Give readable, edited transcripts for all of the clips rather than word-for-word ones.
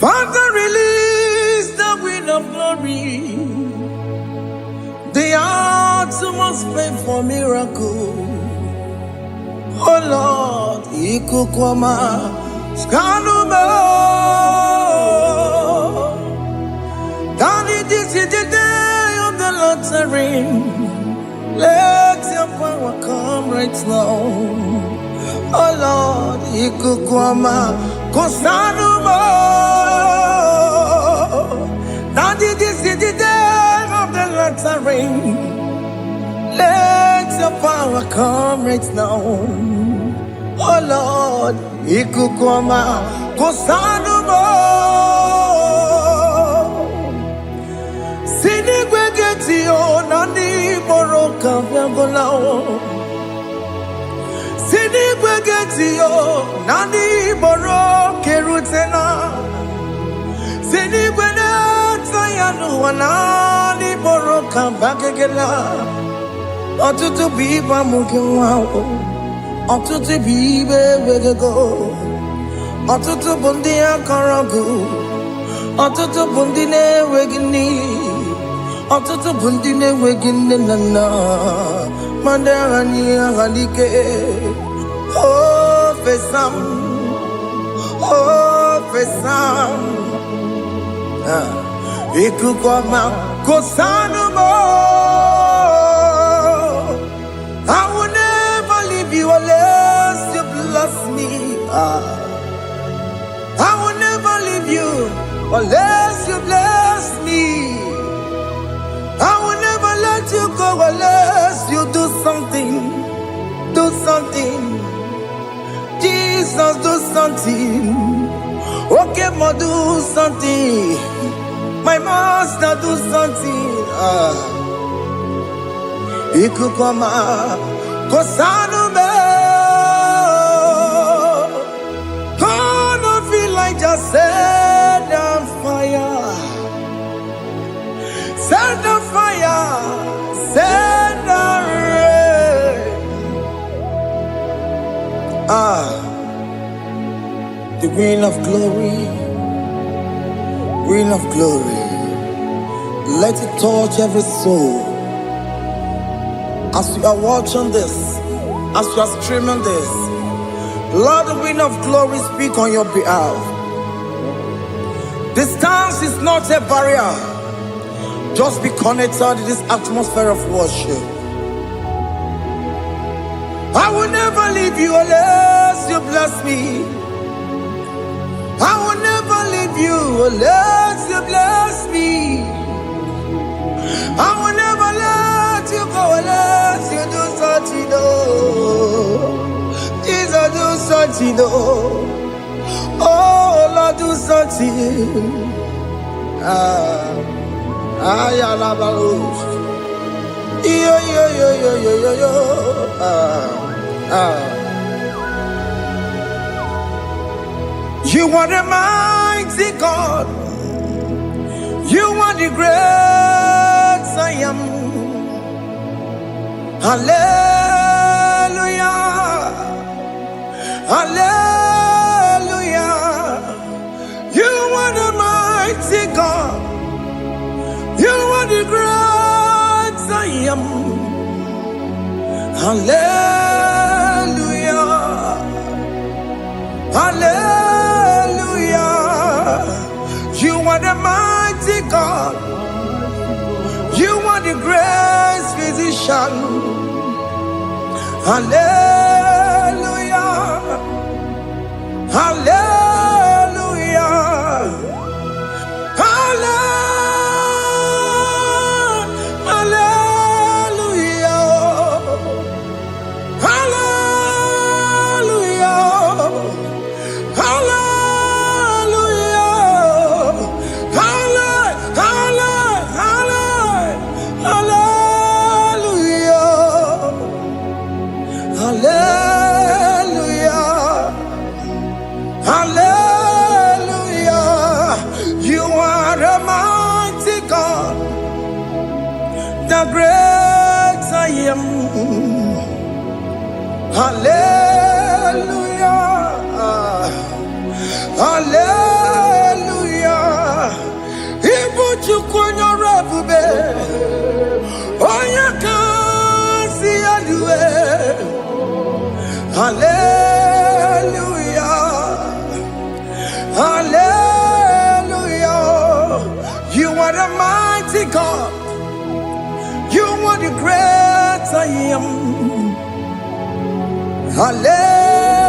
Father, release the wind of glory. The hearts must pray for miracle. Oh Lord, Ikukwama, Skanuma. Daddy, this is the day of the Lord's reign. Let your power come right now. Oh Lord, Ikukwama, Kosanuma. Daddy, this is the day of the Lord's reign. Let your power come right now. Oh Lord, Ikukwama, Kosanuma. Sinigwegetio, Nani Moroka, Viagolao. Sinigwegetio, Nani Moroke Rutena. Sinigwenata Yanu, Nani Moroka, Bagagela. Otutu biba mukiwao, otutu bibe wegego, otutu bundi akaragu, otutu bundi ne wegini, otutu bundi ne wegini nana, mandarani halike, oh fesam, Ikukwama kosanuma. I will never leave you unless you bless me. I will never leave you unless you bless me. I will never let you go unless you do something. Do something. Jesus, do something. Okay, ma, do something. My master, do something. Ikukwama, Kosanume. Gonna feel like just set on fire. Set on fire. Set on rain. The wind of glory. Wind of glory. Let it touch every soul. As you are watching this, as you are streaming this, Lord, the wind of glory speak on your behalf. Distance is not a barrier. Just be connected to this atmosphere of worship. I will never leave you unless you bless me. I will never leave you unless you bless me. I will never let you go unless you do something. Jesus, do something. Oh Lord, do something. Ayalabalos. Yo. You are the mighty God. You are the great I am. Hallelujah. Hallelujah. You are the mighty God. You are the great I am. Hallelujah. Hallelujah. You are the mighty God. You are the great physician. Hallelujah. Hallelujah. The great I am. Hallelujah. Hallelujah. God. You are the great I am.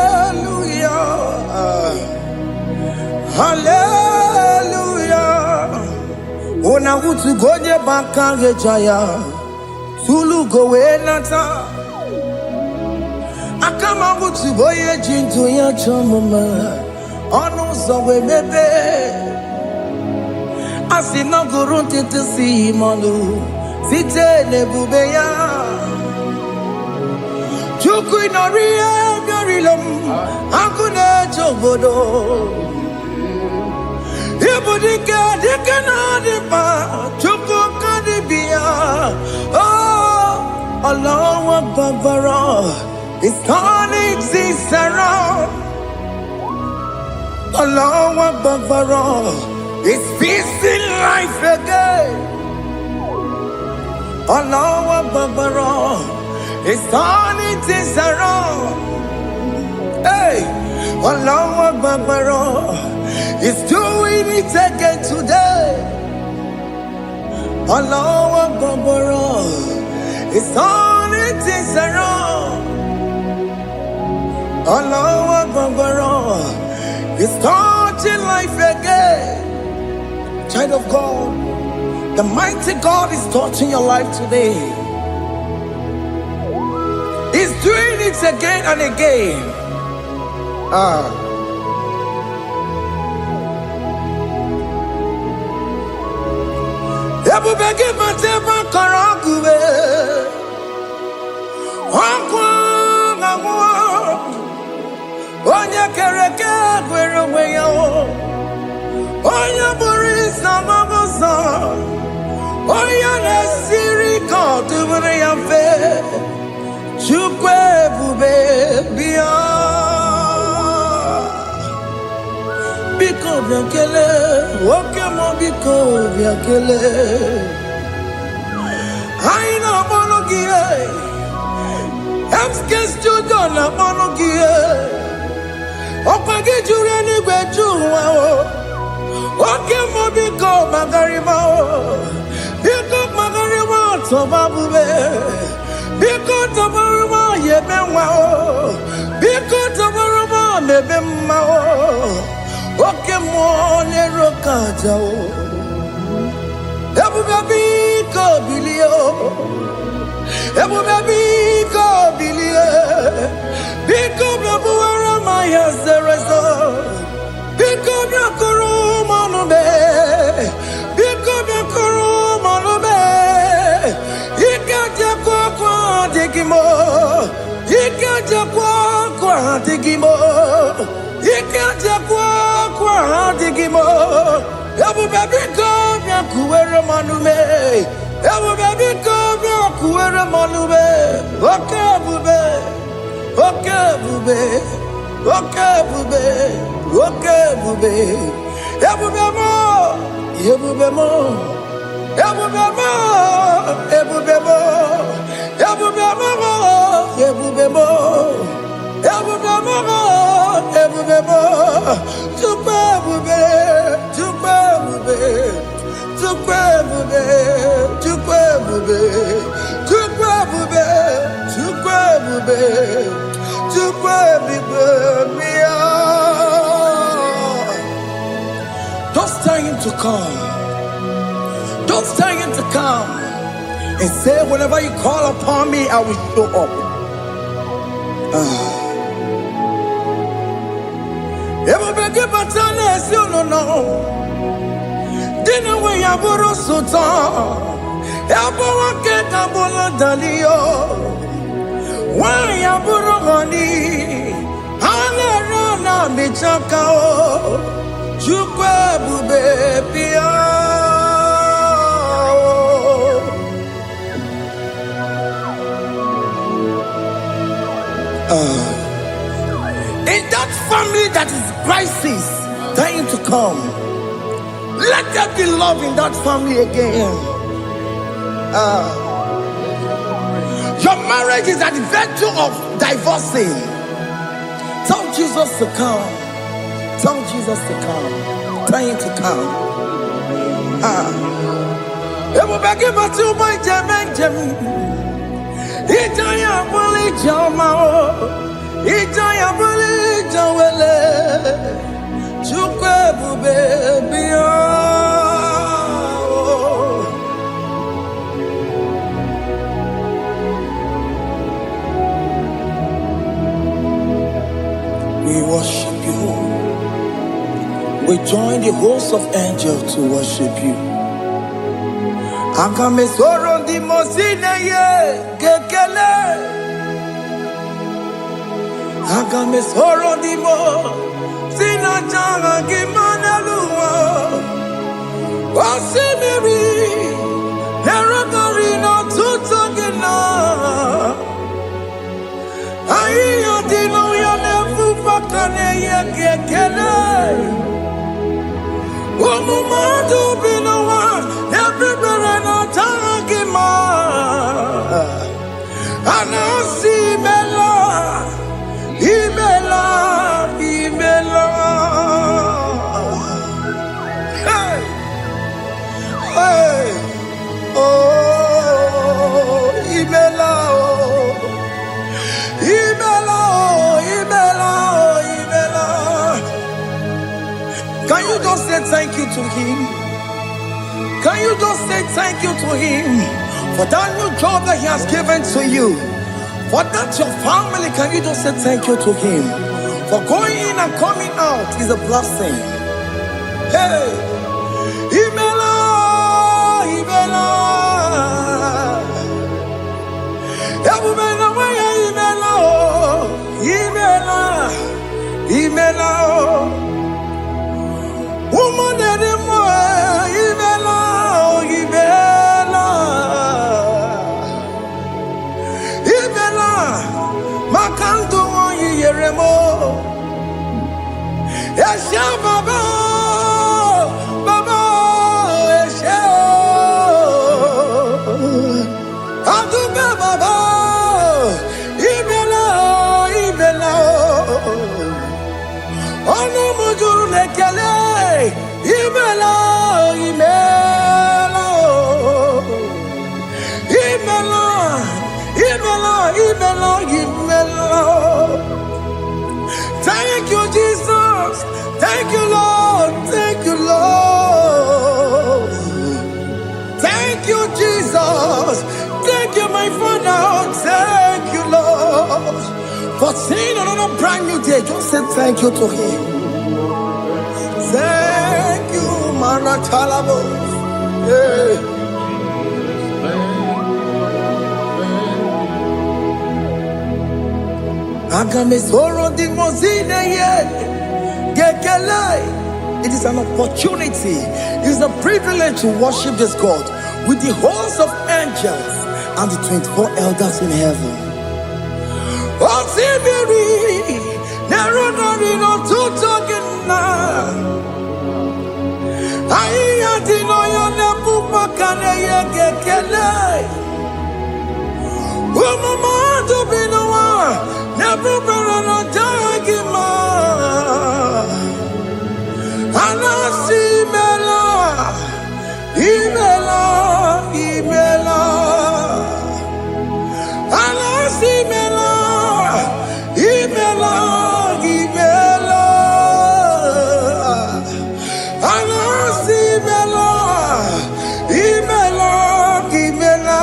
Hallelujah. Hallelujah. Ona utu goje bakange jaya. Tulu gowe nata. Akama utu boye jintu ya chomama. Ono zowe mebe. Asina gurunti tisi manu. Site nebubeya. Chuku inoria garilum. Akune chobodo. Ibudika dikana dipa. Chuku kadibia. Oh, Allah Akbar. It's turning this around. Allah Akbar. It's peace in life again. Allah Akbar. It's turning this around. Hey, Allah Akbar. It's doing it again today. Allah Akbar. It's turning this around. Allah Akbar. It's touching life again. Child of God, the mighty God is touching your life today. He's doing it again and again. Onya kereke gwerewe yo. Onya boris na mabosa. Onya nesiri kotu bure ya fe. Chukwe bube biya. Biko biakele. Woke mo biko biakele. Aina monogie. Emskes judona monogie. Opage jure ni gwejuwa o. Oke mo biko magarima o. Biko magarima tobabube. Biko tobaruma yebenwa o. Biko tobaruma mebemma o. Oke mo nero kaja o. Ebube biko bilio. Ebube biko bilie. Biko bebuara maya zerezo. Biko biakuru manube. Biko biakuru manube. Ikaja kwa digimo. Ikaja kwa digimo. Ikaja kwa digimo. Ebube biko biakuere manube. Ebube biko biakuere manube. Okay bube. Okay bube. Okay bube. Okay bube. Ebube mo. Ebube mo. Ebube mo. Ebube mo. Ebube mo. Ebube mo. Ebube mo. Ebube mo. Tukwe bube. Tukwe bube. Tukwe bube. Tukwe bube. Tukwe bube. Tukwe bube. Tukwe bube. Don't tell him to come. Don't tell him to come. And say, whenever you call upon me, I will show up. Everybody but honest, you don't know. Dinner way I borrow so tall. Everyone get a bullet dalio. Why I borrow money? I'll run a bichakao. Chukwe bube pia. In that family that is crisis, time to come. Let there be love in that family again. Your marriage is at the verge of divorcing. Tell Jesus to come. Tell Jesus to come. Tell him to come. It will back him to my jam. Itaya bully jama. Itaya bully jawele. Chukwe baby. We worship you. We join the host of angels to worship you. Akame soro di mosine ye kekele. Akame soro di mo sina changa kimana luwa. Wasimiri nerokari no tutogina. Ayo dino ya nefu fakane ye kekele. Omumadu binowa everybody no tangima. Anasi mela, imela. Hey, hey, oh, imela, imela. Can you just say thank you to him? Can you just say thank you to him for that new job that he has given to you? For that your family, can you just say thank you to him? For going in and coming out is a blessing. Hey, Imela, Imela, Imela, Imela, woman anymore, Imela, Imela, Imela, Makanto Yeremo, Esha Baba, Baba, Esha, Aduba Baba, Imela, Imela. Ono mujuru lekele, imela, imela, imela, imela, imela, imela. Thank you, Jesus. Thank you, Lord. Thank you, Lord. Thank you, Jesus. Thank you, my Father. Thank you, Lord. For seeing another brand new day, just say thank you to him. Thank you, Manatalabo. Yeah. It is an opportunity, it is a privilege to worship this God with the host of angels and the 24 elders in heaven. Osimiri, nerunari no tutogina. Ayati no yone pupakane yekekele. Umamadu binowa, nebubera no jagima. Anasi mela, imela, imela. Anasi mela. Imela, Imela, Anasi Imela, Imela, Imela.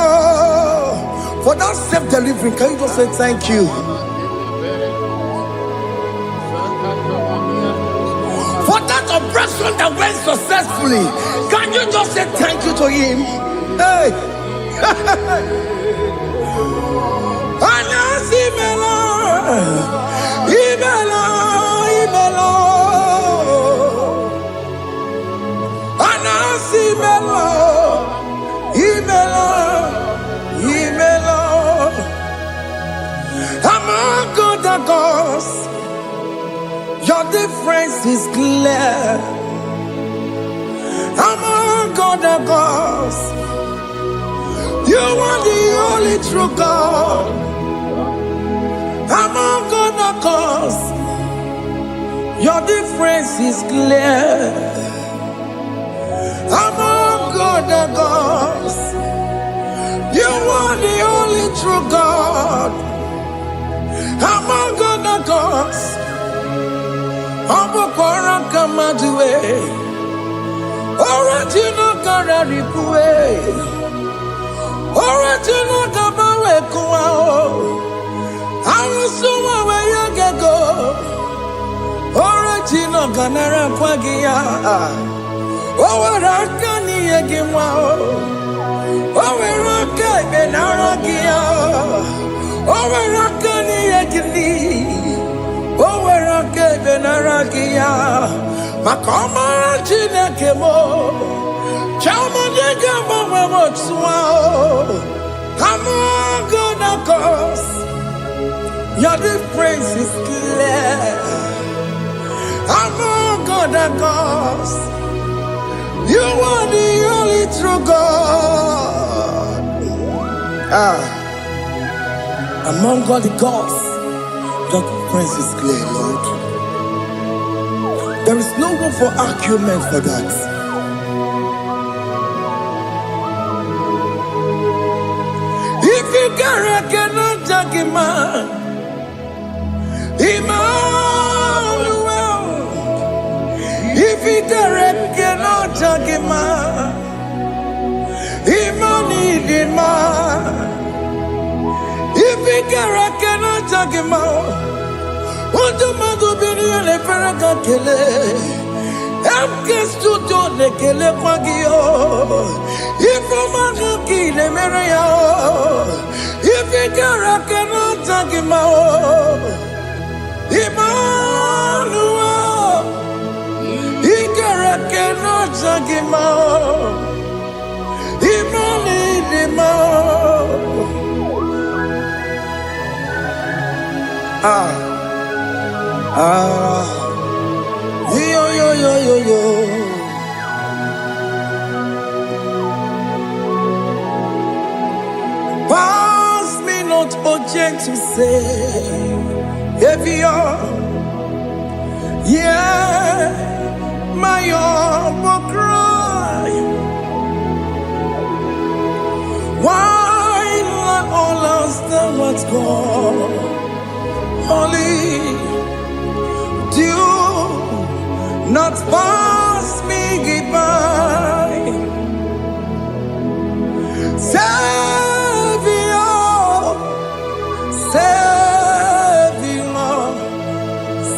For that self-delivery, can you just say thank you? For that operation that went successfully, can you just say thank you to him? Hey. Anasi Imela. Imela, Imela, Anasi Imela, Imela, Imela. Among God and gods, your difference is clear. Among God and gods, you are the only true God. Among God and gods, your difference is clear. Among God God of gods. You are the only true God. Among God of gods. Abokora Kamadue. Original God of Ripue. Original Kabawe Kuao. Arusuma where you can go. Original Ganara Kwagia. Owarakani Egimao. Owaraka Benaragia. Owarakani Egini. Owaraka Benaragia. Makoma Chinakemo. Chamanega Mamamotswao. Among God of gods. Your difference is clear. Among God of gods. You are the only true God. Among all the gods, your difference is clear, Lord. There is no room for argument for that. If you cannot judge him, Emmanuel. If you cannot judge him, Emmanuel. If you cannot judge him, what do you do? Le feraka kele, amke studio le kele kwagio. Ifomaka kile mereya. If you cannot judge him, Emmanuel. Cannot judge him out. Yo. Pass me not object to say, if you're, yeah. My humble cry. Why let all else than what's gone? Only do not pass me by.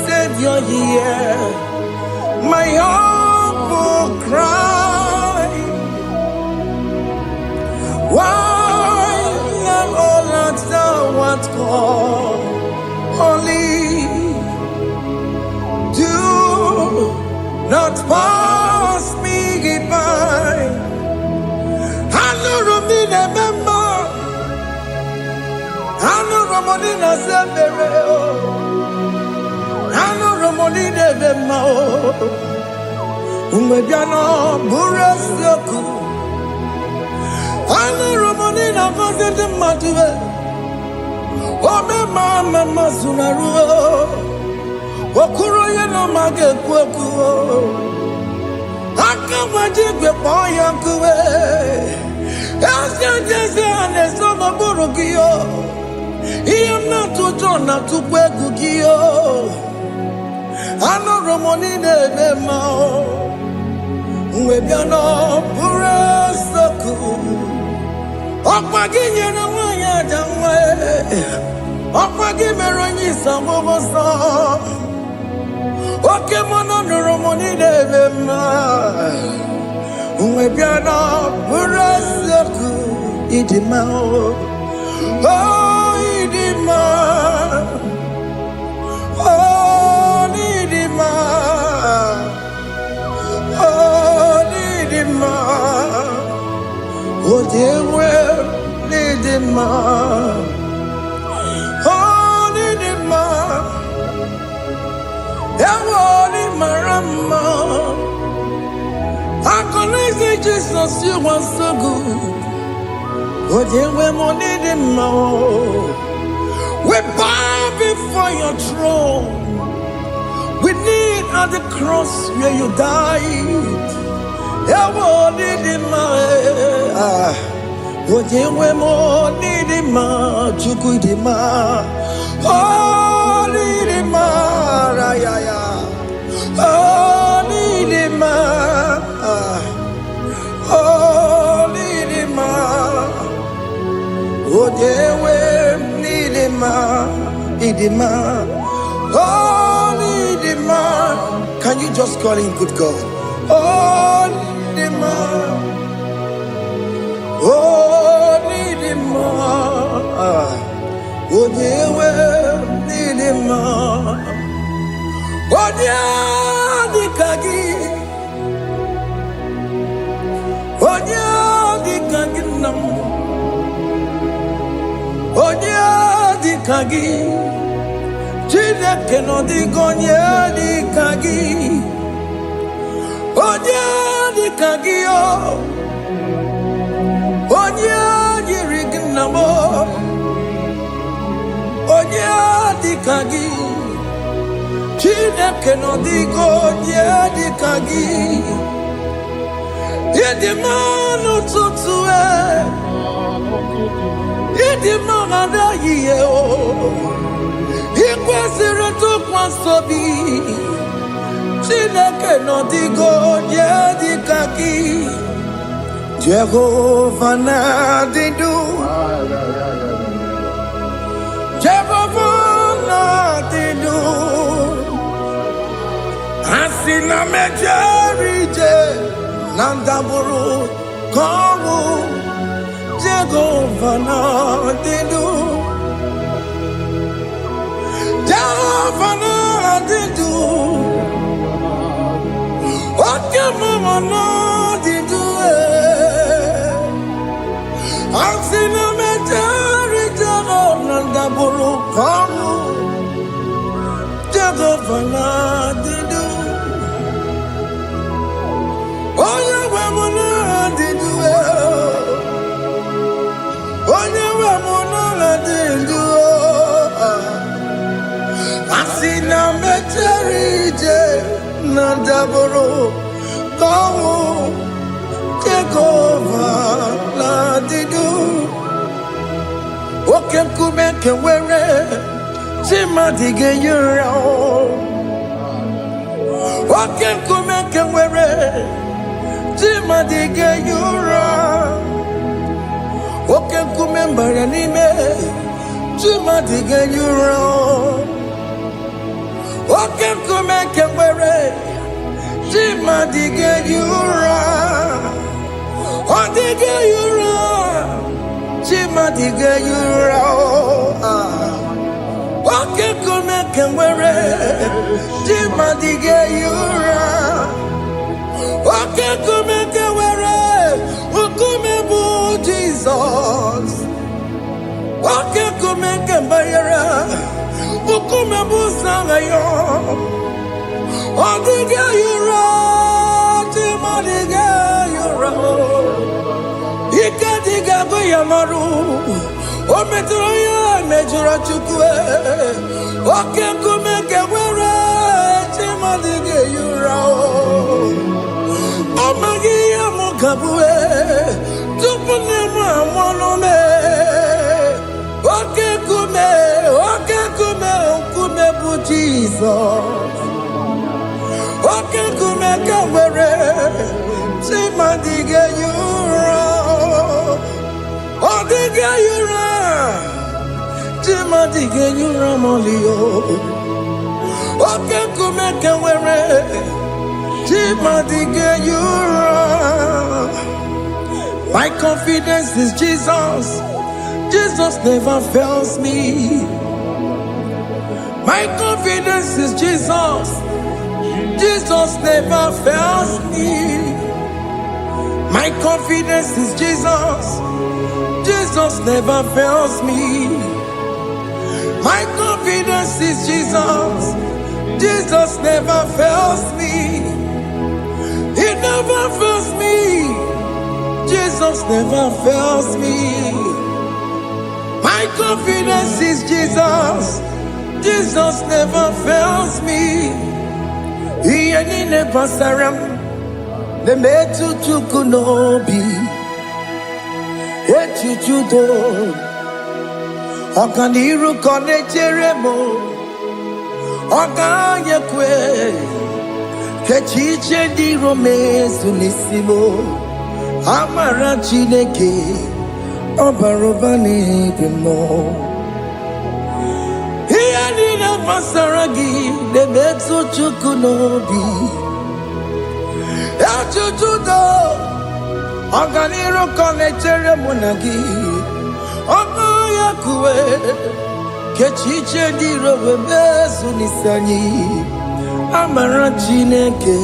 Savior, yeah. My humble cry. Why not all that thou art called? Only do not pass me by. I know Romina member. I know Romonina Zembere. Ano Romoni de Mao Umebiano Burasioku Ano Romoni na Vande de Matue Ome Mama Masunaru Okuro Yeno Mage Kweku Akamajigwe Poyankuwe Asya Jese Anesoma Burukio Iyam na tutona Tukweku Kio Ano Romoni de Mao Umebiano Burasoku Okpagi nyere wanya jamwe Okpagi meronyi samoboso Oke mono Romoni de Mao Umebiano Burasoku Idimao Oh Idimao Oh, dear, well, lead him on. Oh, lead him on. I can say Jesus, you are so good. Oh, dear, well, lead him on. We bow before your throne. We kneel at the cross where you died. Ewo nidima, ojewe mo nidima, chukudima, oh nidima, rayaya, oh nidima, oh nidima, ojewe nidima, idima, oh nidima. Can you just call him good God? Oh nidima, oh nidima, ojewe nidima, onya dikagi nam, onya dikagi, Chineke no digonye dikagi, onya dikagi o, onya yirignamo, onya dikagi, Chineke no digonye dikagi, yedimanu tutue, yedimana yiye o. Ikwesịrị ntụkwasị obi, Chineke nọ dịgo nye dịka gị. Jehova na-adị ndụ, Jehova na-adị ndụ. Asị na mejere ije na ndagwurugwu ka ọnwụ, Jehova na-adị ndụ. Jehova na-adị ndụ, oke mama na-adị ndụ, asị na mejere Jehova na ndagwurugwu ka ọnwụ, Jehova na-adị ndụ, onye nwe m na-adị ndụ, onye nwe m na-adị ndụ. Asị na mejere ije na ndagwurugwu ka ọnwụ, Jehova na-adị ndụ. Oke nkume nke nwere chi mmadụ ga-eyi ụra, oke nkume nke nwere chi mmadụ ga-eyi ụra, oke nkume mbara n'ime chi mmadụ ga-eyi ụra. Oke nkume nke nwere chi mmadụ ga-eyi ụra, ọ dịghị eyi ụra, chi mmadụ ga-eyi ụra. Oke nkume nke nwere chi mmadụ ga-eyi ụra, oke nkume nke nwere nkume bụ Jizọs, oke nkume nke mbara nkume bụ Sanayo, ọ dịghị eyi ụra, chi mmadụ ga-eyi ụra. Ike dịghị agụ ya marụ, o metụrụ ya mejọrọ Chukwu. Oke nkume nke nwere chi mmadụ ga-eyi ụra, ọ maghị ihe m ga-abụ tupu nne m amụọ m. Oke nkume, oke nkume, nkume bụ Jizọs, oke nkume nke nwere chi mmadụ ga-eyi ụra, ọ dịghị eyi ụra, chi mmadụ ga-eyi ụra ma ọlị. Oke nkume nke nwere chi mmadụ ga-eyi ụra. My confidence is Jesus. Jesus never fails me. My confidence is Jesus. Jesus never fails me. My confidence is Jesus. Jesus never fails me. My confidence is Jesus. Jesus never fails me. He never fails me. Jesus never fails me. My confidence is Jesus. Jesus never fails me. He never saram. the metu chukunobi, echuchudo, okaniru konecheremo, okanyekwe, kechiche di romezu nisimo, amara chineke, obarobane demo. Hiyanina masaragi, the metu chukunobi. Achuchudo, Oganiro Konechere Munagi, Ogoya Kue, Kechiche di Robezunisani, Amarachineke,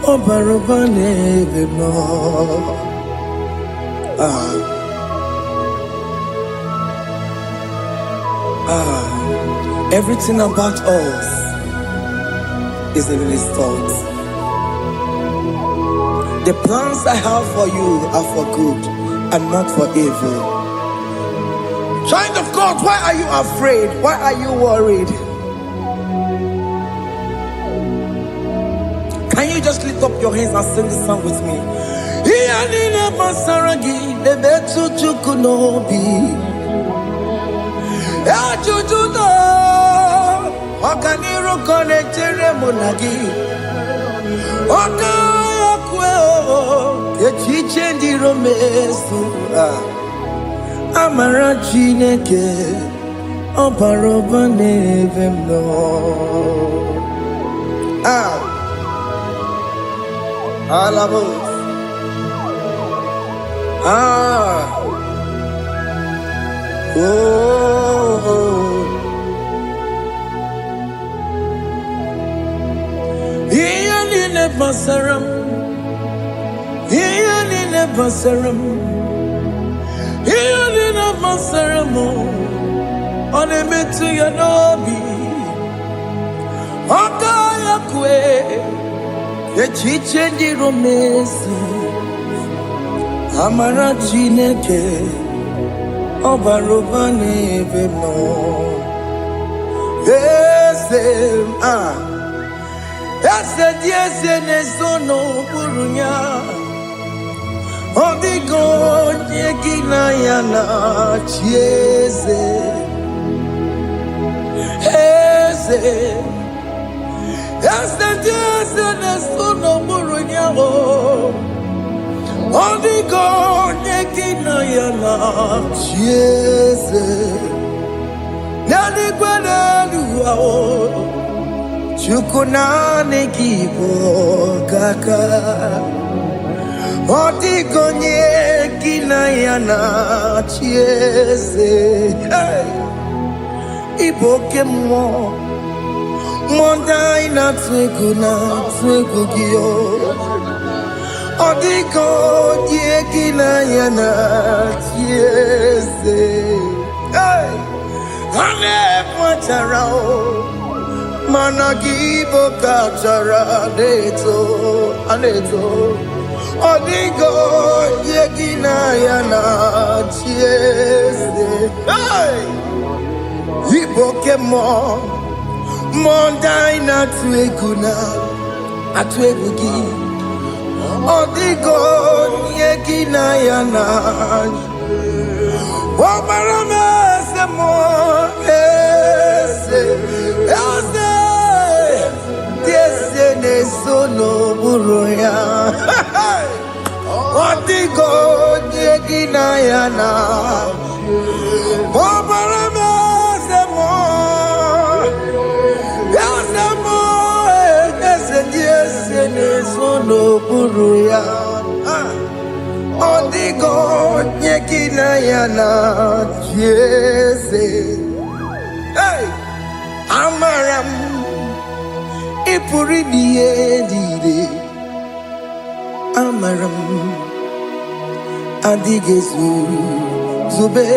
Obarobane Vemo. Everything about us is in His thoughts. The plans I have for you are for good and not for evil. Child of God, why are you afraid? Why are you worried? Can you just lift up your hands and sing this song with me? Iyanina masaragi nebetu chukunobi, echuchudo, okaniro konechere monagi, Kechiche di romesu, amara chineke, obarobane vemno. Alabos. Iyanine basaram. Iyanine basaram, Iyanine basaramo, onemetu yanobi, okaya kwe, kechiche di romesi, amara chineke, obarobane vemo. Ese nesono burunya. Odigo nyekina yana chieze, ese nesono burunya o. Odigo nyekina yana chieze, nani kwenelu o. Chukuna nekibo kaka. Odigonye kinayana chieze, iboke mo, monda ina twegu giyo. Odigonye kinayana chieze, ane mwacharao, managibo kachara aneto. Odigo yegina yana chieze, iboke mo, monda ina atwegugi. Odigo yegina yana, omarame se mo, ese nesono buruya. Odigo yegina yana, omarame se mo, ese nesono buruya. Odigo yegina yana chieze, amaram ipuri diye. Amaram adigezu zube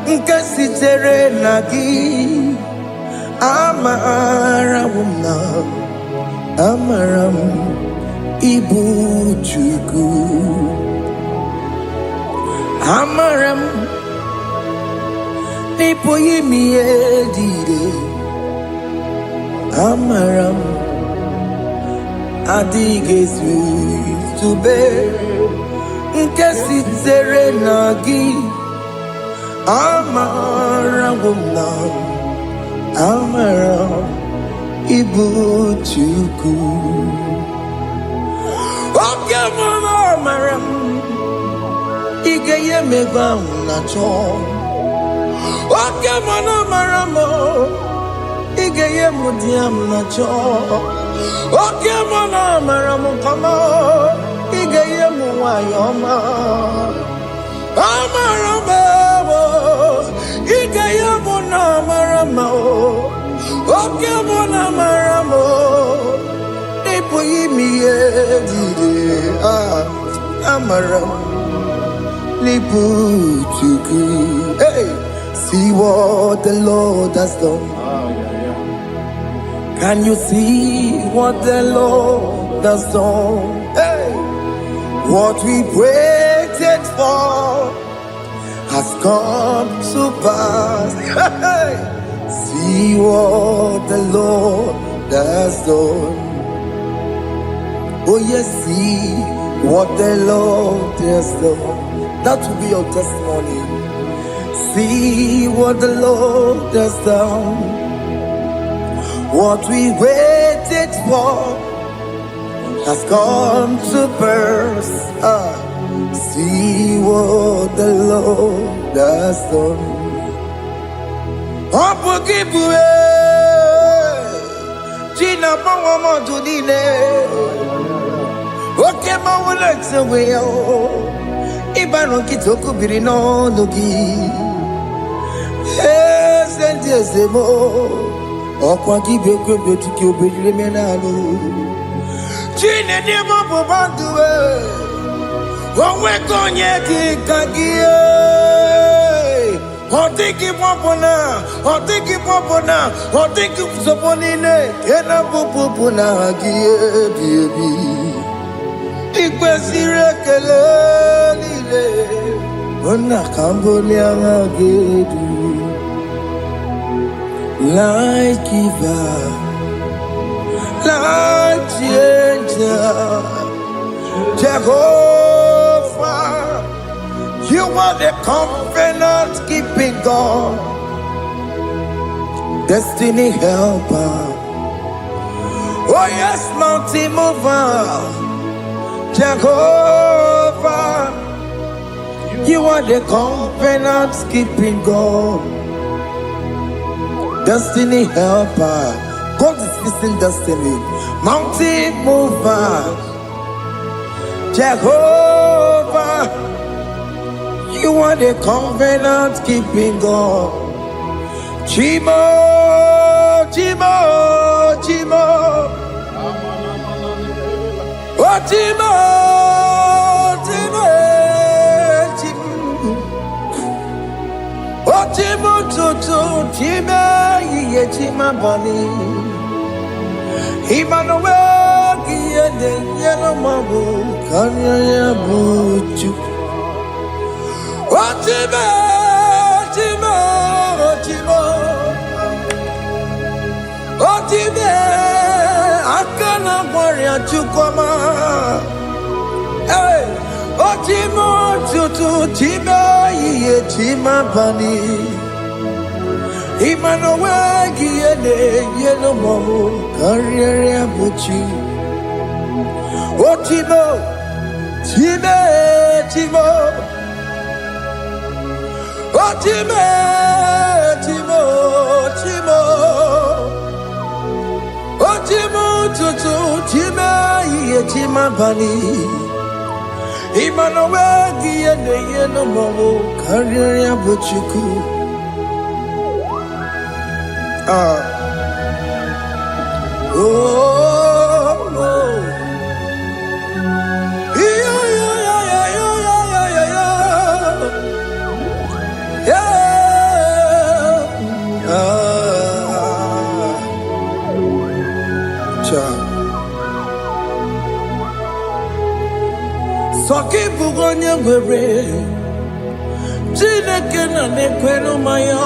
nkasitere nagi amaram ibu chuku amaram nipo yimi edire amaram adịghị izube nke sitere na gị amarawo m na amara ịbụ Chukwu oke mara amara m ị ga-enye m ebe ahụ na-achọ oke mara amara m ị ga-enye m di m na-achọ oke mara amara m kama ị ga-enye m nwanyị ọma amara m ị ga-enye m na amara m oke mara amara m ịbụghị m ihe dịrị amara m n'ịbụ Chukwu. Hey, see what the Lord has done. Can you see what the Lord has done? Hey, what we waited for has come to pass. Hey, see what the Lord has done. Oh yes, see what the Lord has done. That will be your testimony. See what the Lord has done. What we waited for has come to pass. See what the Lord has done. Opukibue, China Pawamo Tudine, Okema Wulexaway, Ibano Kitoku Birino Nogi, yes, and yes, the more. Okwaki beko betiki obedile menalo Chine de mobo banduwe Owe konye ki kagie Otiki popona Otiki soponine Kena popona gie biebi Ikwe sirekele lile Ona kamboli angagedu Life giver, life changer, Jehovah, you are the covenant keeping God, destiny helper. Oh yes, mountain mover, Jehovah, you are the covenant keeping God. Destiny helper, God is fixing destiny. Mountain mover, Jehovah, you are the covenant keeping God. Chimo, Chimo, Chimo, oh Chimo, Chimo, Chimo, oh Chimo, Chimo, Chimo. Chima bani Emmanuel Giyende Yelo Mabu Kanya ya buchu Ochime Ochime Ochime Ochime Akana Maria Chukoma Hey Ochime Chutu Chime Ye Chima bani Emmanuel Giyende Yelo Mabu Kanya buchu Ochime Chime Chime Chimo, Chimo, Chimo, oh Chimo, Tutu, Chima, ye Chima Bani, Emmanuel Giyende Yelo Mabu Kanya buchu. Soki bugonye gwere Chineke na nekwenu maya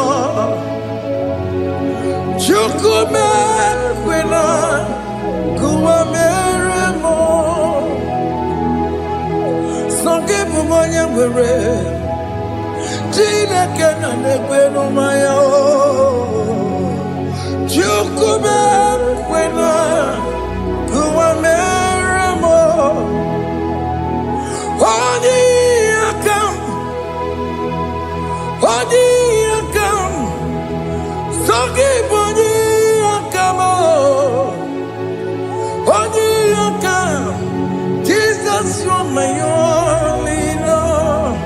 Chukume kwena Kuwa mere kwere Chineke na nekwe n'umaya Chukube kwena kuwa meremo Odi akam Sogi boni akamo Odi akam Jesus, you're my only Lord.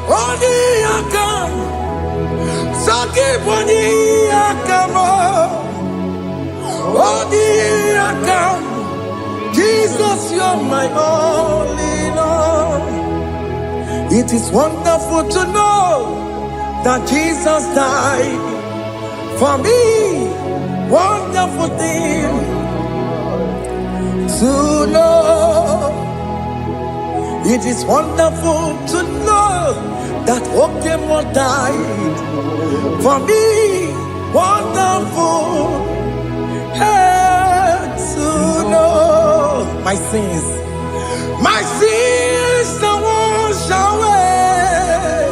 Odi akam, Sogi boni akamo. Odi akam, Jesus, you're my only Lord. It is wonderful to know that Jesus died for me. Wonderful thing to know. It is wonderful to know that Okemo died for me. Wonderful to know. My sins are washed away.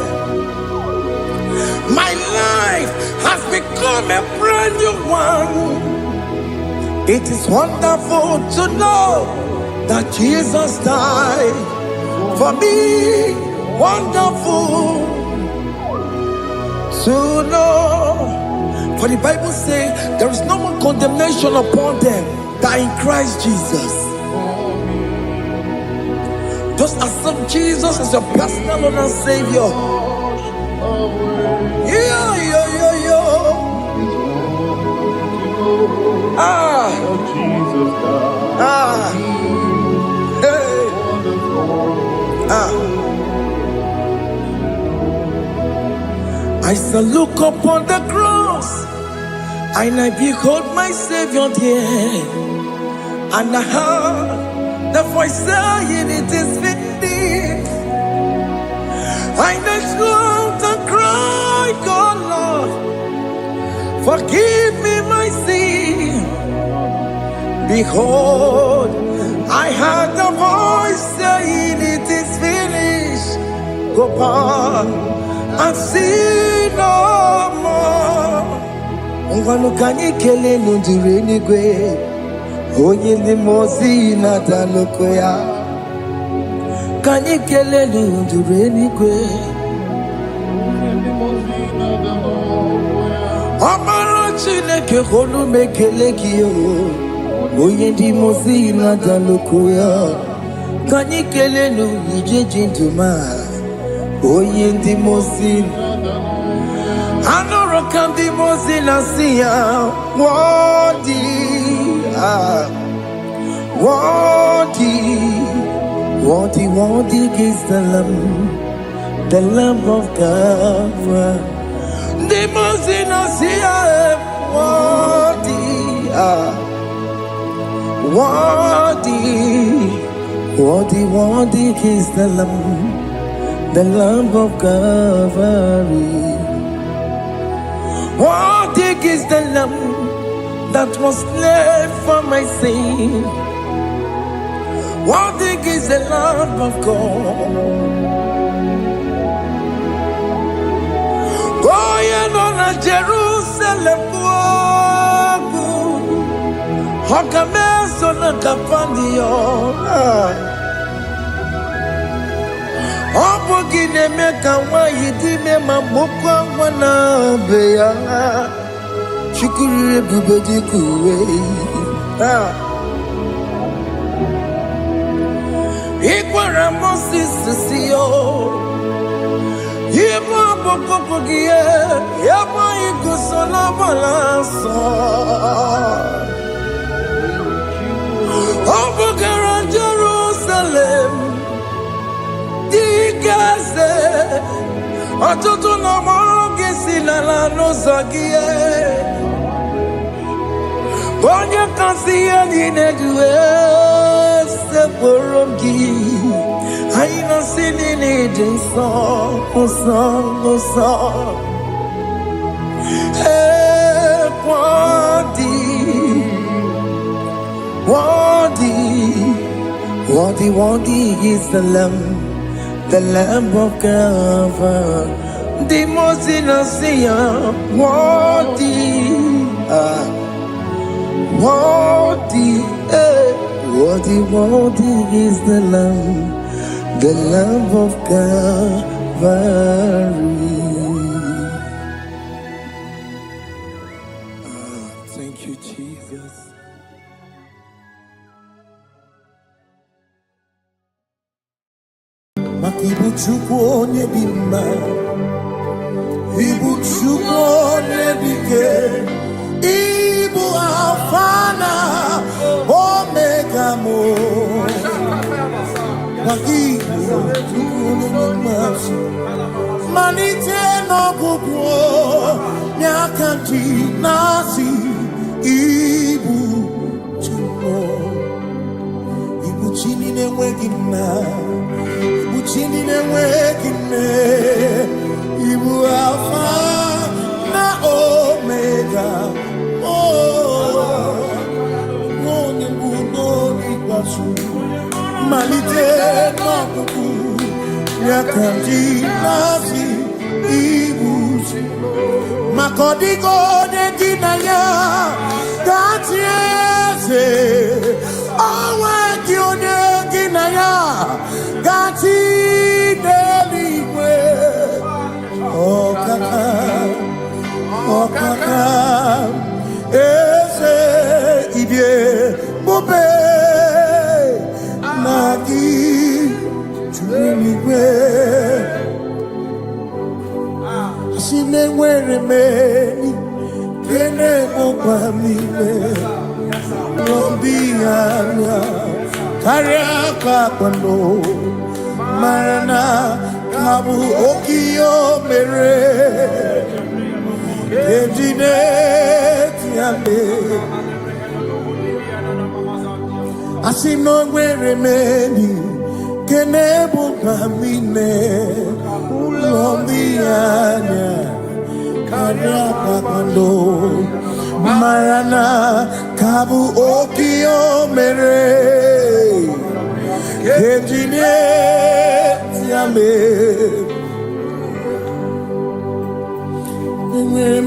My life has become a brand new one. It is wonderful to know that Jesus died for me. Wonderful to know. For the Bible says there is no more condemnation upon them that in Christ Jesus. Just accept Jesus as your personal Lord and Savior. I shall look upon the cross and I behold my Savior there, and I heard the voice saying, "It is finished." I knelt and cried, "God, Lord, forgive me my sin." Behold, I heard the voice saying, "It is finished." Go back and sin no more. Ungwanu kanyi kele nundure nigwe, onye ndi mozi na daloko ya. Kanyi kele nundure nigwe, Amara Chineke holu mekele kiyo, onye ndi mozi na daloko ya. Kanyi kele nundure jintuma, onye ndi mozi. Anoro kandi mozi na siya, worthy, worthy is the Lamb of God. The mozi na siya, worthy is the Lamb of Calvary. Worthy is the Lamb that was slain for my sin. Worthy is the Lamb of God. Going on a Jerusalem walk, Hokameso na kapandio. Obogine meka wa yidime mamokwa wana beya. Shukuri bubedi kuwe. Ikwara Moses siyo. Yema boko gie, yema igusola balanso. Obogara Jerusalem. Gaze, atutu na mogi silala no zagie. Bonya kansiya ninedue se porogi. Aina sini ni jinso, osa. Worthy Worthy is the Lamb of God, the most innocent, worthy, worthy is the Lamb of Calvary. Thank you, Jesus. Ibu Chukwu onye dị mma, Ibu Chukwu onye dị ike, Ibu Alfa na Omega mo. Ibu Chukwu onye dị mma, malite n'ọgwụgwụ n'aka ndị na-asị Ibu Chukwu, Ibu chi na-enweghị nna. Chini na-enweghị nne, Ibu Alfa na Omega, onye mbụ n'oge ikpeazụ, malite n'ọgwụgwụ ya ka ndị na-asị Ibu maka ọ dịghị onye gị na ya ga-achị eze, onwe gị onye gị na ya ga-achị n'eluigwe. Ọkaka eze ibie bube na gị juru n'igwe. Asị na enwere m enyi kene ụkwa n'ime n'obi anya karịa ka kwano marana kabu okiyo mere ejine tiame asino nwere meni kenebu pamine ulombianya karya kwano marana kabu okiyo mere ejine tiame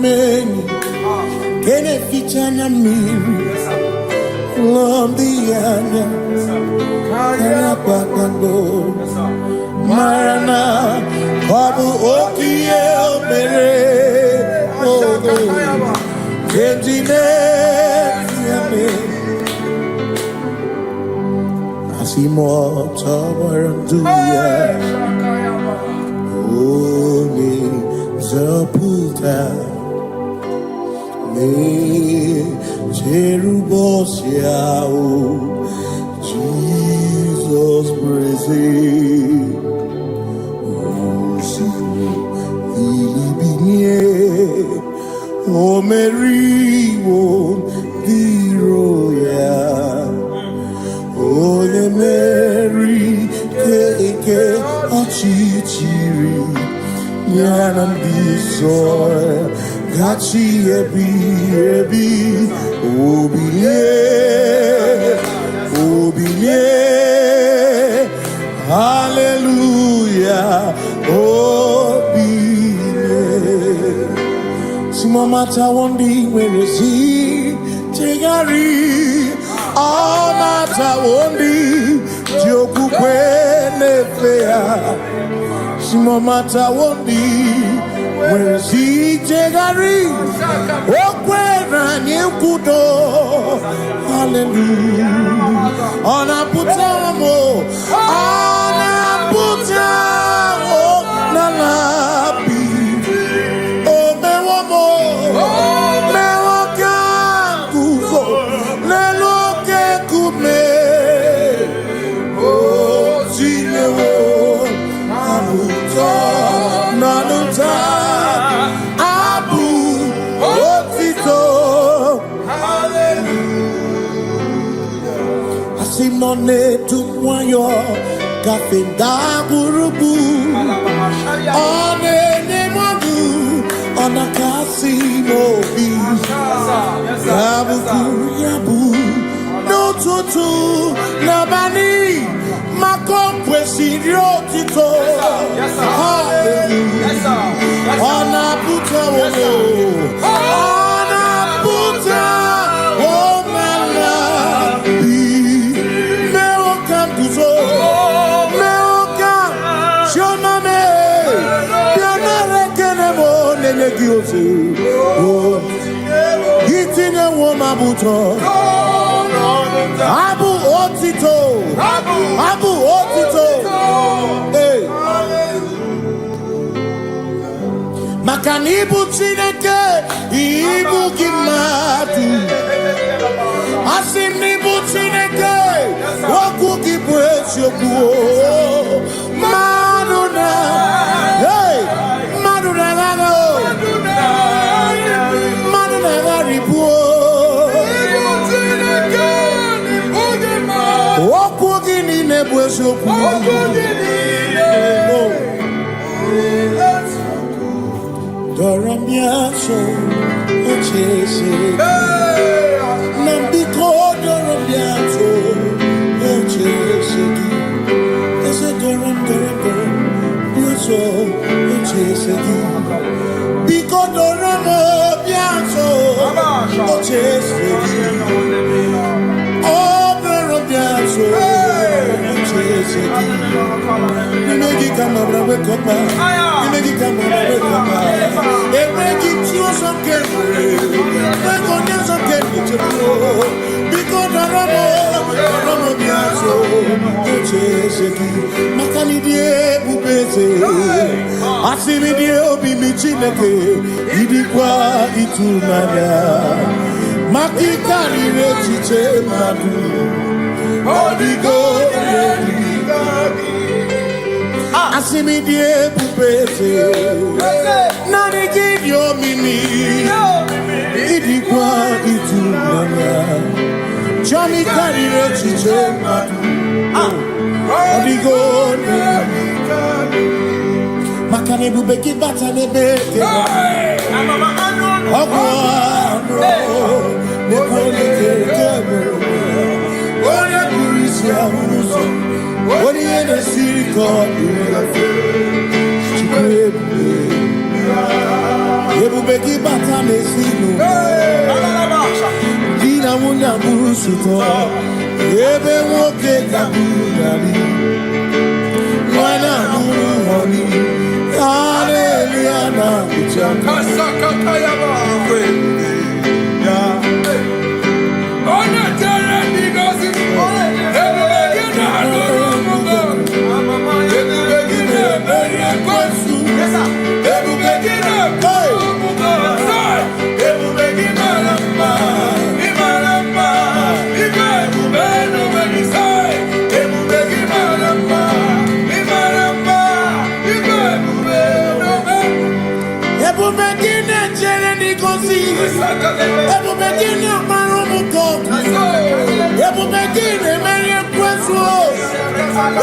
meni kene fichana miri lombianya karya kwano marana kabu okiyo mere ejine tiame Asimo tawaranduya Oni zaputa Me Jerubosiao Jesus praise Osimu Ilibinye O Mary won't be royal. Oh, the Mary, Keke, Achichiri, Yanam Bisoy, Gachi, Ebi, Obiye, Hallelujah, Obiye. Simomata wondi, where is he? Tegari. All matter wondi, Joku kwene fea. Simo matter wondi, where si tegari. Okwena nyekudo, hallelujah. Ona putamo, na labi. O mewamo, mewakanguzo, lelo. Simone tumwayo kafenda burubu one nemadu ona kasi mobi yabu no tutu nabani buto. Hallelujah. Ona buta wono. Ona buta womala. Me okam buto. Me okam. Shomame. Bianare kenemo nenegiosu. Itine woma buto. Abu otito. Abu otito. Hey. Makanibu chineke ibu kimatu. Asinibu chineke waku kibwesyoku. Maduna. Hey. Maduna gano. Maduna garibu. Wakugini nebwesoku. Doramiaso ochese. Nambiko doramiaso ochese. Ese doram biaso ochese. Biko doramiaso ochese. Asimi die pupete nani gidio mimi idikwa itunana chami karire chiche odigo makane bubeki batane bete ogwa ne kone kebe ore kurisia uso ori ene siriko ebubeki batane sinu dina muna busuto ebe woke kabudari wana muhoni hallelujah na uchaka kasakakayaba ya ona tere bigozi ebubeki na adorugo ebubeki na meria kwasu ebubeki na Ebubekine maromuko. Ebubekine meye kwesu.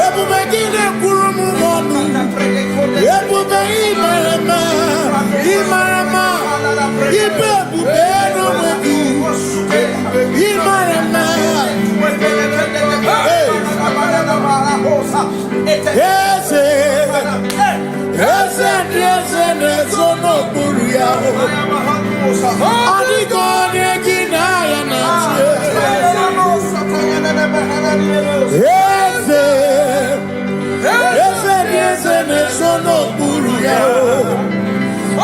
Ebubekine kurumu monu. Ebubekine imarama. Ibebubeno wedu. Imarama. Ese nezono buruya. Adigone ginaya na ese nezono buruya.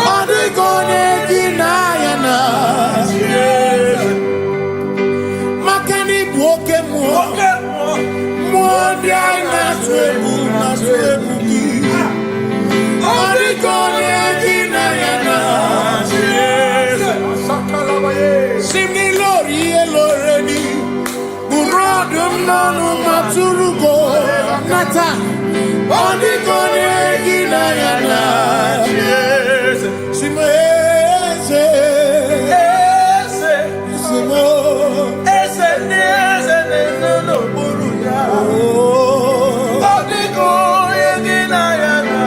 Adigone ginaya na makani buoke mwandi aina swebu na swebu ki. Adigone ginaya na Simni lori eloreni Burodum nanu maturugo Nata Odigone gina yana Simese Simo Ese no buruya Odigone gina yana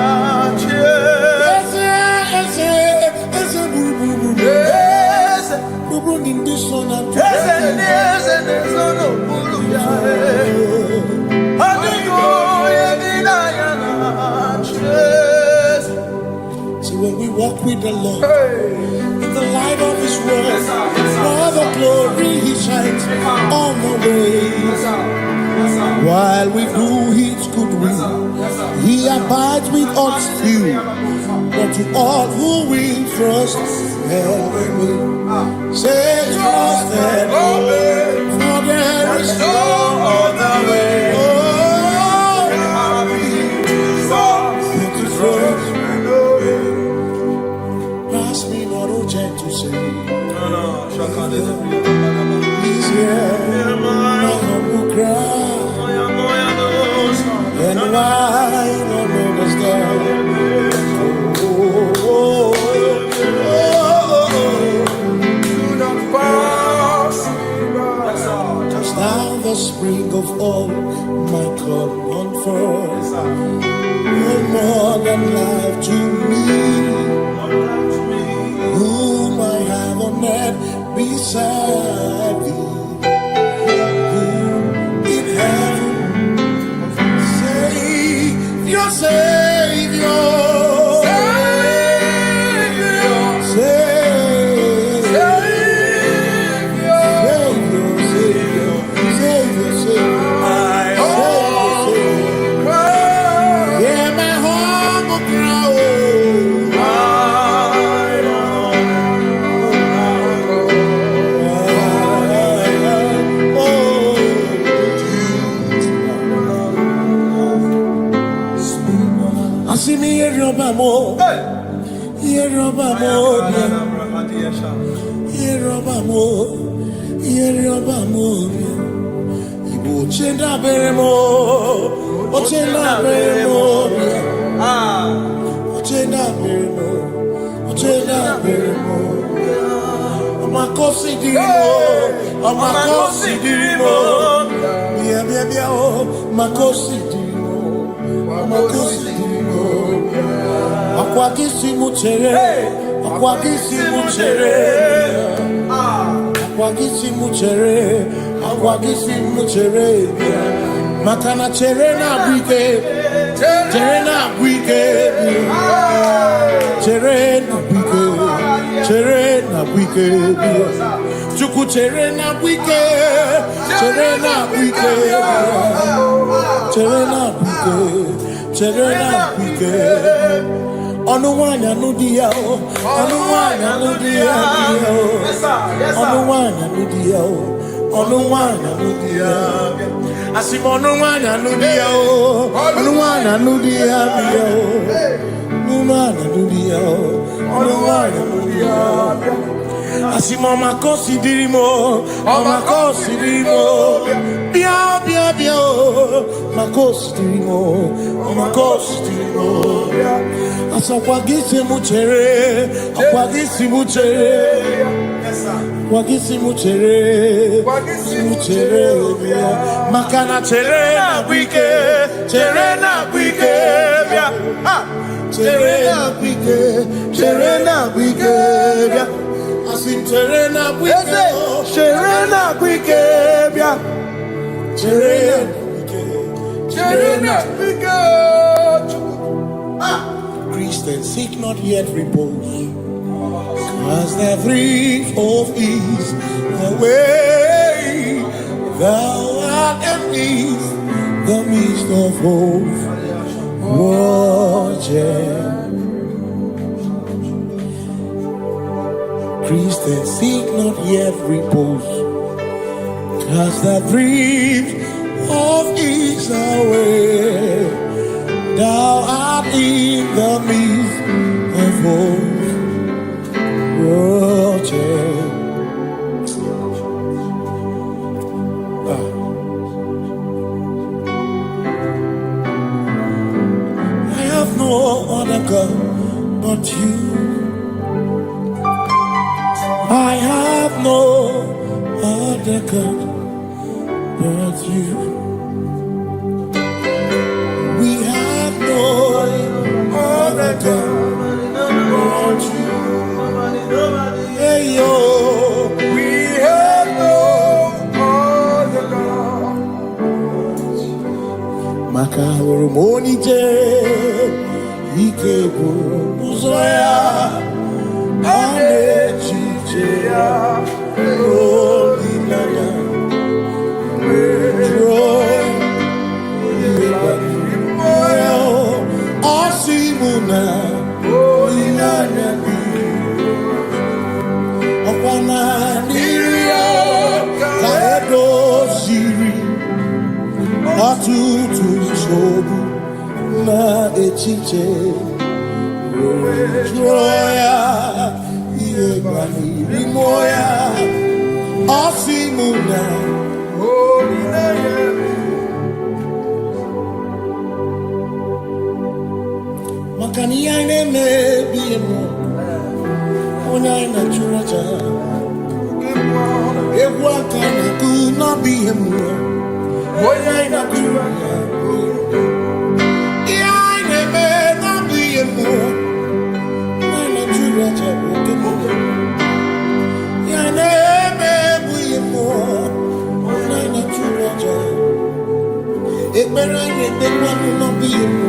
Ese buru in this one and no walk with the Lord in the light of His word, for the glory He shines on the way. While we do His good will, He abides with us few, but to all who will trust and obey. Say trust and obey, for there is no other way. Pass me not, O gentle Savior. He's here, my humble cry, and why not understand? Just now the spring of all my God unfurls, no more than life to me, whom I have on earth beside thee, whom in heaven, Savior, Savior, Makana cherena bwike, cherena bwike, cherena bwike, cherena bwike, chuku cherena bwike, cherena bwike, cherena bwike, cherena bwike. Onuwanya nudia, onuwanya nudia, onuwanya nudia, onuwanya nudia. Asim onuwanya nudia, onuwanya nudia, onuwanya nudia, onuwanya nudia. Asim omakosi dirimo, bia bia bia, makosi dirimo, omakosi dirimo. Asakwagisi muchere, akwagisi muchere, akwagisi muchere, muchere. Makana chere na bwike, chere na bwike, chere na bwike, chere na bwike. Asim chere na bwike, chere na bwike, chere na bwike, chere na bwike. Christians seek not yet repose, as the brief of ease, the way thou art at ease, the midst of hope, watching. Christians seek not yet repose, as the brief of ease, the way thou art in the midst of hope, watching. I have no other God but you. I have no other God but you. Other God but you. Hey yo, we have no other God. Makahoro monite, ikebu uzoya. na echiche Joya Yebani Rimoya Osimuna Makani aine me biemo Ona ina churacha Ewa kana kuna biemo Ona ina churacha Iaine me na biemo Ona ina churacha Iaine me biemo Ona ina churacha Ekbera ne dekwa no biemo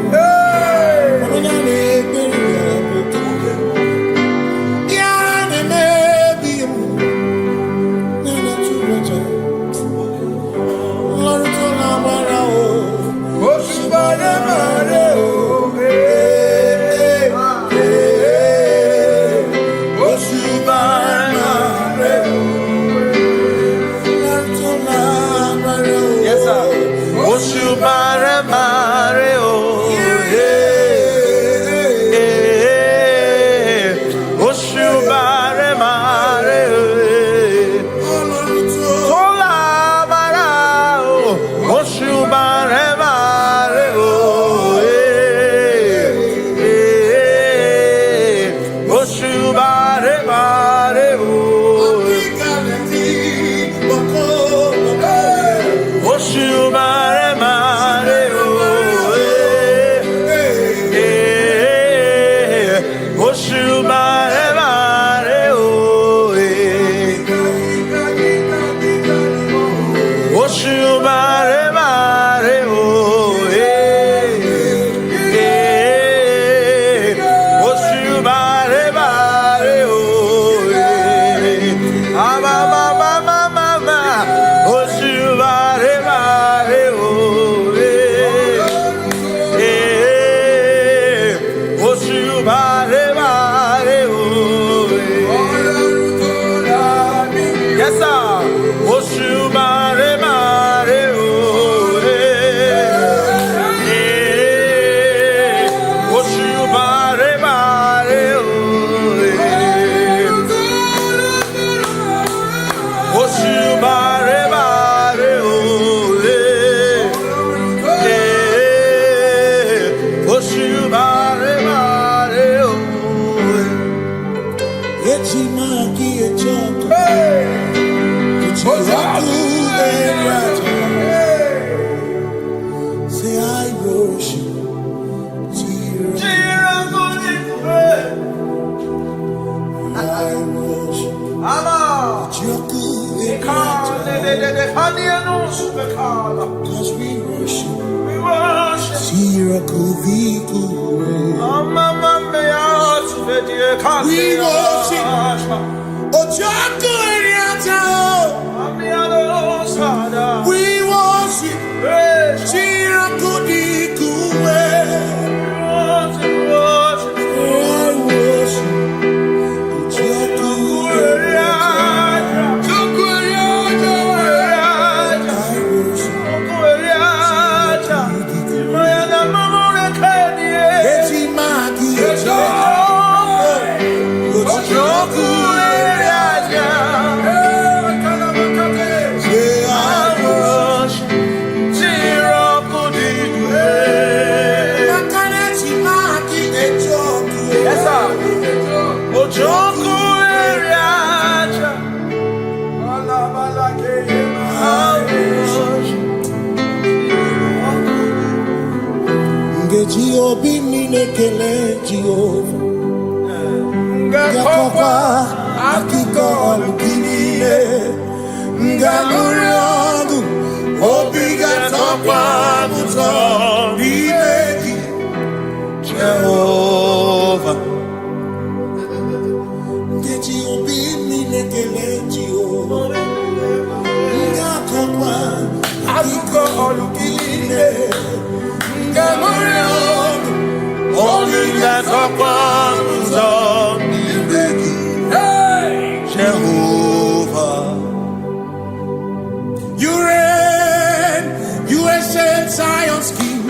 You reign, you ancient Zion's king.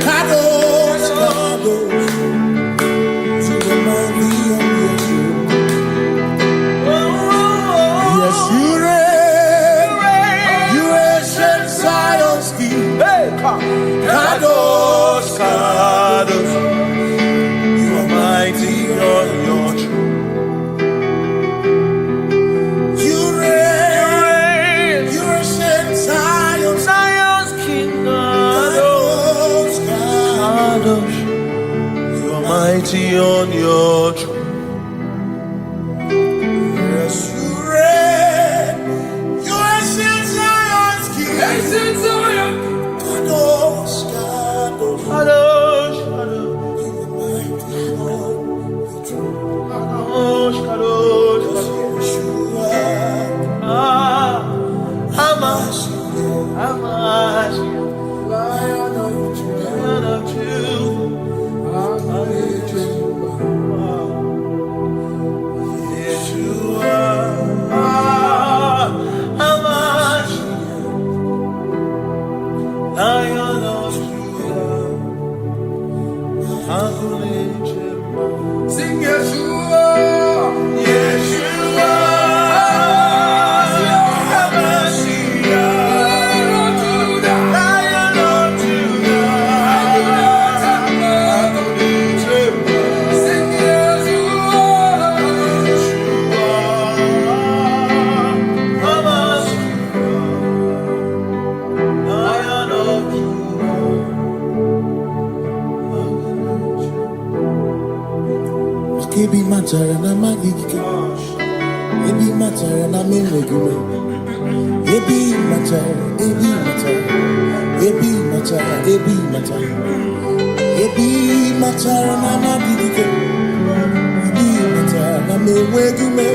Kadosh, Kadosh, to the mighty on your throne. Yes, you reign, you ancient Zion's King. Kadosh, Kadosh, you are mighty on your throne. You reign, you ancient Zion's King. Kadosh, Kadosh, you are mighty on your throne. Yes, you reign, you ancient Zion's King. Ancient Zion. Kadosh, Kadosh, Kadosh, Kadosh, you are mighty on your throne. Kadosh, Kadosh, Kadosh, you are Hamashiach, Lion of Yeshua, Lion of Judah, sing Yeshua, Yeshua, Lion of Judah, sing Ebi matara na magigike, ebi matara na memegume, ebi matara, ebi matara, ebi matara, ebi matara, ebi matara na magigike, ebi matara na memegume,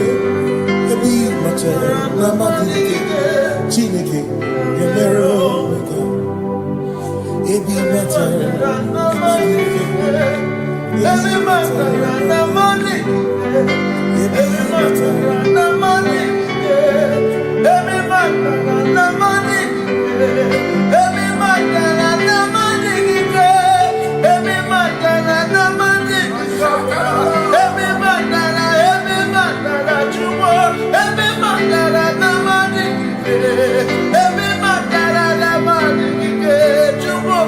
ebi matara na magigike, Chineke yemero weka, ebi matara na magigike. Every matter na money, every matter na money, every matter na money, every matter na money, every matter na money, every matter na chumo, every matter na money, every matter na money, chumo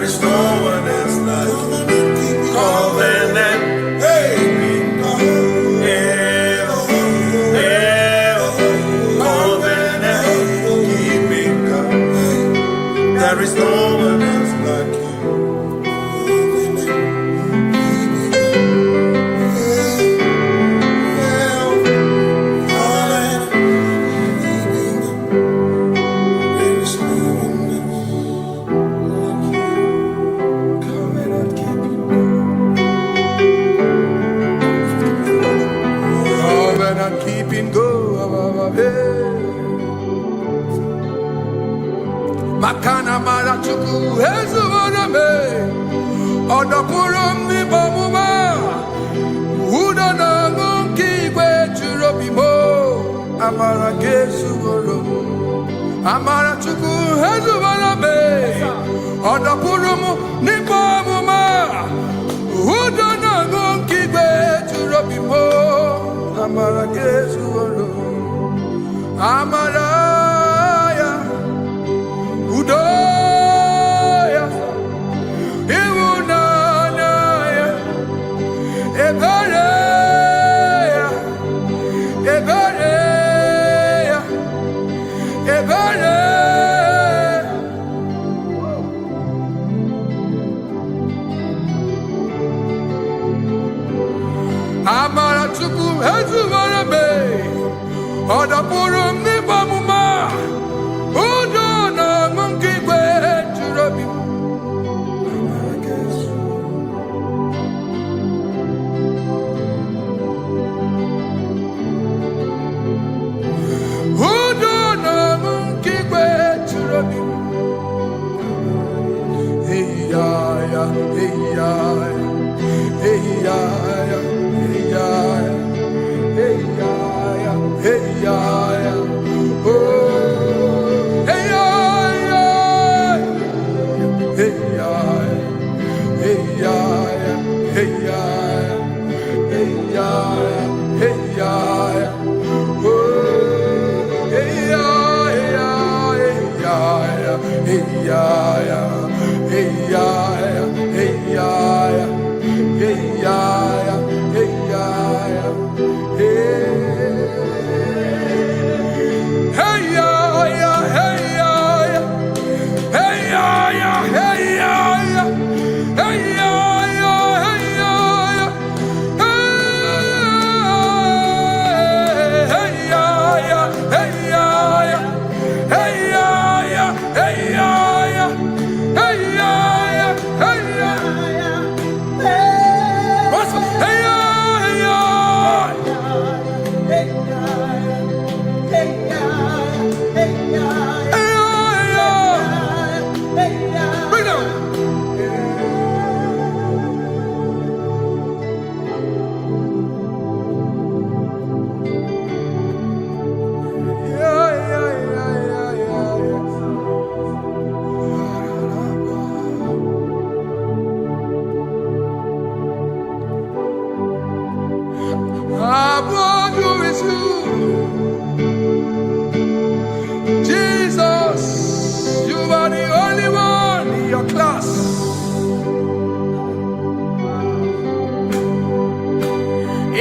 is no one else like you. Covenant. Hey. There is no one else like you. Makana mara chuku hezu waname odapurum ni bamuma uda na ngonki kwe churobimo amara kesu goro amara chuku hezu waname odapurum ni bamuma uda na ngonki kwe churobimo amara kesu goro amara Udoya, Iwunanaya, Ebereya, Ebereya, Ebereya. Amara chuku hezu warame, odapurum ni bamuma.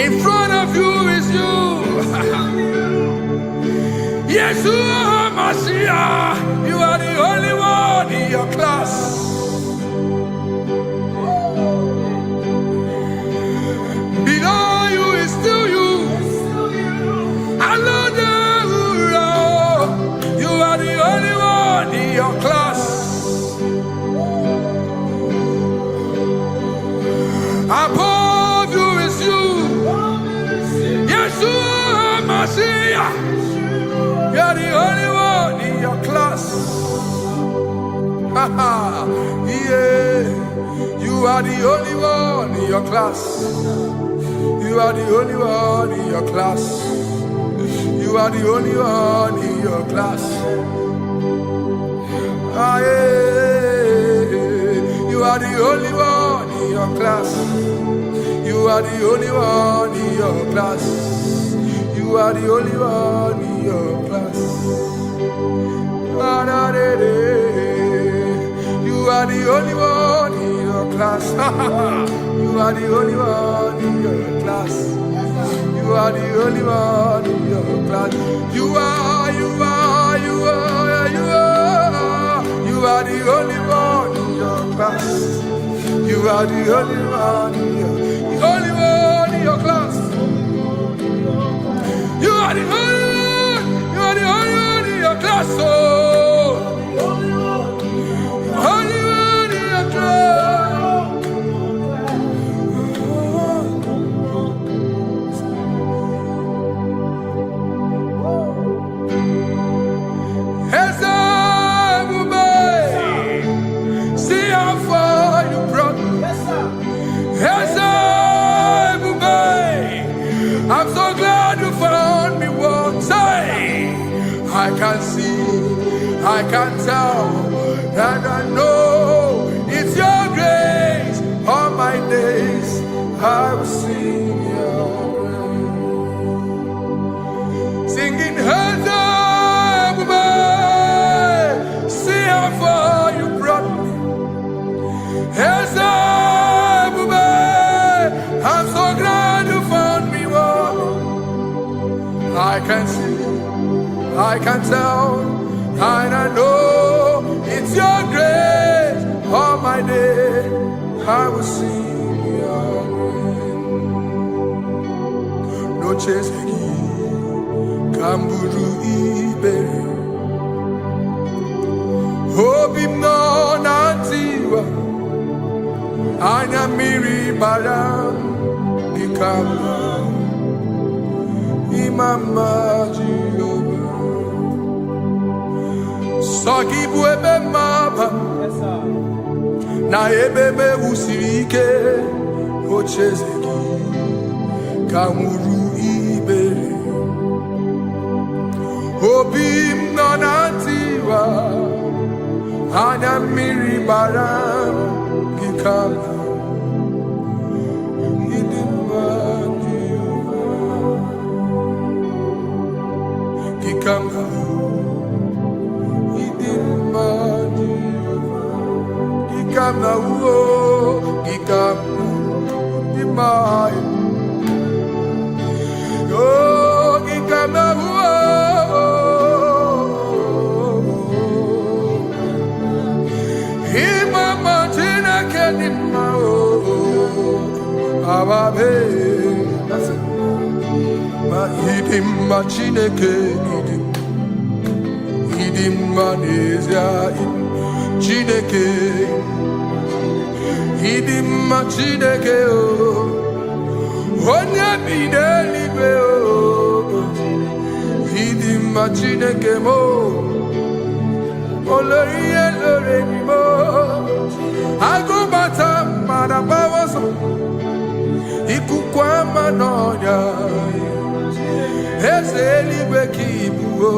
In front of you is you. Yeshua Mashiach, you are the only one in your class. Below you is still you. You are the only one in your class. Above you is you. Yeshua Mashiach, you are the only one in your class. Yeah, you are the only one in your class. You are the only one in your class. You are the only one in your class. Ah, yeah. You are the only one in your class. You are the only one in your class. You are the only one in your class. Ah, da, da, da. You are the only one. class. You are the only one in your class. You are the only one in your class. You are the only one in your class. You are the only one in your class. You are the only one in your class. Oh, only one in your class. See how far you brought me. I'm so glad you found me once. I can see, I can tell, and I know it's your grace. All my days I will sing your grace. Singing, see how far you brought me. I'm so glad you found me one. I can see, I can tell, and I know it's your grace. All my day I will sing your grace. No chase again, Kamburu Iberi. Hope him no nantiwa. Anya miri baram ikama imama Jehovah. Sogi buebe maba na ebebe usirike ochezeki kamuru ibere obim nonantiwa anya miri baram ikama Chineke idim manezia Chineke idim Chineke onye bideligwe idim Chineke mo oloriye loreni mo agubata marabawaso ikukwa manonya ezeligwe kibuo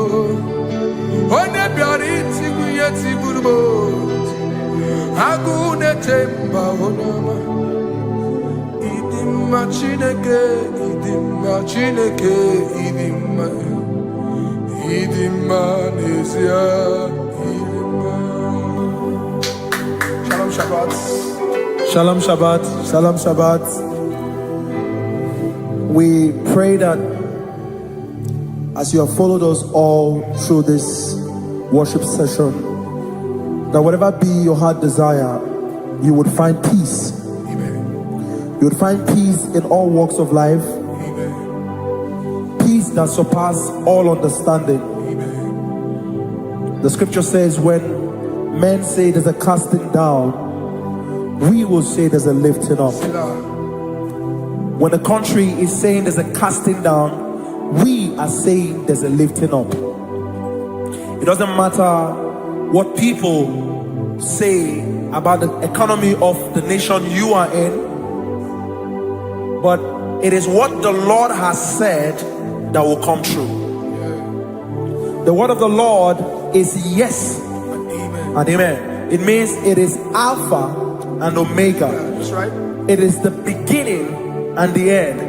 onye bịara itigbu ihe tigburu m agụ na-echemba onyeọma ịdị mma Chineke ịdị mma Chineke ịdị mma n'ezie ịdị mma. Shalom Shabbat. Shalom Shabbat. Shalom Shabbat. We pray that as you have followed us all through this worship session, that whatever be your heart desire, you would find peace. Amen. You would find peace in all walks of life. Amen. Peace that surpasses all understanding. Amen. The scripture says, when men say there's a casting down, we will say there's a lifting up. When the country is saying there's a casting down, we are saying there's a lifting up. It doesn't matter what people say about the economy of the nation you are in, but it is what the Lord has said that will come true. The word of the Lord is yes and amen. It means it is Alpha and Omega. That's right. It is the beginning and the end,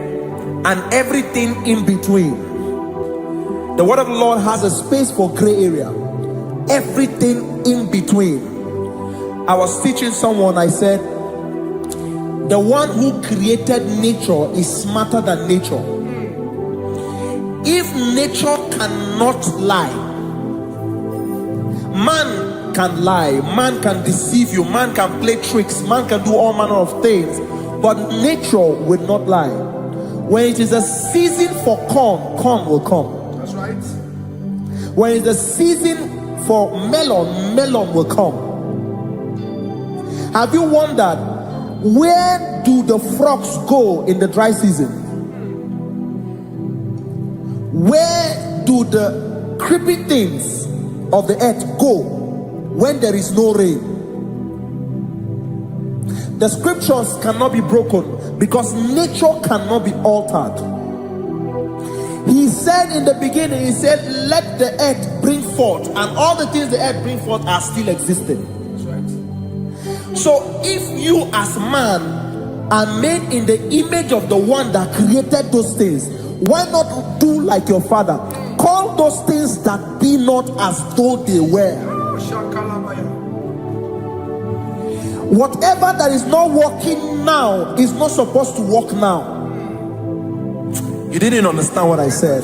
and everything in between. The word of the Lord has a space for gray area. Everything in between. I was teaching someone, I said, the one who created nature is smarter than nature. If nature cannot lie, man can lie, man can deceive you, man can play tricks, man can do all manner of things, but nature will not lie. When it is a season for corn, corn will come. That's right. When it's a season for melon, melon will come. Have you wondered, where do the frogs go in the dry season? Where do the creepy things of the earth go when there is no rain? The scriptures cannot be broken because nature cannot be altered. He said in the beginning, he said, let the earth bring forth, and all the things the earth bring forth are still existing. That's right. So if you as man are made in the image of the one that created those things, why not do like your father? Call those things that be not as though they were. Whatever that is not working now is not supposed to work now. You didn't understand what I said.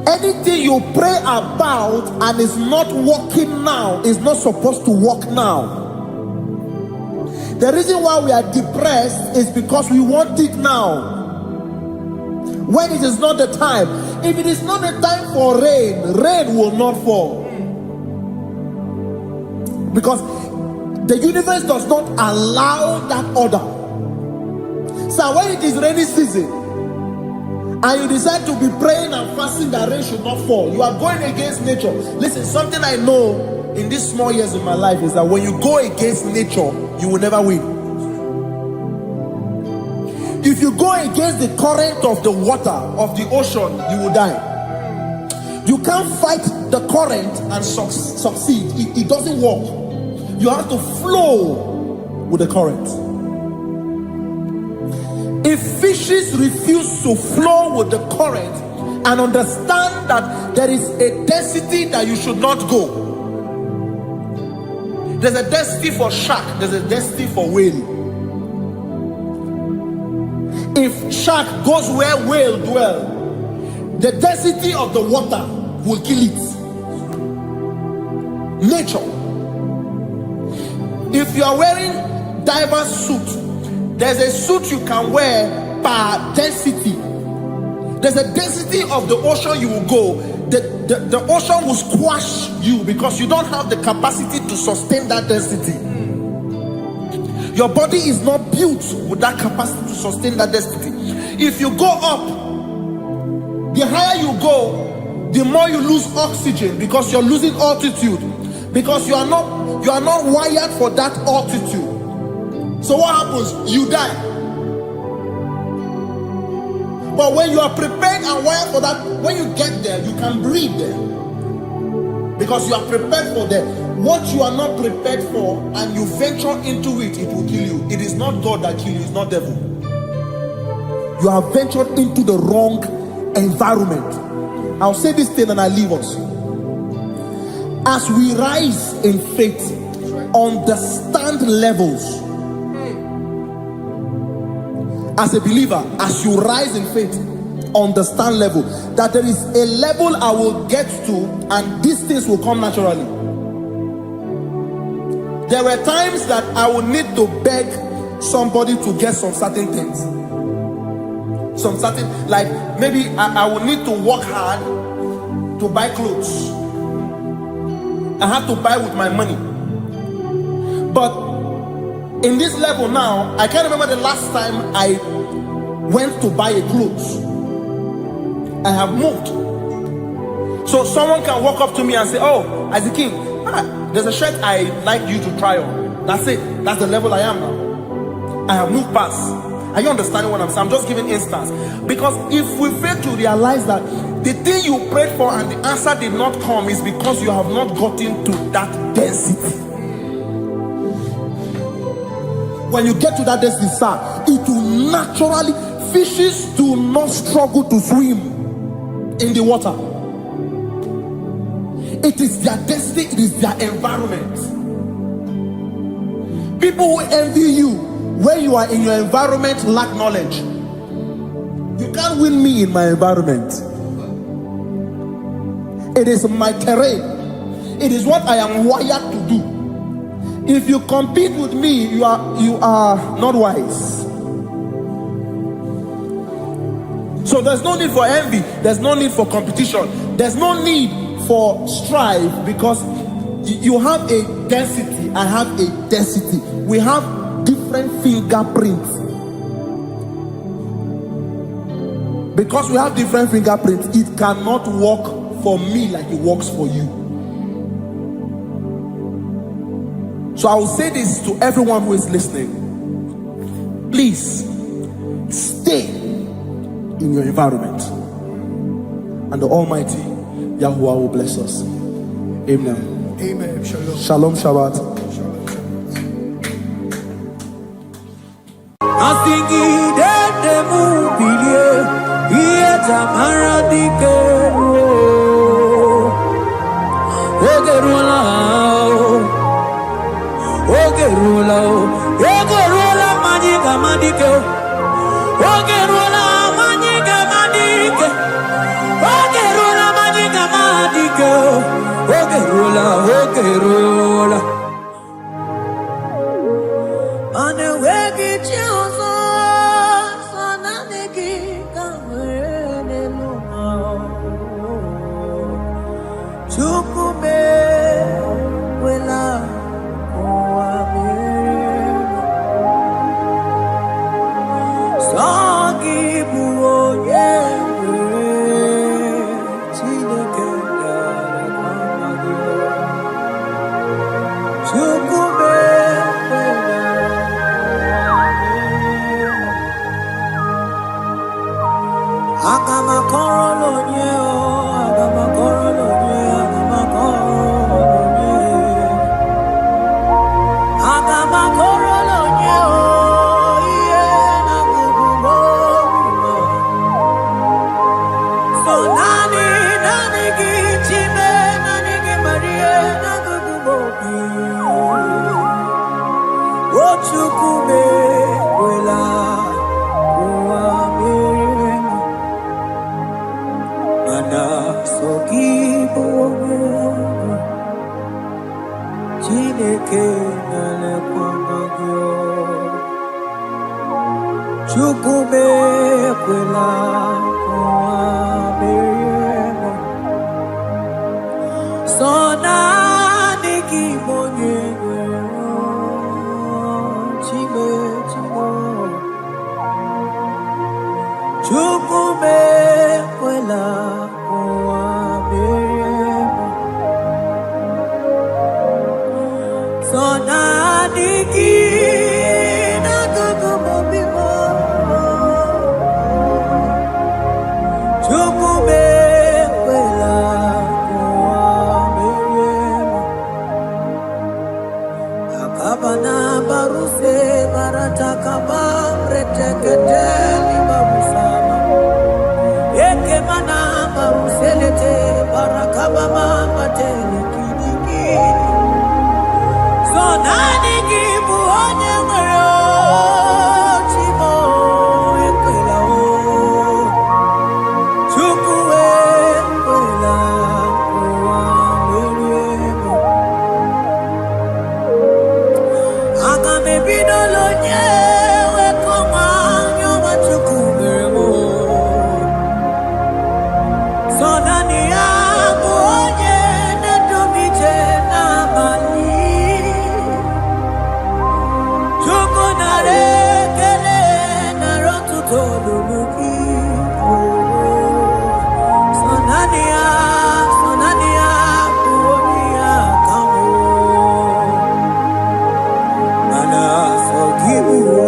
Anything you pray about and is not working now is not supposed to work now. The reason why we are depressed is because we want it now, when it is not the time. If it is not the time for rain, rain will not fall, because the universe does not allow that order. So when it is rainy season and you decide to be praying and fasting that rain should not fall, you are going against nature. Listen, something I know in these small years of my life is that when you go against nature, you will never win. If you go against the current of the water of the ocean, you will die. You can't fight the current and succeed. It doesn't work. You have to flow with the current. If fishes refuse to flow with the current and understand that there is a density that you should not go, there's a density for shark, there's a density for whale. If shark goes where whale dwell, the density of the water will kill it. Nature. If you are wearing diver's suit, there's a suit you can wear per density. There's a density of the ocean you will go. The ocean will squash you because you don't have the capacity to sustain that density. Your body is not built with that capacity to sustain that density. If you go up, the higher you go, the more you lose oxygen because you're losing altitude, because you are not wired for that altitude. So what happens? You die. But when you are prepared and wired for that, when you get there, you can breathe there, because you are prepared for that. What you are not prepared for and you venture into it, it will kill you. It is not God that kills you, it's not devil. You have ventured into the wrong environment. I'll say this thing and I leave us. As we rise in faith, understand levels. As a believer, as you rise in faith, understand level. That there is a level I will get to and these things will come naturally. There were times that I would need to beg somebody to get some certain things. Some certain, like maybe I would need to work hard to buy clothes. I have to buy with my money. But in this level now, I can't remember the last time I went to buy a clothes. I have moved. So someone can walk up to me and say, oh, Isaac King, there's a shirt I like you to try on. That's it. That's the level I am now. I have moved past. Are you understanding what I'm saying? I'm just giving instance. Because if we fail to realize that the thing you prayed for and the answer did not come is because you have not gotten to that density. When you get to that density, sir, it will naturally, fishes do not struggle to swim in the water. It is their destiny, it is their environment. People who envy you where you are in your environment lack knowledge. You can't win me in my environment. It is my terrain. It is what I am wired to do. If you compete with me, you are not wise. So there's no need for envy. There's no need for competition. There's no need for strife, because you have a density. I have a density. We have different fingerprints. Because we have different fingerprints, it cannot work for me like it works for you. So I will say this to everyone who is listening. Please stay in your environment, and the Almighty Yahuwah will bless us. Amen. Amen. Shalom. Shalom Shabbat. Give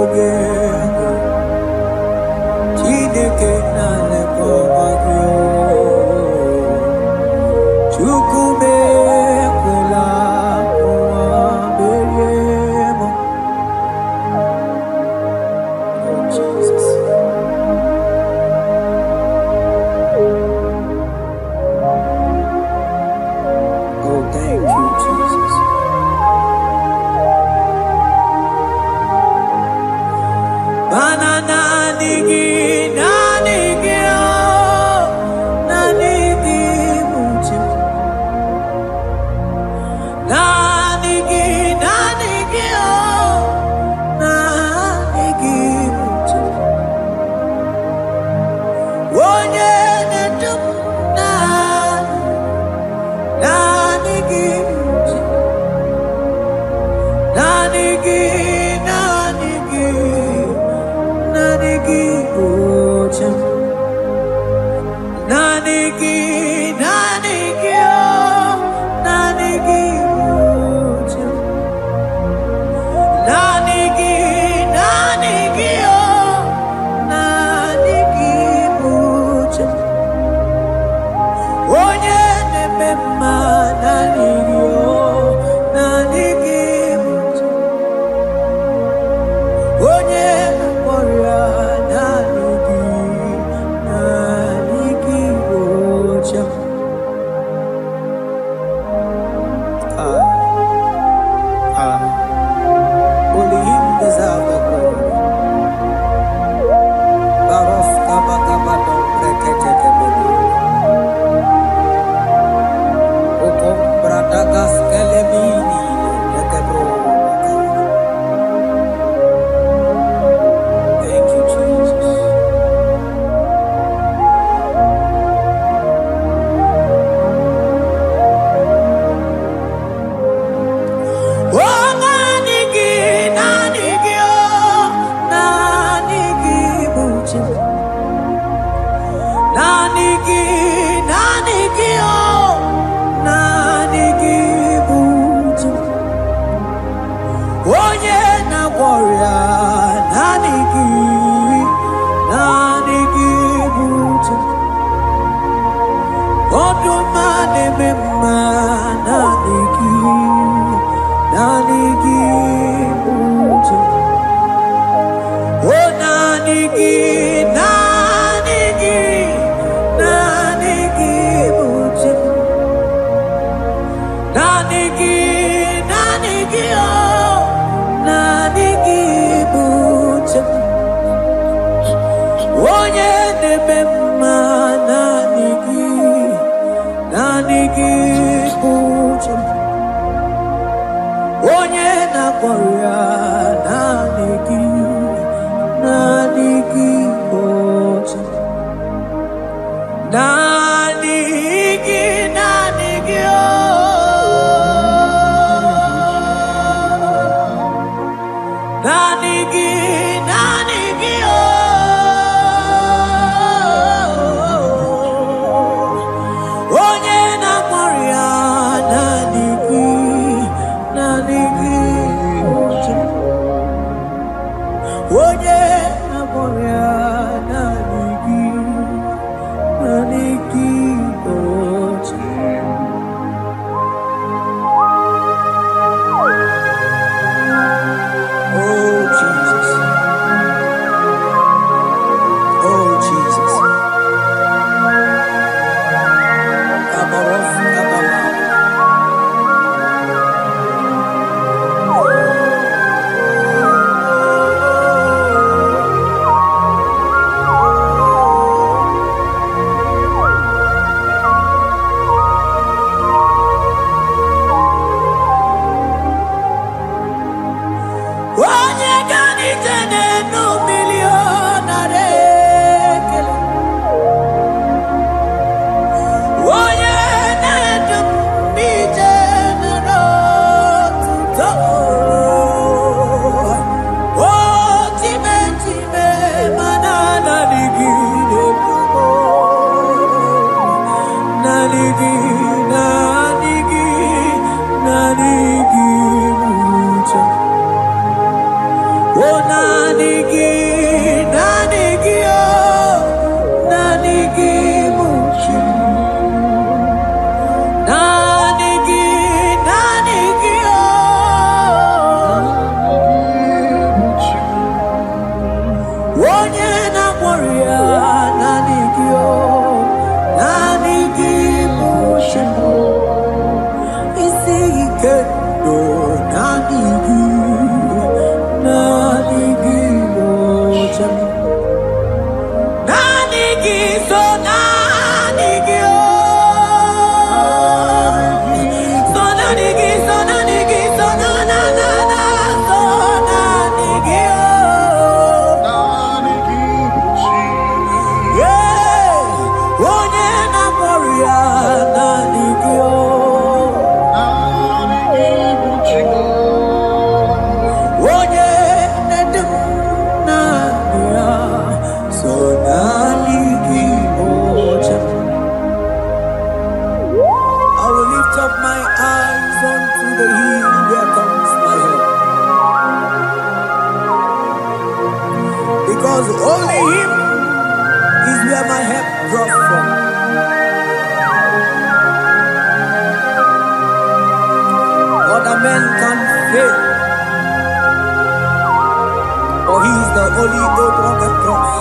Holy Abraham the cross,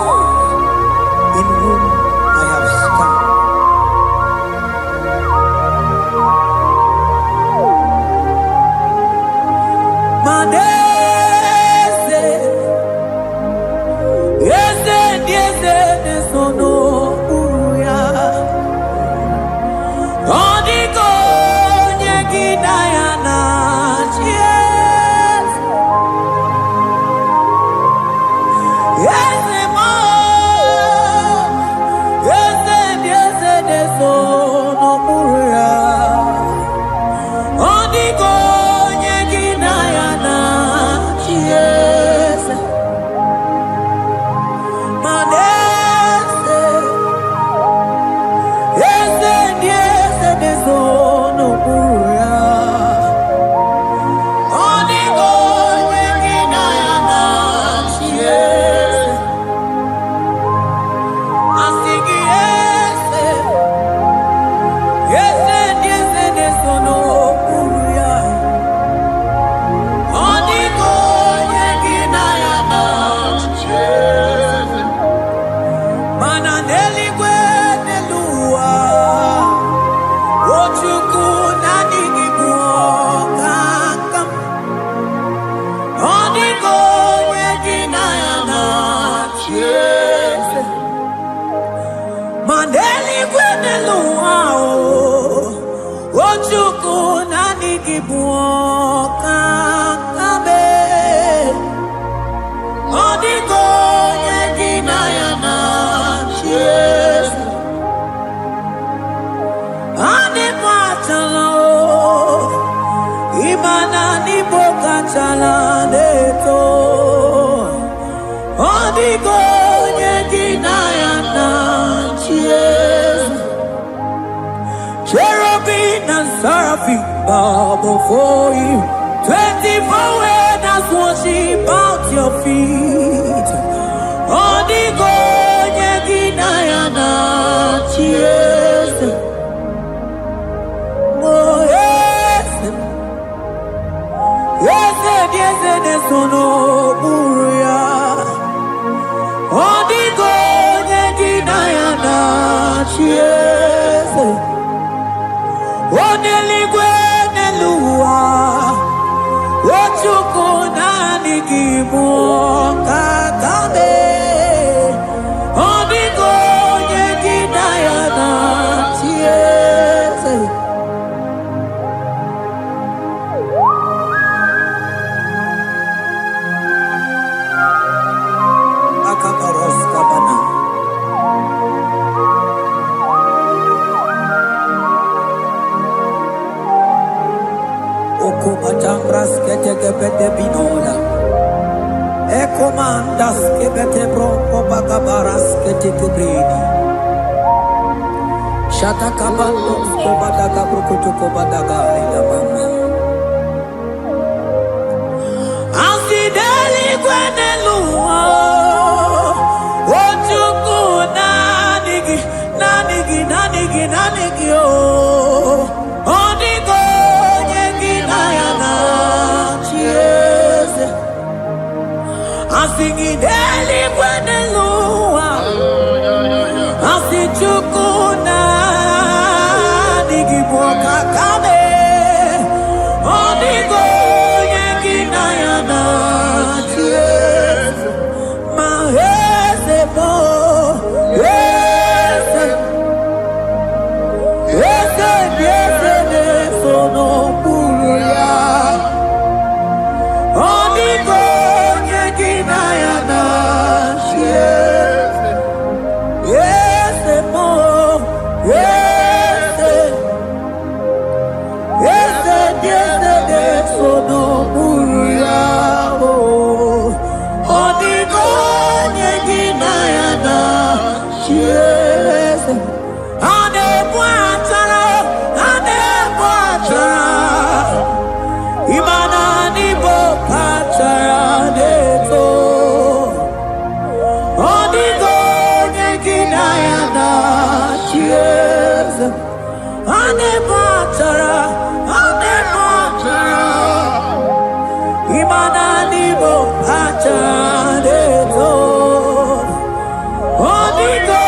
in whom I have stand. Manese, yese, nesono uya. Odiko nyegidayana, yes. Yese mo, yese, nesono uya. Odiko nyegidayana, yes. Manese, yese, nesono uya. Odiko nyegidayana, yes. Asigi yese, nesono uya. Odiko nyegidayana, yes. Mananeli kwenelua, ochuku nanigibuokakam. Odiko nyegidayana, yes. Maneli kwenelua, ochuku nanigibuokakame. Odiko nyegidayana, yes. Anipatala, imana nibokatala neto. Odiko nyegidayana, yes. Cherubim and seraphim bow before you. 24 elders worship at your feet. Odiko nyegidayana, yes. Oh yes, yes, nesono uya. Odiko nyegidayana, yes. Oneligwe nelua, ochuku nanigibuokakame. Odiko nyegidayana, yes. Akabaros kabana. Okomatambras ketekebete binola. Ekomandas kebete broko bagabaras ketekebrini. Shatakabandos kobadaga brukutu kobadaga ilabama. Asideli kwenelua, ochuku nanigi oh. Odiko nyegidayana, yes. Asigideli kwenelua, asichuku nanigibuokakame. Odiko nyegidayana, yes. Mahese mo, yes. Yes, nesono uya. Odiko nyegidayana, yes. Yes, mo, yes. Yes, nesono uya. Odiko nyegidayana, yes. Imana nibokatara neto. Odiko nyegidayana, yes. Anepatara. Imana nibo achadeto. Onigo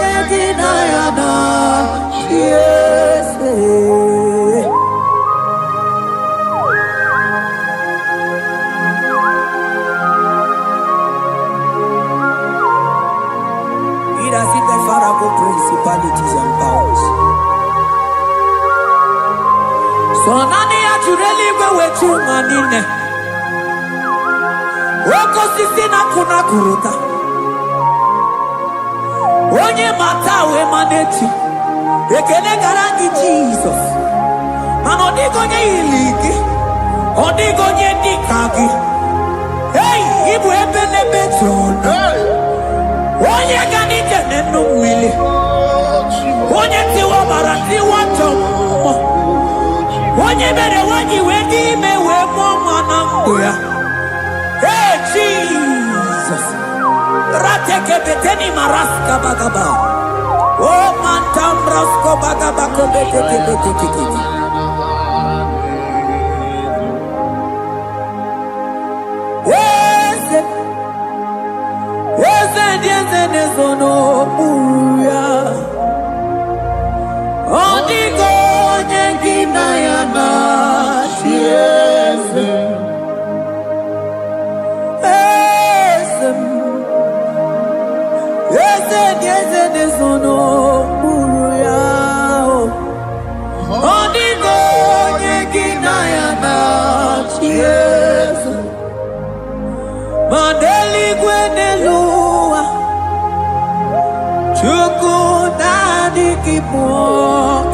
yeginayana yes. It has hit the Pharaoh principalities and powers. So nani actually go with you manine. Woko sisi na kuna kuruta. Onye matawe maneti. Ekene garangi Jesus. Mano digo nye iligi. Odigo nye dikagi. Hey, ibu ebele betrona. Onye gani jene numili. Onye tiwa barati watomo. Onye bere wanyi wedi mewe mwana mbuya. Hey Jesus. Rateke beteni maraska bagaba. Oh mantam rasko bagaba kobeteke beteke. Yes. Yes, nesono buya. Odigo nyengina yana yes. Yes, nesono buya. Odigo nyengina yana yes. Mandeli gwenelua Chuku nadi kipo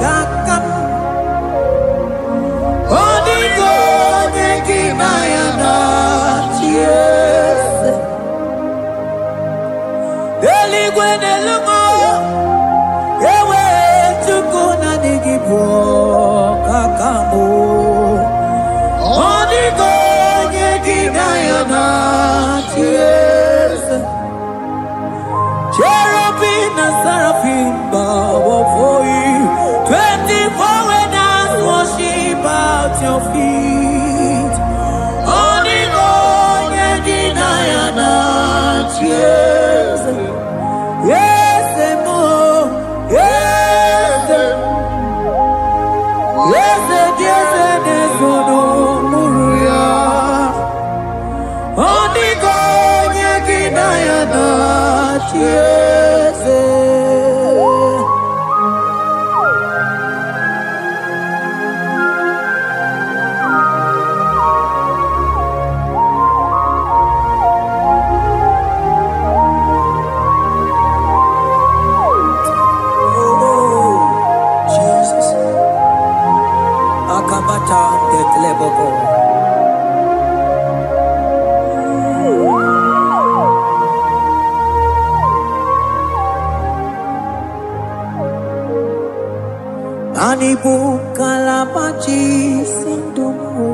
kakam Odigo nyekina yana yes. Deli gwenelua Ewe chuku nadi kipo kakamu Odigo nyekina yana yes. Cherubim and seraphim bow before you. 24 elders worship at your feet. Onigo yedinayana yes. Yes, mo. Yes. Yes, yes, yes, no muruya. Onigo yedinayana yes. Oh, Jesus. Akabata dekleboko. Anibu kalabachi sindumu.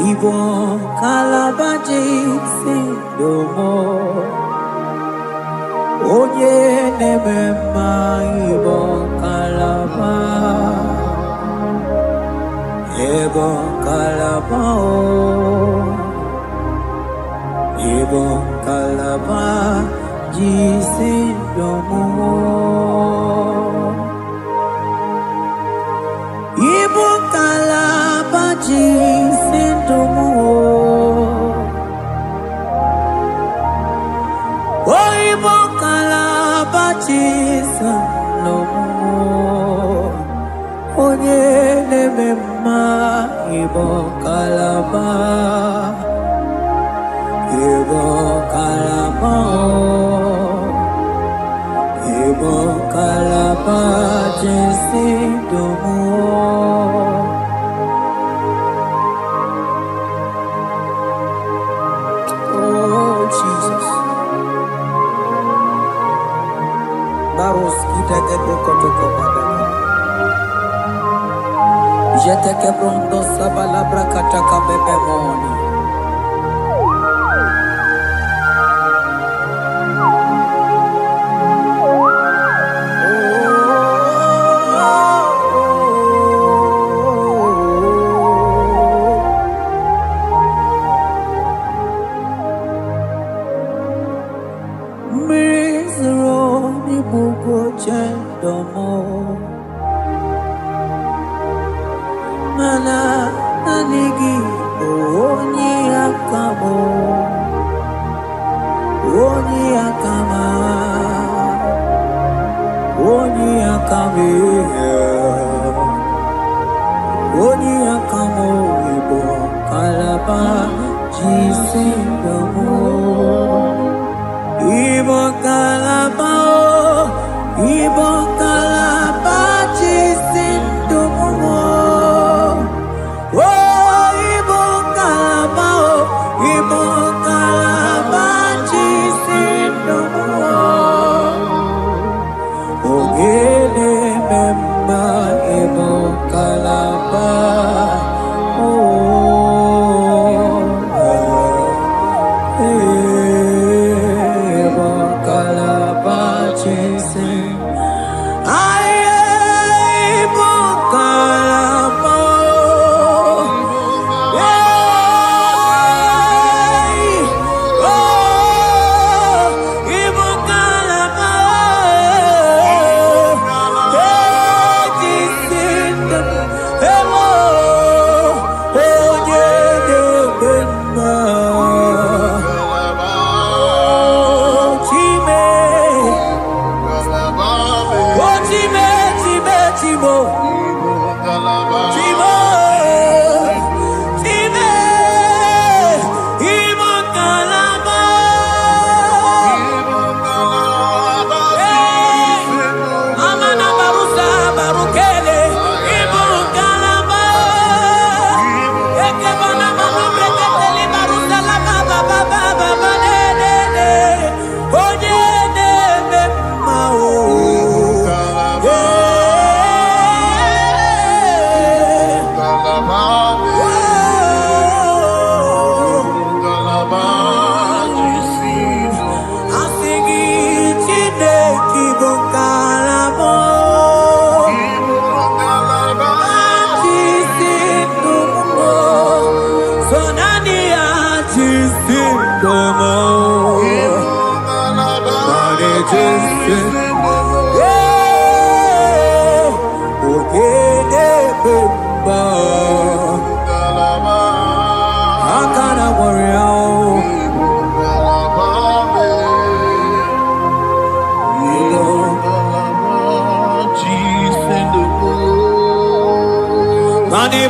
Ibo kalabachi sindumu. Oye nemema ibo kalaba. Ibo kalaba Ibo kalaba. Jisindomo Ibu kalaba jisindomo Oh Ibu kalaba jisindomo Onye nemema Ibu kalaba Ibu kalaba Ibu kalaba jisindomo Oh Jesus Baros kitake brokotoko badana Jeteke brondo sabalabra kataka bebemoni Oni akamo ibo kalaba jisindamo. Ibo kalaba jisindamo. Oh, ibo kalaba jisindamo. Ogele memba ibo kalaba.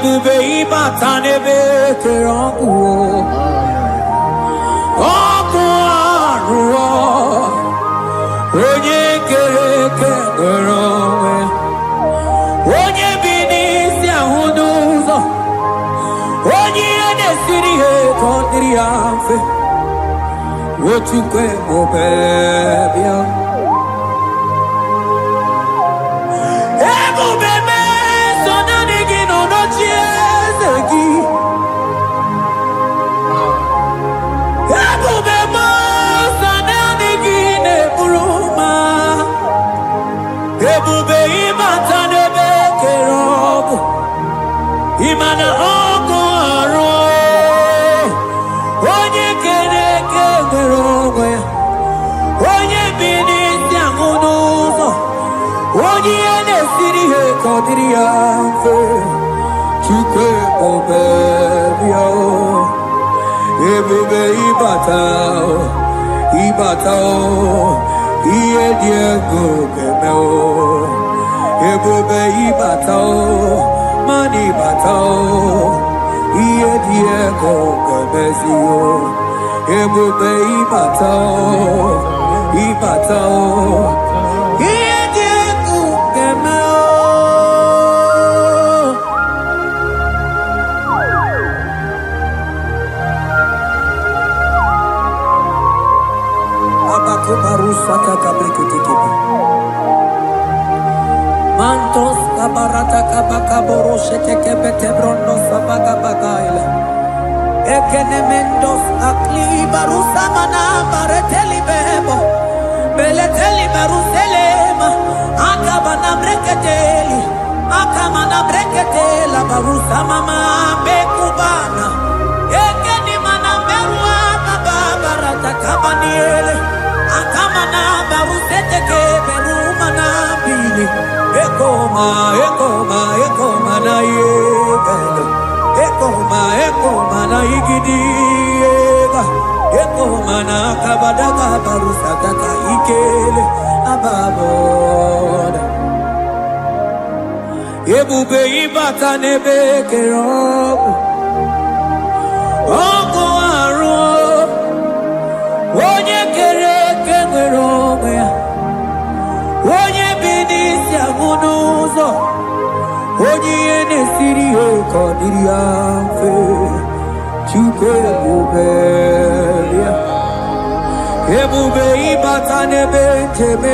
Bube ibatane beke ranguo, okuaruo, onye kereke ngeronwe, onye binisi ahuduzo, onye edesiri he kondiri afe, wotukwe mobebia. Imana okoro, onye kereke ngeronwe, onye binisi ahuduzo, onye edesiri he kondiri afe, chukwe mobebia. Ebube ibatao, iye Diego kemeo. Ebube ibatao, mani batao, iye Diego kemezio. Ebube ibatao, iye Diego kemeo. Abakubarusa kabrikitikibi. Mantos kabarata kabakaboro shetekebete brondo sabagabagaila. Ekenemendos akli barusa mana bareteli bebo. Beleteli baruselema. Akabana breketeli. Akamana breketela barusa mama bekubana. Ekeni mana merua kababarata kabaniele. Akamana baruseteke berumana bili. Ekoma na yegalo. Ekoma na igidiega. Ekoma na kabadaka barusataka ikele ababoda. ebube ịbata n'ebe kere ọkụ arụ onye kere eke nwere onwe ya onye bi n'isi agụ n'ụzọ onye ihe na-esiri ya ka ọ dịrị ya mfe Chukwu ebube ya ebube ịbata n'ebe njem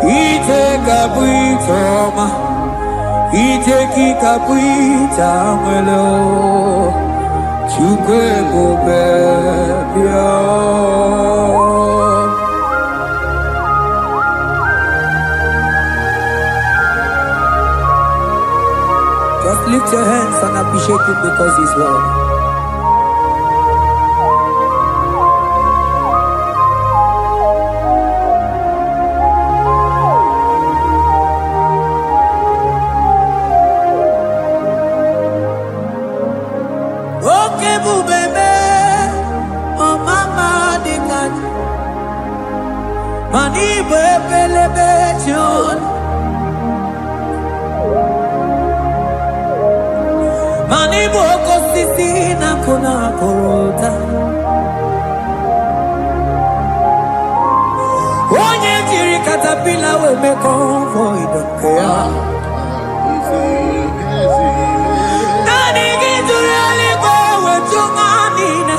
ije ga-abụ ije ọma ije gị ga-abụ ije anwele Chukwu ebube bịa Just lift your hands and appreciate him because he's worthy. Mani bebelebe John Mani boko sisi na kuna korota Onye jiri katapila we me convoy don't care Nani gizuri aliko we chunganina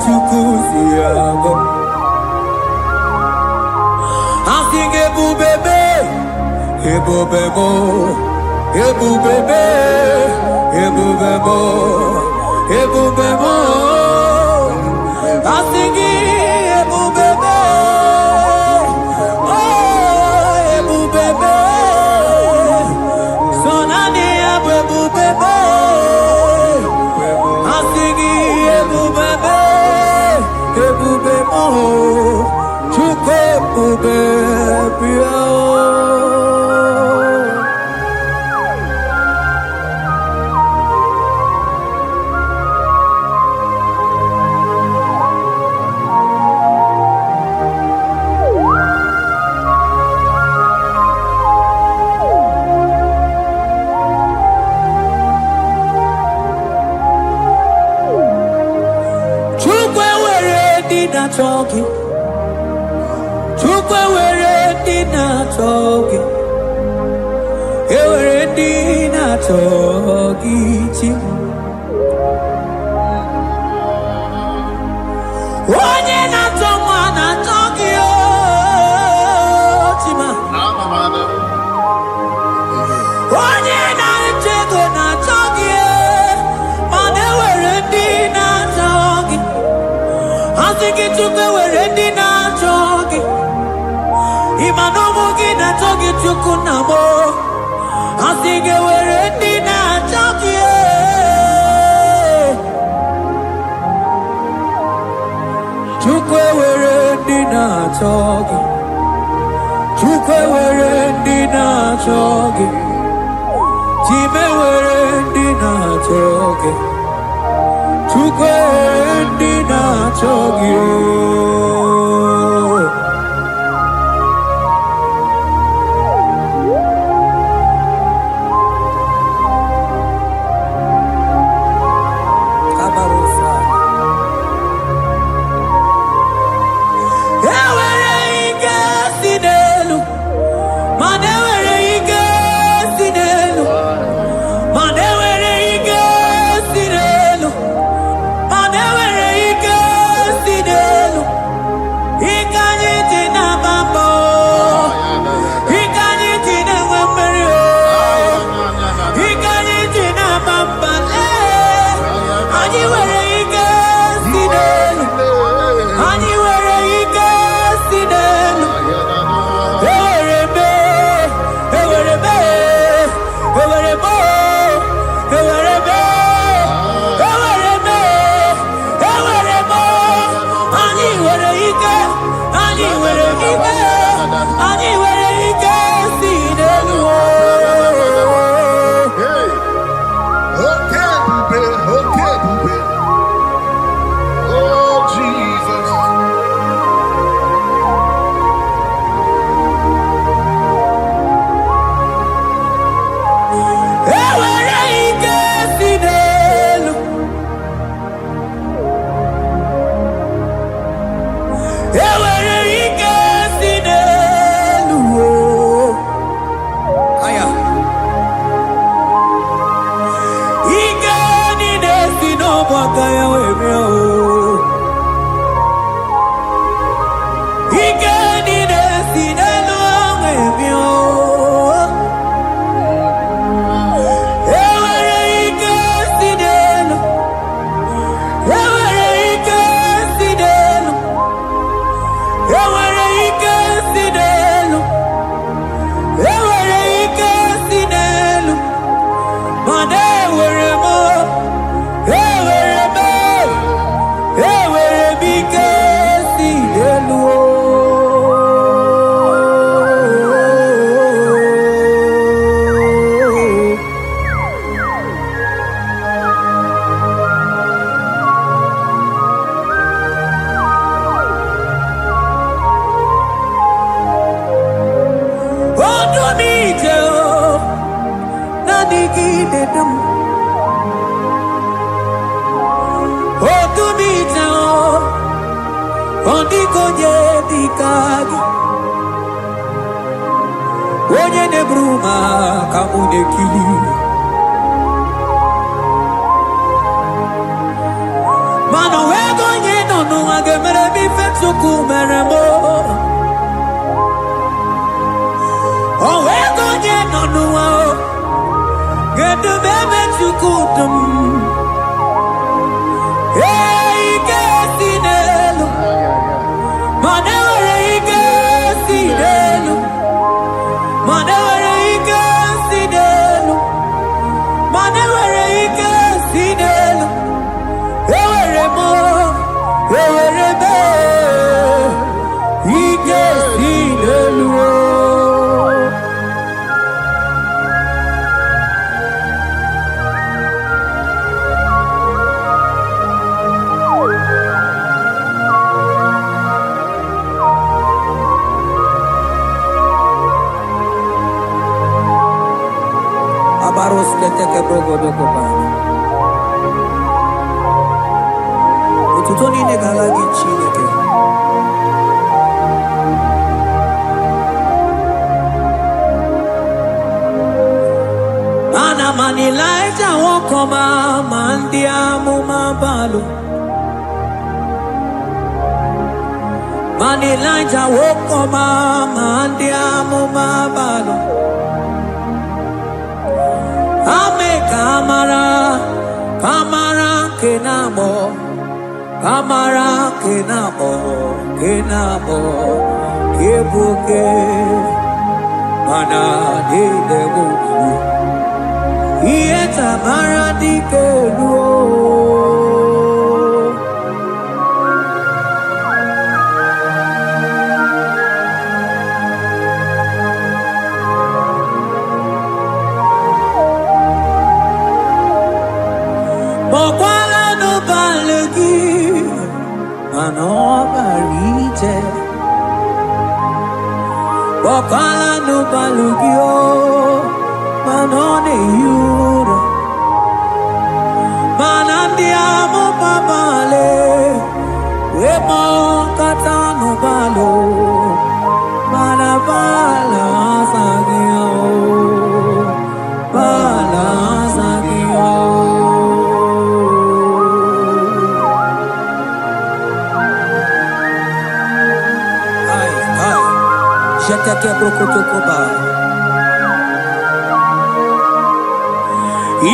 Chukuziago I sing ebubebe ebubebo ebubebe ebubebo ebubebo I sing ebubebe oh ebubebe sonani ebubebe I sing ebubebe ebube mo Chukwu ebube bịa talking Chukwu were dina talking were dina talking Onye na tongwa na talking chima Onye na chego na talking Mane were dina talking I think it took away ready now talking. Imanomo gina talking to Kunamo. I think it were ready now talking. Took away ready now talking. Took away ready now talking. Time were ready now talking. Tukwendi na chogio Kabarusa Ewere ike sinelu Manewere ike sinelu Manewere ike sinelu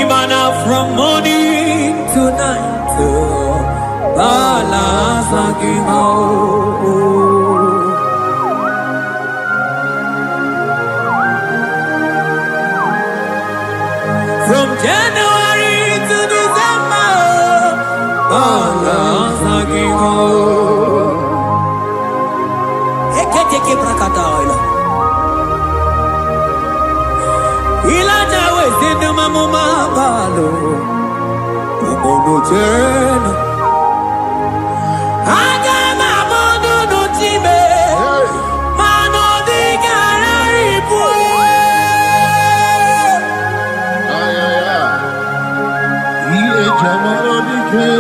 Imana from morning to night, from January to December, keteke brakadaila. Ilaja wezende mamuma balo. Umono jena. Aga mamono no time. Mano di gararipu. Ile jamano di ke.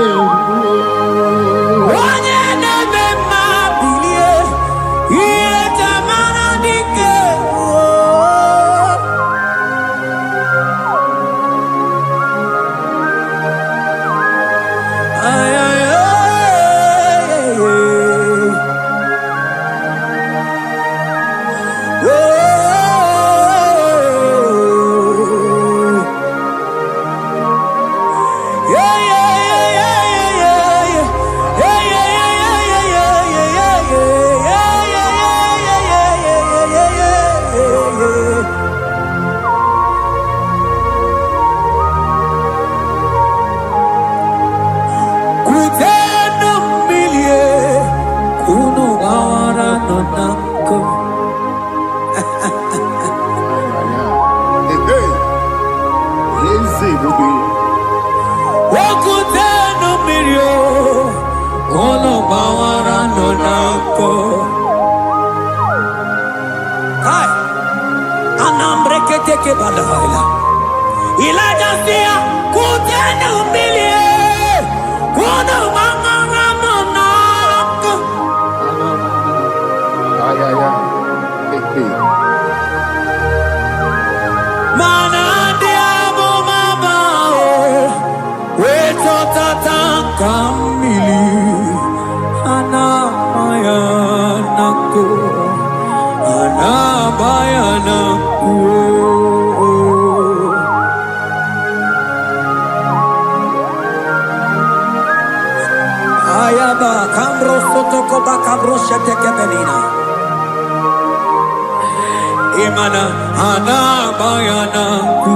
Imana anabayana ku,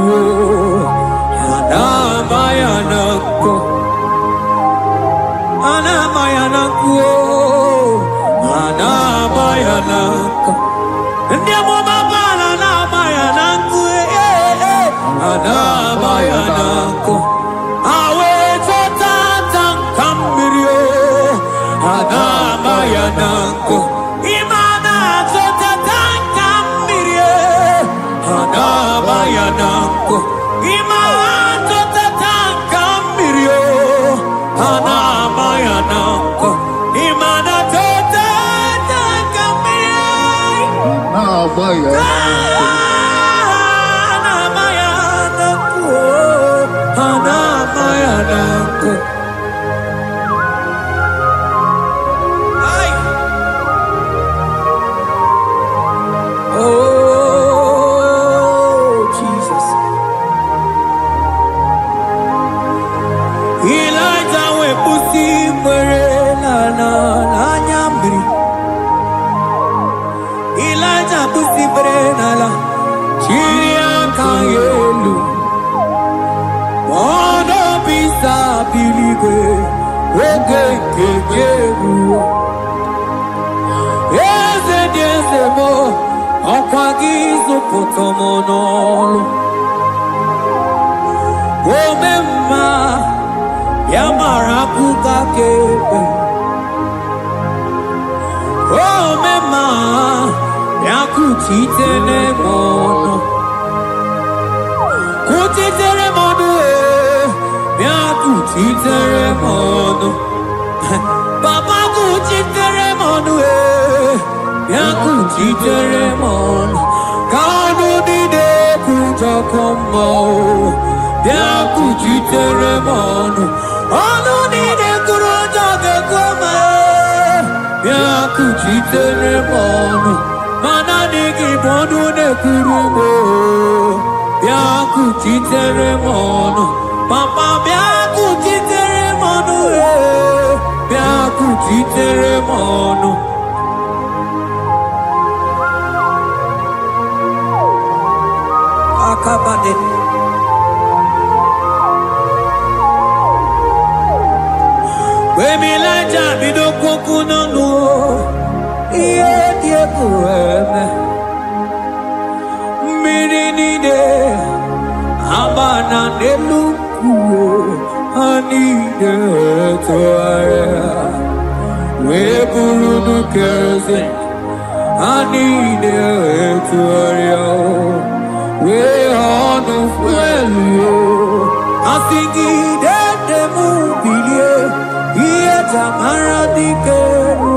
anabayana ku, anabayana ku, anabayana ku. Ndiamo baba anabayana ku, anabayana ku. Awe tata kamirio, anabayana ku. Anabayanako, imato tataka mirio. Anabayanako, imanato tataka mirio. Anabayanako, anabayanako. Ay, oh. Papa Kuchiteremono, Yakuchiteremono, Kanu Dide Kujakomo, Yakuchiteremono, Anu Dide Kurojagakoma, Yakuchiteremono, Mananiki Bodu de Kurumo, Yakuchiteremono, Papa Yakuchiteremono, Yakuchiteremono. Akabade. Wemilaja bido kokunono. Yeah. kueme Mirinide Amana nelukuo Anide toare Weburudu kerze Anide toare We honu fuelio Asingi de mubilie Iye tamara dikero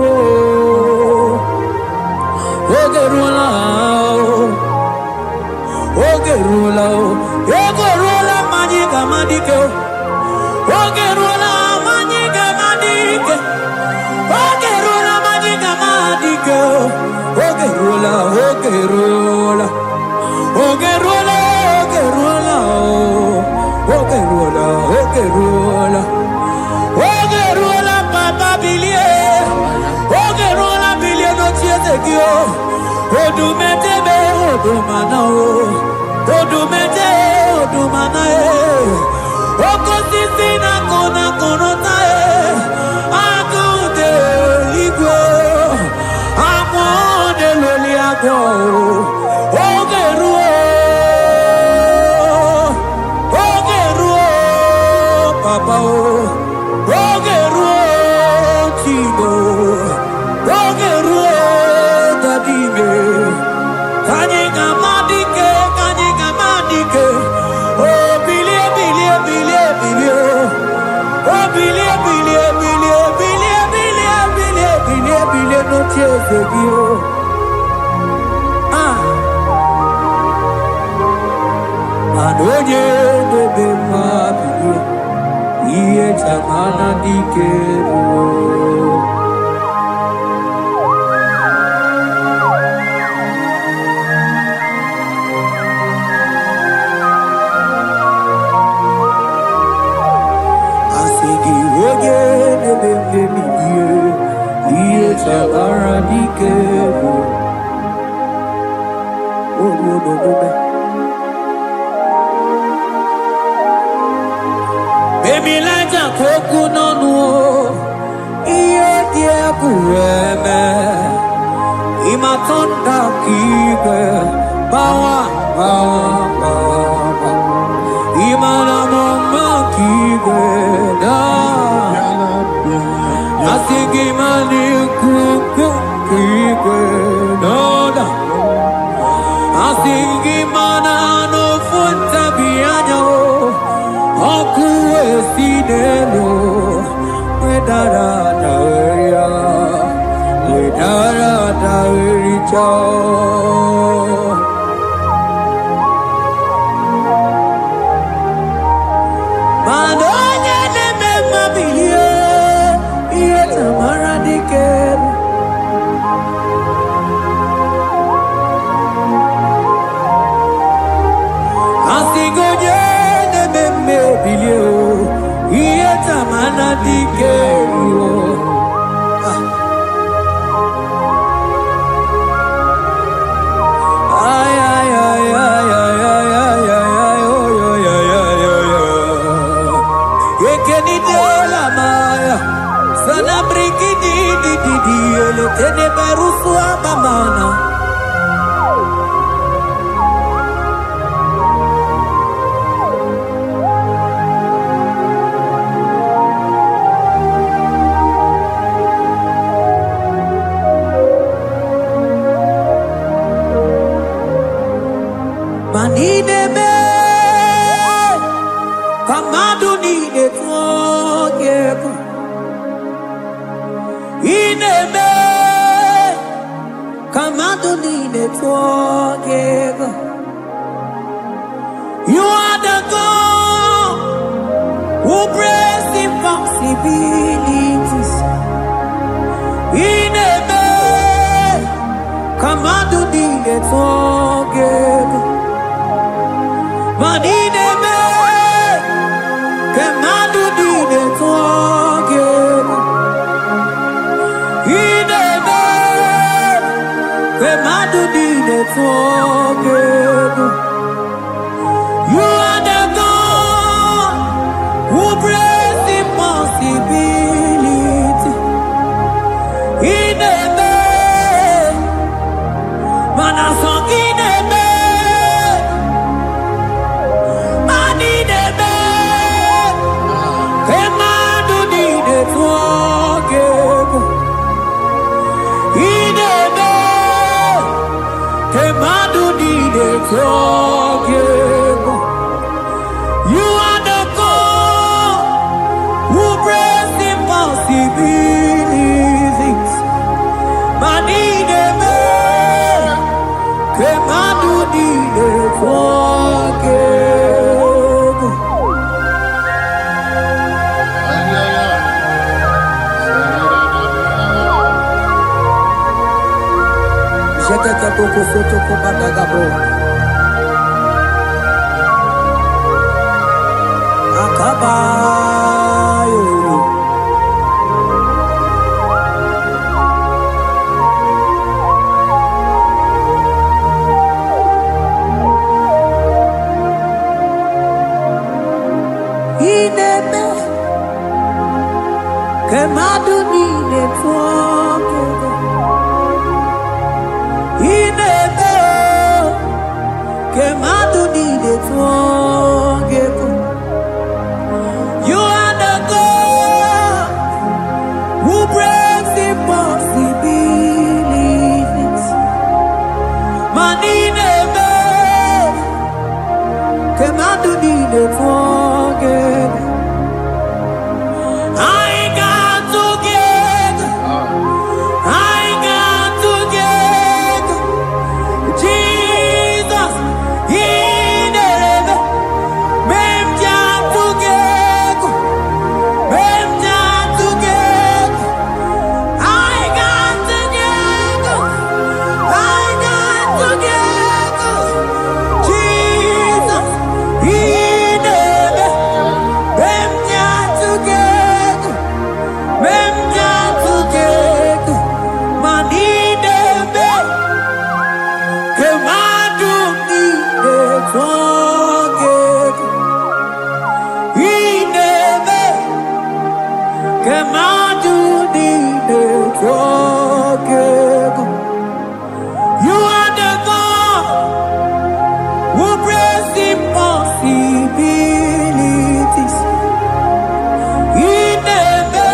Ogerula Ogerula Magica Madike Ogerula Magica Madike Ogerula Magica Madike Ogerula Ogerula Ogerula Ogerula Ogerula Ogerula Papa Bilie Ogerula Bilie no Chiezekio Odumete be Odumana Odumete Odumana Okosisina kona konota Akude Igwe Amode Loliago Ogeruo Papa Ogeruo Tibo Ogeruo Dadime Kanyika Madike Oh bilie Oh bilie no tiezegio Anoye bebe mabie Iye tamana dikero Asigi oye bebe mabie Iye tamana dikero Oh no Baby like a coconut no Iye die kueme Ima tonda kike Bawa Ima na mama kike Da Asigi mani kuku kike Da Asigi mana no funta bianyo Okuwe sinelo Wedara daweria Manonya neme mabilie Iye tamara dikeru Asigoje neme bilio Iye tamara dikeru Sana briki di ele tene berusu abamana Manine me Kamadu ni de tuogeko Ineme Kamadu ni de tuogeko You are the God who breaks impossibilities Ineme Kamadu ni de tuogeko Manine Kamadu ni de tuogeko Ineme Kamadu ni de tuogeko You are the God who breaks impossibility Ineme You are the God who breaks impossibilities. Manideme, kemadu dide forgive. Jete ke poko soto ko badagabo. Akabayo. Ineme kemadu dide forgive. Ineme kemadu dide forgive. You are the God who breaks impossibilities. Manideme kemadu dide forgive. I got together. I got together. Jesus, Ineme, mem jam together. Mem jam together. I got together. I got together. Jesus, Ineme, mem jam together. Mem jam together. Manideme, kemadu dide forgive. Ineme, kemadu dide forgive. You are the God who breaks impossibilities. Ineme,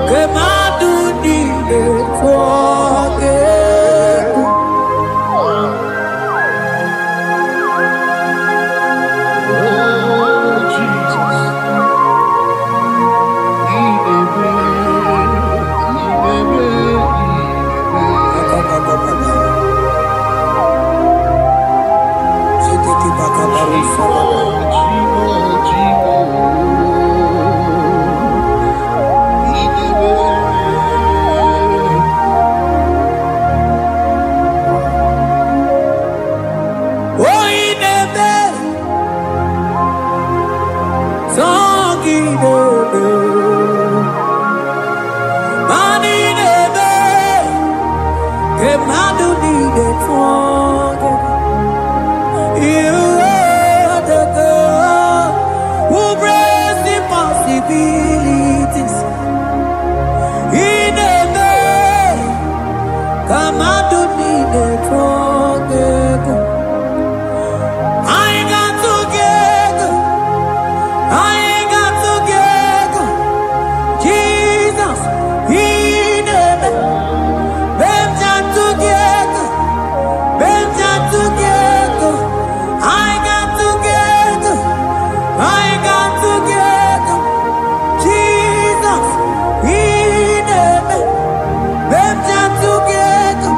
kemadu dide forgive. Oh, Jesus. Oh, Ineme, song Ineme, Manideme, kemadu dide forgive. You are the God who breaks impossibilities. Ineme, kemadu dide forgive. I got together. I got together. Jesus, Ineme, mem jam together. Mem jam together. I got together. I got together. Jesus, Ineme, mem jam together.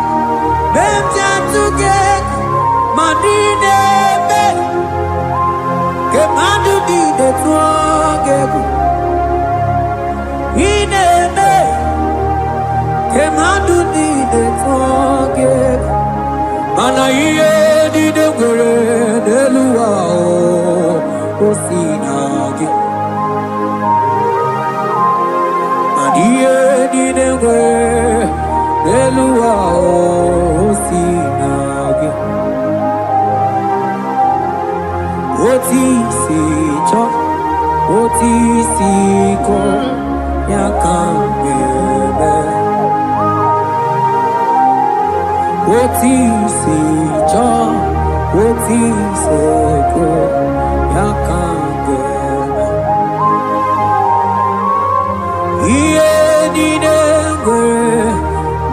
Mem jam together. Manideme, kemadu dide forgive. Ineme, kemadu dide forgive. Mana iye dide gore deluwa o sinagi. Maniye dide gore deluwa o sinagi. Oti si cho, oti si ko, yakambebe. what is it, what is it, Yakanga. Iye dinenge,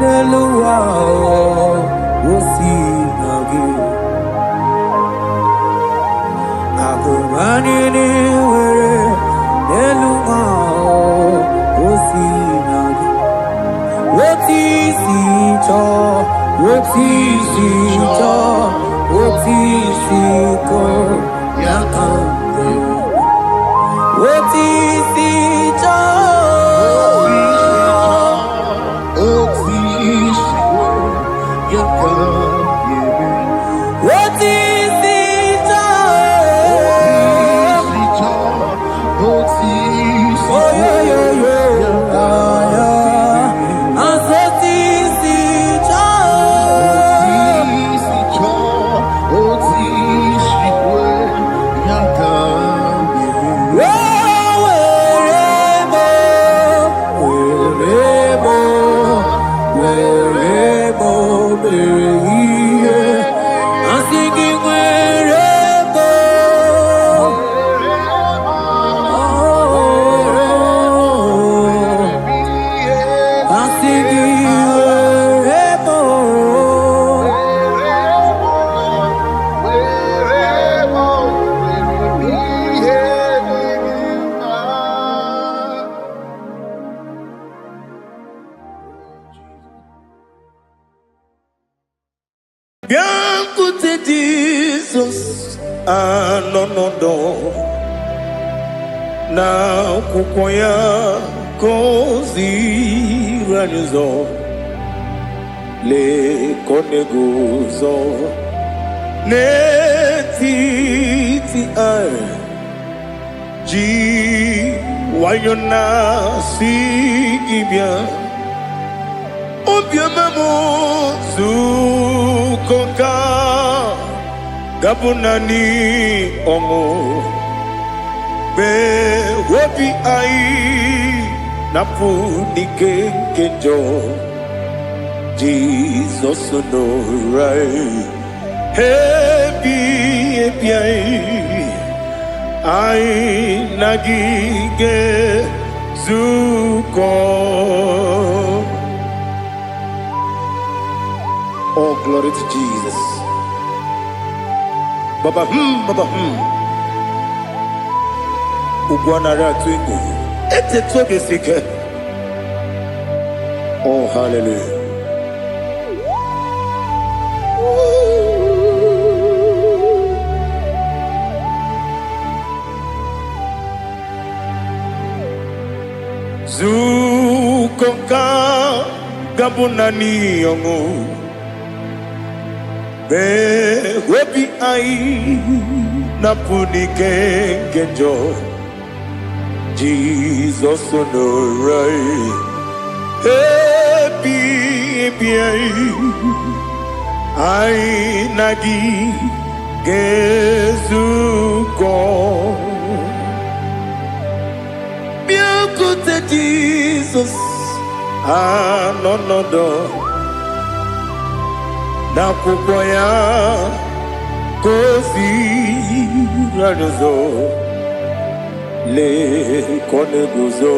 Nelua, Wosinagi. Akumani niwere, Nelua, Wosinagi. What is it, what is it, what is it, Yakanga. What is it, what is it, oh yeah, yeah, yeah. And what is it, I'm singing wherever. I'm singing wherever. Bien écoutez Jesus, ah non non non, na kukoya kozi ranizo, le koneguzo, ne titi ai, ji wayona si bien. Oh bien maman, zukoka, gabunani omo, be wopi ai, napu nike kenjo, Jesus no right, happy ai, nagige zuko. Oh, glory to Jesus. Baba, Baba, Ugwanara twingu. Ete toge sike. Oh, hallelujah. Zukonka gabunani yongu. Be wepi ai napuni kenjo Jesus no right happy ai nagi gezuko bien côté Jesus ah non non non na kukoya kozi ranizo le koneguzo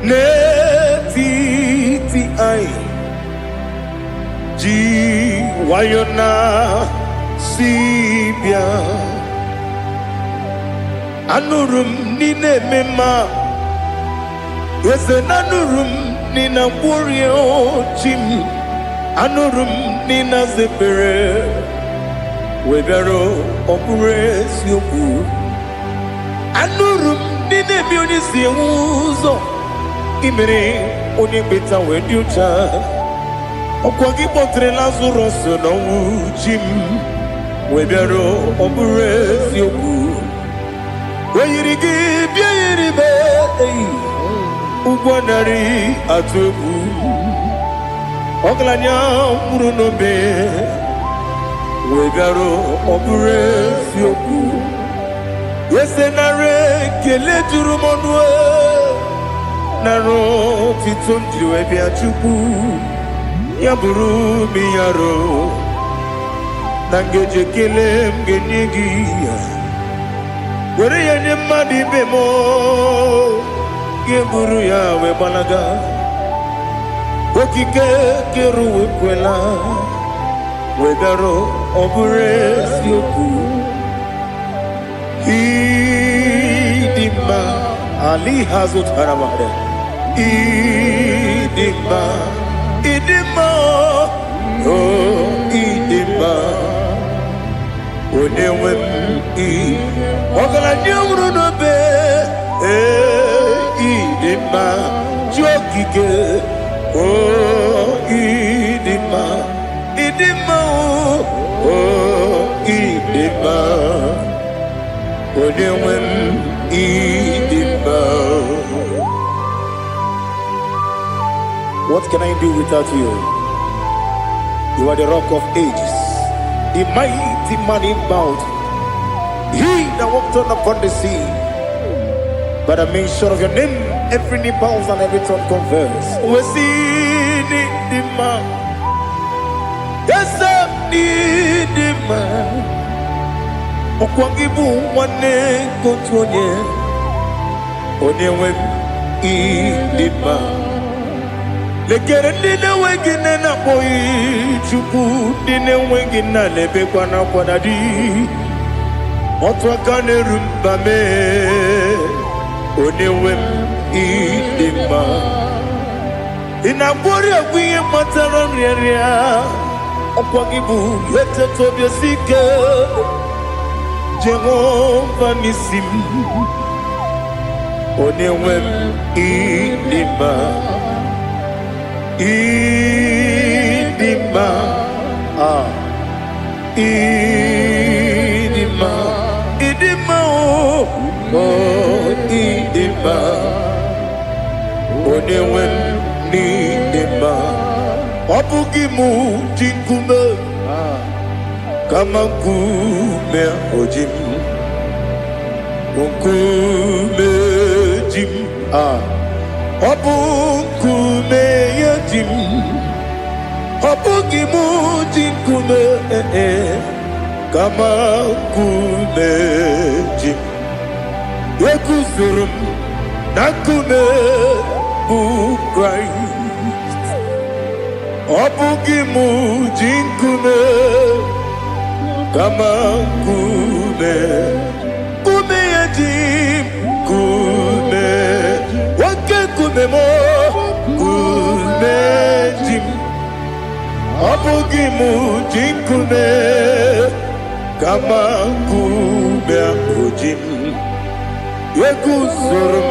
ne titi ai ji wayona si bien anurum nine mema yese nanurum nina warrior chim anurum nina zepere webero opure sioku anurum nine mioni siuzo imere oni beta wediucha okwagi potre lazarus no jim webero opure sioku weyirigi biayiribe ugwanari atubu Oglanya murunobe wegaro obure fioku yesenare kele turumonwe naro titondri webi achuku ya buru mi yaro nangeje kelem genigi were ya nye madi bemo ye buru ya we balaga okike keru kwela we daro obure sioku idima ali hazut haramade idima oh idima onewem ogala nyumru no be idima jokike oh idima oh idima onewem idima. What can I do without you? You are the rock of ages, the mighty man in mountain, he that walked on upon the sea. By the mention of your name, every knee bows and every tongue confess. We see the man. Yes, I need the man. Okwangibu wane kotonye, onyewe idima. Lekere ndine wengine na boyi chuku ndine wengine lebe kwa na kwanadi otwakane rumbame onewem idima inabori agwiye matara nyeria okwagibu yete tobye sike Jehova nisim onewem idima idima idima idima oh idima onewem idima obugimu jinkume kama kume ojim kume jim Obukume yajim, obukimu jinkume kama kume jim. Yekusurum nakume Christ. Obukimu jinkume kama kume yajim kume. Kumemo kumejim abugimu jinkume kama kumejim yekusurum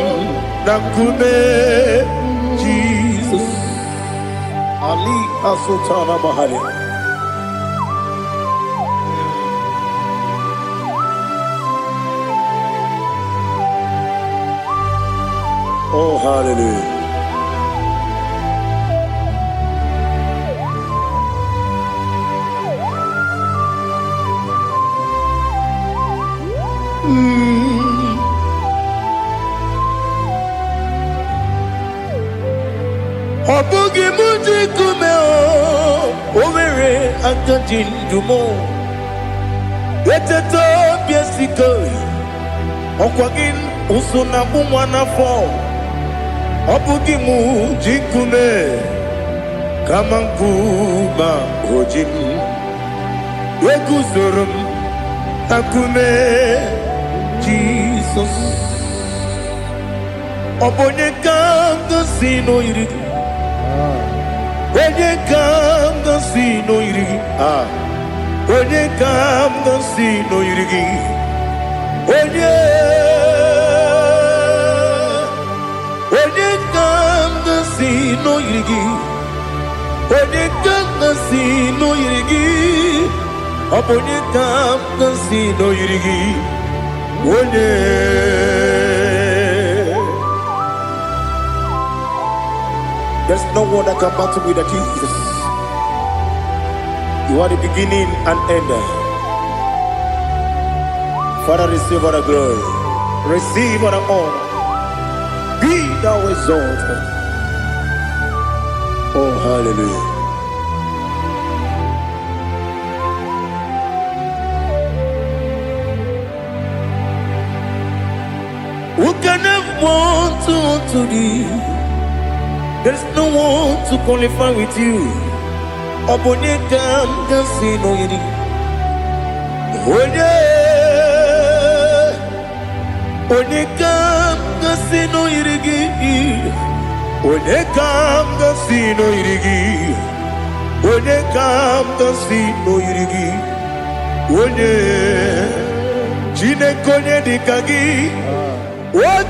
na kume Jesus Ali Asultana Mahali. Oh, hallelujah. Obugi muji kumeo overe akajindumo eteto biesiko okwagin usuna bumwana fo Obugi muji kume kama nkuma ojim Yekusurum akume Jesus Obonye kanga sino irigi Onye kanga sino irigi Onye kanga sino irigi Onye kanga sino irigi Onye kanga sino irigi Onye kanga sino irigi Onye There's no one that can battle with Jesus. You are the beginning and end. Father, receive all the glory. Receive all the honor. Be thou exalted. Oh, hallelujah. unto thee. There is no one to qualify with you. Obonekam kasino yidi. Onekam kasino yidi. Onekam kasino yidi. Onekam kasino yidi. One Jinekonye dikagi.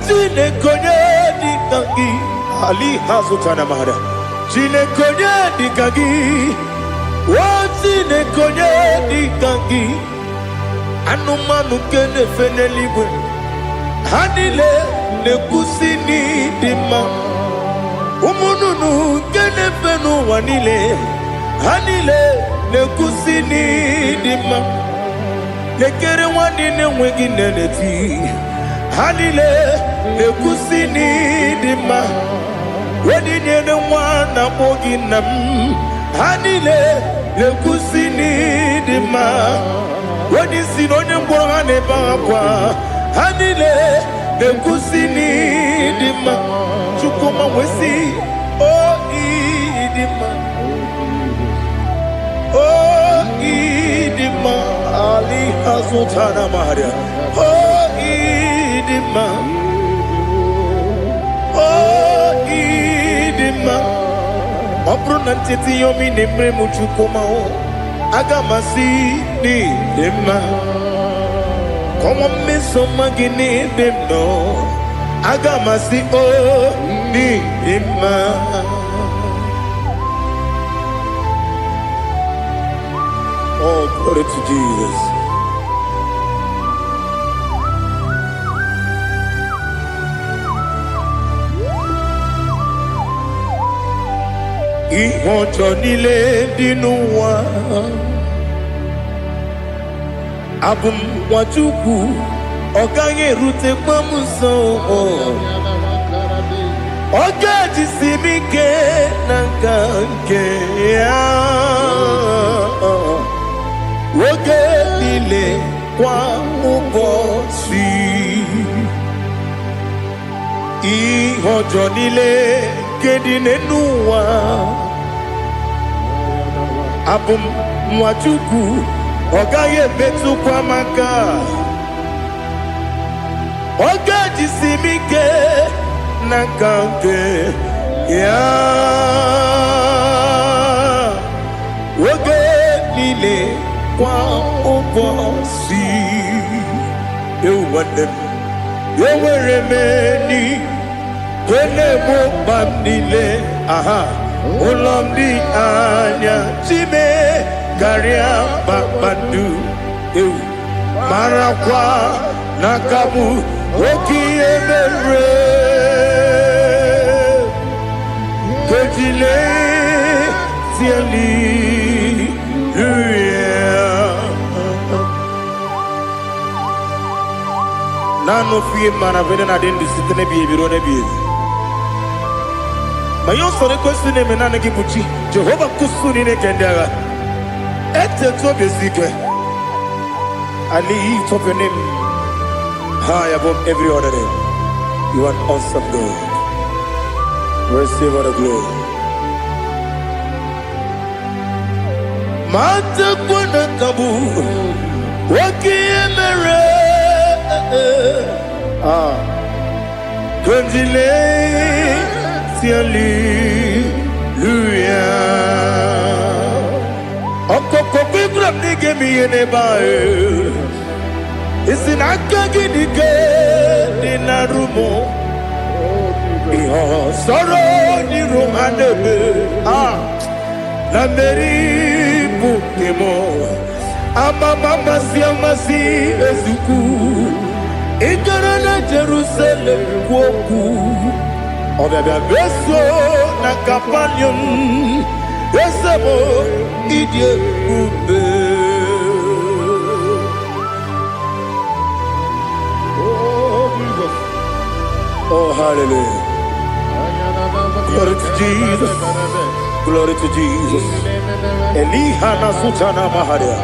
Jinekonye dikagi. Ali Hazutana Mahara. Jinekonye dikagi. Jinekonye dikagi. Anumanu kene feneliwe. Hanile nekusini dima. Umununu kene fenu wanile. Hanile nekusini dima. Nekere wanine wengi neneti. Hanile nekusini dima. Wadine ne wana mogi nam. Hanile nekusini dima. Wadisi nonye mbwangane bakwa. Hanile nekusini dima. Chukuma wesi oh idima. Oh idima. Ali Hazutana Maria. Oh idima. Oh idima. Obrunantiti yomi nemre muchukoma o. Agamasi ni dema. Como me somagini demno. Agamasi o ni dema. Oh, glory to Jesus. Ihojo nile dinuwa. Abum wajuku. Oganye rute kwa muso. Oga jisimike nangange ya. Woge nile kwa ubosi. Ihojo nile kedine nuwa. Abum mwachuku ogaye betu kwa maka. Oga jisimike nakange ya. Woge nile kwa ubosi. You want them. You were remaining. Wele mo bandile. Aha. Ulomdi anya. Chime. Garia babandu. You. Marakwa. Nakamu. Woki emere. Kejile. Tiali. Nano fiye mana vene na den disitene biye birone biye. Mayon sore kusune menane kibuchi. Jehovah kusuni ne kendaga. Ete to besike. I lift up your name high above every other name. You are awesome God. Receive all the glory. Mata kuna kabu. Waki emere. Kondile Hallelujah. Okoko bibra nige mi enebae. Isina kagi nige dinarumo. Iho soro ni romanebe. Na meri bukemo. Ama mama si amasi ezuku. Igarana Jerusalem woku. Obebe beso na kapanium. Esemo idie ube. Oh Jesus. Oh hallelujah. Glory to Jesus. Glory to Jesus. Elihana sutana maharia.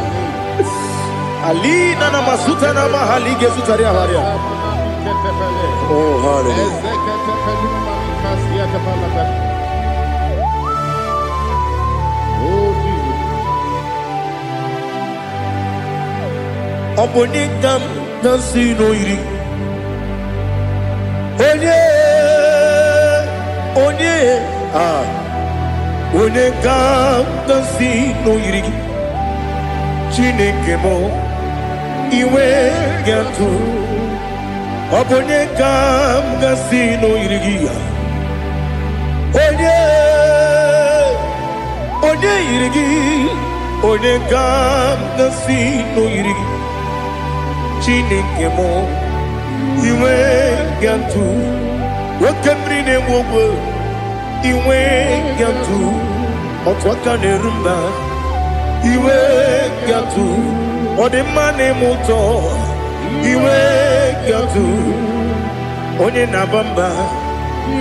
Alina na masuta na mahali gesutaria haria. Oh hallelujah. Obonikam nasino iri. Onikam nasino iri. Chineke mo iwe gatu. Obonikam nasino iri. Onikam nasino iri. Chineke mo iwe gatu. Wakemri ne wowo iwe gatu. Otwaka ne rumba iwe gatu. Odemane moto iwe gatu. Onye nabamba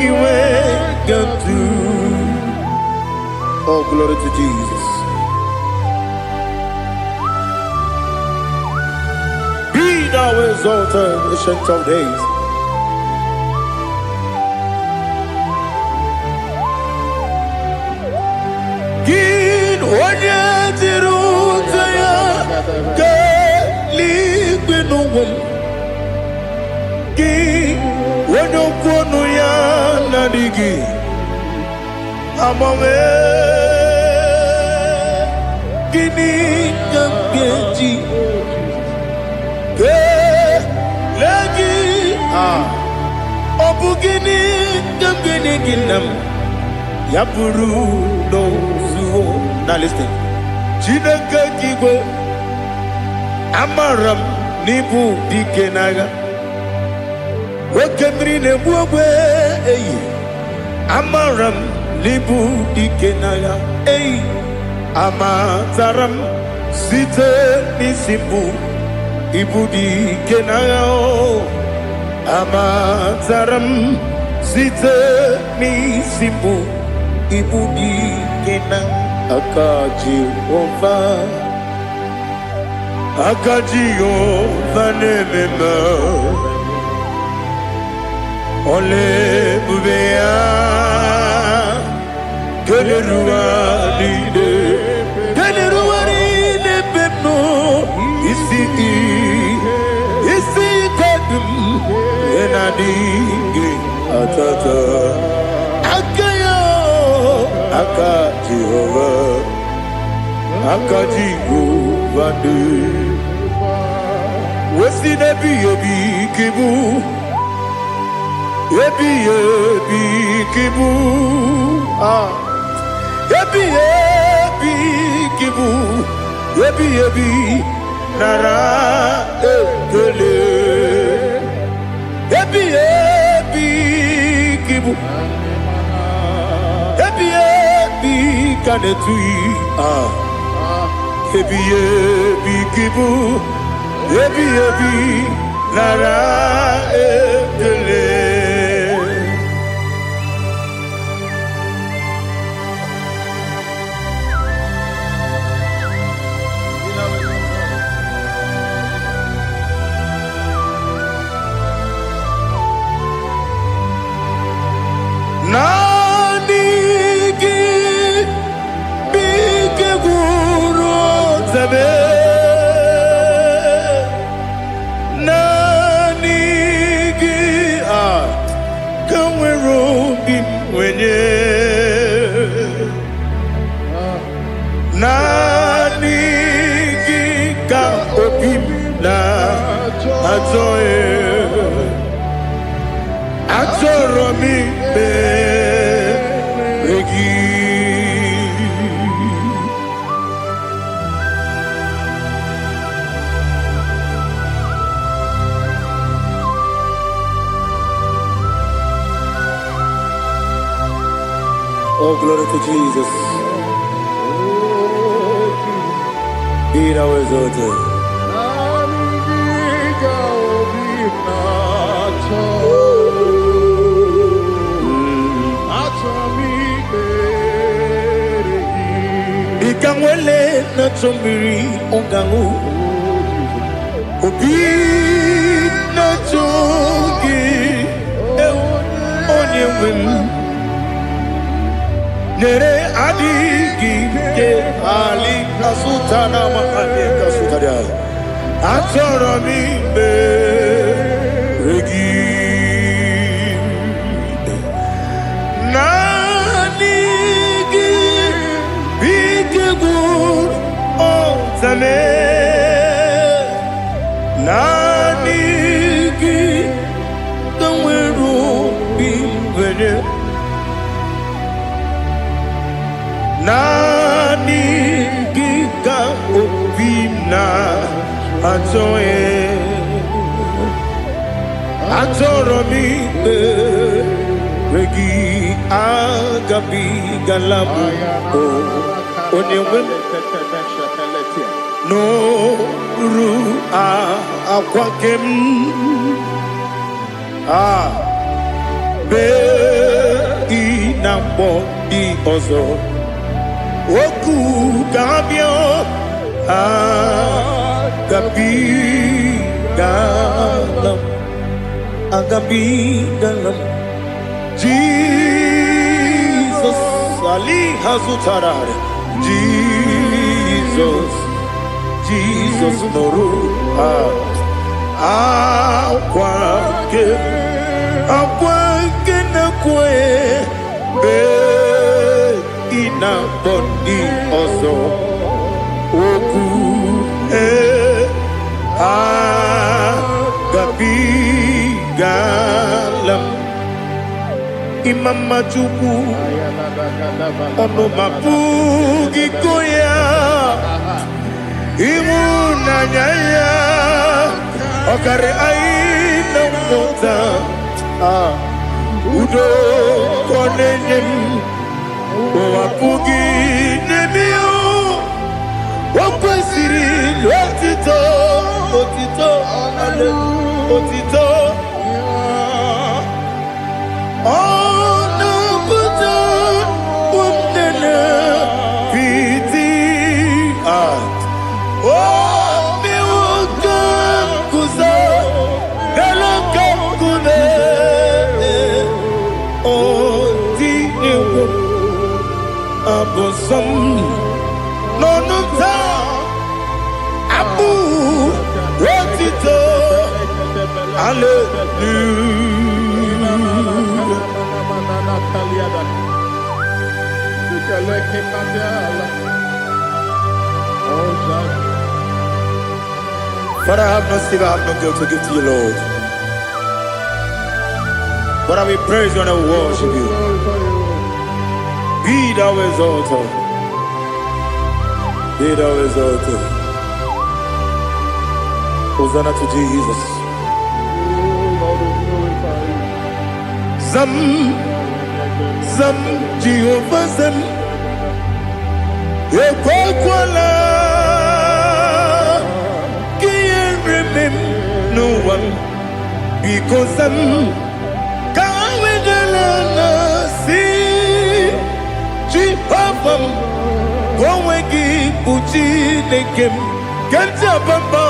iwe gatu. Oh, glory to Jesus. Be thou exalted, ancient of days. Gin onye tiruta ya ke ligbinu. Gin onye kwonu ya na digi amame. Gini kambeji ke lagi obugini kambeni ginam yapuru no zuo. Now listen. Chineke kigwe amaram nibu dikenaga. Wakemri ne buogwe eyi amaram nibu dikenaga eyi. Amataram site nisimbu ibudi kenao. Amataram site nisimbu ibudi kenang. Akaji ova nemema ole bubea Keleruaride pepno isi kadum enadinge atata akayo akaji ovade wesi nebi kibu ebi kibu Ebi kibu, ebi nara ekele. Ebi kibu, ebi kanetui. Ebi kibu, ebi nara ekele. Nanigi bige guru zabe. Nanigi kamweru bimwenye. Nanigi ka opim na atoe. Atoromi begi. Oh, glory to Jesus. Be thou exalted. Ikamwele na chombiri ongangu. Obi na chogi wim nere adigi ke ali kasutana ma ali kasutaria atoro mi be regi nanigi bikegur o tame nanigi nani giga opina atoe atoro mi regi agabi galabu onyewe no ru akwakem be inambo di ozo oku gabio agabi galam Jesus ali hazutarare Jesus noru akwake na kwe be ina bondi ozo oku gabi galam imama chuku ono mapugi koya imuna nyaya okare aina mota udo konenem wapugi nemio wakwesiri lotito otito ono buto umnena piti mi wakam kuza galakam kune abosam nonuta abu rotito Father, I have no silver, I have no gold to give to you, Lord. But I will praise you and I will worship you. Be thou exalted. Be thou exalted. Hosanna to Jesus. Zam Jehovah Zam Ekwakwala Can't remember no one because Zam Kawedalana see Jehovah Gowegi Puchi Nekem Kanjabamba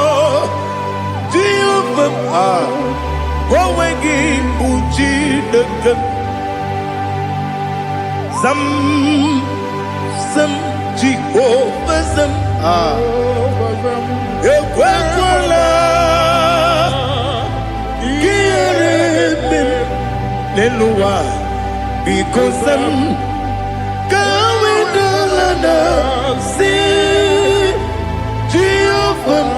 Jehovah Gowegi Puchi Nekem Zam Jehovah Zam Ekwakwala Kieremem Nelua because Zam Kawedalana see Jehovah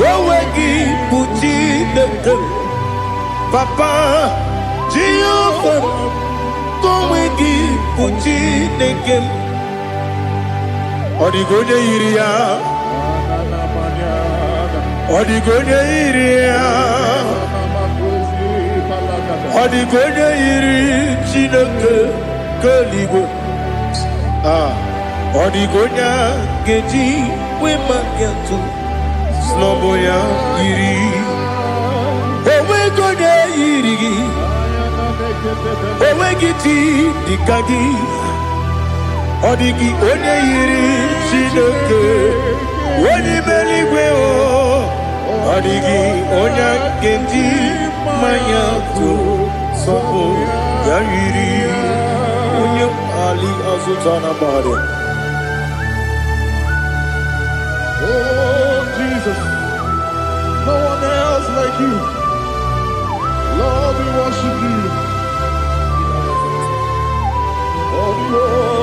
Gowegi Puchi Nekem Papa Jehovah Gowegi Puchi Nekem Odigoje iria Odigoje iri Chineke Keligo Odigonya Geji Wemakiatu Sloboya iri Owegoje iri Owegiti Dikagi Odigi onye yiri Chineke onye meligwe o Odigi onye keji manya tu sopo Yayiri Unyum Ali Azutana Bahari. Oh, Jesus. No one else like you. Lord, we worship you. Oh, Lord,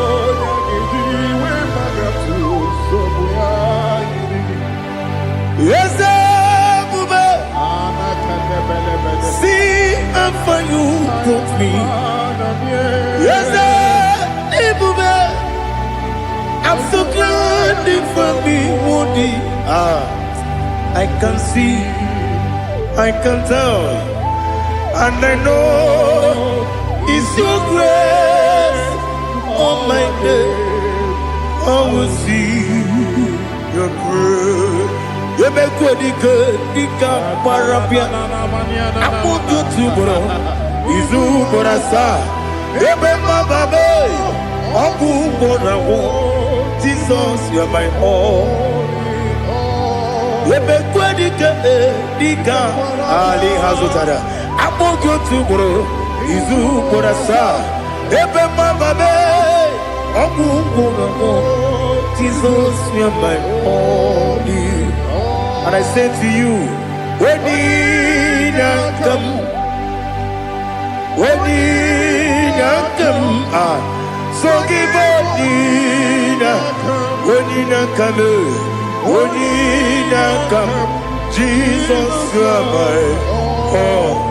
yes, Bube. See how far you brought me. Yes, Bube. I'm so glad for me, Woody. I can see, I can tell, and I know it's your grace. Oh my God, I will see your grace. You make good, Dika Parapia. I put you to bro. Izu Borasa. You make my baby. Abu Borawo. Jesus, you're my all. You make good, Dika Ali Hazutara. I put you to bro. Izu Borasa. You make my baby. Abu Borawo. Jesus, you're my all. And I say to you, when did I come? When did I come? So give up, when did I come? When did I come? Jesus, you are my all.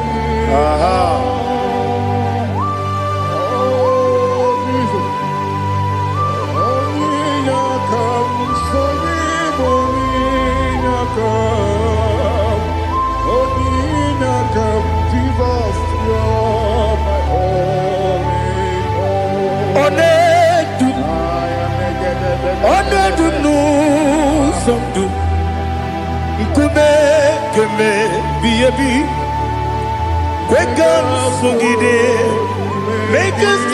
Make us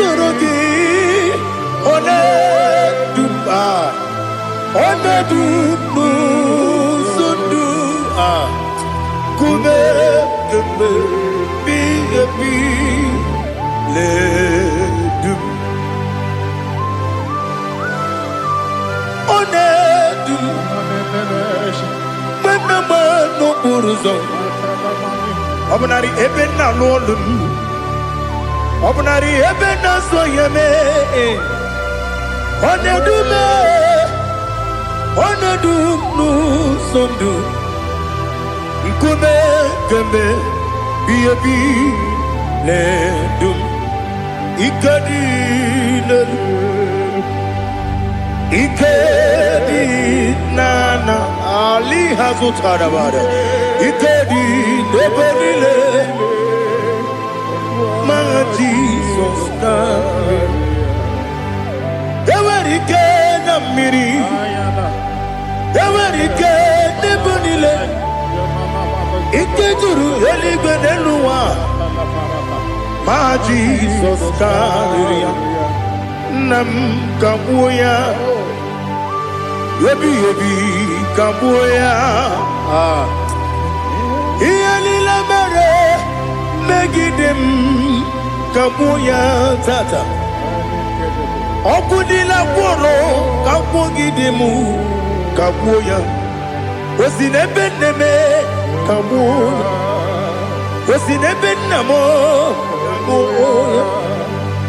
Obnari ebena lolum Obnari ebena soyeme Onedume Onedunu sondu Nkume kembe Biyebi ledum Ikadi Ikedi nana Ali Hazutara Bada Ikedi Nebenile Ma Jesus Ewerike na miri Ewerike Nebenile Ikejuru Eligwe Neluwa Ma Jesus Kariya Nam Kabuya Yebi Kabuya Iyalila mere Megidem Kabuya Tata Okudila Kworo Kabugidemu Kabuya Wasinebeneme Kabuya Wasinebenamo Kabuya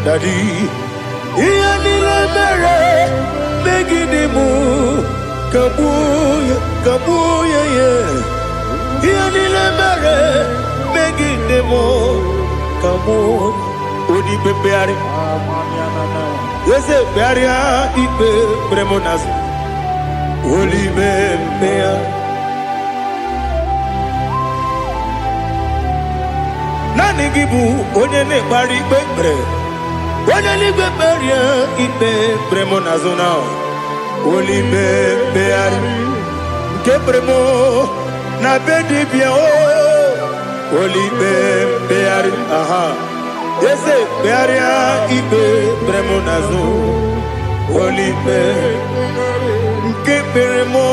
Daddy Iyalila mere Megidemu Kabuya Kabuya yeah Iyalila mere Megidemu Kabuya Odi bebeari Yese bearia ipe premonas Oli bebea Nani gibu onye ne bari bebre Onye li beberia ipe premonazona Oli bebeari Ke premo na bedi bia o Oli bebeari aha Yese bearia ibe bremonazo Olipe Nke beremo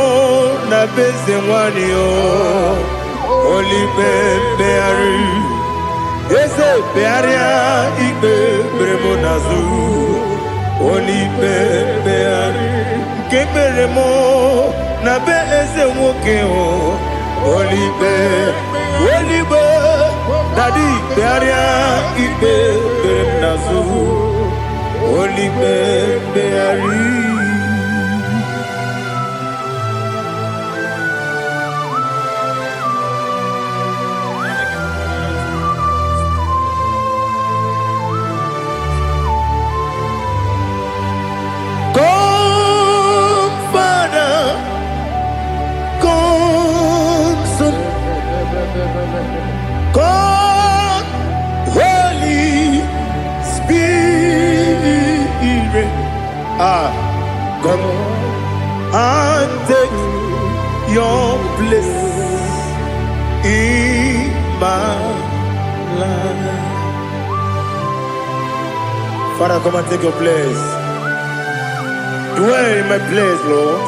na beze mwani o Olipe beari eze bearia ikpe bremo nazu olipe beari nke beremo na be eze nwoke o olipe dadi bearia ikpe bremo nazu olipe beari. God, Holy Spirit, come and take your place in my life. Father, come and take your place. Dwell in my place, Lord,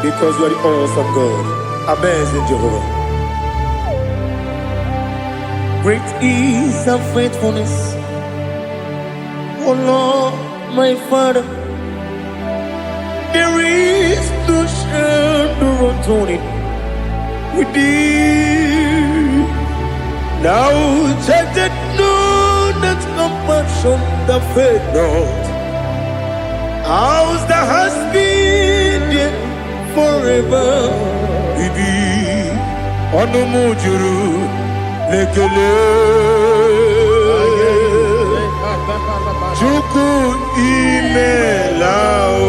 because you are the awesome God. Amazing Jehovah. Great is thy faithfulness, O Lord, my Father. There is no shadow unto it with thee. Now check that no that compassion that faith not. How's the has been forever with thee? On the mujuru. Lekele Chuku imelao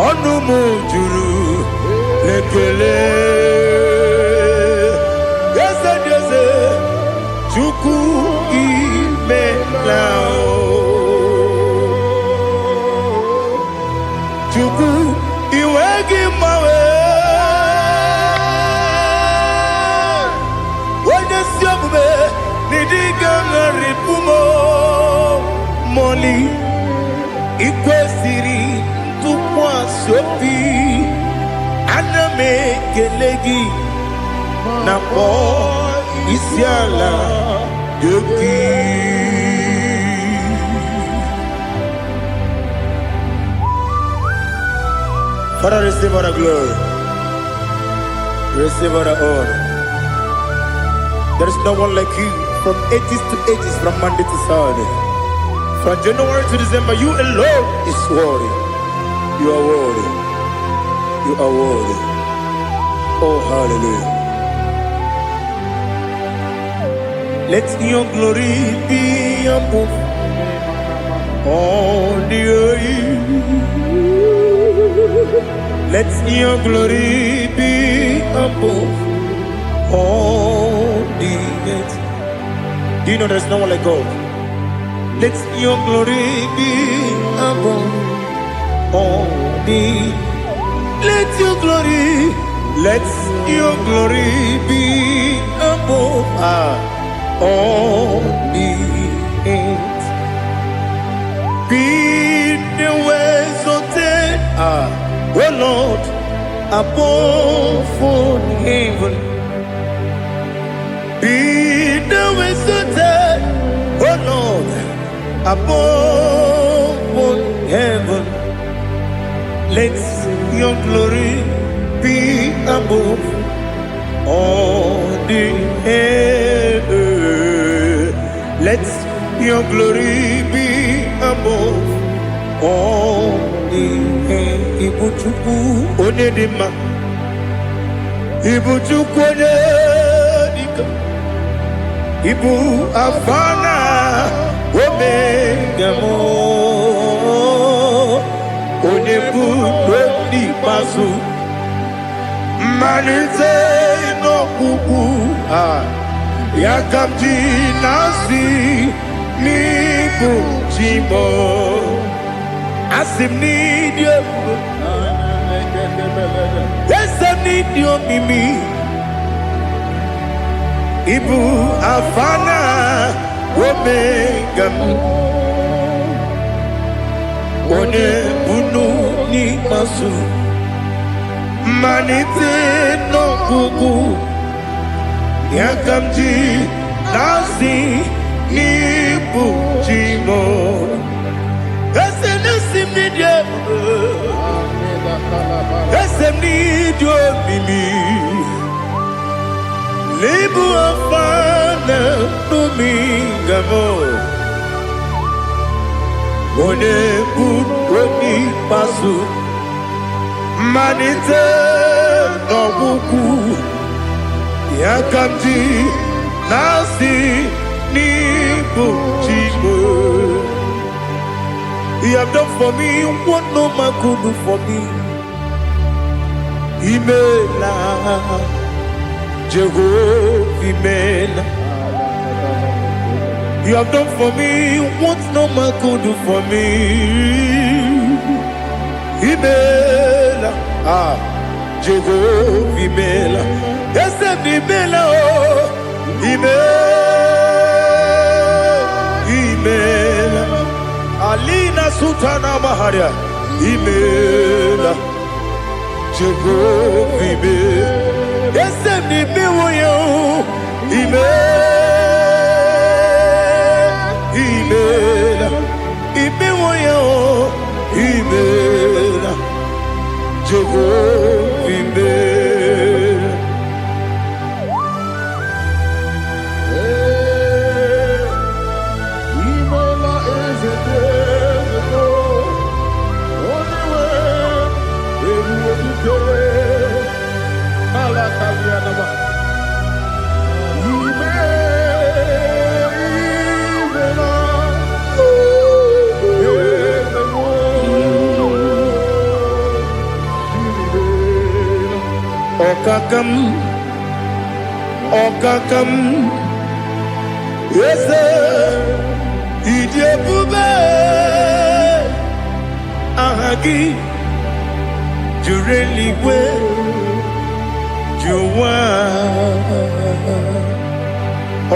Onu mujuru Lekele Yese Chuku imelao Chuku iwegi mawe Moli ikwesiri tụkwasị obi aname kelegi na kpọ isi ala gị. Father, receive all the glory, receive all the honor. There is no one like you. From ages to ages, from Monday to Saturday, from January to December, you alone is worthy. You are worthy. You are worthy. Oh, hallelujah. Let your glory be above all the earth. Let your glory be above all the earth. Do you know there's no one like God? Let your glory be above all the. Let your glory be above all the earth. Be the ways of death, oh Lord, above all heaven. Be the visited, oh Lord, above all heaven. Let your glory be above all the earth. Let your glory be above all the earth. Ibuchuku onedima, Ibuchuku onedika. Ibu afana omega mo onebu ni pasu manite no kuku yakamji nasi ni kuchimo asim ni dio asim ni dio mimi. Ibu afana omega one bunu ni masu manite no gugu Yakamji nasi nipu chimo. Ese nasim nidio. Ese nidio mimi. Libu afana numingamo. One buni pasu. Manite no buku. Yakamji nasi nipu chimo. He have done for me what no man could do for me. Imela, Jehovah, Imela. You have done for me what no man could do for me. Imela, Jehovah, Imela. Yes, Imela, Imela. Alina Sutana Maharia, Imela, Jehovah, Imela. Yes, Imela, Imela, Imela, Jehovah, Imela. Okakam, yes, Idiabube, Ahagi, Jureli, Juwa,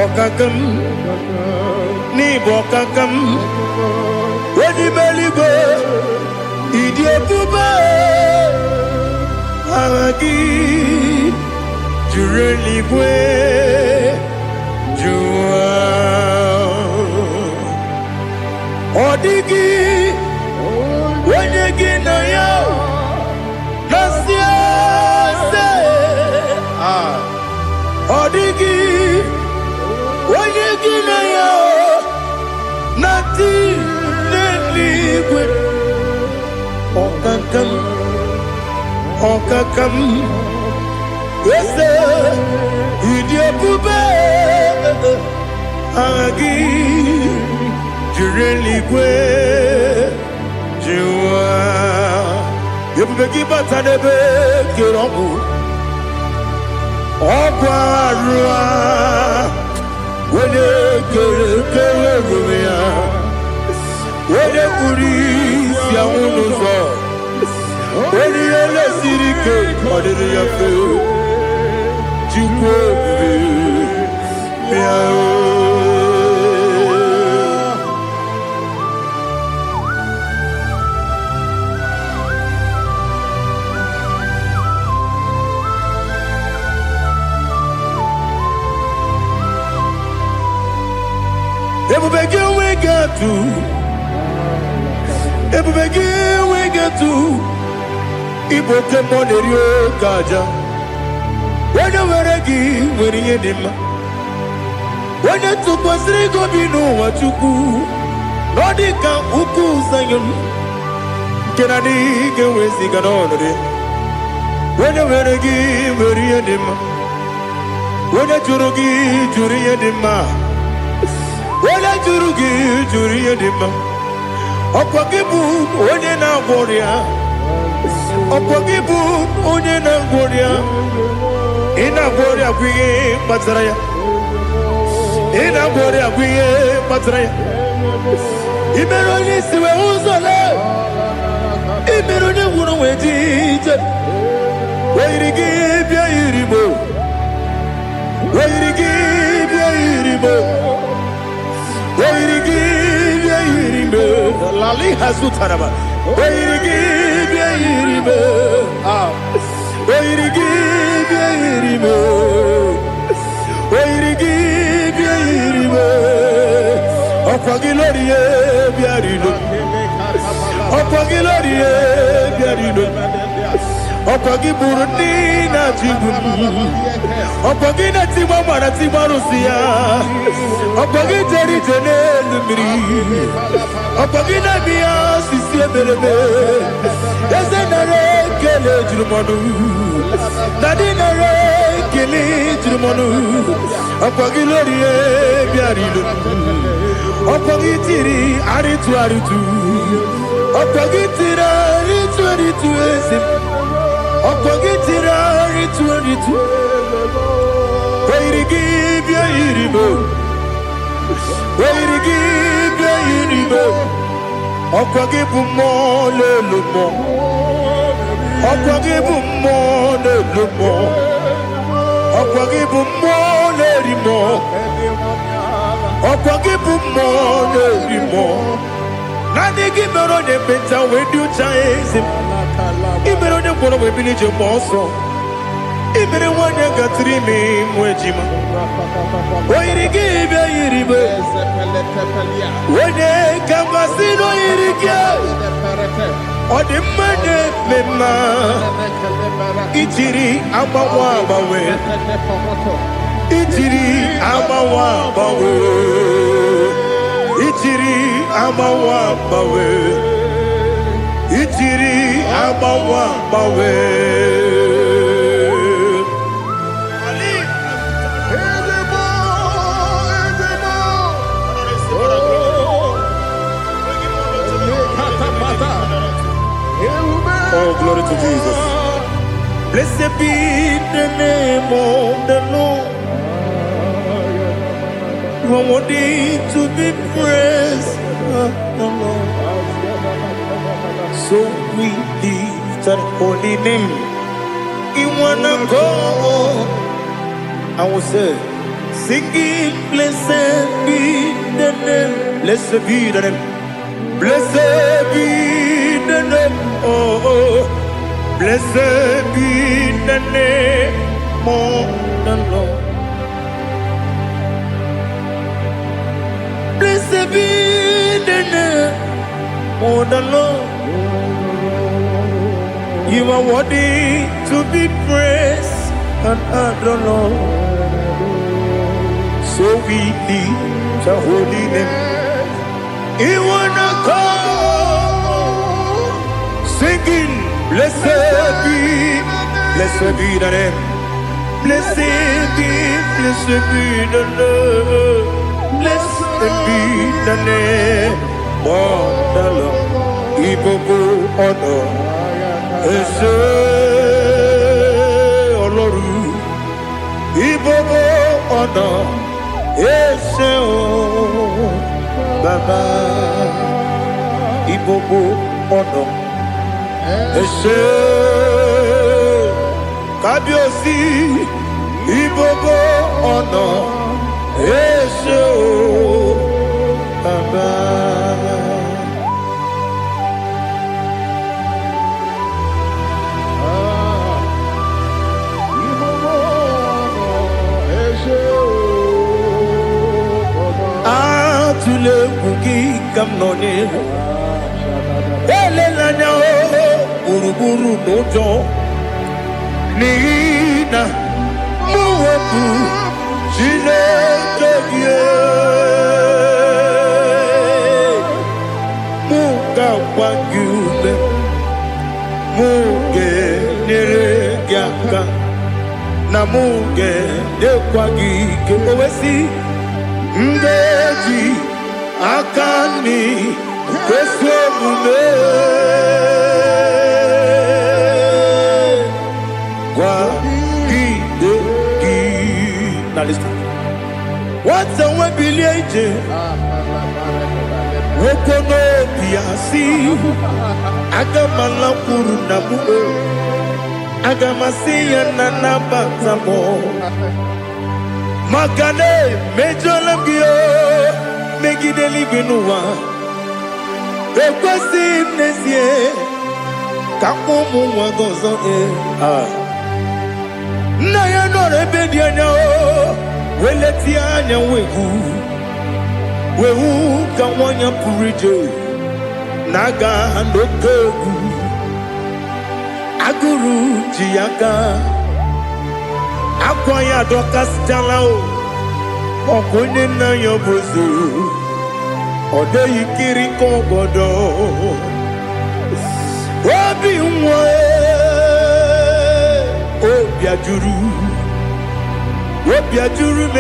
Okakam, Nibokakam, Ready Belibe, Idiabube, Ahagi. Jureli bwe jua Odigi Wenyegi na yo Nasia se Odigi Wenyegi na yo Nati neligwe Okakam Yes, Idiabube, Agi, Jureli Gwe, Jua, Yabubeki Batanebe, Kiromu, Oguarua, Wene Kerumia, Wene Kuris, Yamunuzo, Wene Yele Sirike, Odiri Yafu. Everybody we get to Iboke Monerio Kaja. When you were a gay, when you did when you took was Rigo Bino, what you do, Nodika Uku Sayon, Kennedy, get with Siganone. When you were a gay, when you did when you Jurugi, Juria Dima, when I Jurugi, Juria Dima, Opakibu, when you now warrior, Opakibu, when you now warrior. Ina bori akwiye patraya. Ina bori akwiye patraya. Imeroni siwe uzole. Imeroni wunu wetije. Wairigi bia iribo. Wairigi bia iribo. Wairigi bia iribo. Lali hasutaraba. Wairigi bia iribo. Wairigi bia iribo. Oirigi biiribe. Opagiloriye biarido. Opagiloriye biarido. Opagi Burundi na Jibun. Opagi na Timama na Timarusia. Opagi Jeri Jene Lumiri. Opagi na Mia Sisi Belebe. Ezenare Kele Jumanu. Nadinare Kele Jumanu. Opagi Lorie Biarido. Opagi Tiri Aritu Aritu. Opagi Tira Aritu Aritu Esim. Opagitira ritu. Oirigi biiribo. Oirigi biiribo. Opagibu mo lelumo. Opagibu mo lelumo. Opagibu mo lerimo. Opagibu mo lerimo. Nani gimero ne penta wedu chaizim. Ibero ne kono we bilije moso. Ibere wanya gatrimi mwejima. Oirigi be iribe. Wene kamasino irige. Odimane mema. Itiri amawa bawe. Itiri amawa bawe. Itiri amawa bawe. Itiri amawa bawe. Oh, glory to Jesus. Blessed be the name of the Lord. You are worthy to be praised, the Lord. So we lift that holy name. You wanna go? I will say, singing, blessed be the name. Blessed be the name. Blessed be the name. Oh, blessed be the name of the Lord. Blessed be the name of the Lord. You are worthy to be praised and adored, Lord. So we lift your holy name. You wanna call, singing, blessed be the name. Blessed be the Lord. Blessed be the name of the Lord. Ibobo honor. Ese Oloru, Ibobo honor, Ese o Baba, Ibobo honor, Ese Kabiosi, Ibobo honor, Ese o Baba. Tule kuki kamnoni ele lanya o buruburu nojo nina muweku jinekeye muka wagyume muge neregyaka na muge dekwagike owesi ndeji akani kwesomume kwa gideki. Now listen. What's the way bilieje? Wokono biasi agamala kuru namu agamasiya nanabatamo Makane mejolamgio megideli binua ekwesi nesie kakumu wagozo na ya nore bedianya weleti anya wegu wewu ka nwanya pụrụ ije na-aga n'oke egwu agụrụ ji ya gaa akwa ya dọkasịchala ọkwa onye nna ya bụzo ọ dịghị kiri ka ọgọdọ obi nwa obi ajuru m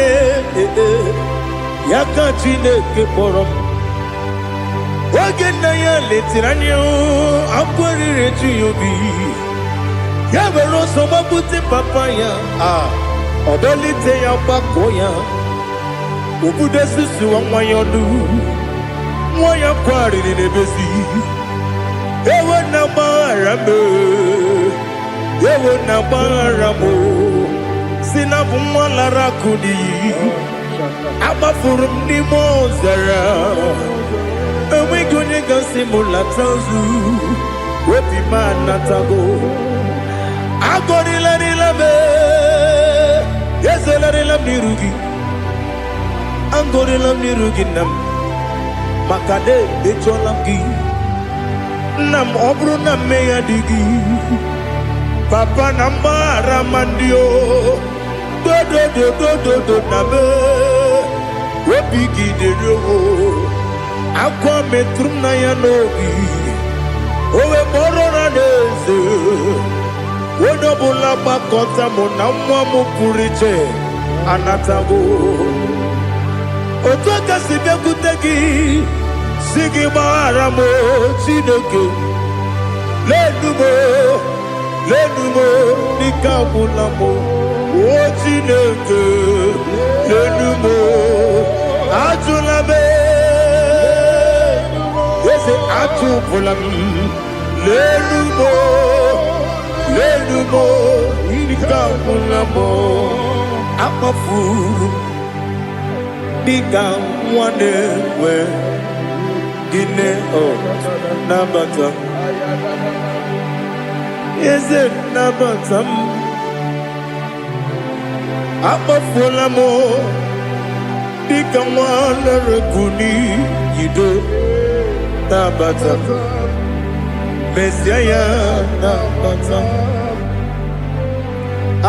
ya ka Chineke kpọrọ m oge nna ya letiri anya akwa riri eju ya obi ya were ọsọ gbapute papa ya ọ dọlite ya gbakọ ya obodo susu nwa ya ọdụ nwa ya kwarịrị n'ebezi ewe na gbaghara m si na bụ nwa lara akụ n'iyi agbafuru m n'ime ọzara enweghị onye gasị m lata nzu obi m anatago agọrịlarịla m ezolarịla m n'iru gị agọrịla m n'iru gị nna m maka na echọla m gị nna m ọ bụrụ na mmehie dị gị papa na mgbaghara ma ndị dodododododo na m obi gị dịrị owo akwa metụrụ m na ya n'obi owe kpọrọ na n'eze onye ọbụla gbakọta mụ na nwa m pụrụ iche anatago otu aka si bịakwute gị si gị gbaghara m Chineke lenu m dịka agwụla m o Chineke lenu m ajụla m eze atụpụla m lenu m dịka agwụla m akpafuru dịka nwa na-enwe gịnị nabata eze nabata m akpafuola m dịka nwa na-erekwu n'iyido nabata mesia ya nabata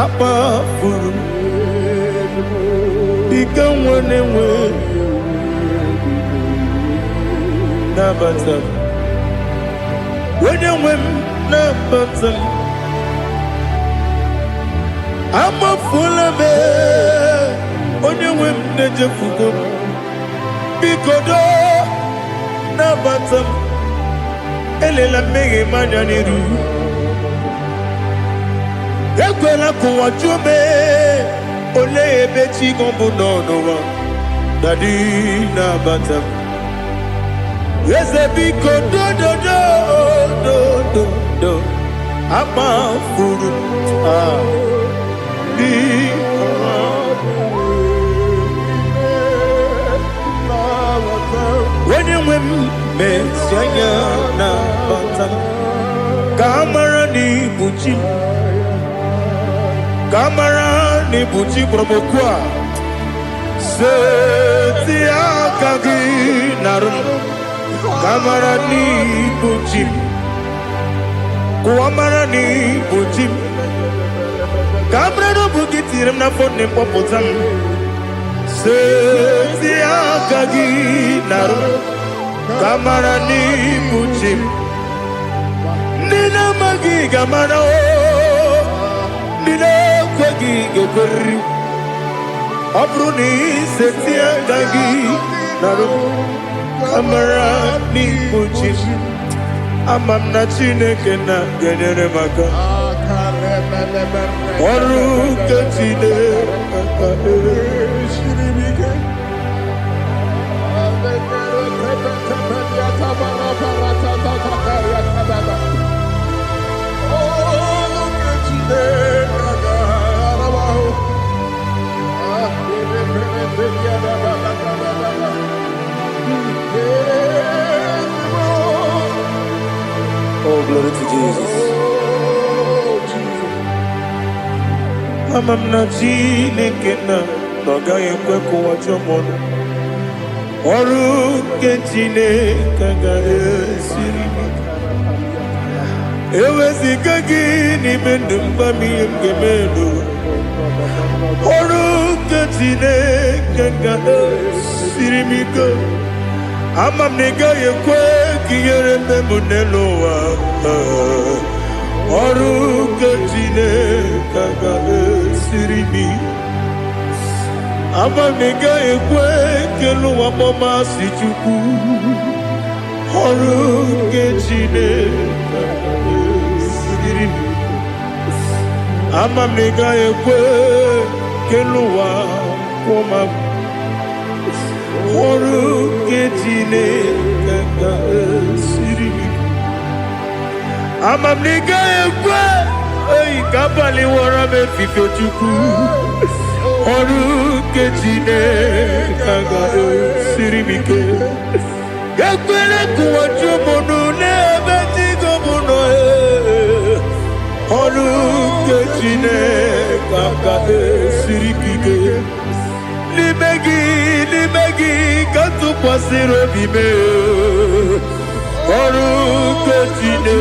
akpafuru dịka nwa na-enwe nabata onye nwe m nabata m amafuola m onye nwe m na-ejefugo m biko nabata m elela mmehie m anya n'iru ekwela ka ụwa jụọ m olee ebe chi gị bụ n'ụwa dadi nabata m eze biko do akpafuru onye nwe m mesi anya nabata m ka amara n'ibu chi ka amara n'ibu chi kpọrọ m okwu a seti aka gị narụ m kamara n'ibu chi m kụwamara n'ibu chi m kamara n'obu gị tiri m n'afọ nne mkpọpụta m seti aka gị narụ kamara n'ibu chi m ndị na-amaghị ga-amara ndị na-ekweghị ga-ekweriri ọ bụrụ na iseti aka gị narụ amara n'ibu chi ama m na Chineke na-enyere m aka ọrụ nke Chineke Oh, glory to Jesus. Amam na Chineke na no gaye kwe kwa chomono. Oru kechine kaga esirimi. Ewezi kagi ni mendumba miyemgemelo. Oru kechine kaga esirimi go. Amam nega yekwe kiyere memunelo wa. Oru kechine kaga esirimi. Amam nega yekwe kelu wa mama si chuku. Oru kechine kaga esirimi. Amam nega yekwe kelu wa mama. Oru kechine kaga esirimi. Amam nega yekwe kabali wara me fifo chuku. Oru kechine kaga esirimi ke. Yakwele kuwa chumono ne beti gomuno Oru kechine kaga esirimi ke. Limegi katu kwa siro bime. Oru kechine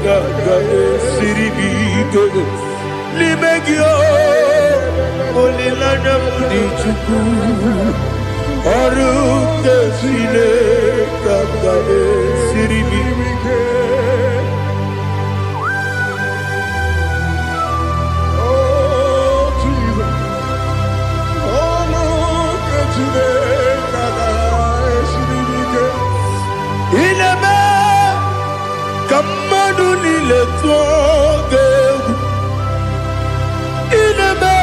kaga esirimi ke. Limegi olilanya mudi chuku. Oru kechine kaga esirimi ke. Oh, Jesus. Oh, look at you there, Kaga esirimi ke. Ineme kamadu nile tuoge. Ineme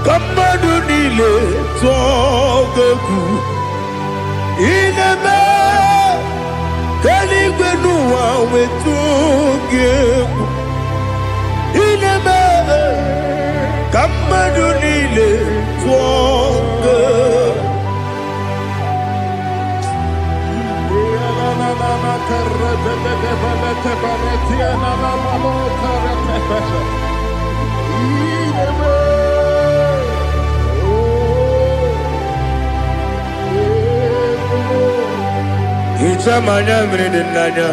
kamadu nile tuoge. Ineme kaligwenu wawe tuoge. Ineme kamadu nile tuoge. Ichamanya mridinanya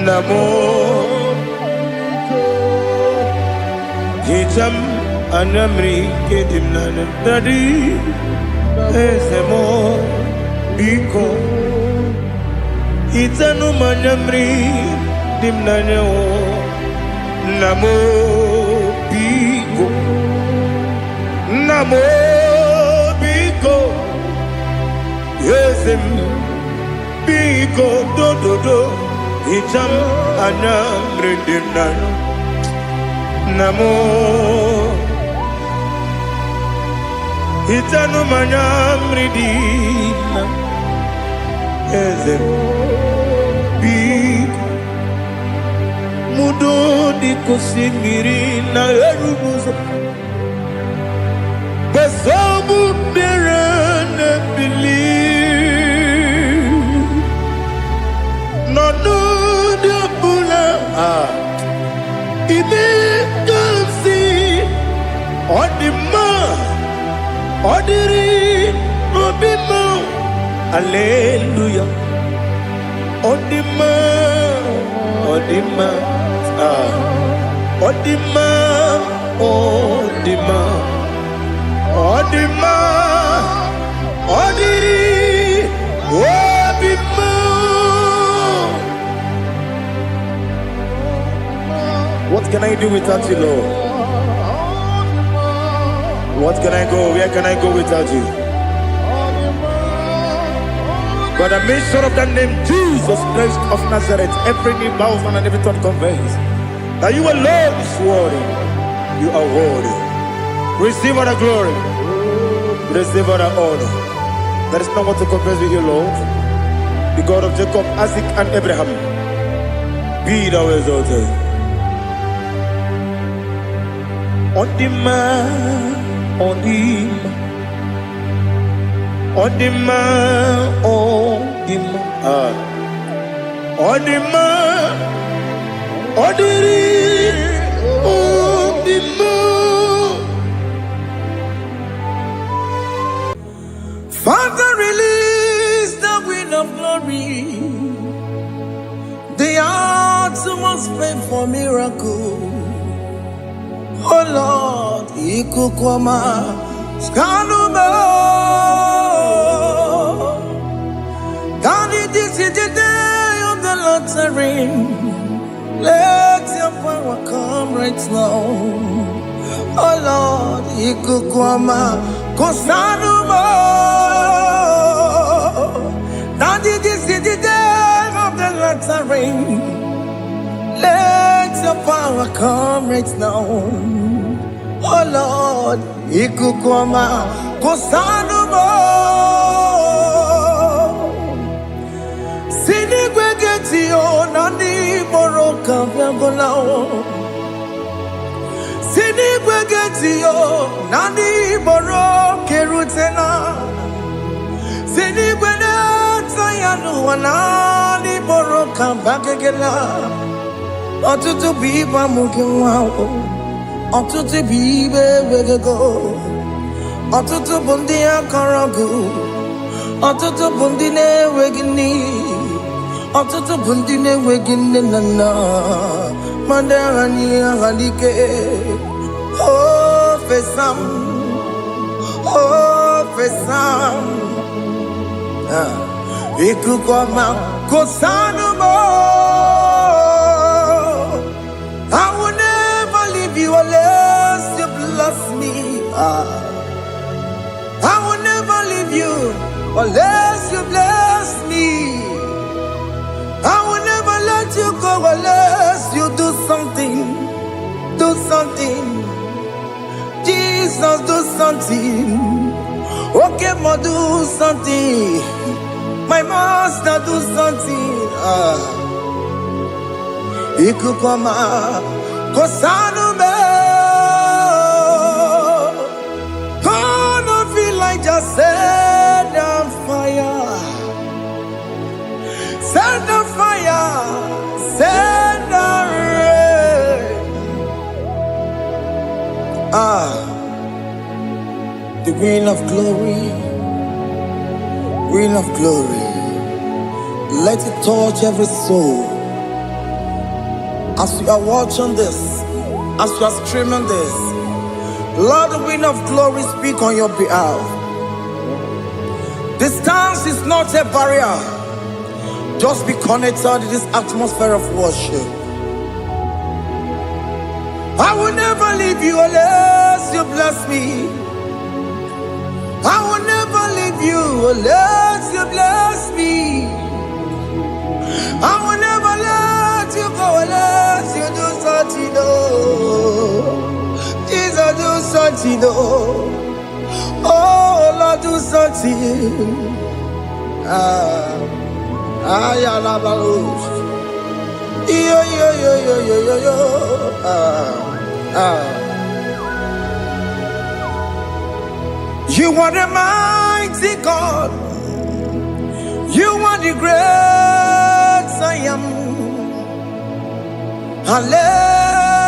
Namo Icham anamri kedimnana Dadi Ezemo Biko Itanu manamri dimnanya Namo Biko Namo Biko Yesem Biko do Icham anamri dimnanya Namo Itanu manamri dimnanya Ezem Biko Mudo di kusimiri na erumuzo Besobu mirene bili Nonu de bula Ibi kansi Odima Odiri Obima Hallelujah Odima Odima Odima Odima Odima Odiri Obima. What can I do without you, Lord? What can I go? Where can I go without you? By the mention of the name Jesus Christ of Nazareth, every knee bows and every tongue confesses that you alone is worthy. You are worthy. Receive all the glory. Receive all the honor. There is no one to compare with you, Lord. The God of Jacob, Isaac, and Abraham. Be thou exalted. On the man, on him. On the man, on the man. On the man, on the man. Father, release the wind of glory. The heart must pray for miracle. Oh Lord, Ikukwama, Skanuma. Daddy, this is the day of the lottery. Let your power come right now. Oh Lord, Ikukwama, Kosanuma. Daddy, this is the day of the lottery. Let your power come right now. Oh Lord, Ikukwama, Kosanuma. Sinigwegetio, Nandi Boroka, Viangolao. Sinigwegetio, Nandi Boroke Rutena. Sinigwena, Tayanu, Nandi Boroka, Bagagela. Ọtụtụ bụ ibe amụghị nwa ahụ, ọtụtụ bụ ibe ewegego, ọtụtụ bụ ndị akọrọ ọgụ, ọtụtụ bụ ndị na-enweghị nne, ọtụtụ bụ ndị na-enweghị nne na nna, ma ndị agha n'ihe agha n'ike. O fesam, o fesam, ikuku ọma kosanụ m. I will never leave you unless you bless me. I will never leave you unless you bless me. I will never let you go unless you do something. Do something. Jesus, do something. Okay, ma, do something. My master, do something. Ikukwama, Kosanuma. Gonna feel like just set on fire. Set on fire. Set on rain. The wind of glory. Wind of glory. Let it touch every soul. As you are watching this, as you are streaming this, Lord, the wind of glory speak on your behalf. Distance is not a barrier. Just be connected to this atmosphere of worship. I will never leave you unless you bless me. I will never leave you unless you bless me. I will never let you go unless you do something. Jesus, do something. Oh Lord, do something. Ayalabalos. Yo. You are the mighty God. You are the great I am. Hallelujah.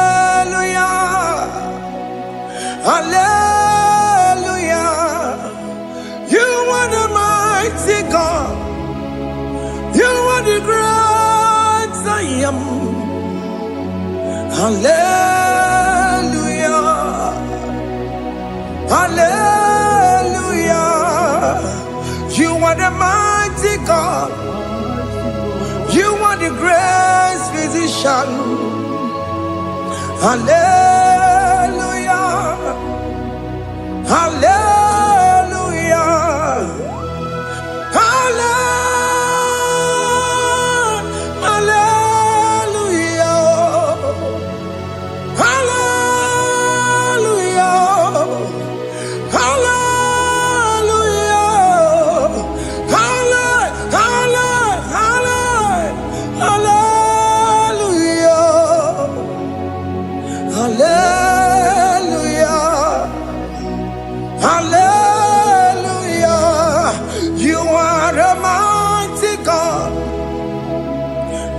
Hallelujah. You are the mighty God. You are the great I am. Hallelujah. Hallelujah. You are the mighty God. You are the great physician. Hallelujah. Hallelujah.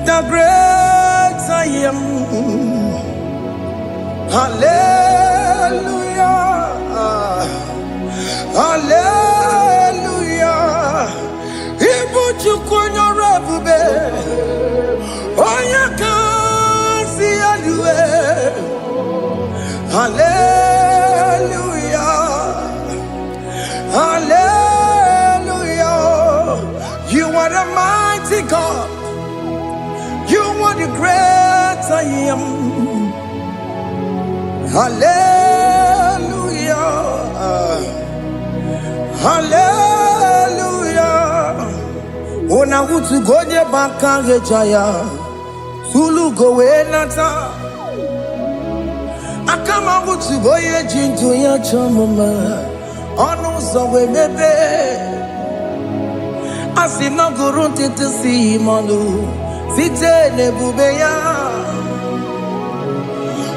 The great I am. Hallelujah. Hallelujah. Hallelujah. Hallelujah. You are the mighty God. You are the great I am. Hallelujah. Hallelujah. Ona utu goje bakage jaya. Sulu gowe nata. Akama utu boye jintu ya chomoma. Onu sowe bebe. Asina gurunti tisi manu. Site nebubeya.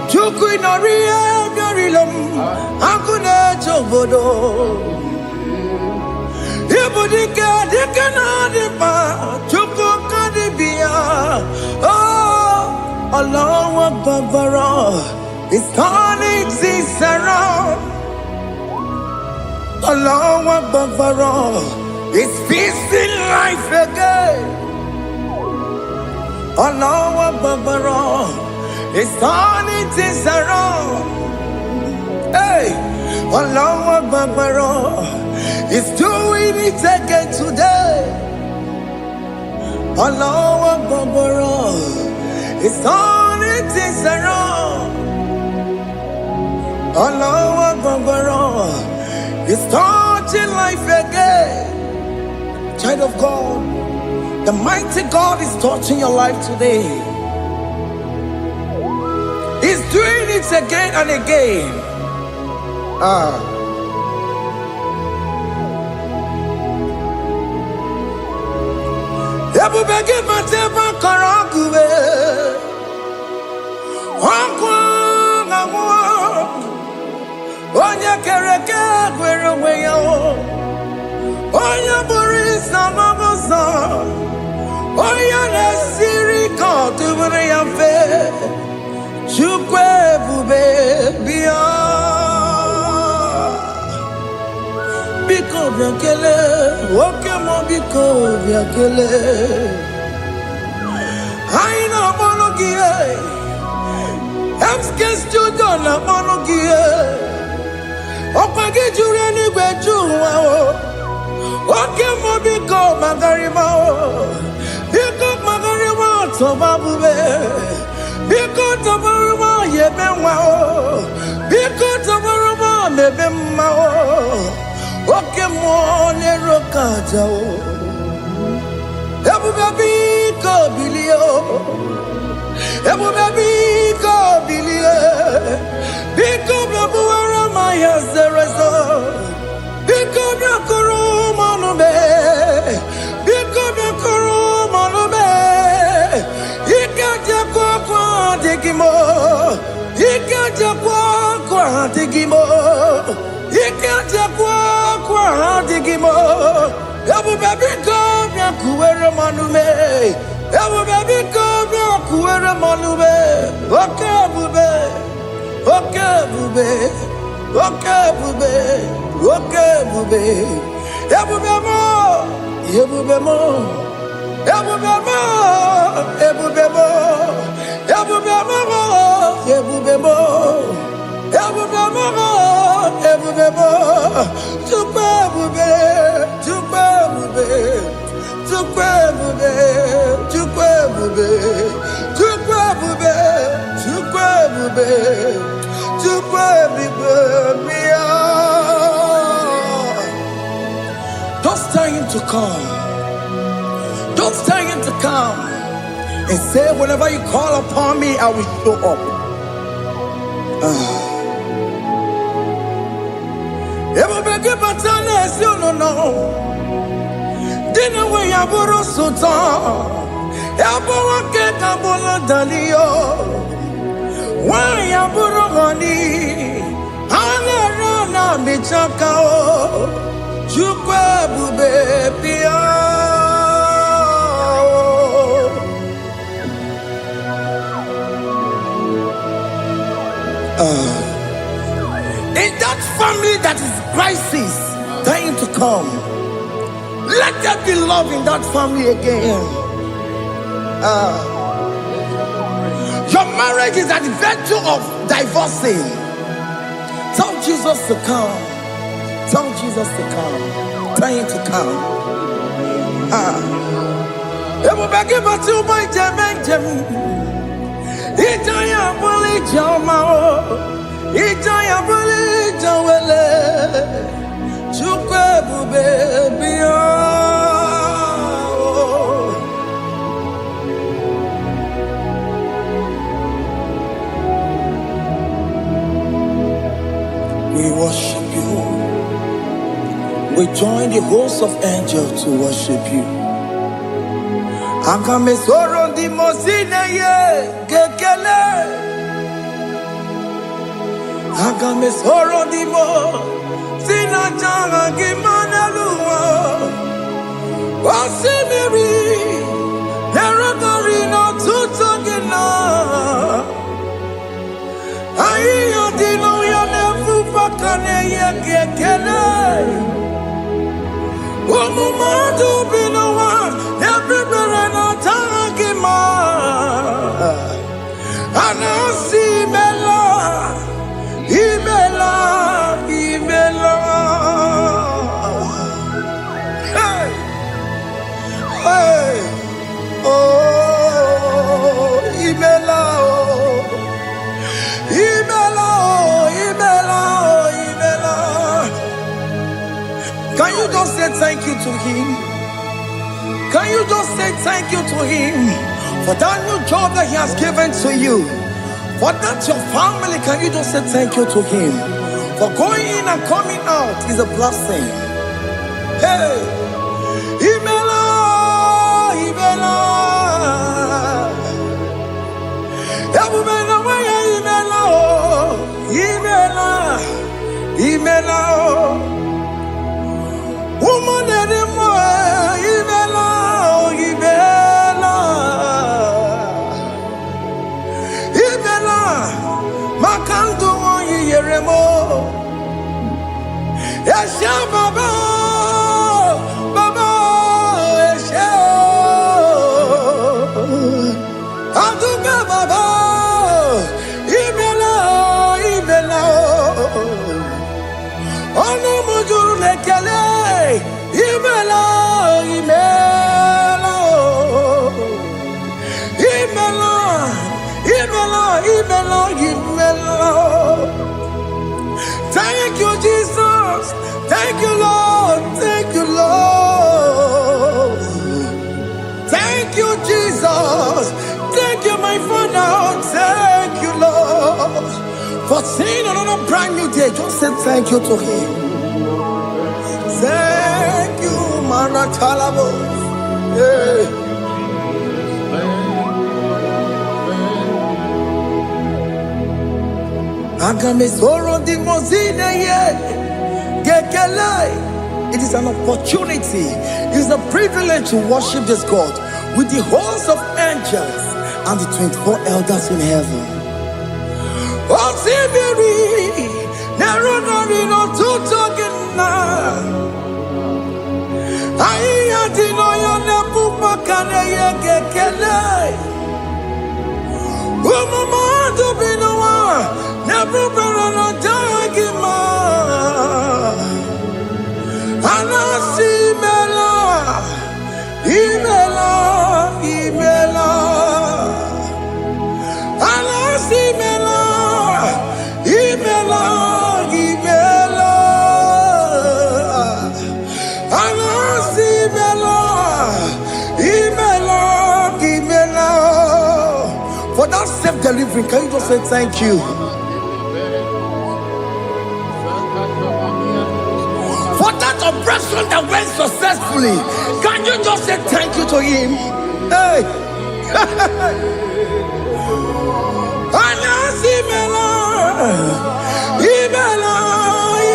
Chuku inoria garilom. Akune chobodo. Ibudika dikana dipa. Chuku kadibia. Oh, Allah Akbar. It's turning things around. Allah Akbar. It's feasting life again. Allah Akbar. It's turning things around. Hey, Allah Akbar. It's doing it again today. Allah Akbar. It's turning things around. Allah Akbar. It's touching life again. Child of God, the mighty God is touching your life today. He's doing it again and again. Ebubege mateba karakuwe. Onya kereke gwerewe yo. Onya borisa mabosa. Onya nesiri kotubure yafe. Chukwe bube biya. Biko biakele. Oke mo biko biakele. Aina monogie. Emske studio na monogie. Okage jure ni gbejuwa o. Oke mo biko magarima o. Biko magarima to babube. Biko to baruma yebenwa o. Biko to baruma mebemma o. Oke mo ne rokaja o. Ebube biko bilio. Ebube biko bilie. Biko bebuara maya zerezo. Biko bekuru manube. Biko bekuru manube. Ikaja kwa digimo. Ikaja kwa digimo. Ikaja kwa digimo. Ebube biko bekuere manume. Ebube biko bekuere manume. Oke bube. Oke bube. Oke bube. Oke bube. Ebube mo. Ebube mo. Ebube mo. Ebube mo. Ebube mo. Ebube mo. Ebube mo. Ebube mo. Tukwe bube. Tukwe bube. Tukwe bube. Tukwe bube. Tukwe bube. Tukwe bube. Tukwe bube. Don't tell him to come. Don't tell him to come. And say, whenever you call upon me, I will show up. Ebubege batane si no. Dina we yaboro sultan. Yabo wake kabola dalio. Wa yaboro gani. Ana rana michaka o. Chukwe bube pia. In that family that is crisis, dying to come, let there be love in that family again. Your marriage is at the verge of divorcing. Jesus to come. Tell Jesus to come. Tell him to come. It will be given to my Jam. Itaya Bully Jamao. Itaya Bully Jawele. Chukwebu baby. We worship you. We join the host of angels to worship you. Akame soro di mosine ye kekele. Akame soro di mo sina changa kimana luwa. Wasimiri neragari no tutogina. Ayo dino ya nefu pakane ye kekele. Omumadu binowa everybody no tangima. Anasi mela, imela, imela. Hey, hey, oh, imela, oh, imela, oh, imela, oh, imela. Can you just say thank you to him? Can you just say thank you to him for that new job that he has given to you? For that your family, can you just say thank you to him? For going in and coming out is a blessing. Hey, Imela, Imela, Imela, Imela, Imela. Woman anymore, Ibela, Ibela, Ibela, Makanto Yeremo, Yasha Baba, Baba, Yasha, Aduka Baba, Ibela, Ibela, Ono Mujur Lekale. Imela, Imela, Imela, Imela, Imela, Imela. Thank you, Jesus. Thank you, Lord. Thank you, Lord. Thank you, Jesus. Thank you, my Father. Thank you, Lord. For seeing another brand new day, just say thank you to him. Thank you, Manatalabo. Yeah. Agame soro di mozine ye gekele. It is an opportunity. It is a privilege to worship this God with the host of angels and the 24 elders in heaven. Oh, Sibiri, Nerunari no tutogina. Aiya dino ya nebu makane ye gekele. Umamadu binowa nebu berana jagima. Anasi mela, imela, imela. Anasi mela, imela, imela. Anasi mela, imela, imela. For that self-delivery, can you just say thank you? For that operation that went successfully, can you just say thank you to him? Hey. Anasi mela, imela,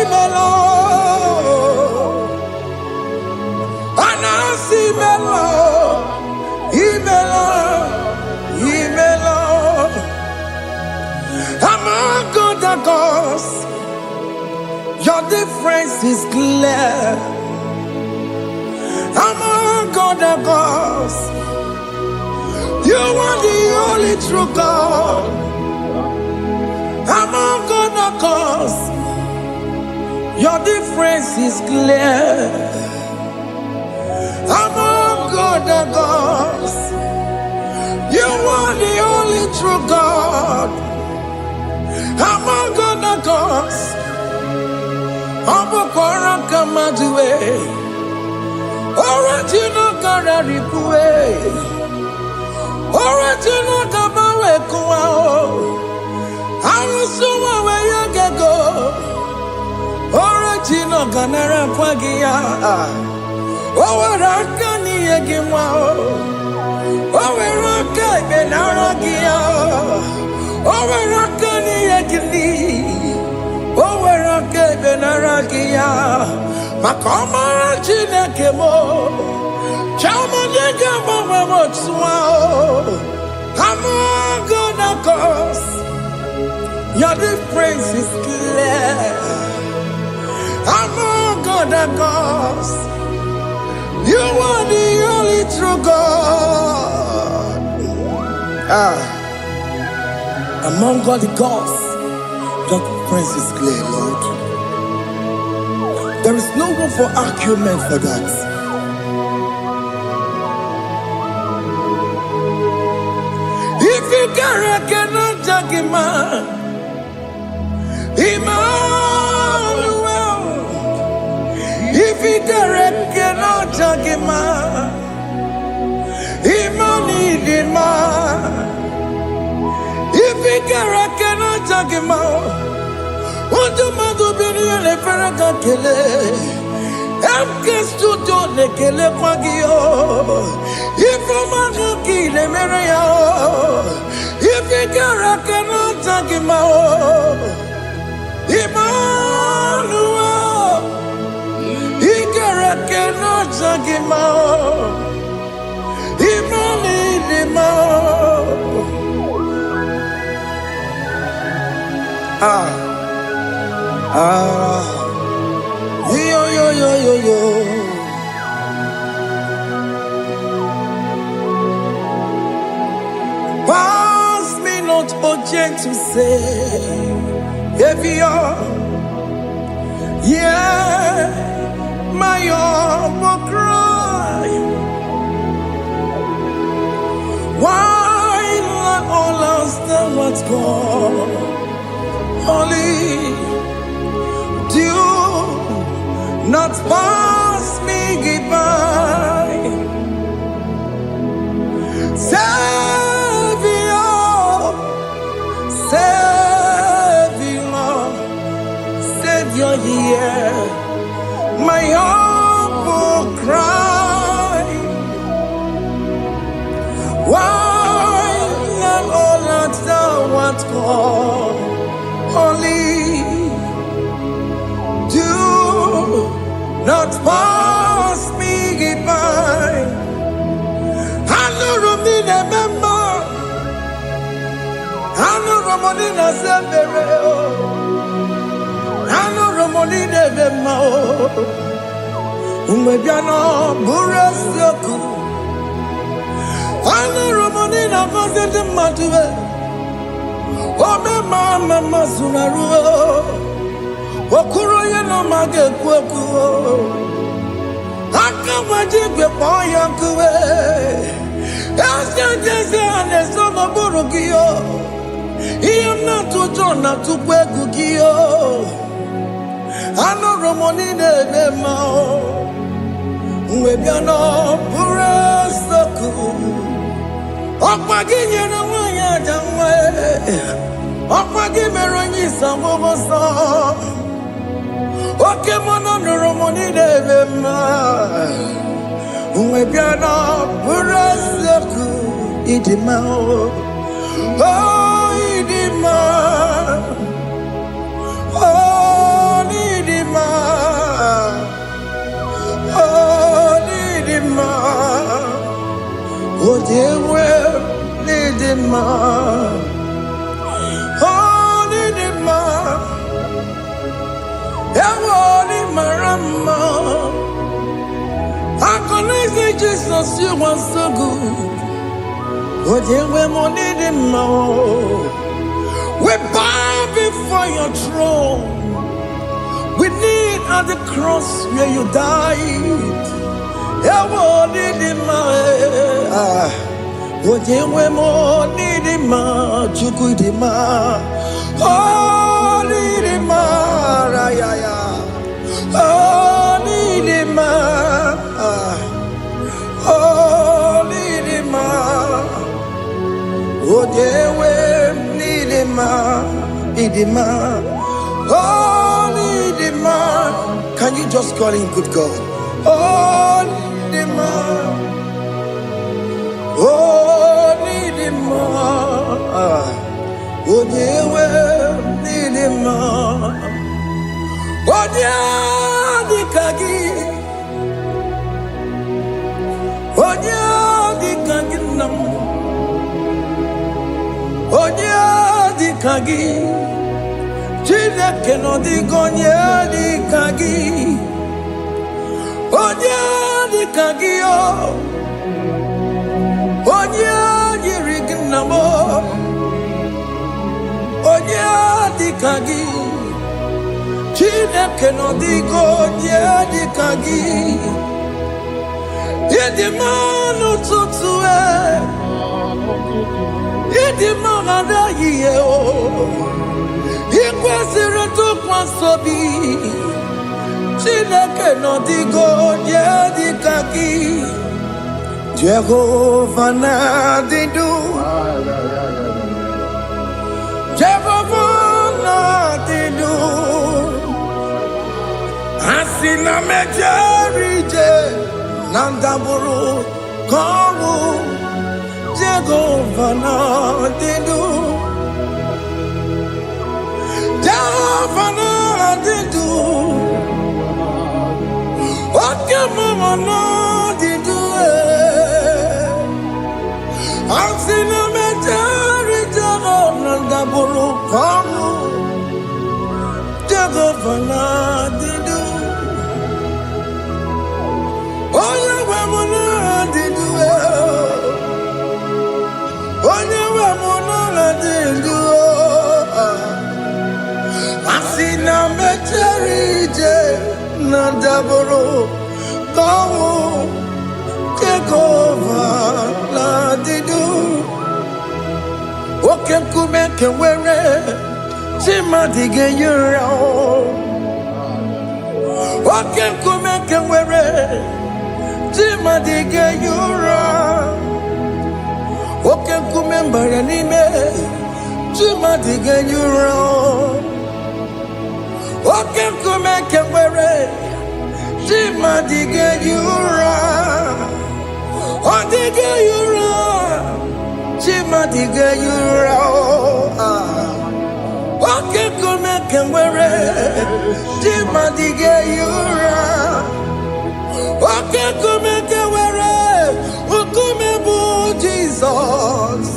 imela. Anasi mela, imela, imela. Among other gods, your difference is clear. Among other gods, you are the only true God. Among other gods, Your difference is clear. Among God and gods, you are the only true God. Among God and gods, Abukora Kamadue, original Kararipue, original Kabawe Kuao, Arusuma Wayagago, original Ganara Kwagia, Owarakani Yagimao, Owaraka Benaragia, Owarakani Yagini. Owaraka benaragia, makoma jina kemo, chama nega mama motswao. Among God and gods, your difference is clear. Among God and gods, you are the only true God. Among God and gods, your difference is clear, Lord. There is no room for argument for that. If you cannot judge him, Emmanuel. If you cannot judge him, Emmanuel. If you cannot judge him, What do bini le feraka kele? Emke studio le kele kwagio. Ifoma ki le mereya. Ifikara kana tagima. Emmanuel. Ikara kana tagima. Yo. Pass me not urgent to say, if you're, my will cry. Why let all else than what's gone? Only do not pass me by. Savior, here, my humble cry. Why not all that thou art called? Only do not pass me by. I know Romina member. I know Romonina Severo. I know Romonina member. Umebiano Burasioku. I know Romonina Vaset Matue. Oh, mama Sunaru. Okuro yeno mage kweku. Akamajibe poyankuwe. Jese ane sono burugio. Iyamna tujona tukwegu gio. Ano romonine nemao. Uwebiano burasoku. Okwaginye na wanya jamwe. Okwagimeronyi sangogosa. Oke mono nuromoni devema. Umebiana burasoku idima. Oh idima. Oh idima. Oh idima. Oh dewe idima. Oh idima. Ewoni marama. I connect Jesus, you are so good. Oh, dear, we need him more. We bow before your throne. We need at the cross where you died. Can you just call him good God? Oh, Nidima. Oh, Nidima. Oh, Dewe, Nidima. Oh, Dia Kagi. Oh, Dia Kagi Nam. Oh, Dia Kagi. Chile que no digo ni Kagi. Onya di kagio, onya di rignamo, onya di kagi, chine que no digo onya di kagi, yedi manu tutsue, yedi manada yeo, ikwesire tu kwasobi. Chineke no digo nye di kaki, Jehovah na didu, Jehovah na didu, asina mejerije, nandaburu komu, Jehovah na didu, Jehovah na didu. What can mama not do? I've seen a majority of the Buru Kamu. Jehovah did do. Oh, you women did do. Oh, you women did do. I've seen a majority. Nandaboro, Kamu, Jehovah, la didu. Okem kumeke were, Chima dige yura. Okem kumeke were, Chima dige yura. Okem kumemba yanime, Chima dige yura. Okem kumeke were, Chima dige yura. Odige yura, Chima dige yura. Okem kumeke were, Chima dige yura. Okem kumeke were, ukumebu Jesus.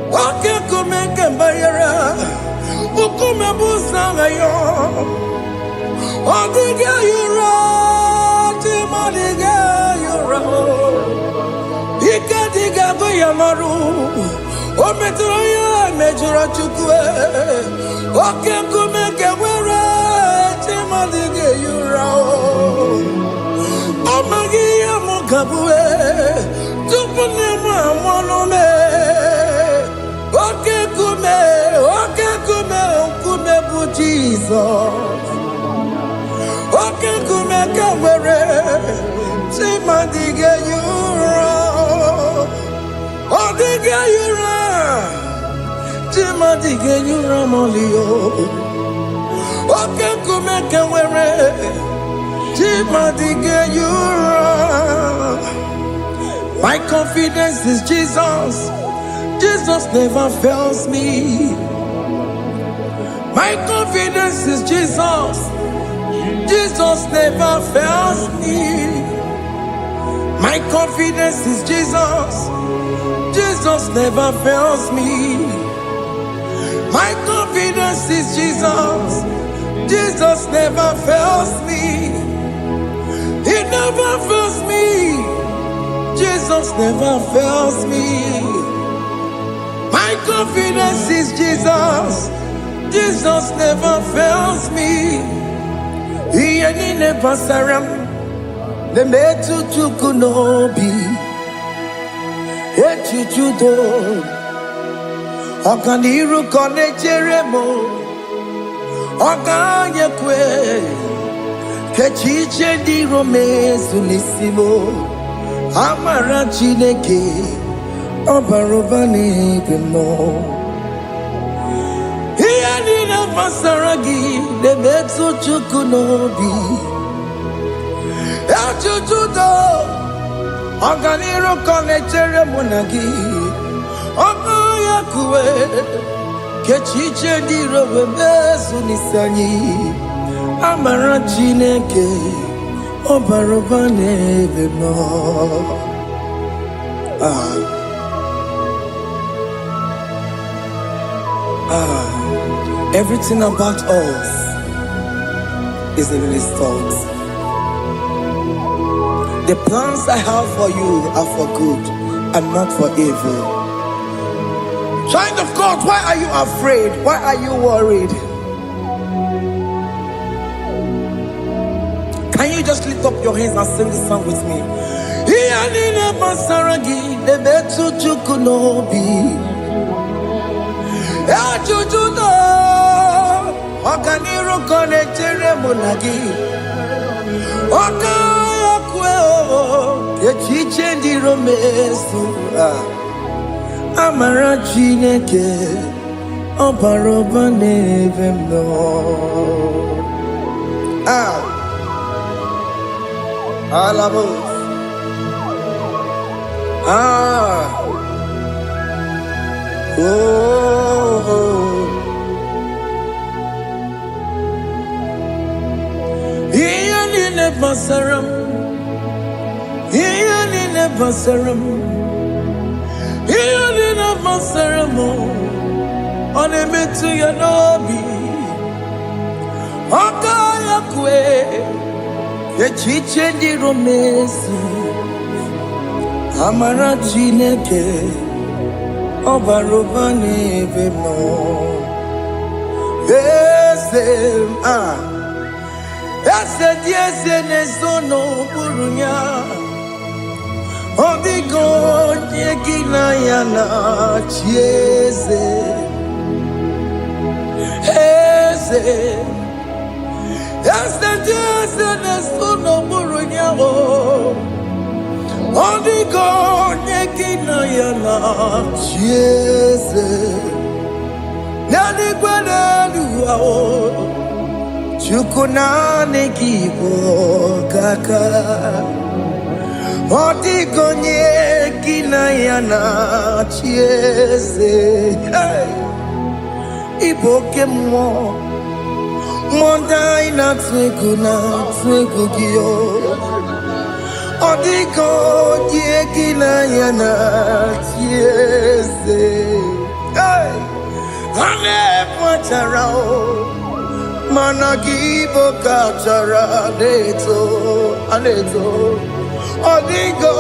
Okem kumeke bayara. Ukume busanga yo, odiga yura, timadiga yura, ikadiga goyamaru, ometroya mejura chukwe, okekume kewere, timadiga yura, omagiya mukabwe, tupune mwamonome, okekume. Jesus, okay, come kawere, Chima dige yura, odiga yura, Chima dige yura molio, okay, come kawere, Chima dige yura. My confidence is Jesus. Jesus never fails me. My confidence is Jesus. Jesus never fails me. My confidence is Jesus. Jesus never fails me. My confidence is Jesus. Jesus never fails me. He never fails me. Jesus never fails me. My confidence is Jesus. Jesus never fails me. Iyani ne pasaram ne metu tukunobi echuchudo Okaniru kone jeremo Okanye kwe Kechiche di romezu nisimo Amara chineke Obarobane gemo Iyani na pasaragi ne metu tukunobi echuchudo Okaniru kone jeremo nagi Okayakwe Kechiche di robe mezu nisanyi Amara chineke Obaroba nebe mo Everything about us is in his thoughts. The plans I have for you are for good and not for evil. Child of God, why are you afraid? Why are you worried? Can you just lift up your hands and sing this song with me? Iyanine pasaragi nebetu chukunobi echuchudo Okaniru kone jeremo nagi Okayakwe Kechiche di romezu Amara chineke Obaroba nebe mo Alabos Iyanine pasaram Iyanine pasaram Iyanine pasaram Onemetu yanobi Okayakwe Kechiche di romezu Amara chineke Obaroba nebe mo Ese dieze nezono burunya Odigo nyekina yana chieze Ese dieze nezono burunya Odigo nyekina yana chieze Nani gwenelu Chukuna negibo kaka Odigo nyekina yana chieze Iboke mo Monda ina twegu giyo Odigo nyekina yana chieze Ane pacharao Managibo kachara aneto Odigo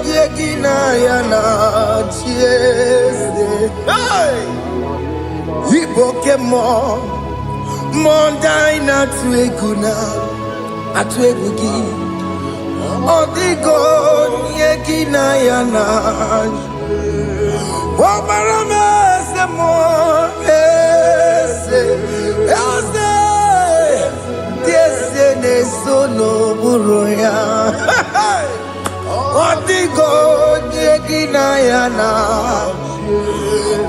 yekina yana chiese Iboke mo Monda ina atwegugi Odigo yekina yana Omarame se mo Dieze ne sono buruya Odigo nyekina yana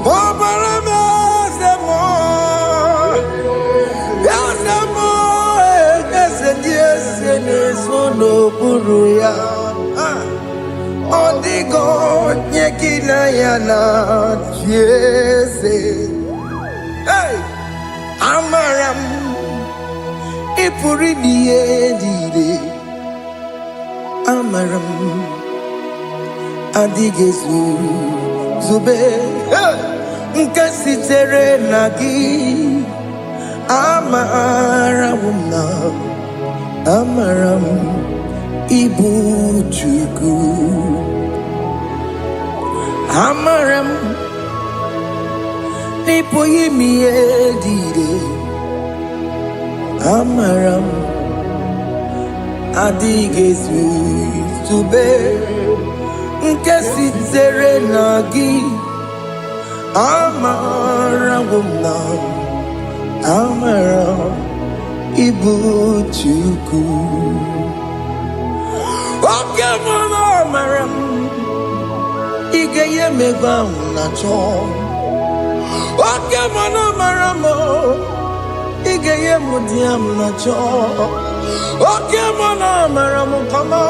Omarame se mo Dieze ne sono buruya Odigo nyekina yana Dieze Amaram Ipuri niye Amaram Adigezu Zube Nkasitere nagi Amaram Ibu Chuku Amaram Nipo yimi edide Amaram adịghị izube nke sitere na gị amarawo m na amara ịbụ Chukwu oke mara amara m ị ga-enye m ego ahụ na-achọ oke mara amara m ị ga-enye m di ya m na-achọ oke mara amara m kama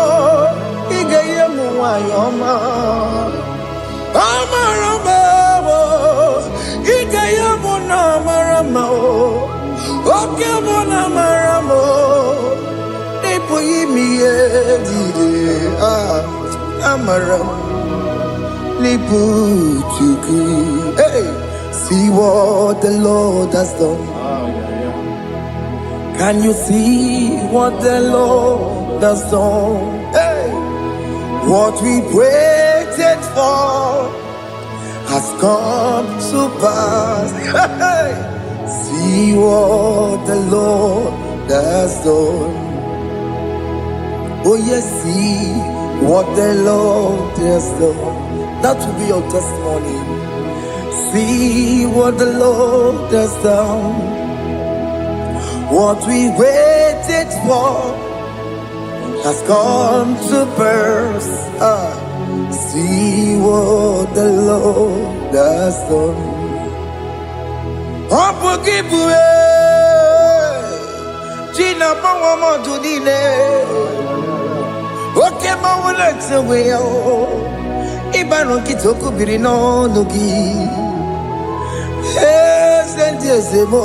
ị ga-enye m nwanyị ọma amara m ị ga-enye m na amara m oke mara amara m ịpụghị ime ihe dịrị amara m n'ịbụ Chukwu. Hey, see what the Lord has done. Can you see what the Lord has done? Hey, what we waited for has come to pass. Hey, see what the Lord has done. Oh yes, see what the Lord has done. That will be your testimony. See what the Lord has done. What we waited for has come to pass. See what the Lord has done. Unforgivable, Gina Pawamo Judine. Okay, my legs away. Ibano kitoko birino nugi. Sentezemo.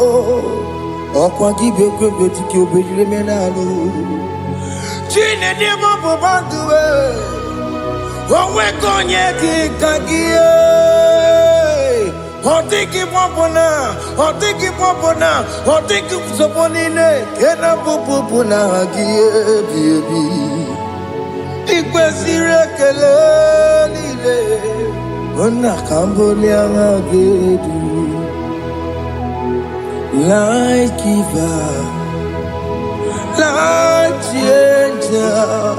Okwa gibe tiki obejire menalo. Chine de mo banduwe. Owe konye ki kagie. Otiki popona, otiki soponine. Kena popona gie baby. Ikwesire kelelile ona kambolia ngagedu like giver like changer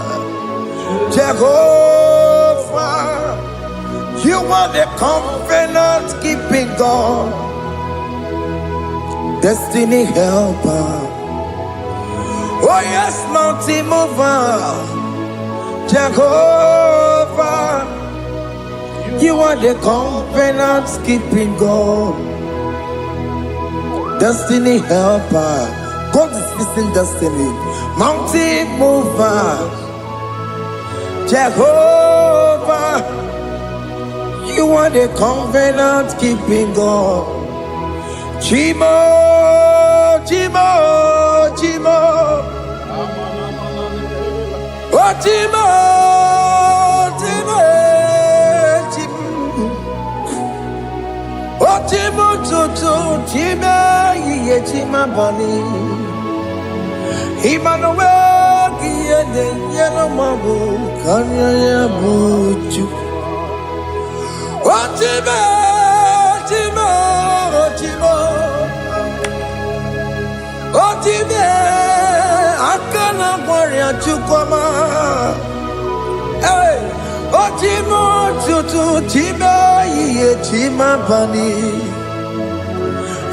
Jehovah you are the covenant keeping God destiny helper oh yes mountain mover Jehovah, you are the covenant keeping God, destiny helper. God is fixing destiny, mountain mover. Jehovah, you are the covenant keeping God. Chimo. Otimo toto time ye tima bani Emmanuel kiende yelo mabu kanya ya buchu Otimo akana kwaria chukoma Hey, Otimo tutu time ye tima bani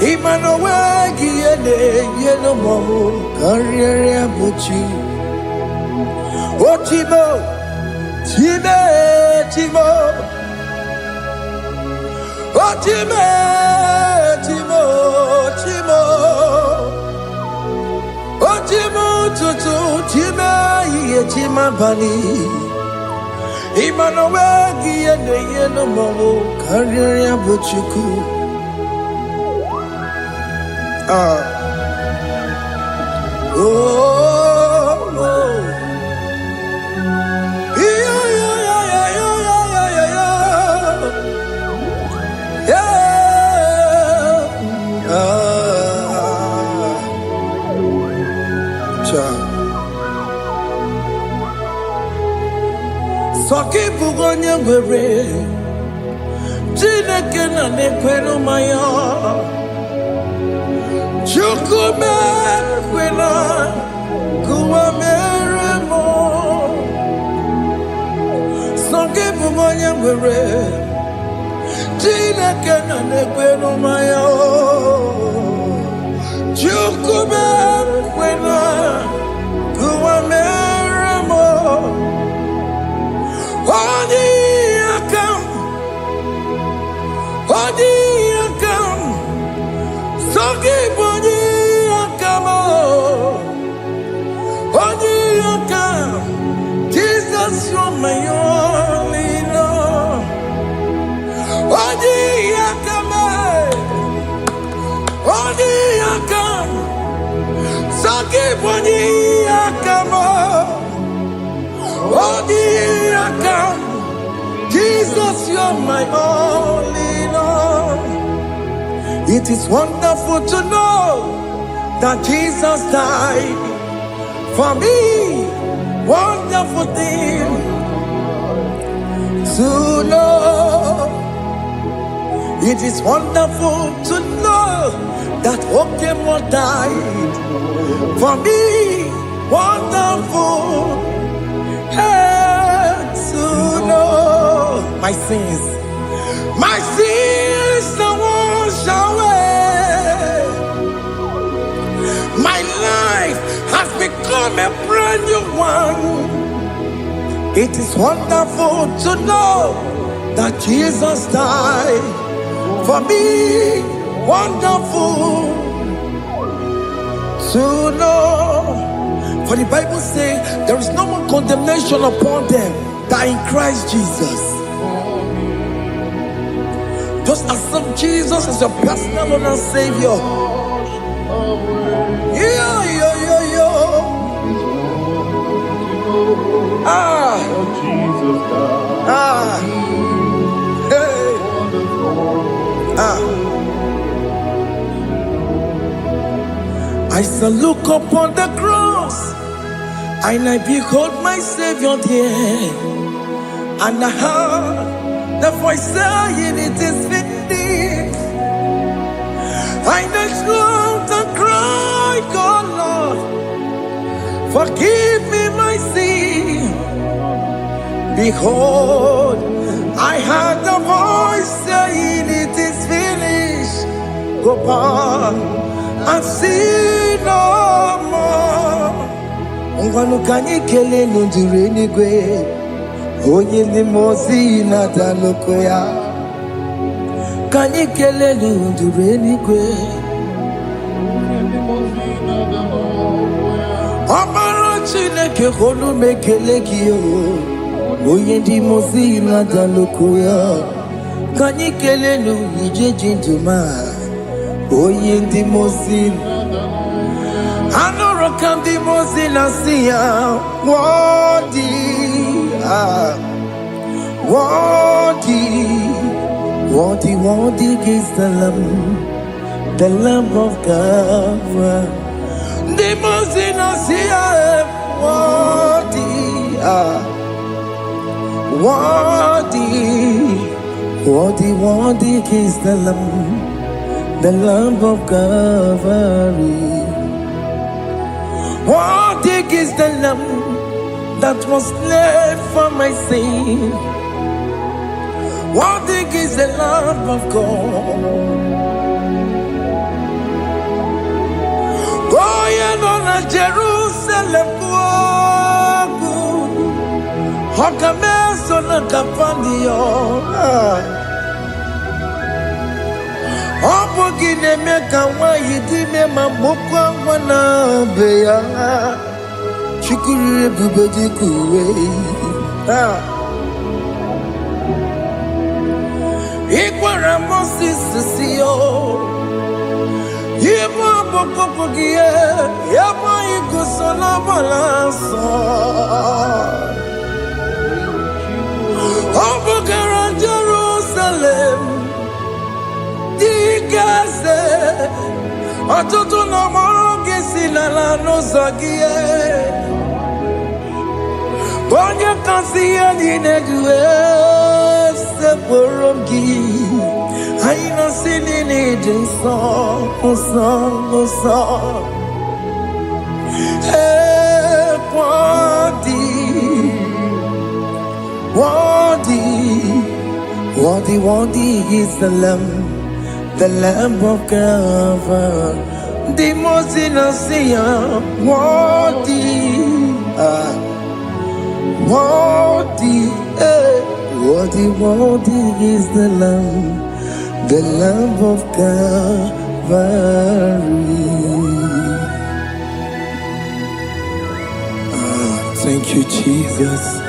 Emmanuel kiende yelo mabu kanya ya buchu Otimo tutu time ye tima bani Emmanuel kiende yelo mabu kanya ya buchu Soki bugonye gwere Chineke na nekwenu maya Chukume kwena Kuwa mere mwanya mwere Chineke na nekwe n'umaya o Chukube kwena Kuwa mere mo Odi akam Sogi boni akam Odi akam Jesus, you're my only love. Odi akam, Sogi boni akam, Odi akam. Jesus, you're my only love. It is wonderful to know that Jesus died for me. Wonderful thing to know. It is wonderful to know that Okemo died for me. Wonderful to know. My sins are washed away. My life has become a brand new one. It is wonderful to know that Jesus died for me. Wonderful to know. For the Bible says there is no more condemnation upon them that in Christ Jesus. Just accept Jesus as your personal Lord and Savior. I shall look upon the cross and I behold my Savior there, and I heard the voice saying, "It is finished." I knelt and cried, "God, Lord, forgive me my sin." Behold, I heard the voice saying, "It is finished." Go back and sin no more. Ungwanu kanyi kele nundure nigwe, onye limozi na daloko ya. Kanyi kele nundure nigwe, Amara Chineke holu mekele kiyo, onye limozi na daloko ya. Kanyi kele nu ije jintuma, onye limozi. Anoro kandi mozina siya, worthy is the Lamb of God. The mozina siya, worthy is the Lamb of Calvary. Worthy is the Lamb that was slain for my sin. Worthy is the Lamb of God. Going on a Jerusalem, Hokameso na kapandio. Opogine meka wa yidime mamokwa wana beya. Chukuri bubedi kuwe. Ikwara Moses siyo. Yema bokopogie. Yema igusola balanso. Opogara Jerusalem. Digase. Atoto na morogesi na la nozagie. Bonye kansiya dinedue seporogi. Aina sinini jinson, osan. Worthy is the Lamb of God, the most innocent. Worthy is the Lamb of Calvary. Thank you, Jesus.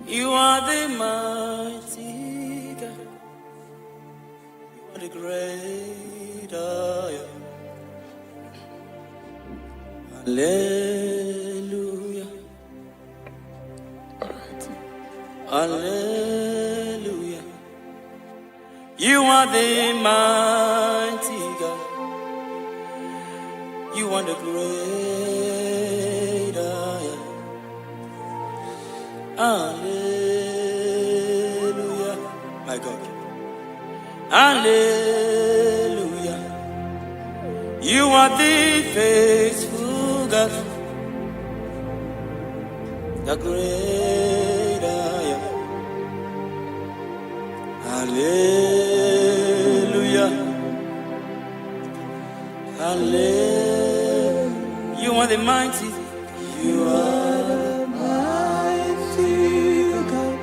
You are the mighty God. You are the great I am. Hallelujah. Hallelujah. You are the mighty God. You are the great I am. Hallelujah. My God. Hallelujah. You are the faithful God. The great I am. Hallelujah. Hallelujah. You are the mighty. You are the mighty God.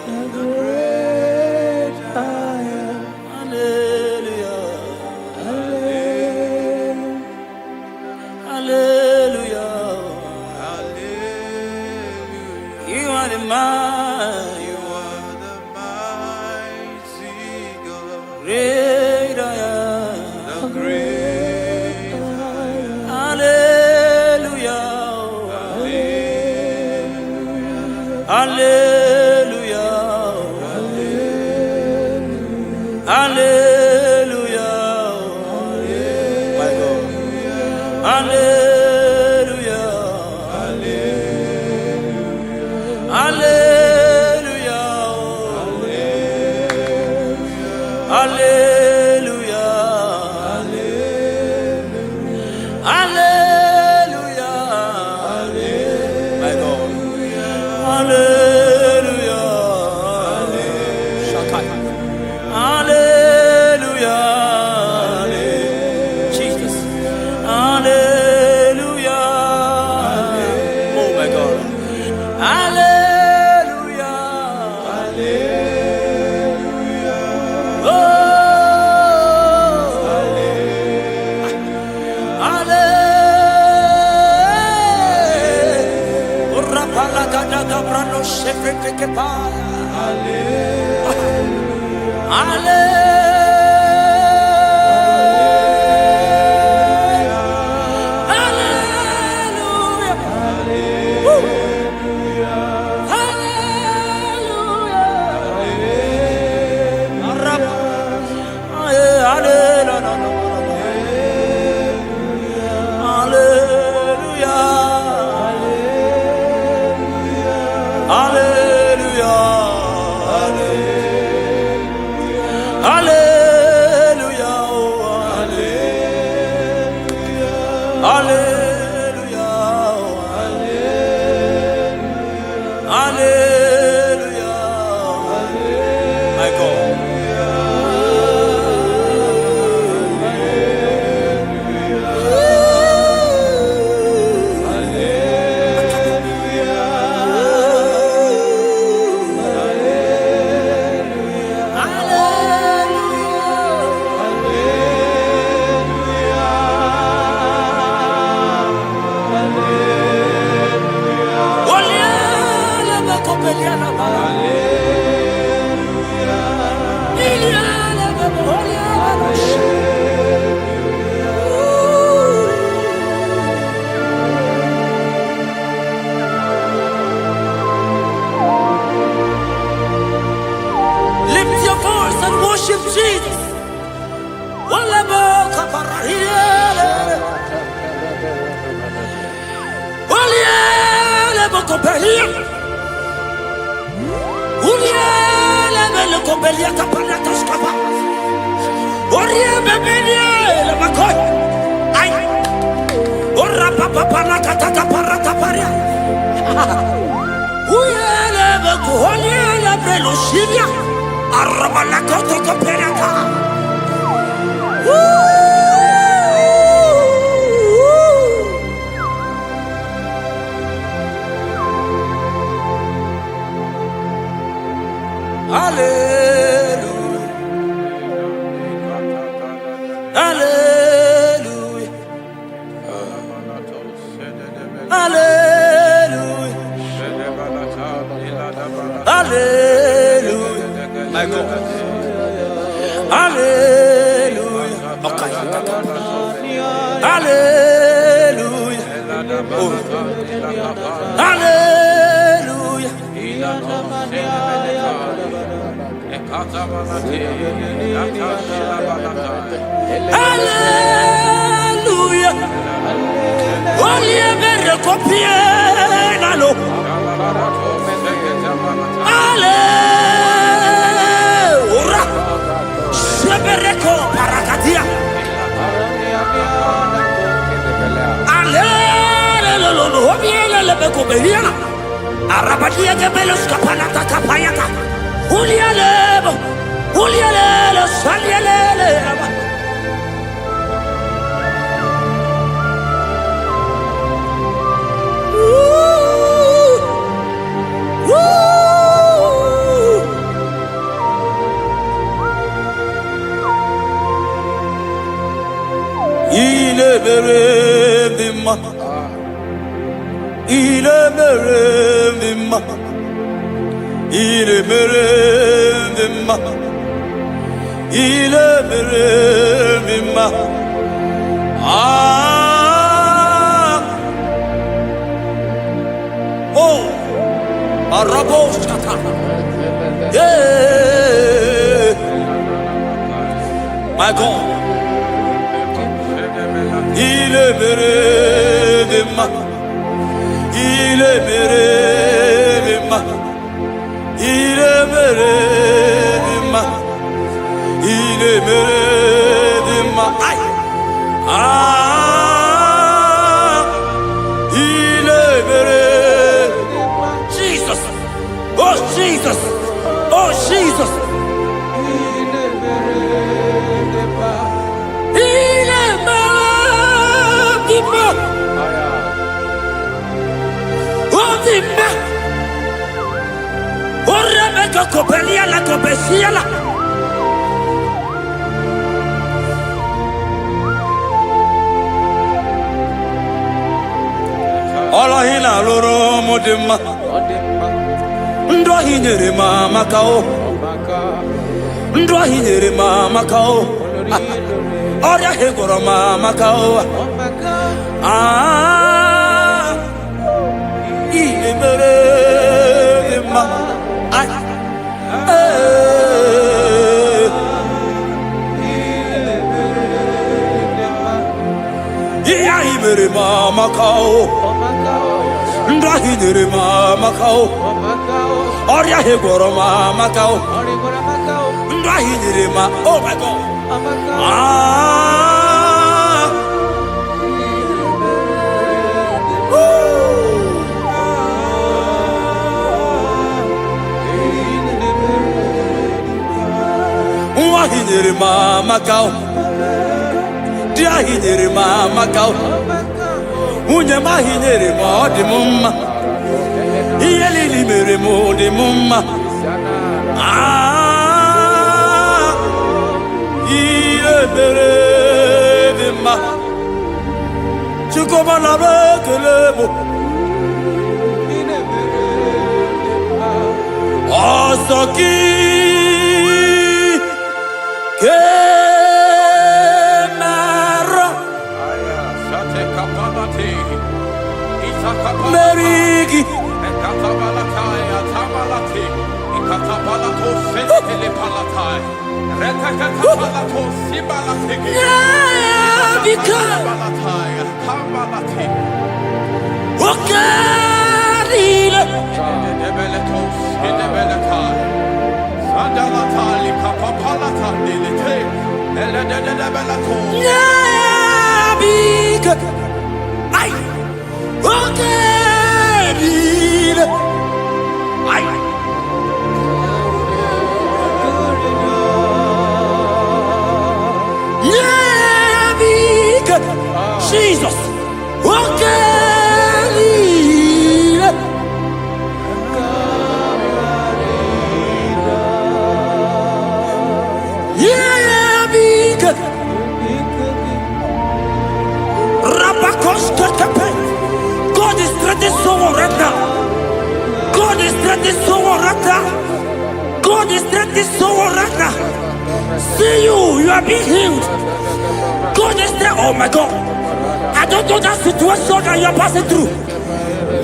The great I am. Hallelujah. Hallelujah. Hallelujah. You are the mighty. You are the mighty God. Great I am. The great I am. Hallelujah. Hallelujah. Hallelujah. My God. Hallelujah. Hallelujah. Hallelujah. Hallelujah. My God. Hallelujah. Shakai. Hallelujah. Jesus. Hallelujah. Oh my God. Hallelujah. Oh. Belia. Uriela bele kobelia kapalata skapa. Uriela bebelia la makoy. Ay. Ora papa para kata para taparia. Uriela beko uriela belo shibia. Araba la koto koperata. Hallelujah. Hallelujah. Hallelujah. Hallelujah. My God. Hallelujah. Okay. Hallelujah. Oh. Hallelujah. Hallelujah. Olie bere kopiena lo. Hallelujah. Sebereko parakadia. Hallelujah. Obiela lebeko beliana. Arabadia gebelos kapalata kapayaka. Ulialebo. Ulialele salialele. İle verelim ma, ile verelim ma, ile verelim ma, ile verelim ma. Ah, oh, arabos kata, yeah, my God. Il est mérédema, il est mérédema, il est mérédema, il est mérédema. Ah, il est mérédema. Jesus, oh Jesus, oh Jesus. Il est mérédema. Il est mérédema. Oh dimma. Oh Rebecca copelia la copecia la. Ola hina loro modema. Ndo hinere mama kao. Ndo hinere mama kao. Oria hegoro mama kao. Ah, ile merema. Ay, ile merema. Iya ile mama kao. Ndra ile mama kao. Oria hegoro mama kao. Ndra ile ma. Oh my God. Ah. Hinere mama kao, dia hinere mama kao, unye ma hinere ma di mumma, iyeli li mere mo di mumma. Ah, ile mere di ma, chukoma na bekelebo, Asoki. Merigi Yeah, big. Ay. Okay. Ay. Yeah, big. Jesus. Okay. Yeah, big. God is threatening someone right now. God is threatening someone right now. God is threatening someone right now. See you are being healed. God is there. Oh my God. I don't know that situation that you are passing through.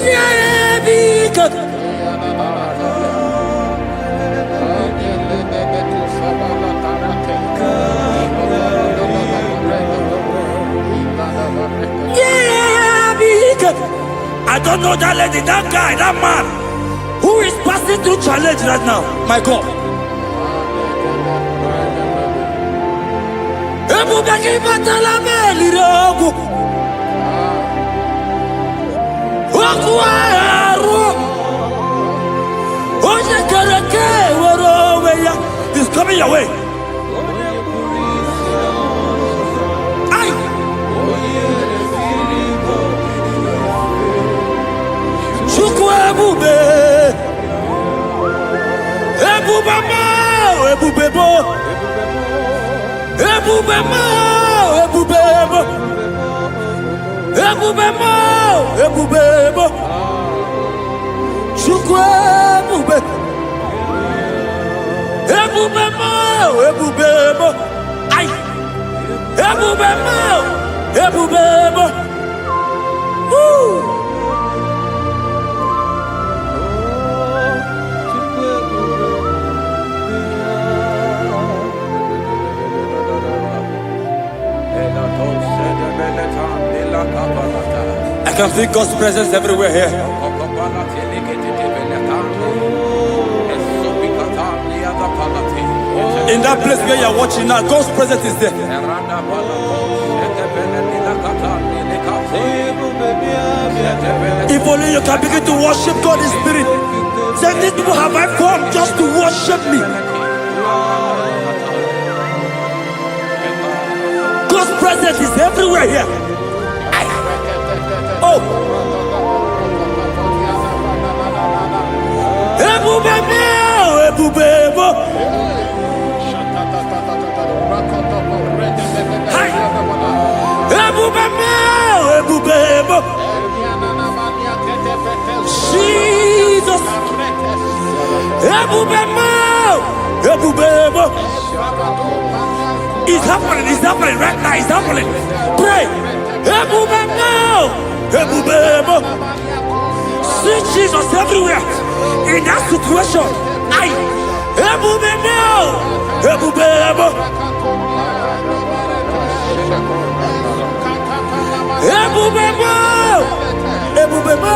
Yeah, big. Yeah, big. I don't know that lady, that guy, that man who is passing through challenge right now. My God. Ebubeki batala melirogu. Okwaru. Oje karake woroweya. He's coming your way. Ay. Ebube, Ebubema, Ebubebo, Ebubema, Ebubebo, Ebubema, Ebubebo, Chukwu Ebube, Ebubema, Ebubebo, ay, Ebubema, Ebubebo, woo. I can feel God's presence everywhere here. In that place where you are watching now, God's presence is there. If only you can begin to worship God in spirit. Say, these people have I come just to worship me. God's presence is everywhere here. Oh, Ebubebo, Ebubebo. Hi, Ebubebo, Ebubebo. Jesus, Ebubebo, Ebubebo. It's happening right now. It's happening. Pray, Ebubebo. Ebubebo. See Jesus everywhere in that situation. Aye. Ebubebo. Ebubebo. Ebubebo. Ebubebo.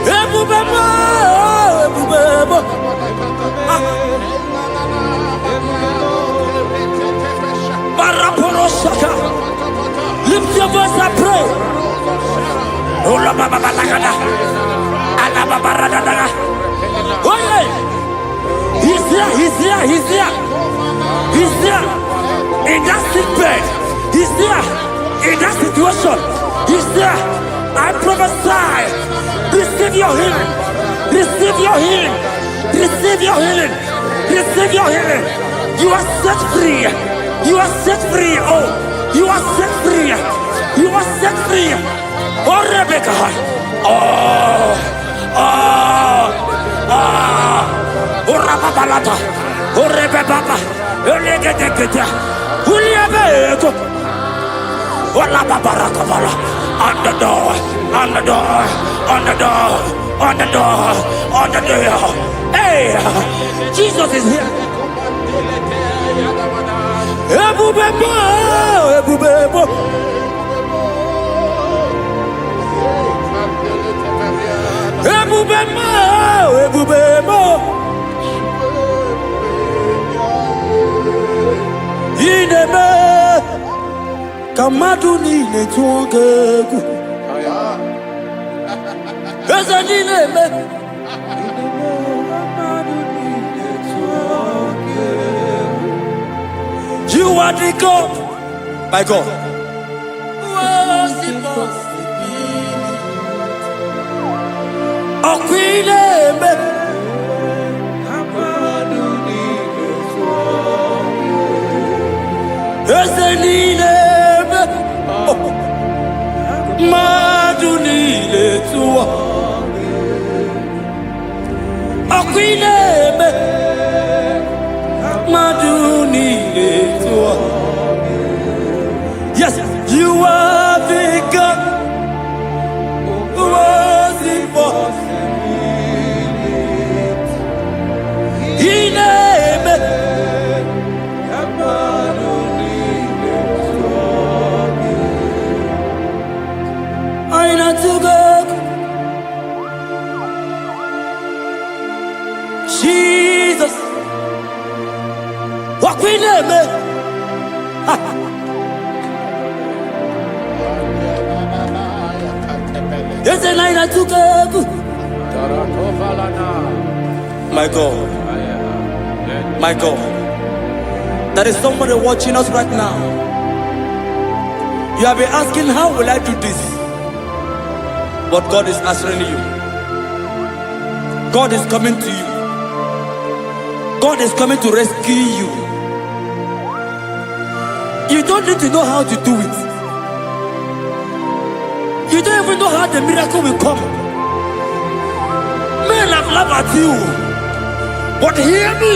Ebubebo. Ebubebo. Lift your voice and pray. Oh yeah. He's there. In that sick bed. He's there. In that situation. He's there. I prophesy. Receive your healing. Receive your healing. Receive your healing. Receive your healing. You are set free. You are set free. Oh, you are set free. You are set free. Oh, Rebecca. Oh, Rababalata. Oh, Rebecca. Uliabeto. Oh, La Babarakabala. On the door. On the door. On the door. On the door. On the door. Hey, Jesus is here. Ebubebo, Ebubebo. Ebubebo, ebubemo ineme kamadu nile tuongegu eze nineme you are the God, my God. Okwineme ezenineme madunile tuwa Okwineme madunile tuwa. Yes, you are the God who was impossible. Ineme aina tugok Jesus Wakwineme Yes, and I took up. My God. My God. There is somebody watching us right now. You have been asking, how will I do this? But God is answering you. God is coming to you. God is coming to rescue you. You don't need to know how to do it. You don't even know how the miracle will come. Men have laughed at you. But hear me.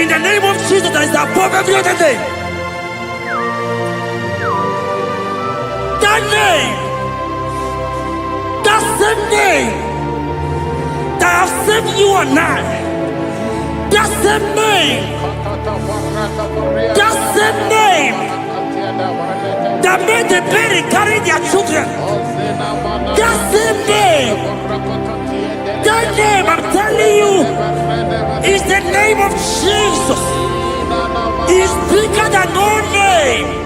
In the name of Jesus that is above every other name. That name. That same name. That have saved you and I. That same name. That same name. That made the baby carry their children. That same name. That name, I'm telling you, is the name of Jesus. He's bigger than all name.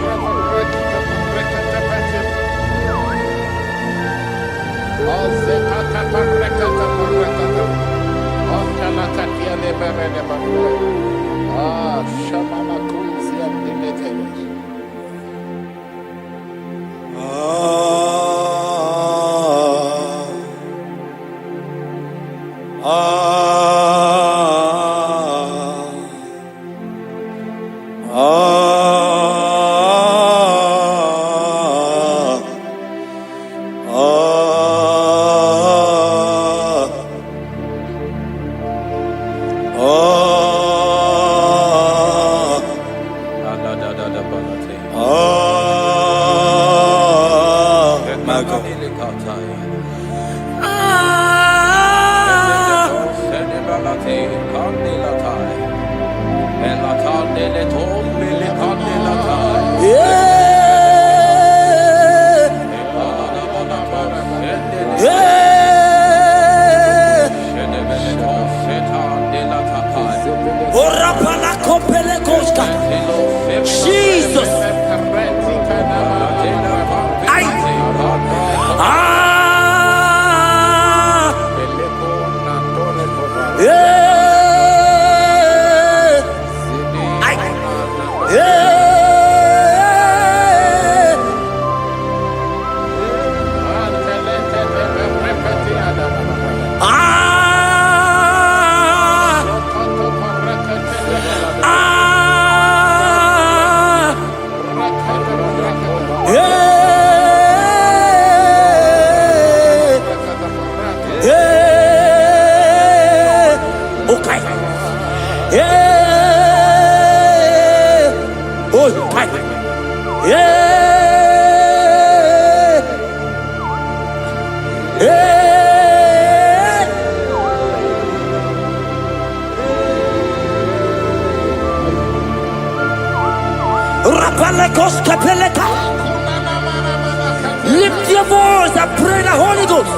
Jesus. Lift your voice and pray the Holy Ghost.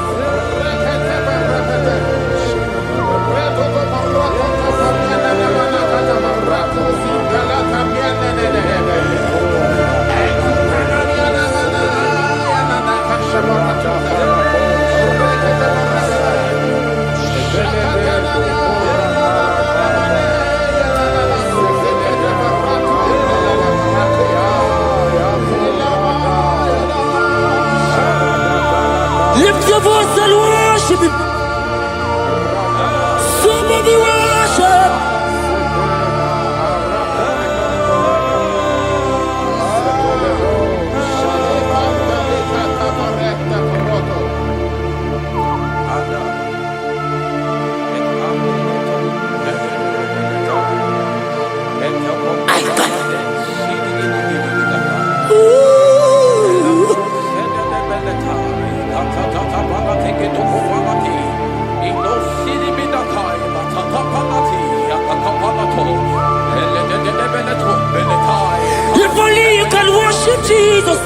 Lift your voice and worship him. Somebody worship. If only you can worship Jesus.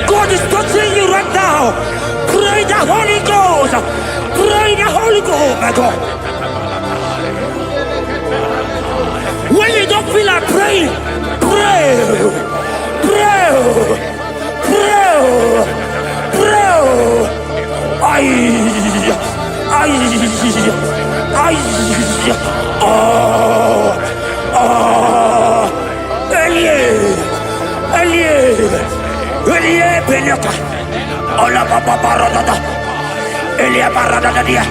God is touching you right now. Pray the Holy Ghost. Pray the Holy Ghost, my God. When you don't feel like praying, pray. Pray. Pray. Pray. Ay. Elie Beleka. Ola Baba Barada. Elia Barada dia.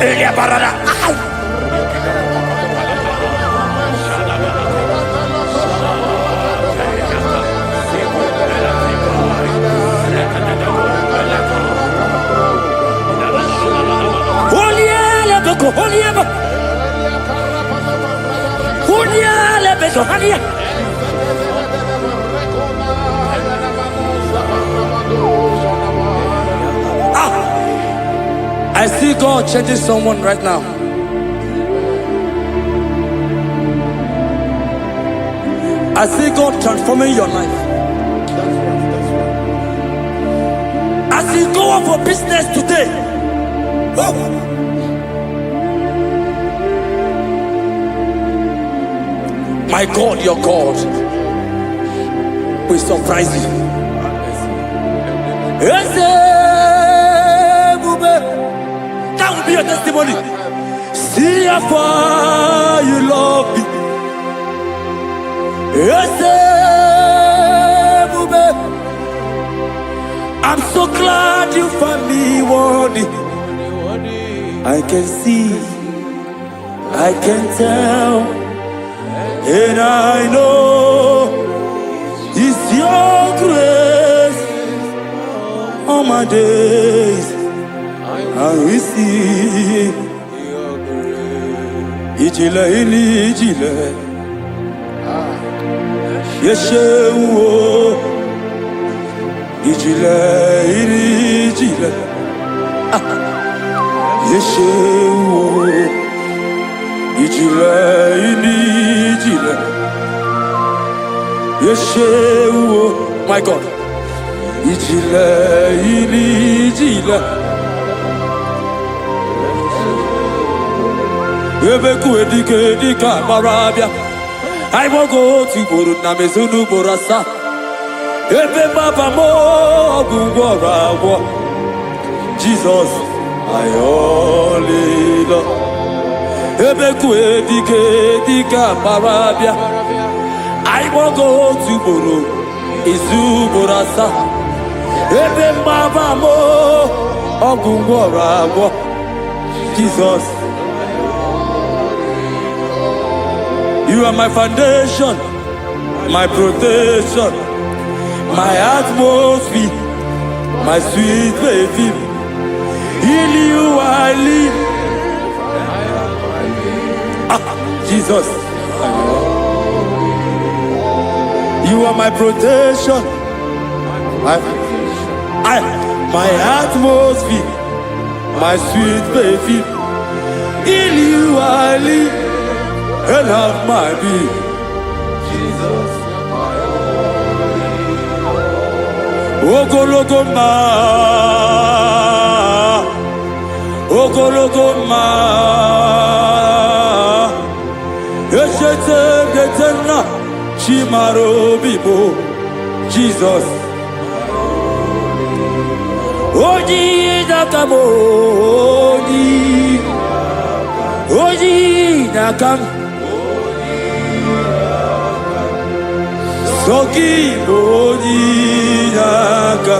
Elia Barada. I see God changing someone right now. I see God transforming your life. As you go up for business today, my God, your God will surprise you. That will be your testimony. See how far you love me. I'm so glad you found me worthy. I can see, I can tell, and I know it's your grace all my days. I will see Ijile ili Ijile Yeshewo Ijile ili Ijile Yeshewo Ijile ili Ijile Yeshewo. My God. Ijile ili Ijile Ebeku edike dika marabia. I won't go to Guru Namezunu Borasa. Ebe Baba mo Gungwara. Jesus, I only love. Ebeku edike dika marabia. I won't go to Guru Izu Borasa. Ebe Baba mo Gungwara. Jesus. You are my foundation, my protection, my atmosphere, my sweet baby. In you I live. Jesus. You are my protection, my atmosphere, my sweet baby. In you I live. And have my being. Jesus, my only. Ogologoma, ogologo mma echete getena chimara obi bụ Jizọs onye n'aka m onye n'aka m sọ gị bụ onye n'aka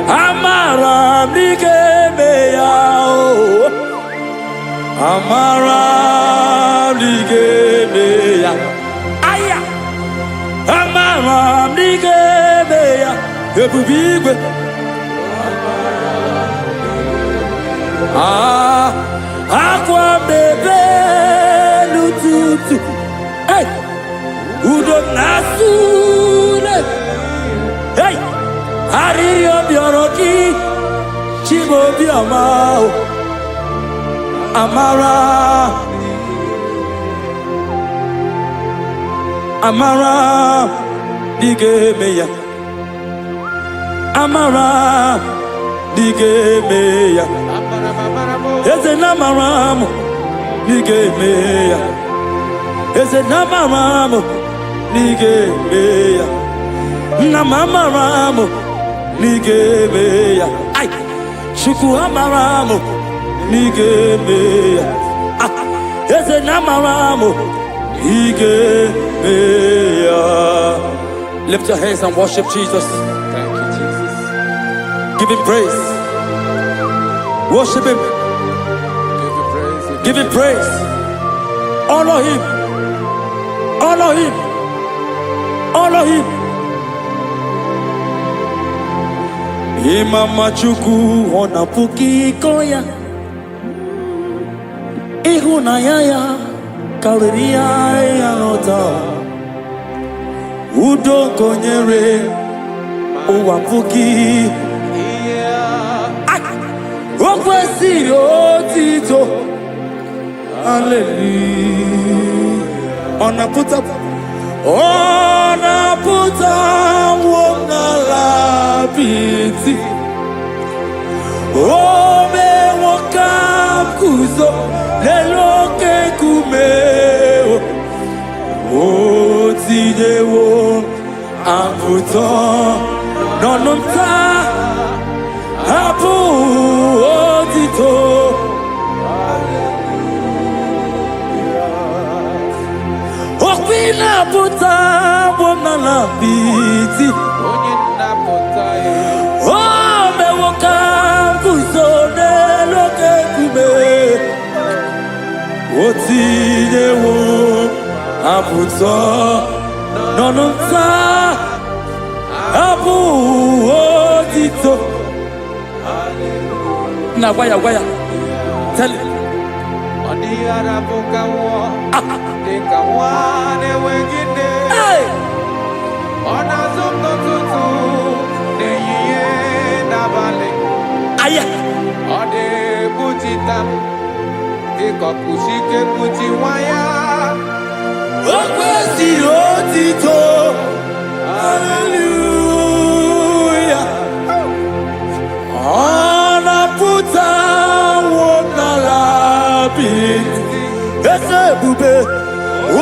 amara m n'ime ya amara m n'ime ya aya amara m n'ime ya ebube igwe akwa m n'ebe n'ụtụtụ udo m na-asụle arịrịọ bịọrọ gị Chimaobi ọma amara amara dị ga-eme ya amara dị ga-eme ya eze na amara m dị ga-eme ya eze na amara m dị ga-eme ya nna m amara m dị ga-eme ya ai Chukwu amara m dị ga-eme ya eze na amara m dị ga-eme ya. Lift your hands and worship Jesus. Thank you, Jesus. Give him praise. Worship him. Give you praise. Give him praise. Honor him. Honor him. Honor him. Imama Chukwu ona puki koya. Ihunanya ya kariria ya nota. Udo konyere uwa puki. Okwesiri otito. Hallelujah. Onaputa wonala biti. Ome wokam kuzo leloke kumeo. Otidewo amputo nonumta apu otito. Okwina puta wonala biti. Ome wokam kuzo leloke kumeo. Otidewo amputo nonumta apu otito. Na waya tell him hey aya okwesiri otito. Hallelujah. Onaputa wonala biti. Ese bube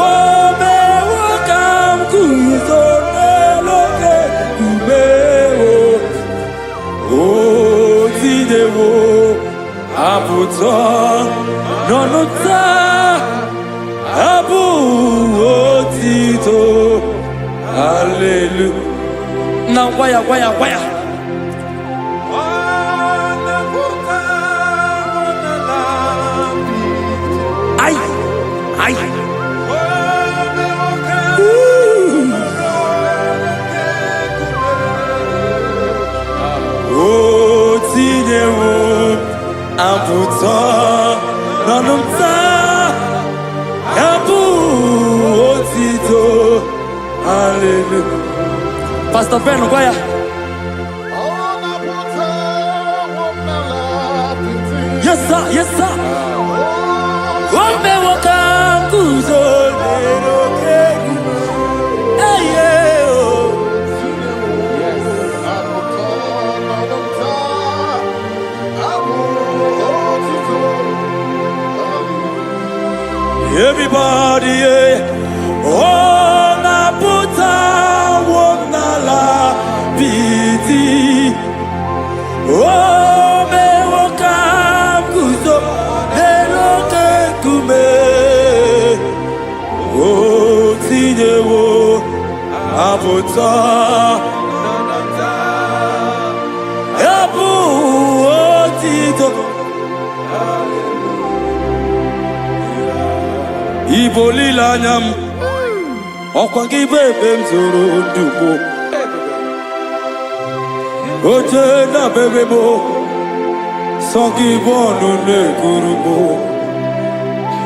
ome wakam kuzo neloke kumeo. Otidewo aputo nonota abu otito. Hallelujah. Now waya ay otidewo amputo nonumta abu otito. Hallelujah. Pastor Ben Ogoya. Yes sir, yes sir. Ome wakam kuzo leloke everybody, oh, Naputa, Wonala, Piti, oh, me wakam kuzo, neloke kume, oh, tinewo, Aputa, Apu, oh, Tito. Ibolila nyam okwa gị bụ ebe m zoro ndụgbo oche na bebe mo sọ gị bụ ọnụ na-ekwuru mo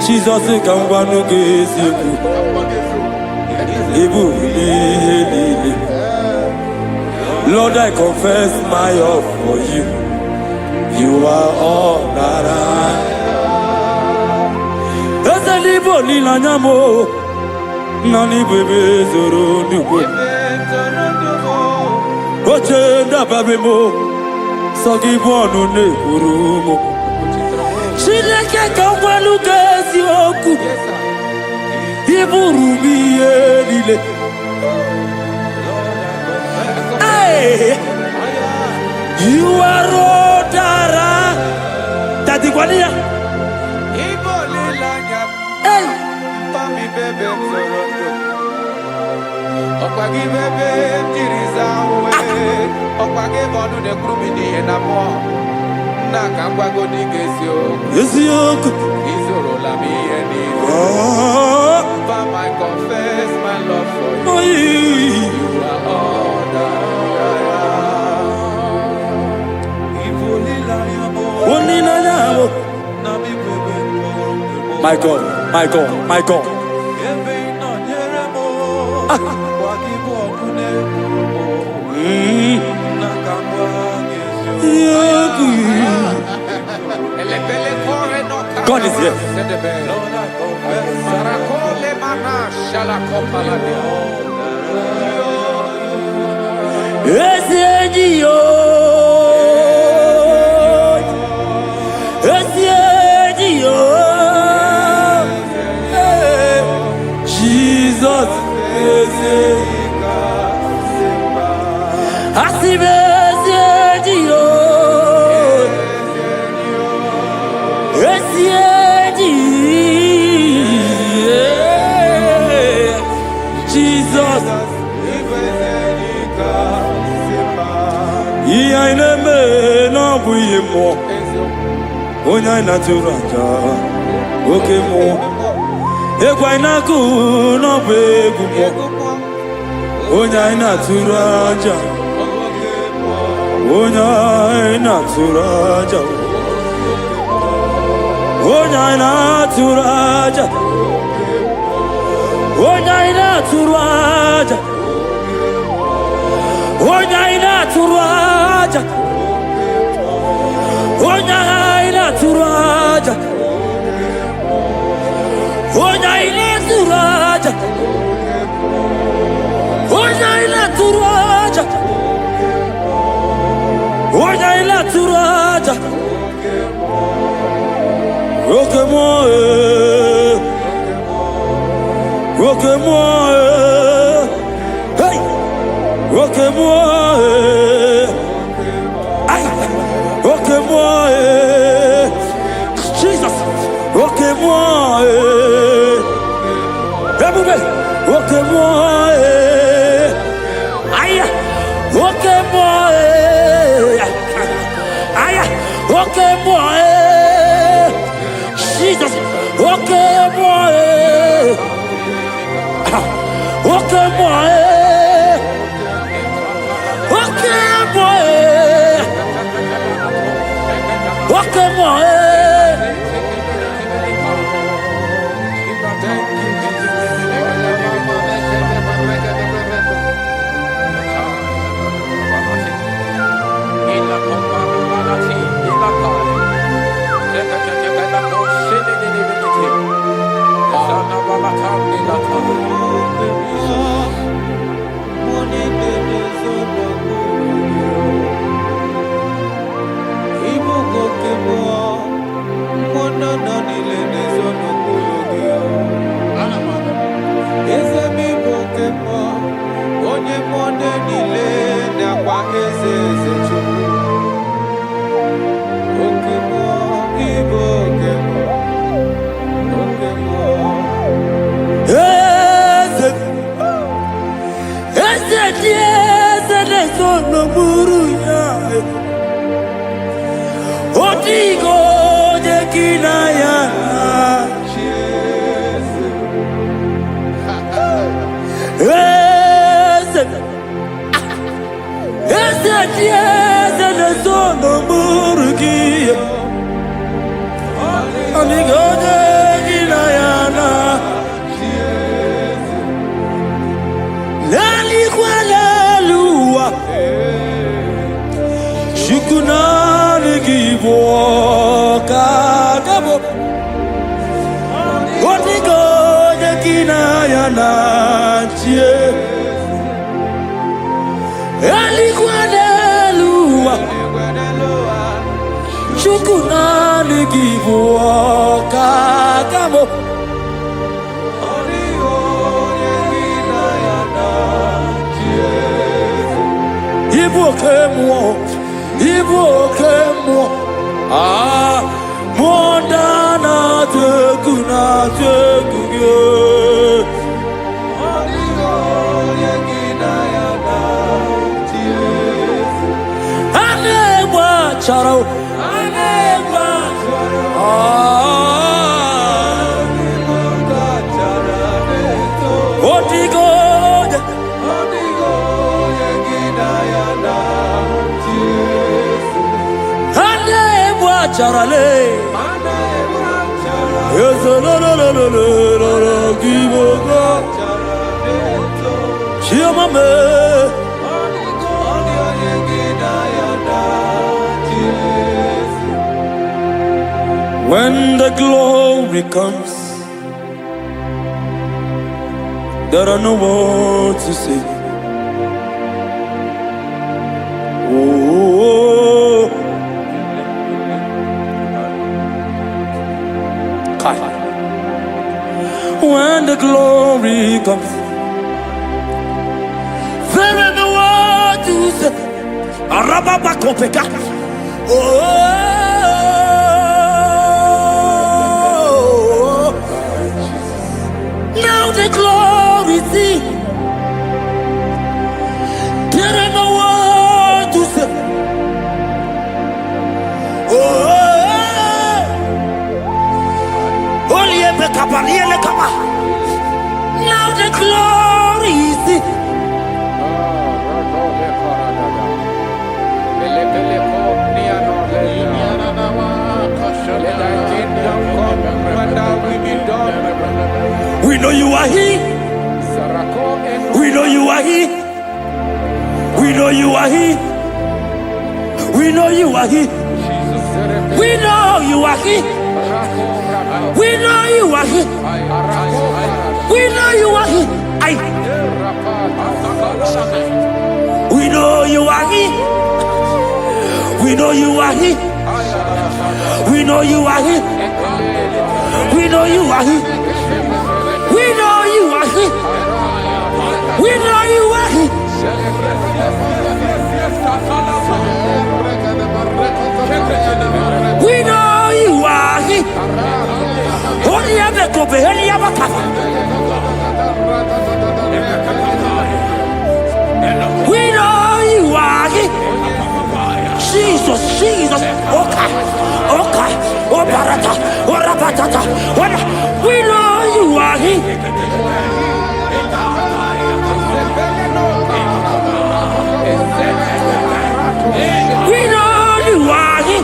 Jizọs ka m gwanụ gị eziokwu ịbụ ihe niile Lord, I confess my love for you. You are all that I Libo ni la nyamo nani bebe zoro ndugo oche nda babe mo sagi bonu ne kurumo Chineke ka ngwalu kezi oku iburu biye lile You are Rodara Tati kwaniya Okwagi bebe tiriza we okwagi bonu de krumini na mo na kangwago digezio izoro la mi eni but I confess my love for you You are all that My God, my God, my God. God is here. Jesus Onya naturanja oke mo egwa inaku no begu mo Onya naturanja Onya naturanja Onya naturanja Onya naturanja Onya naturanja Onya Turaja Onya ila Turaja Onya ila Turaja Onya ila Turaja Roke mo Hey Roke mo Ay Roke mo moi, ok moi, aïe, ok moi, aïe, ok moi, Jesus, ok moi, ok moi, ok moi, ok moi. Ibu go kebo When the glory comes, there are no words to say. Oh, when the glory comes, there are no words to say. Arababakopeka. Oh. Now the glory see. There ain't no word to say. Now the glory see. We know you are He. We know you are He. We know you are He. We know you are He. We know you are He. We know you are He. We know you are He. We know you are He. We know you are He. We know you are He. We know you are He. We know you are He. We know you are He. We know you are He. Only ever go be only ever come. We know you are He. Jesus, Jesus, okay, okay, oh barata, oh rabatata, we know you are He. We know you are He.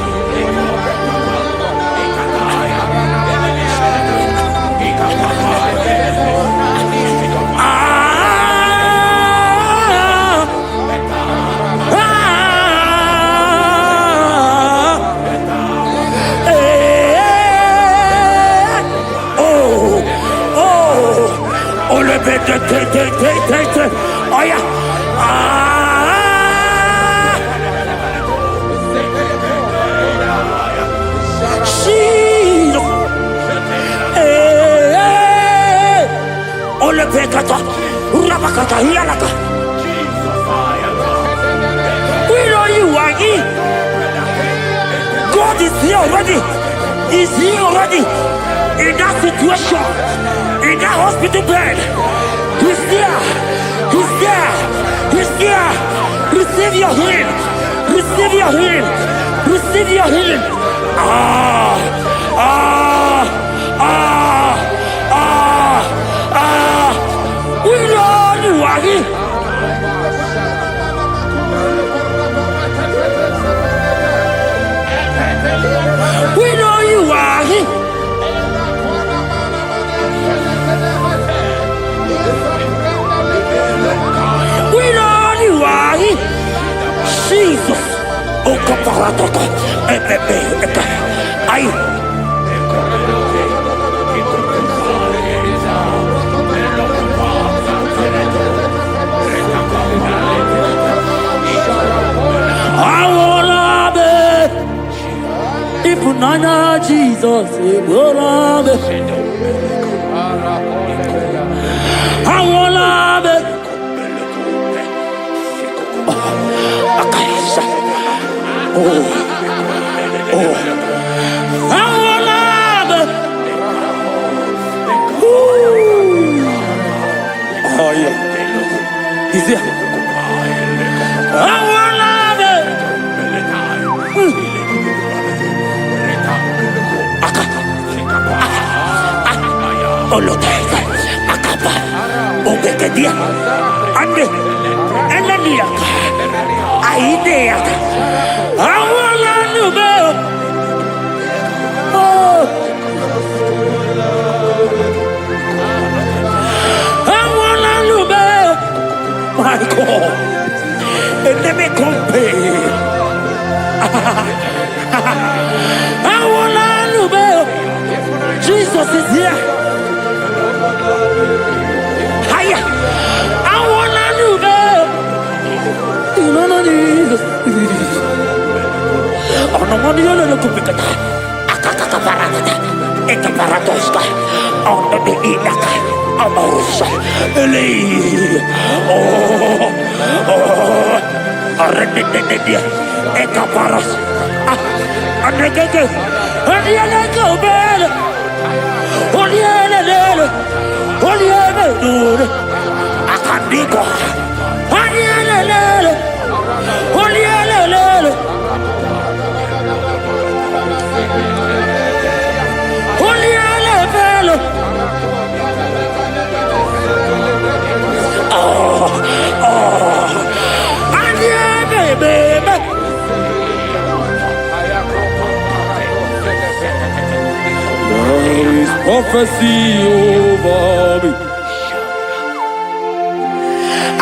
Oh yeah. Jesus. Ole pekata. Rabakata hialaka. We know you are He. God is here already. He's here already. In that situation, in that hospital bed, He's there. He's there. Receive your healing. Receive your healing. Receive your healing. Ah, ah, ah, ah, ah. We know you are here. We know you are here. We know you are here. Jesus. Oh, kaparataka. Ay. Nana Jesus, I wanna be. I wanna be. Oh yeah, he's here. I wanna be. Oloteka, akapa, obekedia, ande, enaniaka, aideaka, awala nube, oh, awala nube, my God, enemy compare, awala nube, Jesus is here. Hiya! I wanna do that. You know what it is. Oh no, money on the computer. Akaka parata. Eka paratoska. On the inaka. Amorsa. Eli. Oh. Arredededia. Eka paras. Anegege. Anegege bel. Olielele. Olielele, akandiko. Olielele, olielele, olielele. Oh, oh, olielele. There is prophecy over me.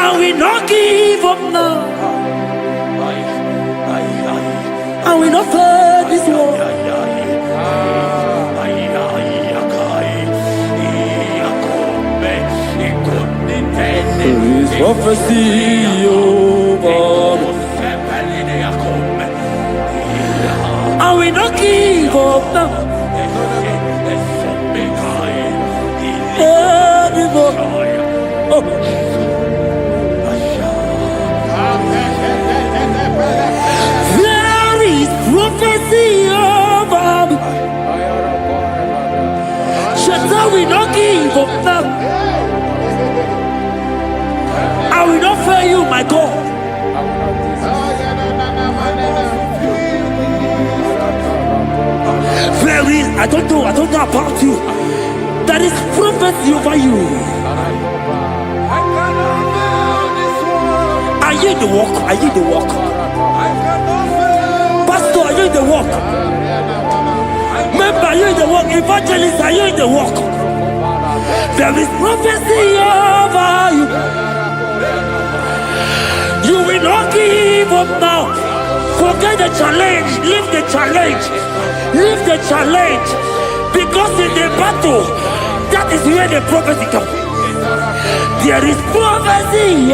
And we not give up now. And we not fear this war. There is prophecy over me. And we not give up now. Oh. There is prophecy over me. Shall we not give up now? I will not fail you, my God. There is, I don't know about you. There is prophecy over you. Are you in the walk? Are you in the walk? Pastor, are you in the walk? Member, are you in the walk? Evangelist, are you in the walk? There is prophecy over you. You will not give up now. Forget the challenge. Leave the challenge. Leave the challenge. Because in the battle, that is where the prophecy comes. There is prophecy.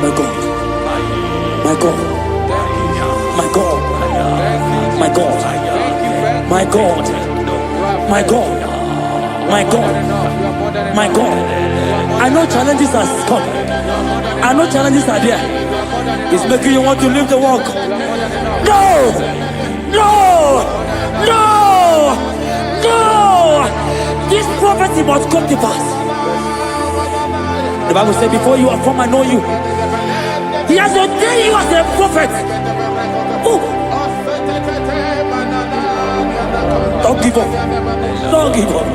My God. My God. My God. My God. My God. My God. My God. My God. I know challenges are come. I know challenges are there. It's making you want to leave the walk. No! No! No! No! This prophecy must come to pass. The Bible says, before you are formed, I know you. He has ordained you as a prophet. Oh. Don't give up. Don't give up.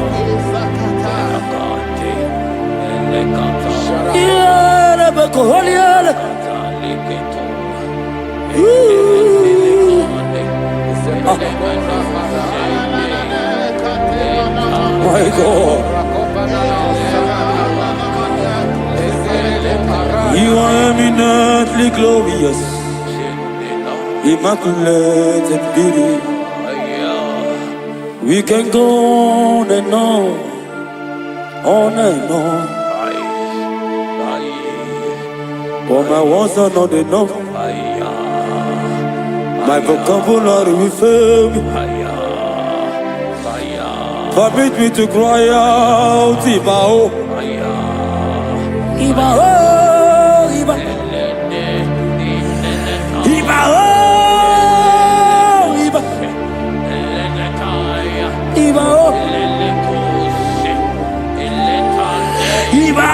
My God. You are eminently glorious, immaculate in beauty. We can go on and on and on. But my words are not enough. My vocabulary will fail me. Permit me to cry out, Ibao. Ibao, Ibao. Ibao, Ibao. Ibao.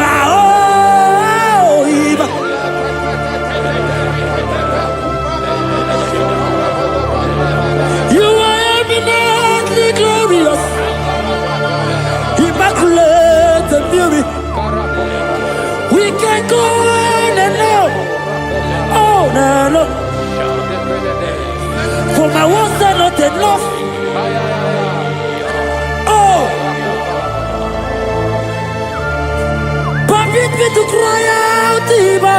Ibao. You are eminently glorious, immaculate and beauty. We can go on and on. For my words are not enough. Oh, permit me to cry out, Iba.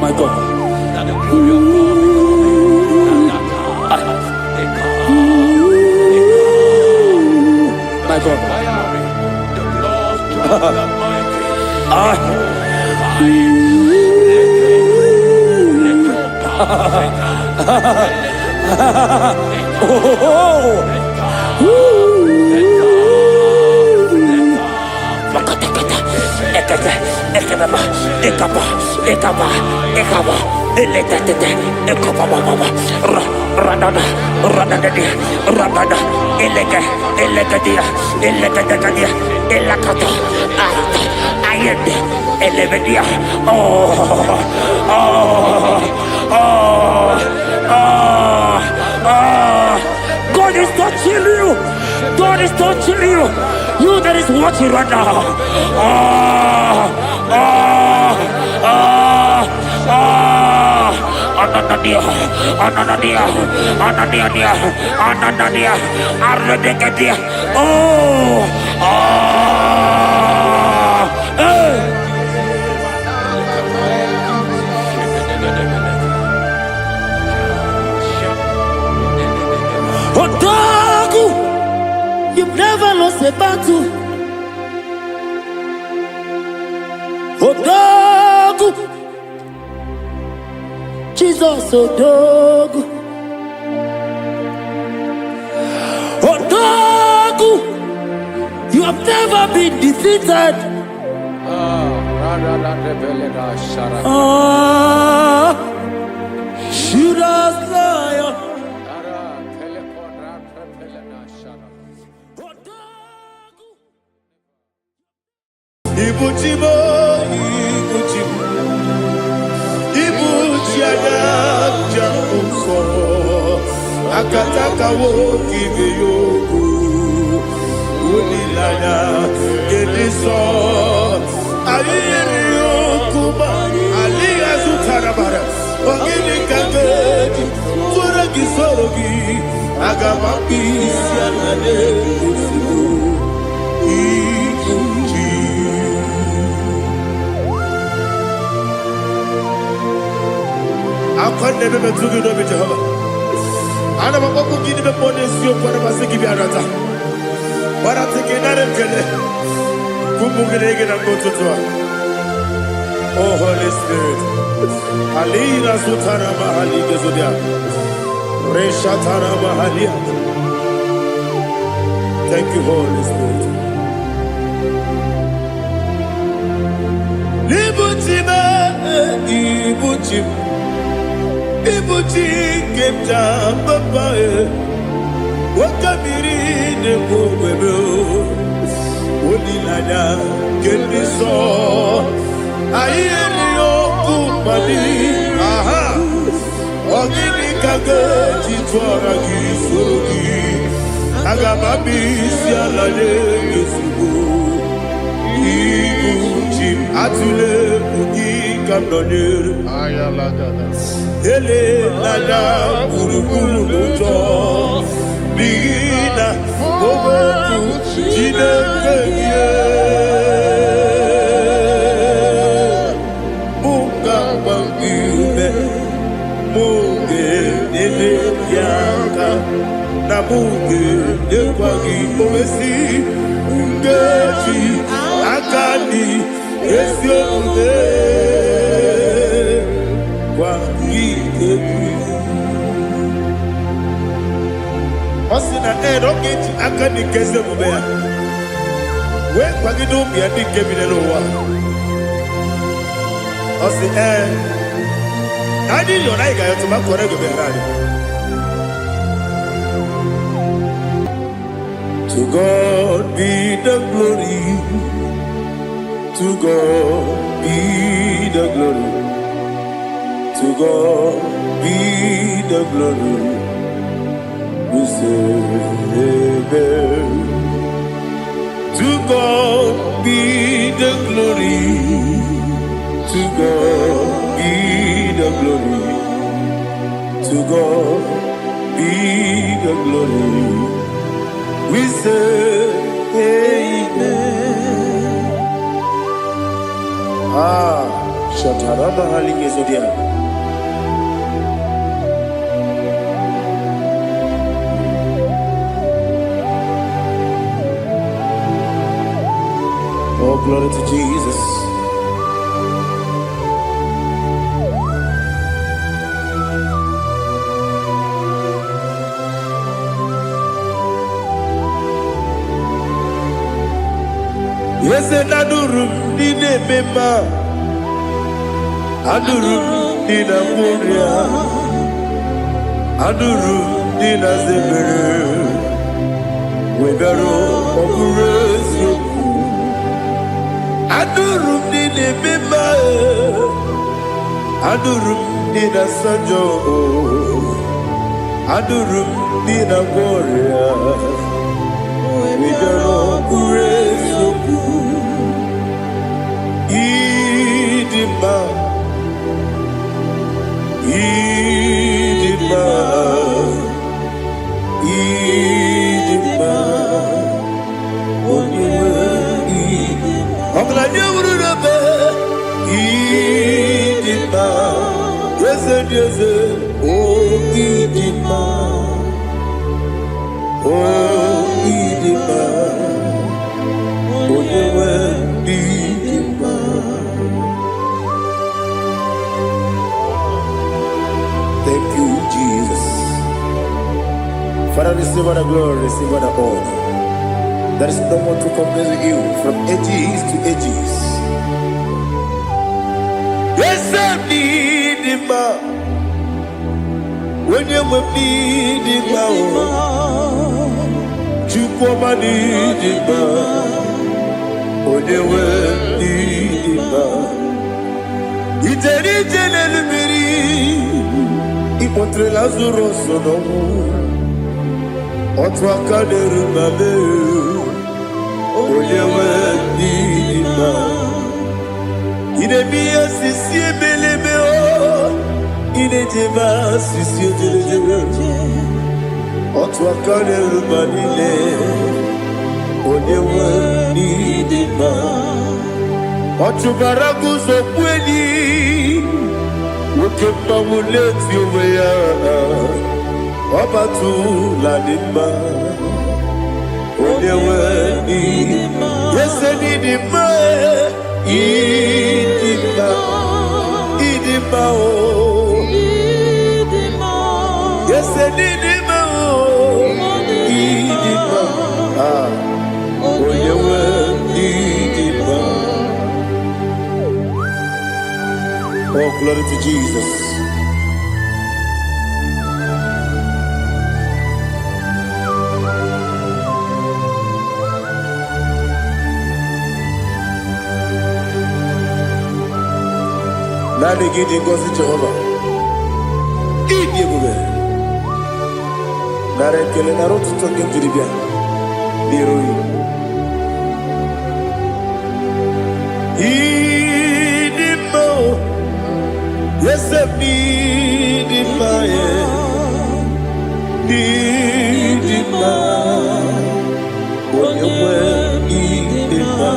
My God. God is touching you. God is touching you. You that is watching right now. Otaku, you've never lost a battle. Otaku, Jesus, Otaku. Otaku, you have never been defeated. Judas Lion. Ibuchimo, Ibuchimo, Ibuchiana, Jamuso, Akataka woki yoku, Unilana, Gediso, Ayiri Yokuma, Aliya Zutarabara, Ogini Kageti, Turagi Sorogi, Agamaki, Sianade, I can't never be too good over Jehovah. I never go to give the bonus you for a sick another. But I think another killer. Kumugregin and go to tour. Oh, Holy Spirit. Alina Sutana Mahali Gazudia. Reshatana Mahalia. Thank you, Holy Spirit. Ibuchima, Ibuchim. Ibuchi kemja papa wakamiri ne kobebe onilanya kendiso ayeni okupani aha ogini kageti twara gisurugi agamabi sialale yesugo Ibuchi atule ugi kamdonir ayalagada Ele nada buruburu muto Bigina oboku jine kenye Munga bangiume Munge nene yaka Na munge nekwagi omesi Ungeji akani esiombe Osina rocket akani keze mubea. We kwagido bia di kebine wa. Osi Nadi yo na iga yo tuma kore go berari. To God be the glory. To God be the glory. To God be the glory. We say amen. To God be the glory. To God be the glory. To God be the glory. We say amen. Shataraba Haligezodia. Oh, glory to Jesus. Yes, and Adurum Dine Mema Adurum Dina Muria Adurum Dina Zebere Webero Okurezio Adurum Dine Mema Adurum Dina Sanjo Adurum Dina Muria Webero Okurezio Idima, Idima, Idima, Idima, yes, oh Idima, oh Idima, Thank you, Jesus. Father, receive all the glory, receive all the honor. There is no one to compare with you from ages to ages. Yes, I need him. When you need him, you come and need him. When you Iteri jenelu miri ipotre Lazarus sonomu Otu aka n'erumale Onyewe n'ime Idemiye sisi ebelebe o Idejeba sisi ojelejebe Otu aka n'erumalile Onyewe n'ime Ọchụbara guzo kweli Nwoke mmanwụ leti onwe ya Ọbatụla dị mma Onyewe n'ime Yese n'ịdị mma Ịdị mma Ịdị mma o Yese n'ịdị mma o Ịdị mma Onyewe n'ịdị mma Oh, glory to Jesus. Nani gidi ngozi Jehovah. Idi ebube. Nare kele na rotu toke jiribia. Niroi. Idi mo. Yes, need in my need in my when you were need in my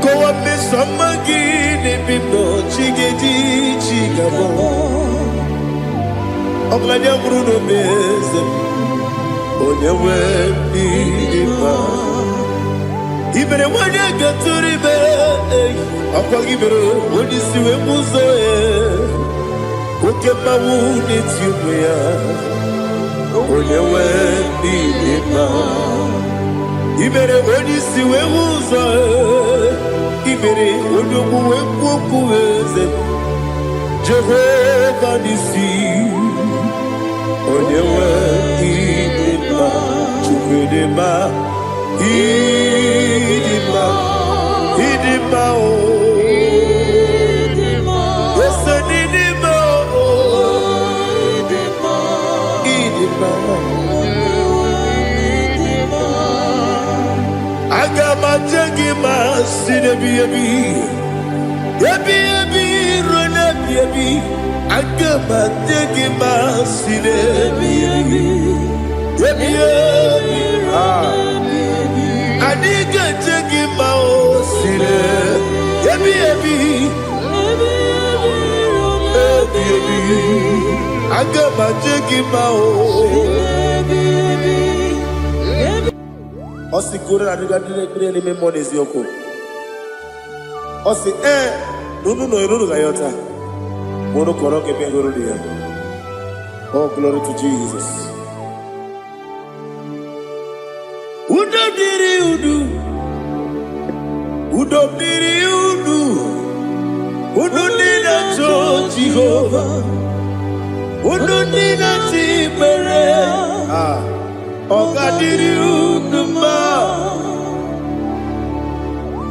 go up me some again if you know chigedi chigabo I'm like a Bruno Bez when you were need in my even when you get to the bed Akagibero, when you see a muzo, okay, my wound it's you, when you went in my. Even when you see a muzo, even when you go with Jehovah, you see, when you went in my. Chukudema, Idima, Idima, Agama sine biyabi, yabi rona biyabi. Agama sine biyabi, yabi. Adiga sine yabi. Agama Osi kure na diga dire me money zioko. Osi nunu gayota. Mono koroke me goro dia. Oh, glory to Jesus. Udo diri udu. Udo nina to Jehovah. Udo nina tibere.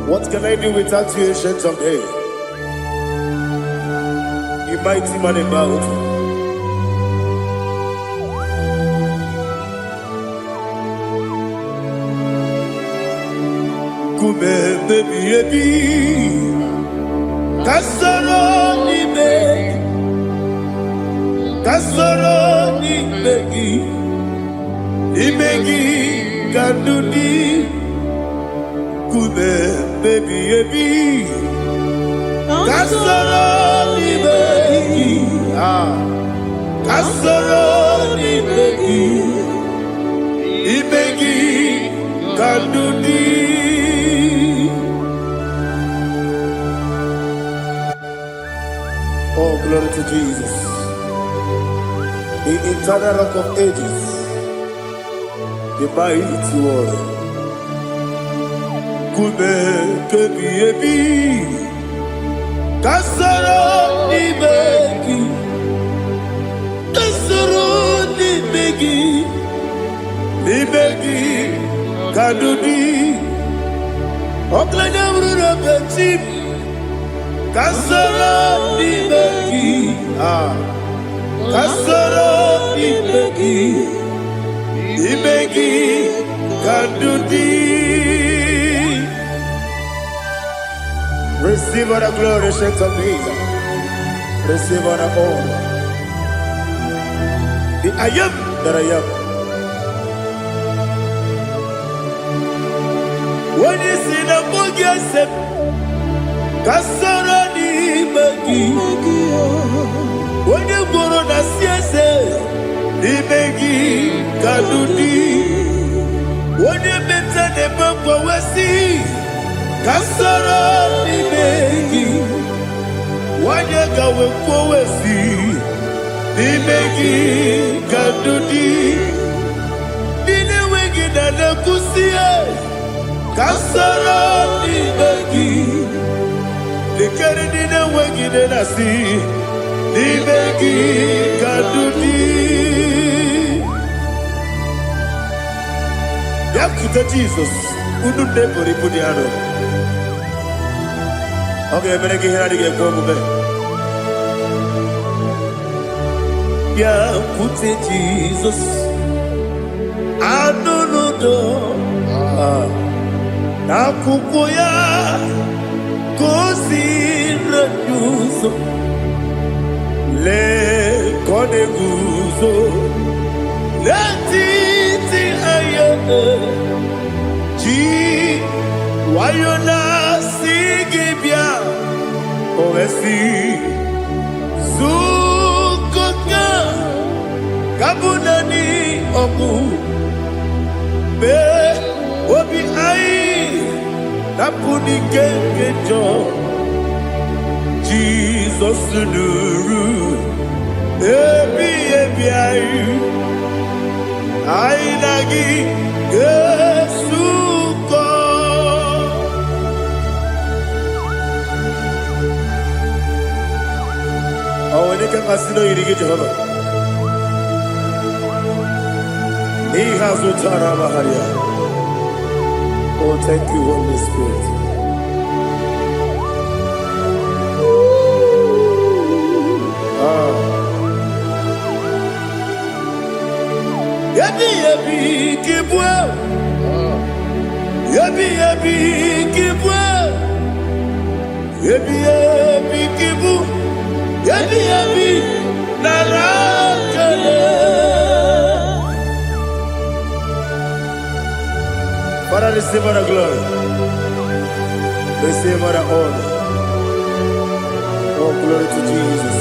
What can I do without you, ancient of days? You mighty man about. Kume baby, kasoro ni begi. Imegi kandudi kume baby kasoro ni begi imegi kandudi. Oh, glory to Jesus, the eternal rock of ages, the mighty one. Kume kebi kasoro ni begi kadudi oklanya bruna petit Kasoro Nimegi, Kasoro Nimegi, Nimegi Kandudi. Receive all the glory, shake of Jesus. Receive all the honor. The I am that I am. When you see the book, you say, Kasoro Nimegi. When you go on the CSA, Nimegi Kandudi. When you better the book, we see. Kasoro Nimegi, wanyega wekwowesi, Nimegi Kandudi, Nine wegi na nekusie, Kasoro Nimegi, Nikere nine wegi na nasi, Nimegi Kandudi. Yakuta Jesus, ununde poripudiano. Okay, I'm going to get here to yeah, put it Jesus. I don't know. Nakukoya, kosi renuso. Le kone guzo. Le titi ayane. Ji wayona. Ovesi Zukoka Kabunani Oku Be Obi Ai Napuni Kenkejo Jesus Nuru Ebi Ai Ai Nagi Yesuko. Oh, when you can casino, you get Jehovah. He has Utara Maharia. Oh, thank you, Holy Spirit. Yabi, yabi, kibwa. Yabi, yabi, kibwa. Yabi, yabi, kibu. Yabi yabi narakale. Father, receive all the glory. Receive all the honor. Oh, glory to Jesus.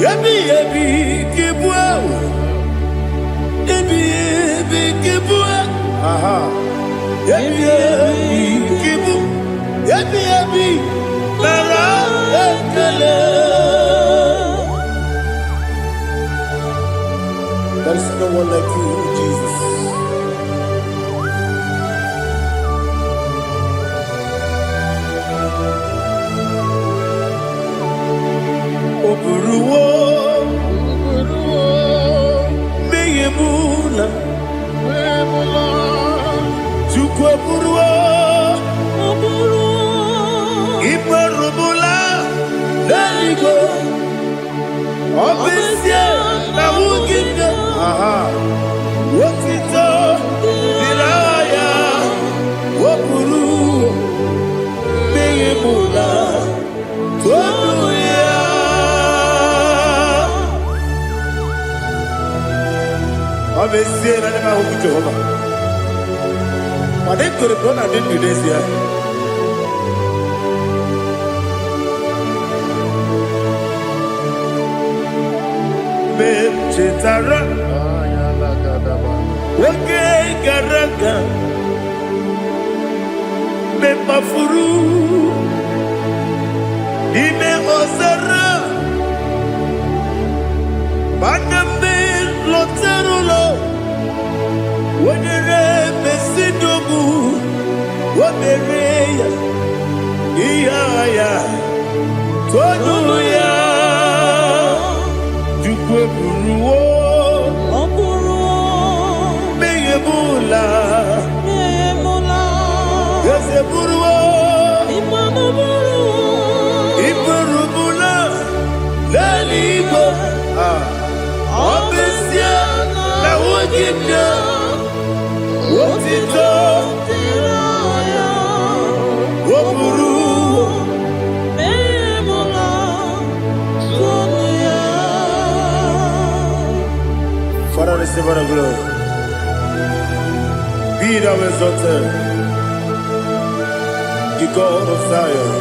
Yabi yabi kibwa. Yabi yabi kibwa. Aha. Yabi yabi kibu. Yabi yabi nara ekele. There is no one like you, Jesus. Oburuwo, meyemula, chukwu oburuwo. Ibarubula, Leligo, Obesia, Nawuginde, Wotito, Diraya, Wopuru, Meyemula, Toduya. Obesia, Nanahu Jehovah. But they could have gone and did this year. Chetara, Wake Garaga, Mepafuru, Ime Ozara, Bandambe Loterulo, Wadere Mesidobu, Wabereya, Iaya, Toduya. Buruwo, Meyemula, Meyemula, Yeseburu. Father, receive all the glory. Be thou exalted, the God of Zion,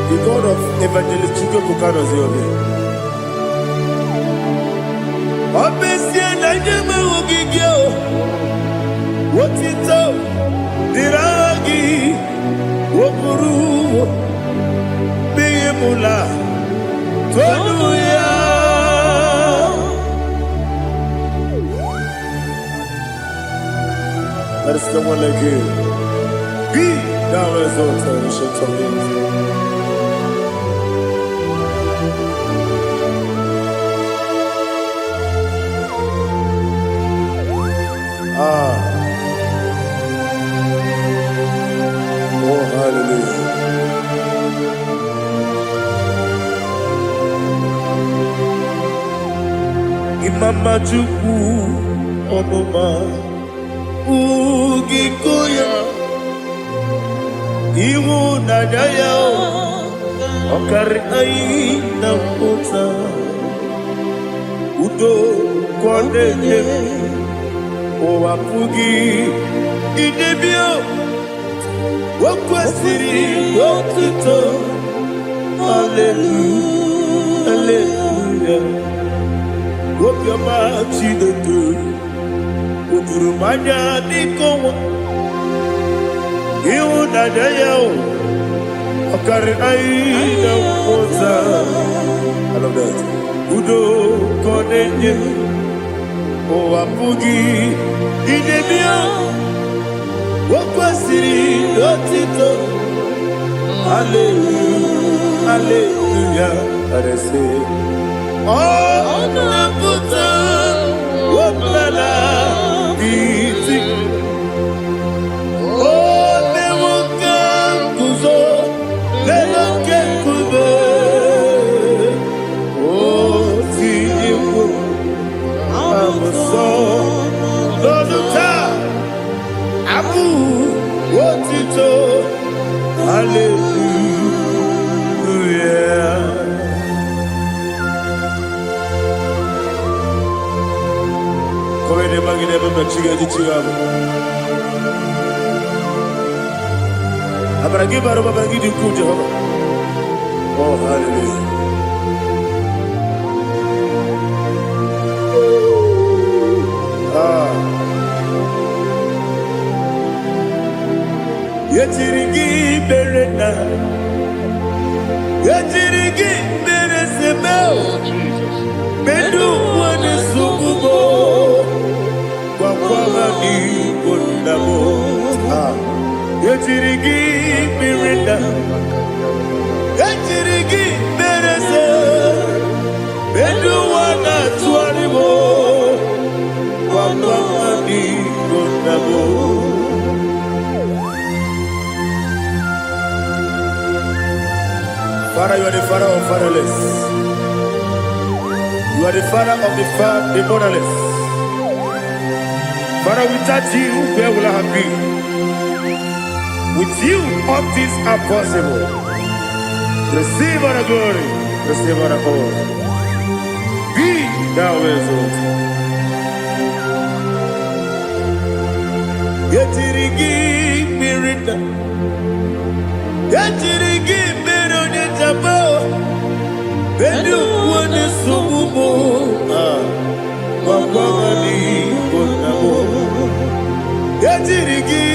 the God of Evangelist Chike Bukano Ziobi. Obesia na nyama wogigio, wotito, diragi, wokuru, beyemula, tonuya. There is no one like you. Be thou exalted, ancient of days. Oh, hallelujah. Imama Chukwu Onuma Ugikoya Iwu Nadaya Okari Aina Kota Udo Kondeye Owapugi Idebio Wakwasiri Watuto Hallelujah Hallelujah Wopiama Chidodo Udurumanya Nikowa Iwu Nadaya Okari Aina Kota I love that Udo Kondeye Owapugi Idebio Wakwasiri Lotito Hallelujah Hallelujah I say Oh Naputa Waplala Biti Oh Newoka Kuzo Leloke Kube Oh Tiyiwo Lọ́dúnta, Abu, Wotito, Hallelujah. Come ne magine per chiga di chigago. Abragi baro babagi di kuja. Oh, hallelujah. Yetirigi berena, yetirigi beresebel, bedu wane sububo, kwa ni kondamo. Yetirigi berena, yetirigi berese, bedu wana tuanibo, kwa ni kondamo. Father, you are the father of fatherless. You are the father of the motherless. Father, without you, where will I have been? With you, all things are possible. Receive all the glory. Receive all the honor. Be thou exalted. Yetirigi mirita. Yetirigi Bedu wane sububo Wapawani konamo Yatirigi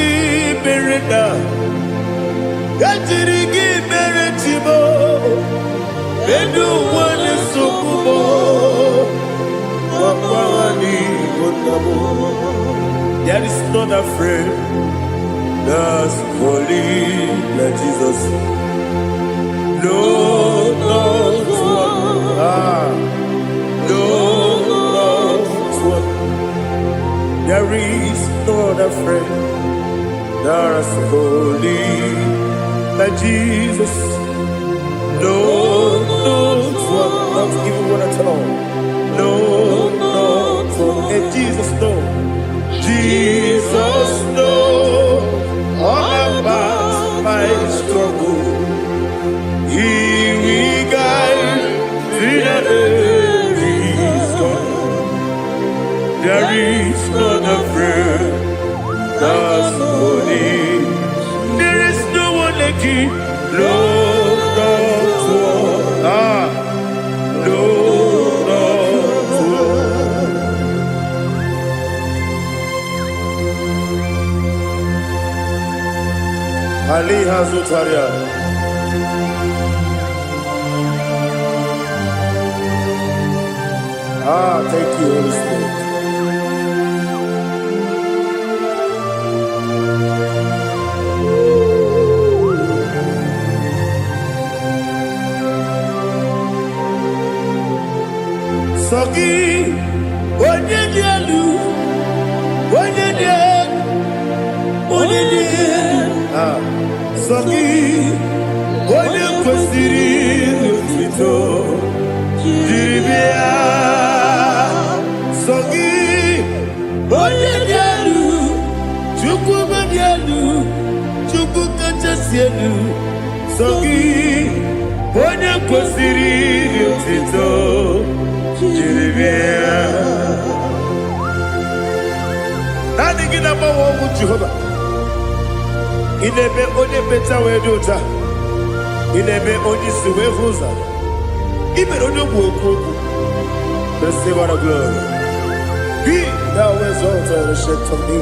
bereda Yatirigi beretibo Bedu wane sububo Wapawani konamo There is not a friend that's holy like Jesus. No, no, no, there is no other friend that's holy like Jesus. No, no, not even one at all. No, no, There is no friend that's holy. There is no one like you, Lord of all. Lord of all. Ali Hazutaria. Thank you, Holy Spirit. Sogi, Onyedielu, Sogi, Onyekwesiri Otito, Jiribia, Sogi, Onyedielu, Chukwumedielu, Chukwukachasielu, Sogi, Onyekwesiri Otito, Jiribia. Nani gina mawa omu Jehovah. Inebe onye beta we dota. Inebe onye siwe huza. Ibe onye woku. Receive our glory. Be thou exalted and shed to me.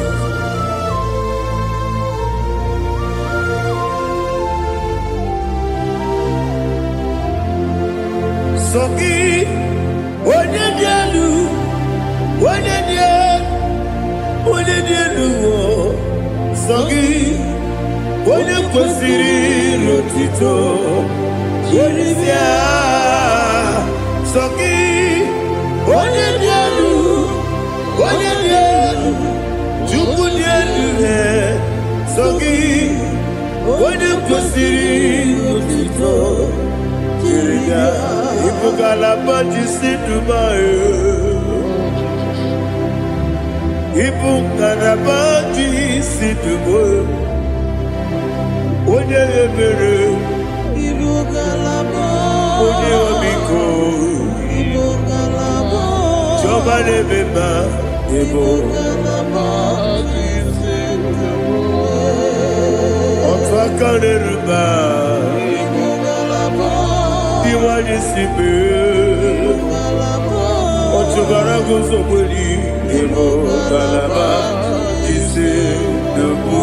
Sogi. Onyedielu, Sogi, Onyekwesiri Otito, Jiribia, Sogi, Onyedielu, Chukwudielu, Sogi, Onyekwesiri Otito, Jiribia. Ibugalaba Jisidubae, Ibugalaba Jisidubae, Onye Ebere, Ibugalaba, Onye Omiko, Ibugalaba, Joba Nebeba, Ibugalaba Jisidubae, Otwakaneruba, Iwani Sibe, Otubarago Zoboli, Ibugalaba Jisidubae.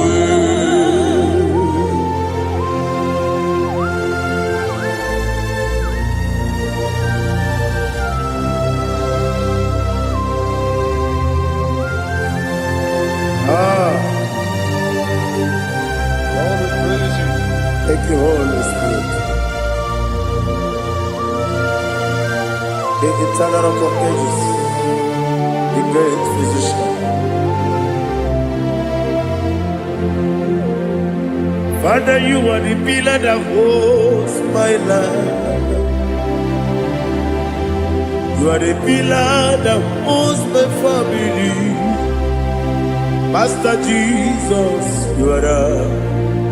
Thank you, Holy Spirit. The eternal rock of ages, the great physician. Father, you are the pillar that holds my life. You are the pillar that holds my family. Master Jesus, you are the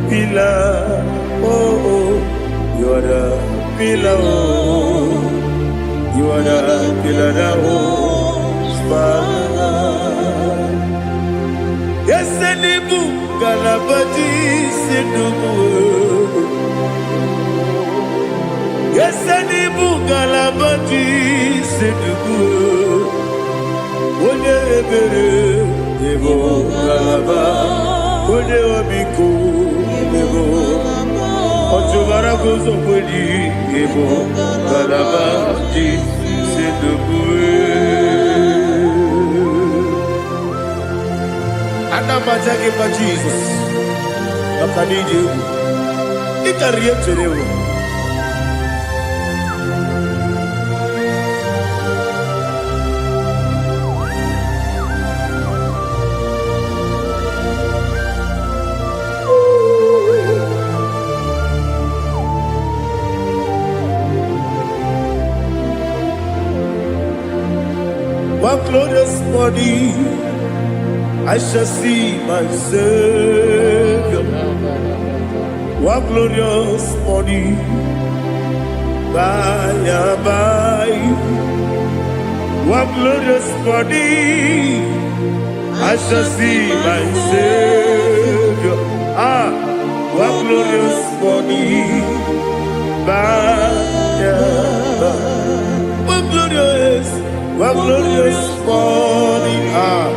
pillar. Oh, you are the pillar. Oh, you are the pillar that holds my life. Yes, Senibu Galabaji Sedubu. Yes, Senibu Galabaji Sedubu. Onye Ebere, Ebo Galaba, Onye Omiko, Ebo. Otubarago Zoboli, Ebo Galaba, Jisidubu. Anamajage pa Jesus, Akanije, Ikariyeterewo. One glorious morning, I shall see my Savior. One glorious morning, by and by. what glorious morning I shall see my Savior. Ah, what glorious morning. What glorious morning. Ah,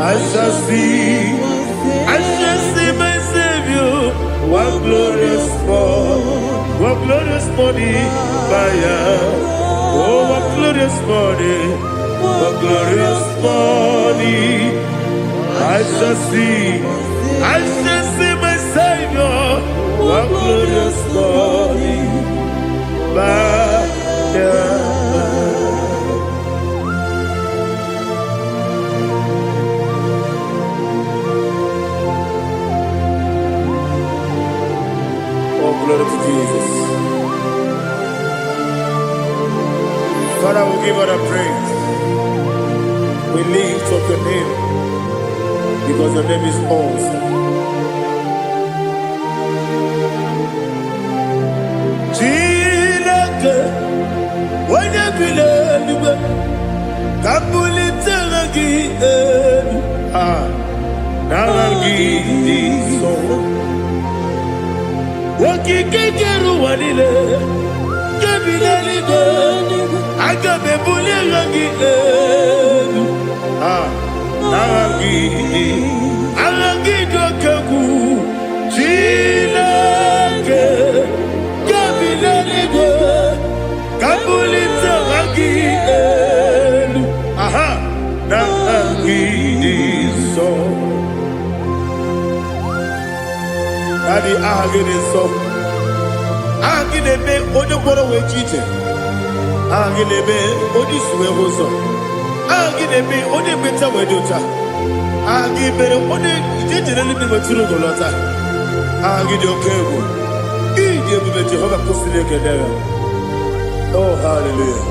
I shall see my Savior. What glorious morning. Oh, what glorious morning. What glorious morning. I shall see my Savior. What glorious morning. Oh, glory to Jesus. Father, we give all the praise. We lift up your name because your name is awesome. Chineke, onye bile eluigwe, ka mbulite gị elu, n'agha gị dị nsọ. Okike kere ụwa niile, ka bile eluigwe, aga m ebuli agha gị elu, n'agha gị dị oke egwu. Chineke, kabulita gị elu, na gị dị nsọ. Daddy, aha gị dị nsọ. Aha gị na-eme onye gwọrọ wee chi ije. Aha gị na-eme onye isi wee hụ ụzọ. Aha gị na-eme onye ekpenta wee dị ụcha. Aha gị mere onye ije jere eluigwe wetụrụ ụgwọ lọta. Aha gị dị oke egwu. Iji ebube Jehova kwụsịrị ekele ya. Oh, hallelujah.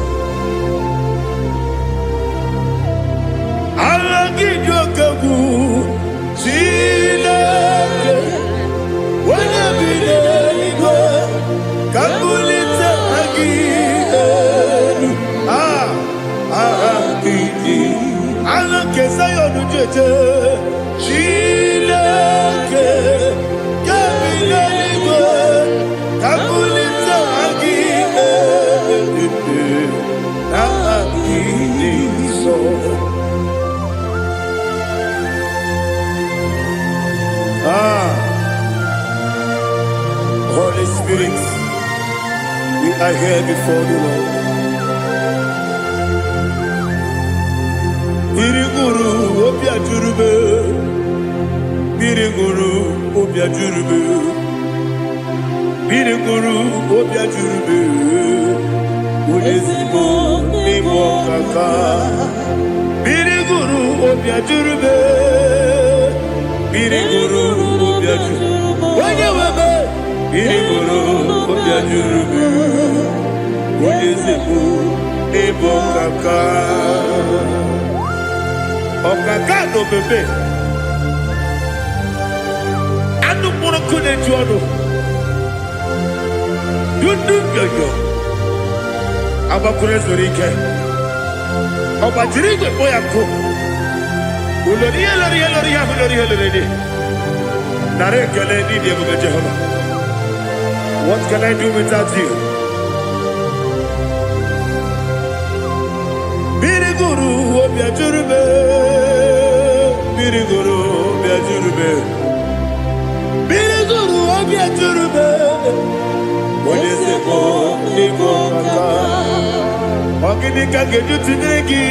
Ala gị dị oke egwu. Chineke, onye bi n'eluigwe, ka mbulite gị elu. Aha gị dị ala nke Zayọn jeje. Chineke, ka bi n'eluigwe, ka mbulite gị elu. N'aha gị dị nsọ. Holy Spirit, we are here before you, Lord. Biriguru obia jurube, biriguru obia jurube, biriguru obia jurube. Udezimo nimo kaka, biriguru obia jurube, biriguru obia jurube. Wanyewebe, biriguru obia jurube. Udezimo nimo kaka. Okaka no bebe. Anu mono kune juano. Dundu yoyo. Abakure zorike. Obajirigwe boyako. Uloriya. Nare kele ni diye Jehovah. What can I do without you? Biriguru obia jurube. Biriguru obia jurube. Biriguru obia jurube. Odezebo nimo kaka. Ogini kageju tinegi.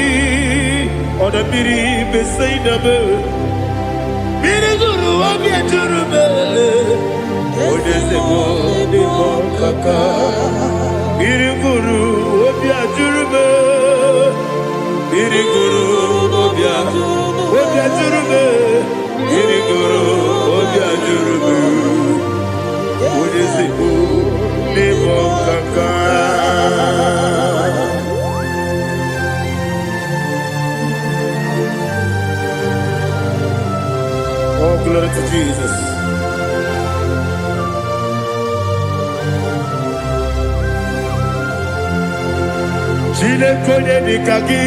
Oda biri beseinabe. Biriguru obia jurube. Odezebo nimo kaka. Biriguru obia jurube. Biriguru obia jurube. Biriguru obia jurube. Odezebo nimo kaka. Oh, glory to Jesus. Chinekonye nikagi,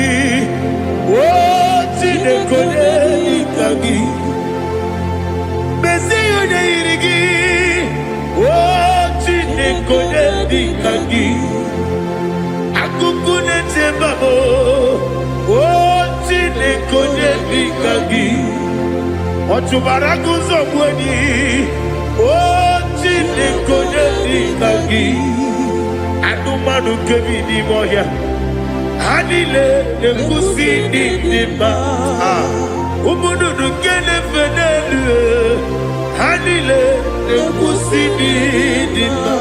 oh chinekonye nikagi. Mesiyo ne irigi, oh chinekonye nikagi. Akukune tembabo, oh chinekonye nikagi. Otubaraku zobweni, oh chinekonye nikagi. Anumanu kevini moya. Hanile nekusi nindima Umunudu kene fenelu Hanile nekusi nindima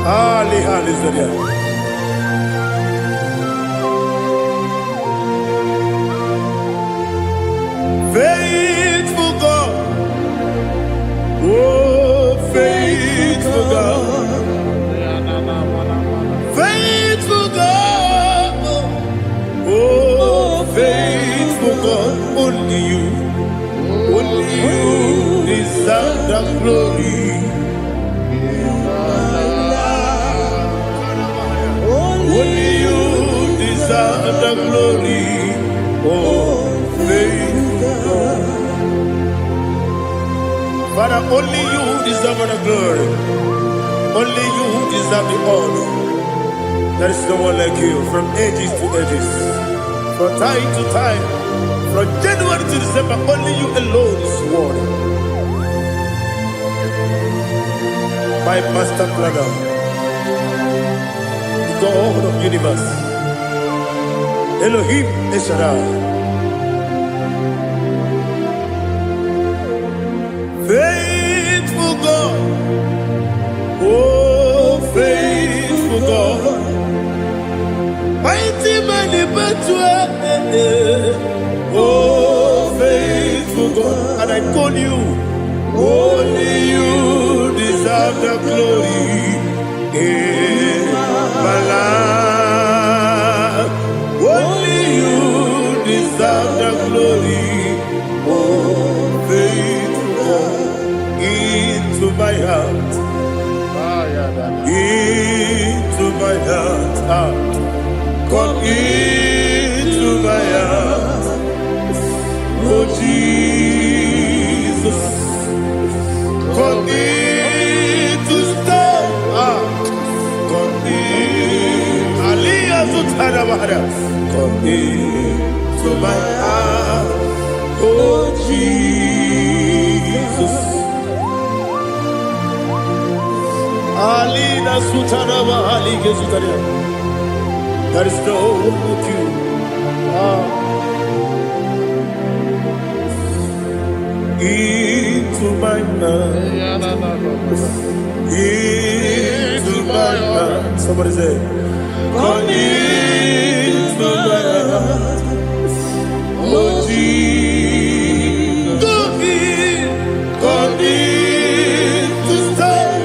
Hali Zoria Faithful God Oh, faithful God, faithful God, oh, faithful God, only you deserve the glory. Only you deserve the glory, oh, faithful God. Father, only you deserve the glory. Only you deserve the honor. There is no one like you from ages to ages. From time to time. From January to December, only you alone is worthy. My master planner, the God of the universe, Elohim Eshadai. Faithful God, oh faithful God, mighty man in battle, oh faithful God, and I call you, only you deserve the glory in my life, only you deserve the glory, oh faithful God. Into my heart, into my heart, come into my heart, oh Jesus, come in to stay, come in, Aliyah Zutara, come into my heart, oh Jesus. Alina Sutanaba Ali Gezutaria. There is no one like you. Into my heart. Into my heart. Somebody say, come into my heart. Oh Jesus. Come in to stay.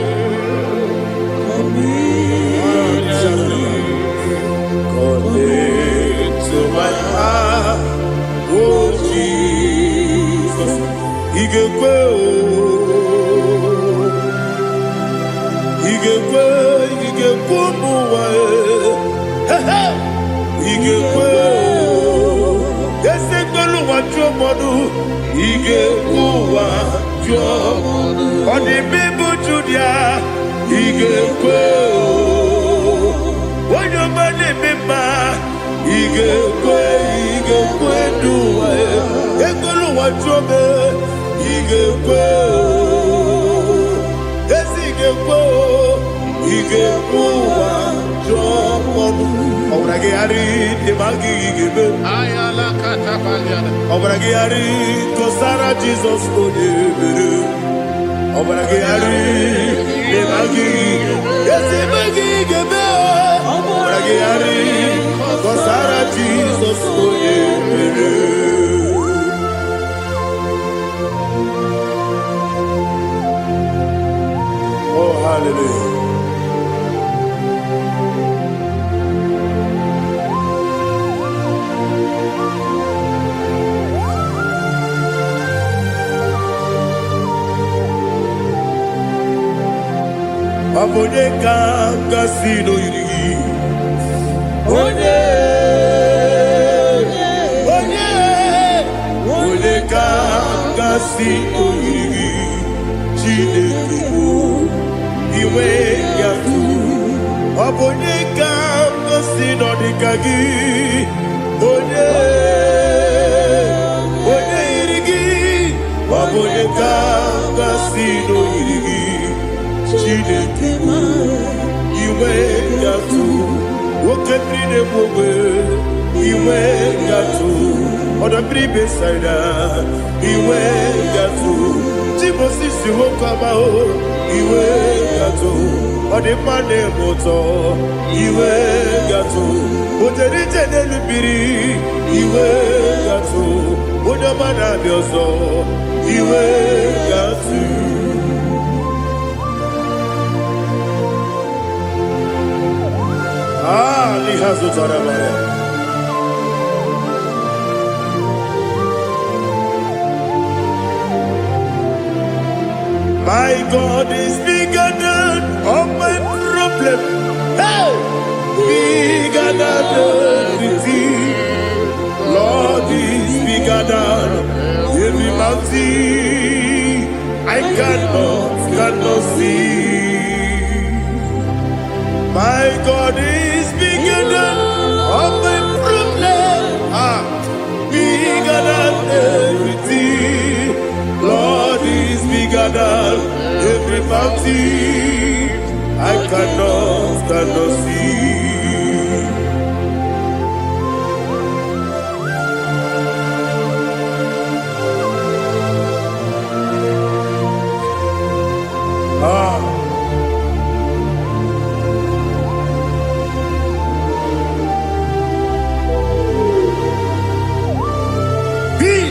To my heart, oh Jesus, he gave on the people Judah, he gave when your money member. Ige kwe duwa ekolo wajobe ige kwe ige kwe wajobe obrage ari de magi ige be ayala katapaliana obrage ari kosara Jesus odebere obrage ari de magi ige be obrage ari Kosara Jesus, oh hallelujah. Obonye kanga no yiri. Onye kanga no yiri. Chineke iwe yatu. Obonye kanga no dikagi. Onye yirigi. Obonye kanga no yirigi. Chineke iwe yatu. Okemrine mwe iwe yatu. Odabri besaida iwe yatu. Timosisi wokama o iwe yatu. Odimane moto iwe yatu. Oterite nelubiri iwe yatu. Odamana bioso iwe yatu. Lihazo Tarabaya. My God is bigger than all my problem. Hey, bigger than everything. Lord is bigger than every mountain. I cannot see. My God is bigger than all my problems. Bigger than everything. Lord is bigger than every mountain. I cannot see.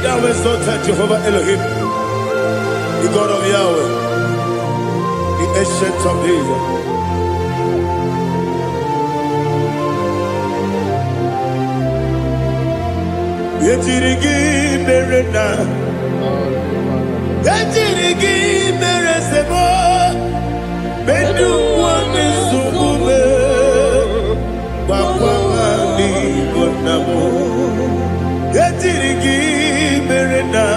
Thou exalted Jehovah Elohim, the God of Yahweh, the ancient of days. Yetirigi berena, yetirigi beresebo, bedu wane subume, wakwamani bonamo. Yetirigi berena,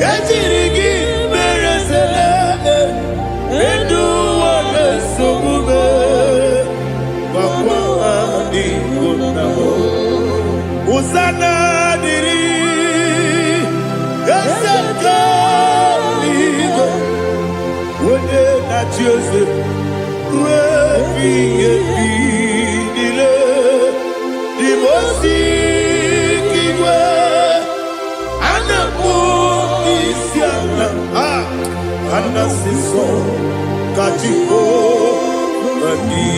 yetirigi beresele, bedu wane subume, wakwamani bonamo. Uzana diri, eseka ligo, wone na Joseph, wepi dile, dimosi kiwe, anamu isiana, anasiso kajiko mani.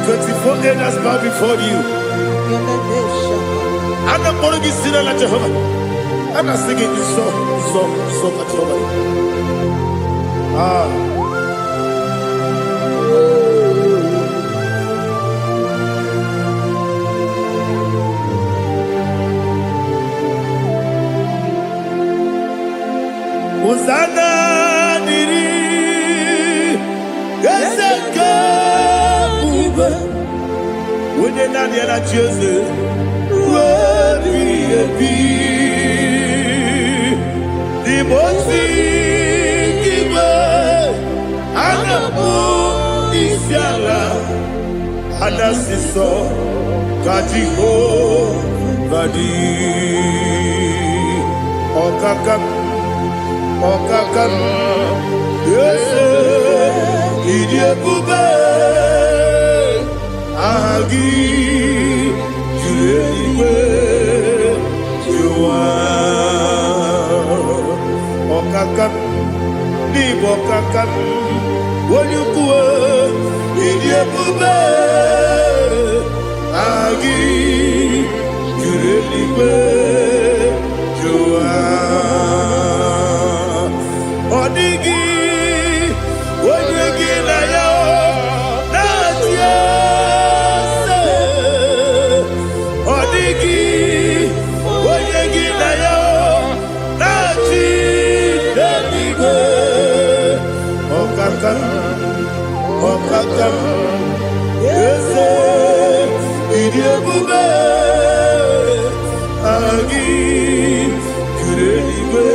24 elders bow before you. I'm not going to be singing like Jehovah. I'm not singing this song like Jehovah. Hosanna diri, Ezeka. When you're not here at Jesus, will be a the most giver, and the moon is yalla, and the siso, Kajiho, Vadi, Okakam, yes, Idiot Bube. Agi juwe juwa okakam ni bokakam wonyukwe idiebube agi juwe juwa odigi wonyegi na yo natie Odigi, Oyegi na yo, Nachi. Okam Eze Idiebube Agi Kurelibe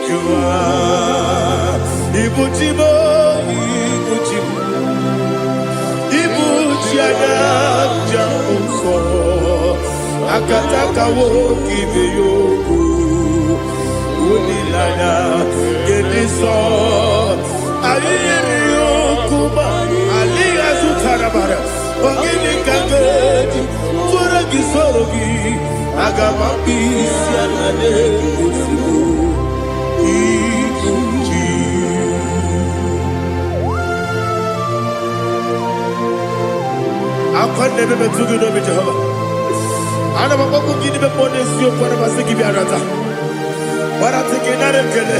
Juma Ibuchimo Ibuchimo Ibuchiana Jamuso Akataka wo Kibeyoku Unilana Gediso Aliyokuba Aliya Zutarabara Ogini Kageti Turagi Sorogi Agamapi Sianade Usibu Ikuchi Akwande Bebe Tuguno Bijahaba Ana Makoku Gini Bepone Sio Kwana Masiki Biarata Waratiki Narekele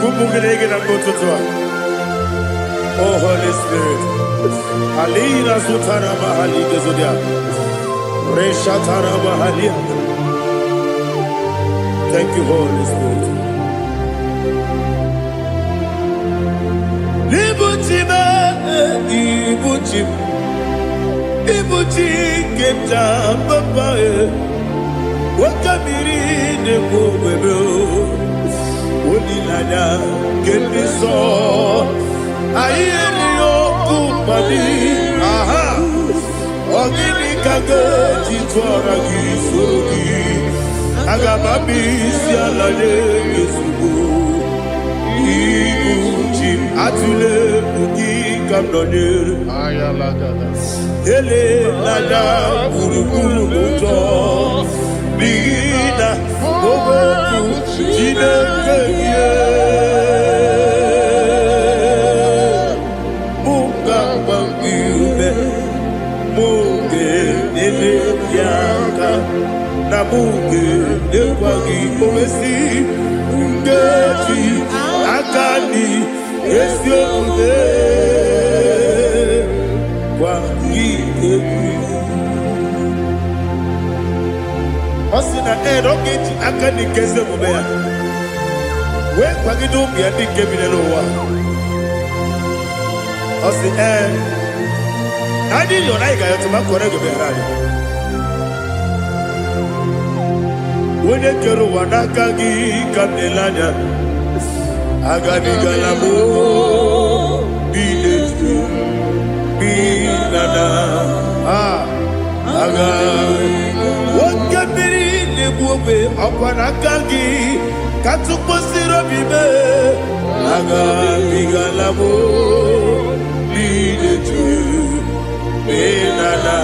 Kumbugerege na Gototoa Oh Holy Spirit Alina Sutara Mahali Gezodia Reshatara Mahali. Thank you, Holy Spirit. Libutime, Ibuchim, Ibuchi Kepta Papae, Wakamiri de Bobebo, Unilada, Kepiso, Ayerio Kupadi, Aha. Ogini kageti twara gisogi Agamabi sialade gesugu Ibuchi atule buki kamdonir Ele nada burukuru muto Bigina ogoku jine keye Munga bangiube Muge nene yaka na muge nekwagi omesi ngeji akani esione kwagi ebi osina erogeji akani keze mubea we kwagi dumbi andi kebile lowa osi Adi yo na igayo tuma kore go berari. Wone kero wanaka gi kamdelanya. Agabi galamo biletu bilana aga wakabiri ne buobe akwanaka gi katuposiro bibe agabi galamo biletu Benana,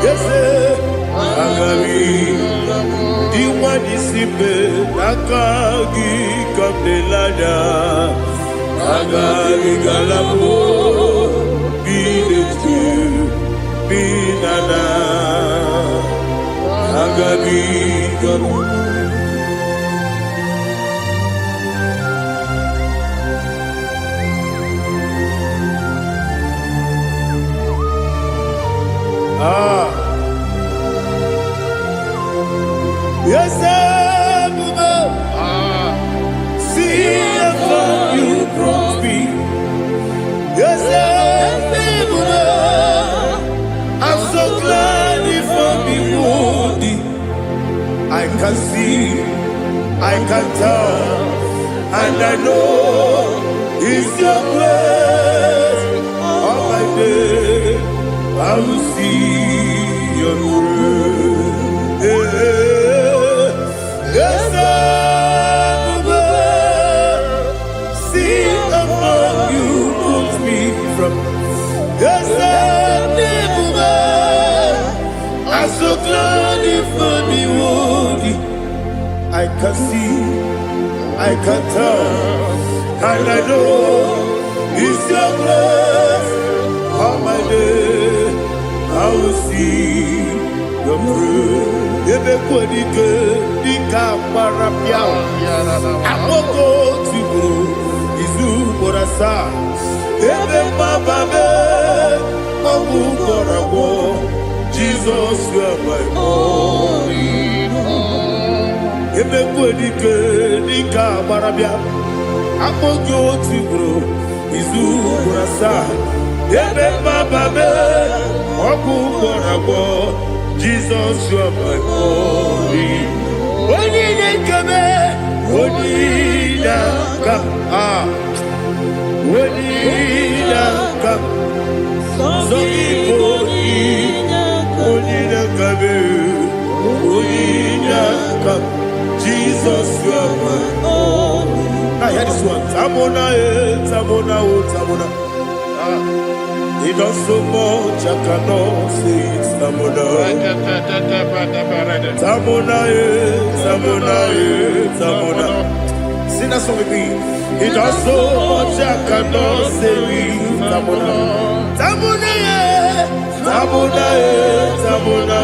yes, Agami, Diwani Sipe, Nakagi, Kamdelada, Agami Galamo, Biletu, Benana, Agami Galamo. Yes, see if you brought me. Yes, I'm so glad if I'm wounded. I can see, I can tell, and I know it's your grace. All my day, I will see your grace. Yes, see among you moves me from. Yes, I'm so glad if me woody. I can see, I can tell, and I know it's your grace. All my day, I will see your grace. Ebe kwenike dika marapia Amoko tibu izu morasa Ebe mababe Mabu korabo Jesus you are my only home Ebe kwenike dika marapia Amoko tibu izu burasa ebe bababe oku boragbo Jesus you are my glory oni nekebe oni naka oni naka Zogi oni nakabe oni naka Jesus you are my glory. I hear this one. Tamona, Tamona, Tamona. He does so much, I cannot say it. Tamona, Tamona, Tamona, Tamona. Sing that song with me. He does so much, I cannot say it. Tamona, Tamona, Tamona, Tamona,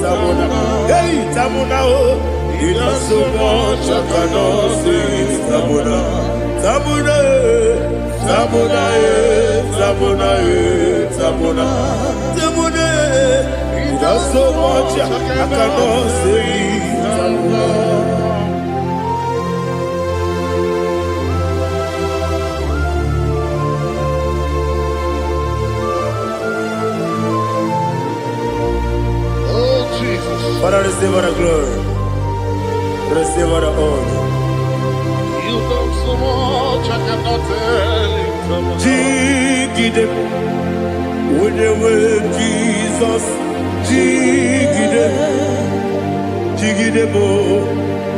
Tamona. Hey, Tamona, he does so much, I cannot say it. Tamona, Tamona, Tamona, Tamona, Tamona, Tamona. He does so much, I cannot say it. Tamona. Oh, Jesus. Father, receive all the glory. Receive all the honor. You done so much, I cannot tell it. Jigide, when you were Jesus, Jigide, Jigide bo,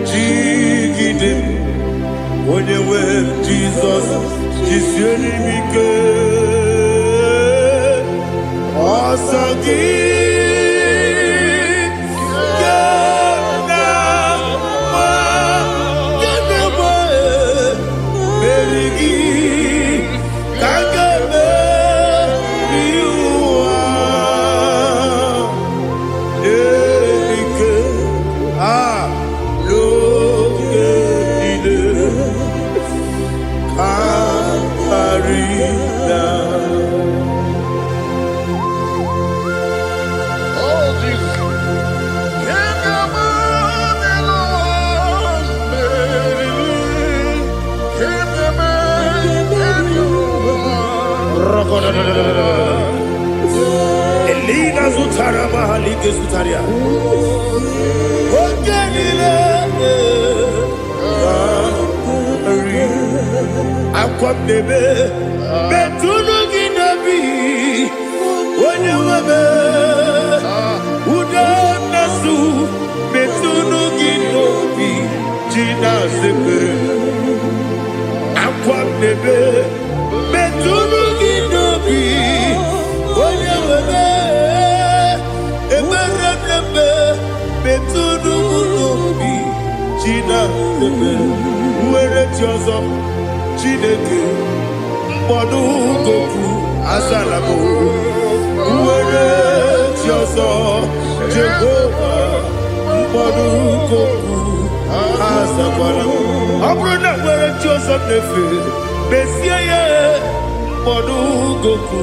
Jigide, when you were Jesus, Jisyenimike, Asagi. Elina Zutara Mahalike Zutaria. Okenile Akwabebe Betunu Ginabi Onye Webe Uda Nasu Betunu Ginobi Jina Sepe Akwabebe Betunu Ginobi Onye Webe Eberebe Betunu Ginobi Jina Sepe Uwere Tiozo Chineke mkpọdụ goku azalabo uwere Tiozo Jehova mkpọdụ goku azakwala ọ bụrụ na nwere Tiozo nefe bezie ya mkpọdụ goku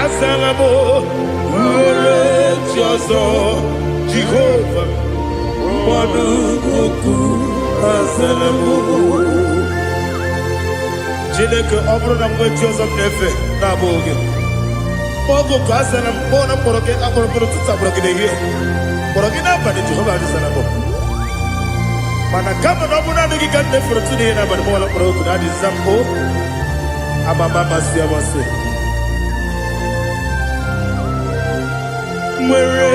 azalabo uwere Tiozo Jehova mkpọdụ goku azalabo Chineke ọ bụrụ na mgbe Tiozo na-efe na-abụ oge ogo ka a sara mkpọ na mkpọrọ gị akpọrọ mkpọrọ tutu akpọrọ gị n'ehihie mkpọrọ gị n'abalị Jehova adịsara bụ mana kama na ọ bụ naanị gị ka nne fere tụ n'ihe n'abalị mụọla mkpọrọ oku na adịza mpụ amama amasị amasị nwere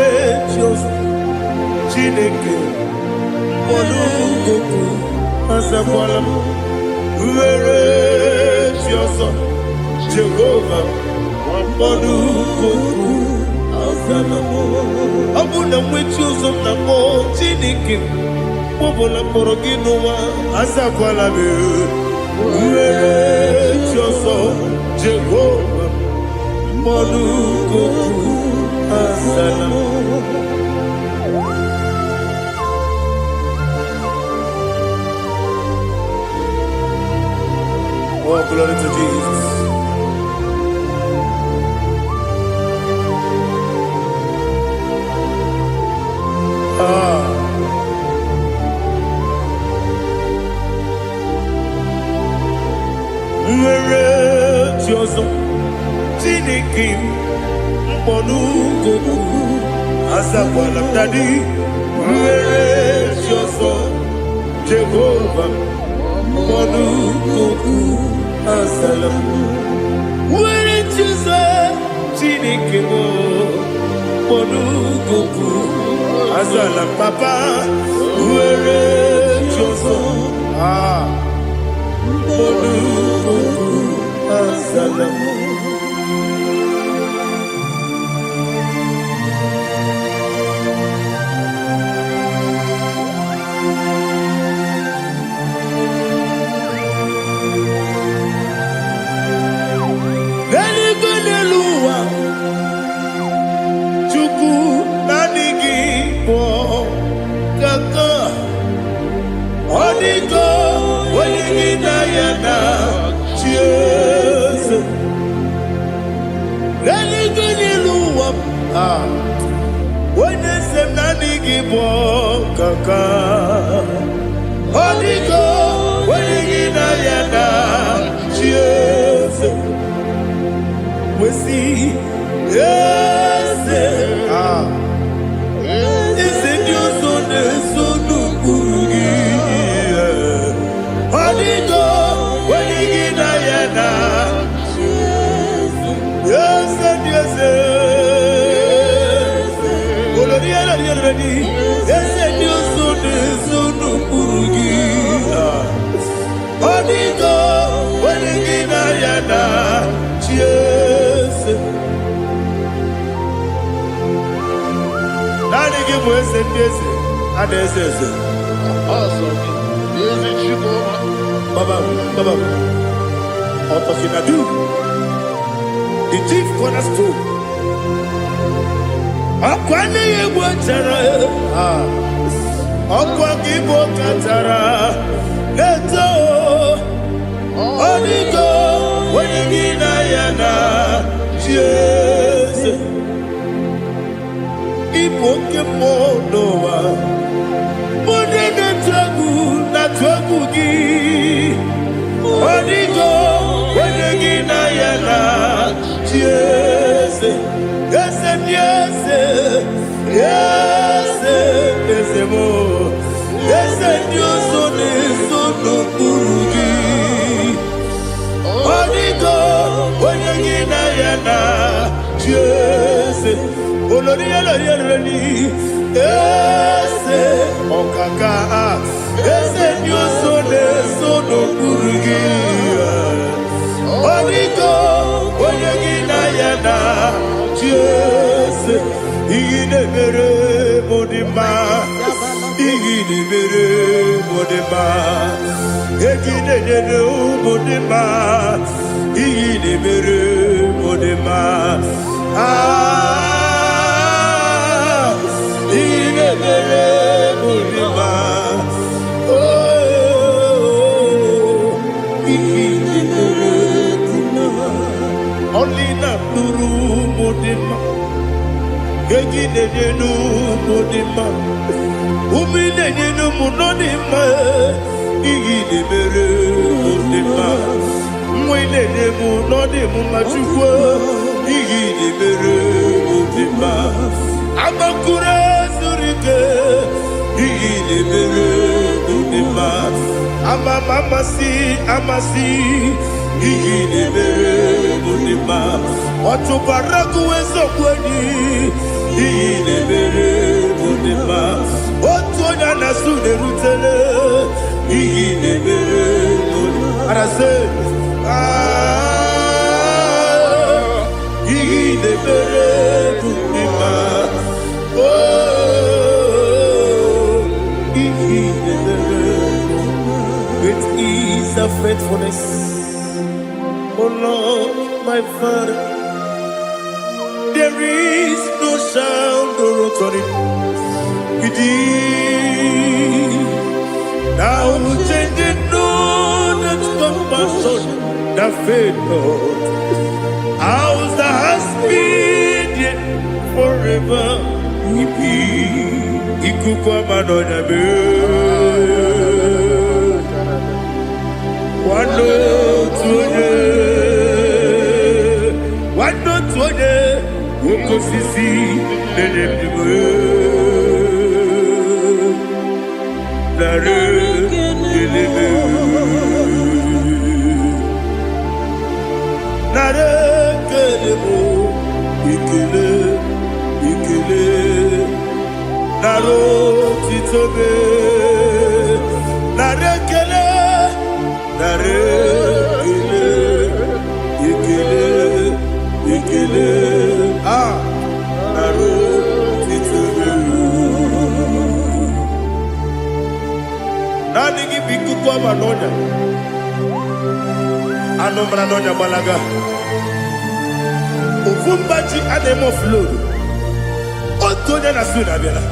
Tiozo Chineke mkpọrọ oku azakwala m Uwere Tiozo Jehova mkpọdụ goku azalabo ọ bụ na nwe Tiozo na mkpọ Chineke kpọbụla mkpọrọ gị n'ụwa azakwala m Uwere Tiozo Jehova mkpọdụ goku azalabo Oh, glory to Jesus. Where chioso Tinikim Mponugoku Azakwala Dadi Were chioso Jehovah Mponugoku Azalam Were chioso Tinikim Mponugoku Azalam Papa Were chioso Mponugoku Azalam The chief cornerstone. Akwani yebwatara. Akwani yebwatara. Neto. Onigo. Wenigina yana. Jesus. Ipoke monowa. Monene tragu na tragu gi. Onigo. Wenigina yana. Yes, yes, yes, yes, yes, more. Yes, Dios son eso no purugi. Onigo, wenagina yana. Yes, oloria loriani. Yes, okaka. Yes, Dios son eso no purugi. Onigo, wenagina yana. Yes, igidebere modima, igidebere modima, igidebere modima, igidebere modima. Igidebere modima. Oh, igidebere modima. Only na turu modima. Gegidenu modima. Umidenu munodima. Igidebere modima. Mwidenu munodimu machukwa. Igidebere modima. Amakure surike. Igidebere modima. Amasi. Igidebere modima. Watu baraku wezo kweni. Igidebere modima. Watu onyana sude rutele. Igidebere modima. Arase. Igidebere modima. Oh, igidebere. Great is the faithfulness. Oh Lord, my Father, there is no sound or authority. Now changing no that compassion, the faith, Lord. How's the husband forever? Ikukwa madonna be. One to osisi na-enye ndụ nara ekele nara ekele ekele ekele nara otito nara ekele nara ekele ekele ekele nara otito naanị gị bụ ikuku ọma n'ọnya anụ mara n'ọnya gbalaga ofu mbaji a na-eme ofload otu onye na-asụ na-abịala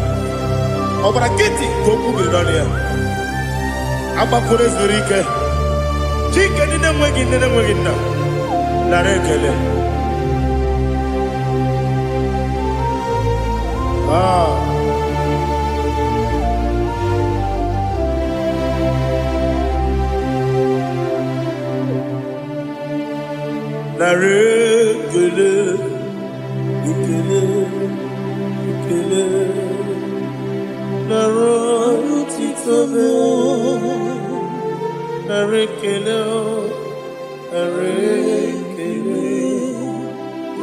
ọbara kịtị ka okwu biri n'ọnụ ya agbapụrụ ezuru ike chike ndị na-enweghị nne na-enweghị nna nara ekele nara ekele ekele ekele nara otito nara ekele nara ekele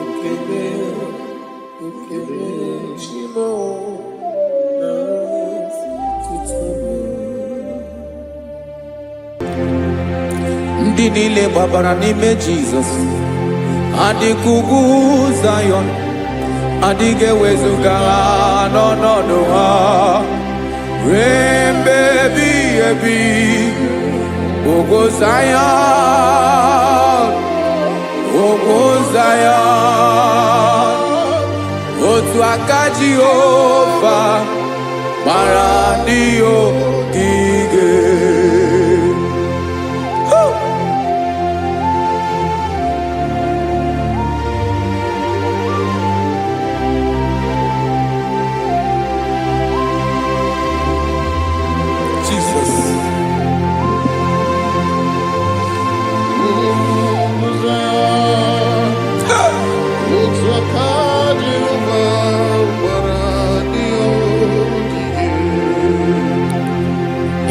ekele ekele chimo nara otito ndị niile gbabara n'ime Jizọs adịghị ugwu Zayọn adịghị ewezuga ha n'ọnọdụ ha ruo mgbe ebighị ebi ugwu Zayọn ugwu Zayọn otu aka Jehova gbara ndị ogige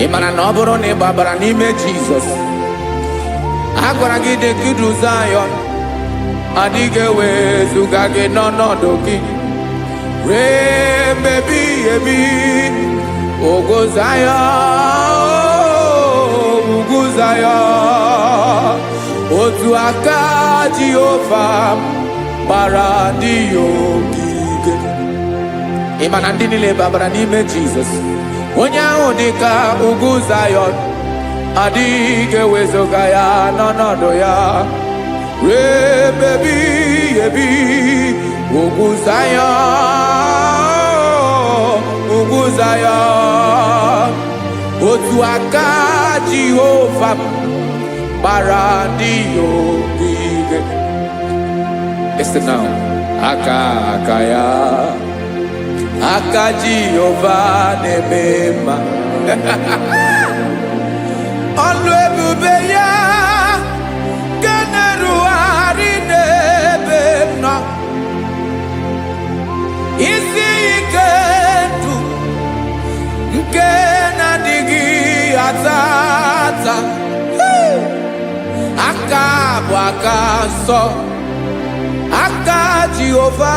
ị mara na ọ bụrụ na ị gbabara n'ime Jizọs a gwara gị dị kudu Zayọn adịghị ewezuga gị n'ọnọdụ gị ruo mgbe ebighị ebi ugwu Zayọn ugwu Zayọn otu aka Jehova gbara ndị ogige ị ma na ndị niile gbabara n'ime Jizọs onye ahụ dị ka ugwu Zayọn adịghị ewezuga ya n'ọnọdụ ya ruo mgbe ebighị ebi ugwu Zayọn ugwu Zayọn otu aka Jehova gbara ndị ogige. Listen now, aka ya aka Jehova na-eme mma ọlụ ebube ya ga na-erugharị n'ebe m nọ isi ike ndụ nke na-adịghị ata ata aka bụ aka nsọ aka Jehova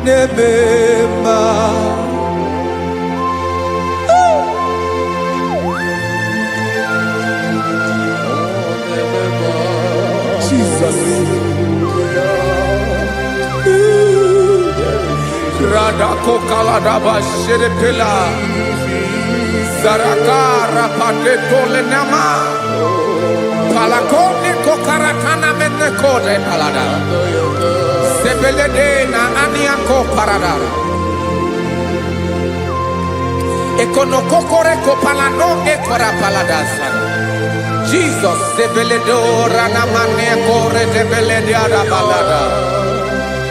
na-eme mma Jesus Radako Kaladaba Sherepela Zarakara Padetole Nama Palakone Kokaratana Menekode Palada Sebelede na Aniako Paradara Ekonokokore Kopalano Ekora Paladasa Jesus Sebeledo Ranamane Kore Debeledia Balada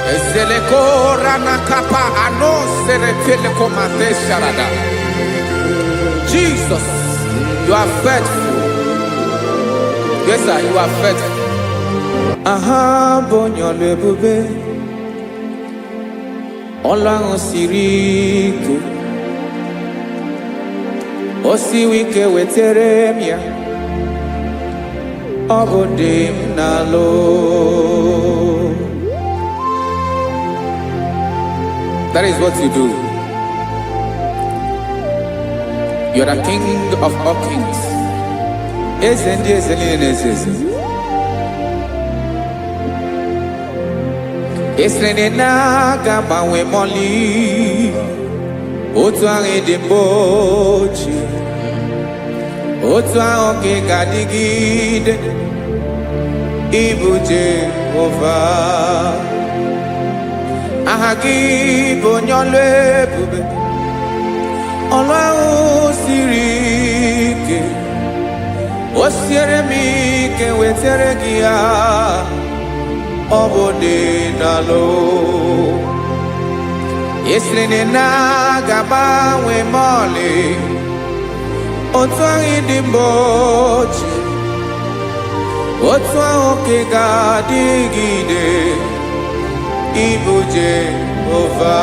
Eseleko Ranakapa Ano Serepeleko Mate Sharada. Jesus, you are faithful. Yes, sir, you are faithful. Aha, bonyo lebube. ọlụ ahụ siri ike o siwe ike wetere m ya ọ bụ dị m n'alụ. That is what you do. You are the king of all kings. Eze ndị eze niile na-eze eze. Esere na ga-agbanwe mọlị otu ahụ dị mgbe ochie, otu ahụ ka ị ga-adịgide ịbụ Jehova. Aha gị bụ onye ọlụ ebube, ọlụ ahụ siri ike o siere m ike wetere gị ya ọ bụ dị n'alụ. Esiri na ga-agbanwe mọlị otu ahụ dị mgbe ochie, otu ahụ ka ị ga-adịgide ịbụ Jehova.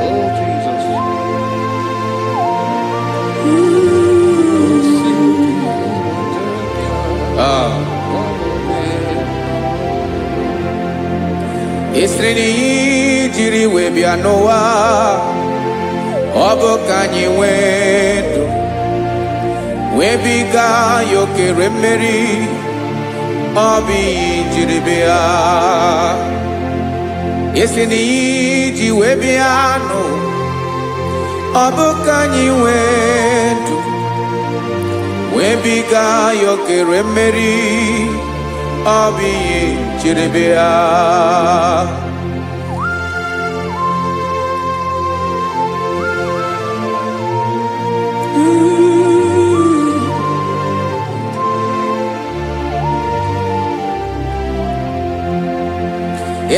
Oh, Jesus. Esiri na ihe jiri wee bịa n'ụwa ọ bụ ka anyị nwee ndụ wee biga ya okere mmeri, ọ bụ ihe jiri bịa. Esi na ihe ji wee bịa nụ ọ bụ ka anyị nwee ndụ wee biga ya okere mmeri, ọ bụ ihe jiri bịa.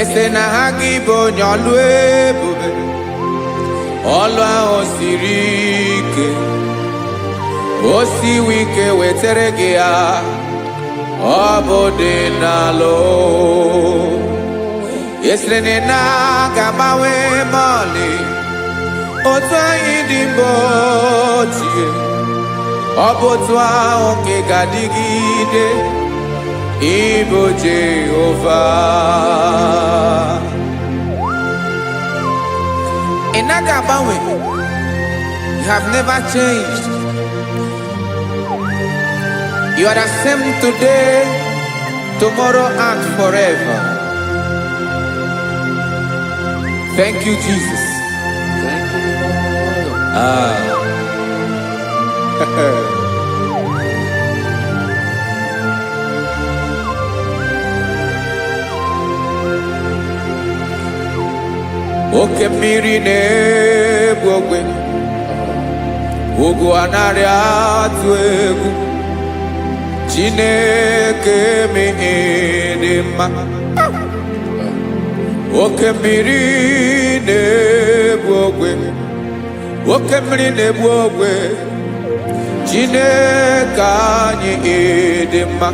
Ese na ha gị bụ onye ọlụ ebube, ọlụ ahụ siri ike o siwe ike wetere gị ya ọ bụ dị n'alụ. Esere na ga-agbanwe mọlị otu anyị dị mgbe ochie, ọ bụ otu ahụ ka ị ga-adịgide ịbụ Jehova. Ị naghị agbanwe. You have never changed. You are the same today, tomorrow and forever. Thank you, Jesus. Thank you, Lord. Oke mmiri na-egbu ogwe, ugwu anaghị atụ egwu. Chineke mee dị mma. Oke mmiri na-egbu ogwe, oke mmiri na-egbu ogwe. Chineke anyị dị mma.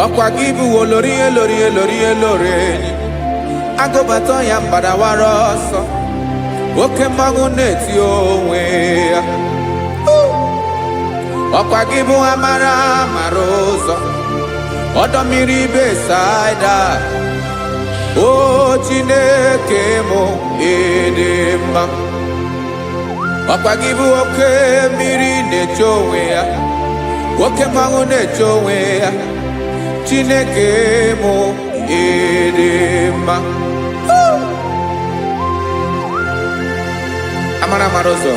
Ọkwa gị bụ olori elori elori elori enyi, agụbata ya mbadawara ọsọ, oke mmanwụ na-eti onwe ya. Ọkwa gị bụ amara amara ụzọ, ọdọ mmiri Besaida. O Chineke mụ ịdị mma. Ọkwa gị bụ oke mmiri na-eche onwe ya, oke mmanwụ na-eche onwe ya. Chineke mụ ịdị mma. Amara amara ụzọ.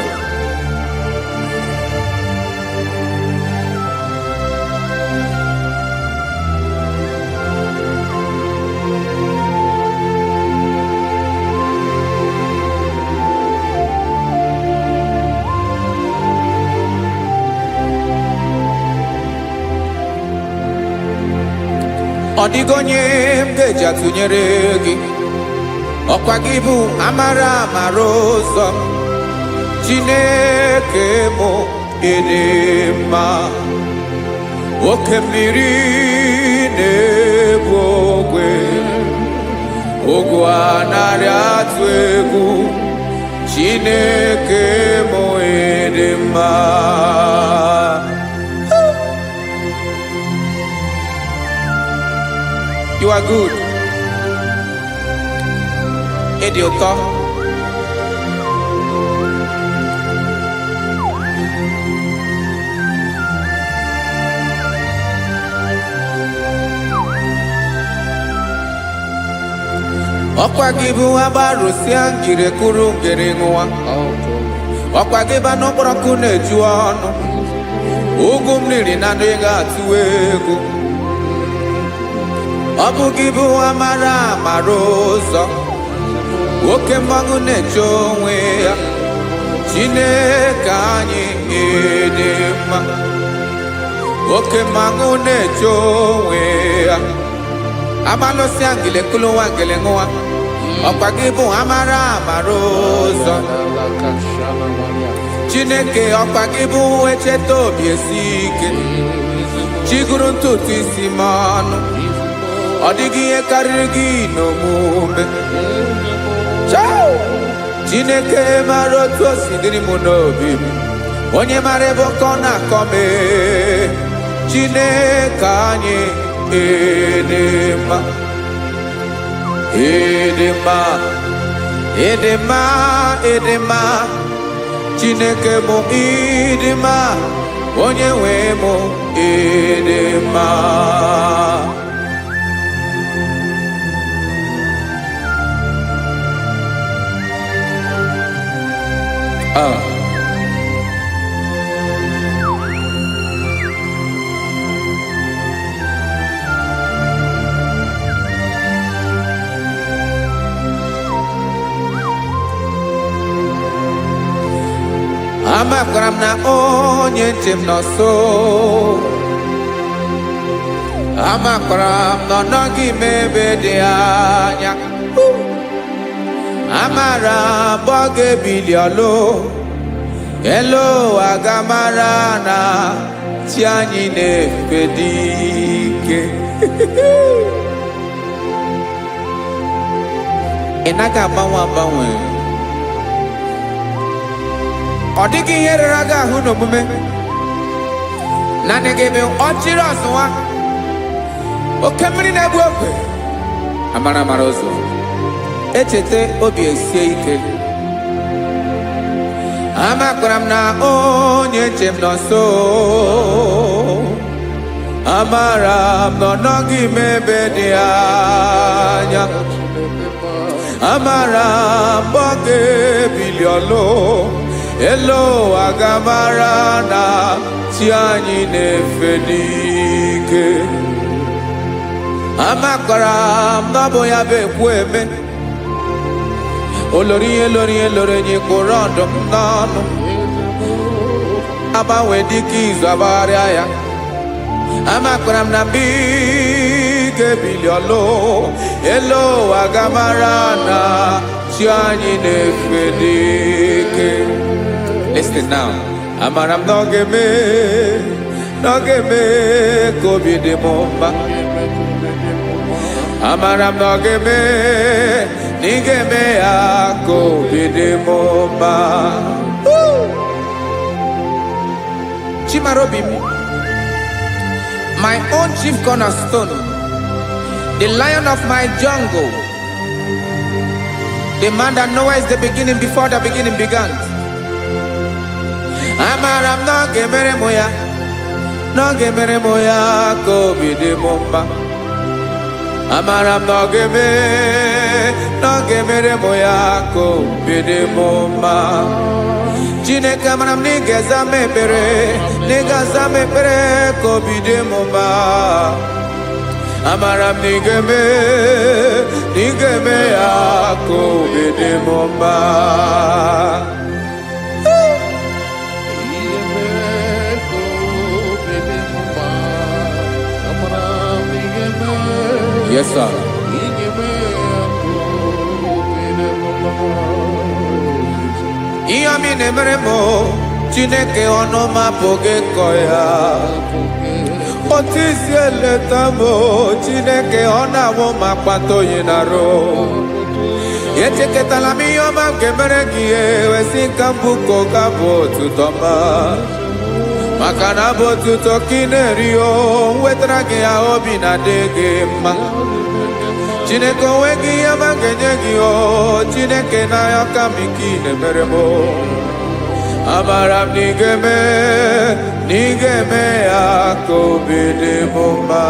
Ọ dịghị onye m ga-eji atụnyere gị, ọkwa gị bụ amara amara ụzọ. Chineke mụ ịdị mma. oke mmiri na-egbu ogwe ogwu anarị atụ egwu Chineke m dị mma. You are good. Ịdị ụtọ. Ọkwa gị bụ agbarụsịa ngire kụrụ ngere nwa. Ọkwa gị bụ n'ọkpọrọkụ na-eju ọnụ. Ugwu mmiri na ndị ga-atụ egwu. Ọ bụ gị bụ amara amara ụzọ. Oke mmanwụ na-eche onwe ya. Chineke anyị dị mma. Oke mmanwụ na-eche onwe ya. Abalụsịa ngile kụrụ nwa ngele nwa. Ọkwa gị bụ amara amara ụzọ. Chineke ọkwa gị bụ echeta obi esi ike. Chigụrụ ntutu isi m ọnụ. Ọ dịghị ihe karịrị gị n'omume. Chineke mara otu o si dịrị m n'obi m. Onye mara ebe ọkọ na-akọ m. Chineke anyị dị mma. Dị mma. Dị mma. Dị mma. Chineke bụ ịdị mma. Onye nwe m dị mma. Amakwara m na onye nche m nọ nso. Amakwara m na ọ nọghị m ebe dị anya. Amara m ọ ga-ebili ọlụ. Elu aga mara na chi anyị na-efe dị ike. Ị naghị agbanwe agbanwe. Ọ dịghị ihe rere gị ahụ n'omume. Naanị gị bụ ọchịrị ọzụwa. Oke mmiri na-egbu ogwe. Amara amara ụzọ. Echeta obi esie ike. Amakwara m na onye nche m nọ nso. Amara m na ọ nọghị m ebe dị anya. Amara m ọ ga-ebili ọlụ. Elo aga mara na chi anyị na-efe n'ike. Amakwara m na ọ bụ ya bụ ekwu eme. Olori ihe lori ihe lori enyi kpụrụ ọdụm n'ọnụ. Agbanwe dịka izu agbagharịa ya. Amakwara m na mgbe ị ga-ebili ọlụ. Elo aga mara na chi anyị na-efe n'ike. Listen now. Amara m na ọ ga-eme ka obi dị m mma. Amara m na ọ ga-eme na ị ga-eme ya ka obi dị m mma. Chimara obi m, my own chief cornerstone, the lion of my jungle, the man that knows the beginning before the beginning began. Amara m na ọ ga-emere m ya, na ọ ga-emere m ya ka obi dị m mma. Amara m na ọ ga-emere m ya ka obi dị m mma. Chineke amara m na ị ga-aza m ekpere, na ị ga-aza m ekpere ka obi dị m mma. Amara m na ị ga-eme ya ka obi dị m mma. Yes, sir. Ihe mi na-emere m Chineke ọnụ m apụghị ịkọ ya. Otisi eletamo Chineke ona wo makpato yinaro. Yecheketala mi yoma kemere gie wesi kambuko kabo tutoma. Makana bo tuto kinerio wetra ge obi na dege ma. Chineke wegi yama genye o Chineke na yakamiki nemeremo. Amaram nigeme akobede bomba.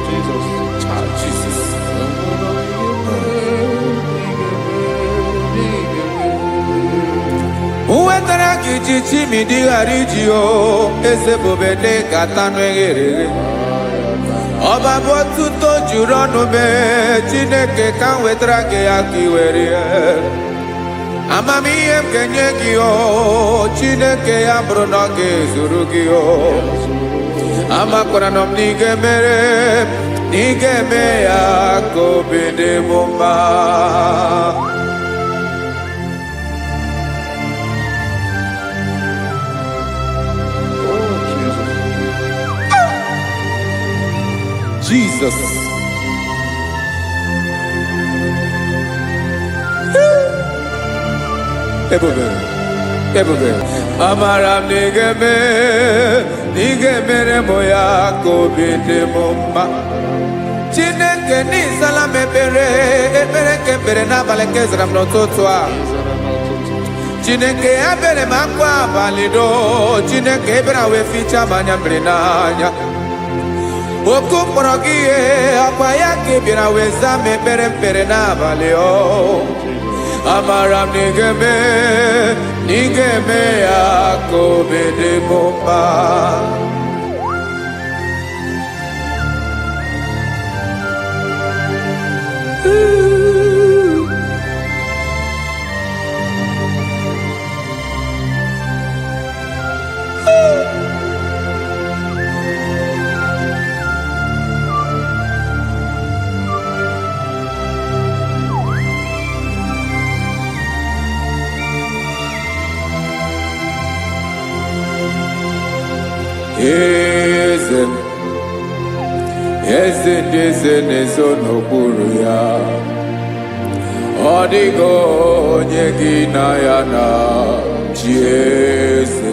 Jesus. Jesus. Uwetara kichichi midi harijio ese bobede katano egere. Ọba bụ otuto juru ọnụ mee Chineke ka m wetara gị aka iwere amamihe m ga-enye gị o Chineke ya bụrụ na ọ ga-ezuru gị o amakwara na m na ị ga-eme ya ka obi dị m mma. Jesus. Ebube. Amaram nigeme moya kobi de mumma. Chineke ni salam ebere kebere na bale kezram no totwa. Chineke ebere makwa balido. Chineke ebere we ficha manya mrenanya. Oku morogie akwa yake bira weza mepere mpere na baleo. Amaram nigeme ya kobede bomba. Eze n'ezo n'okpuru ya. Ọ dịghị onye gị na ya na chi eze.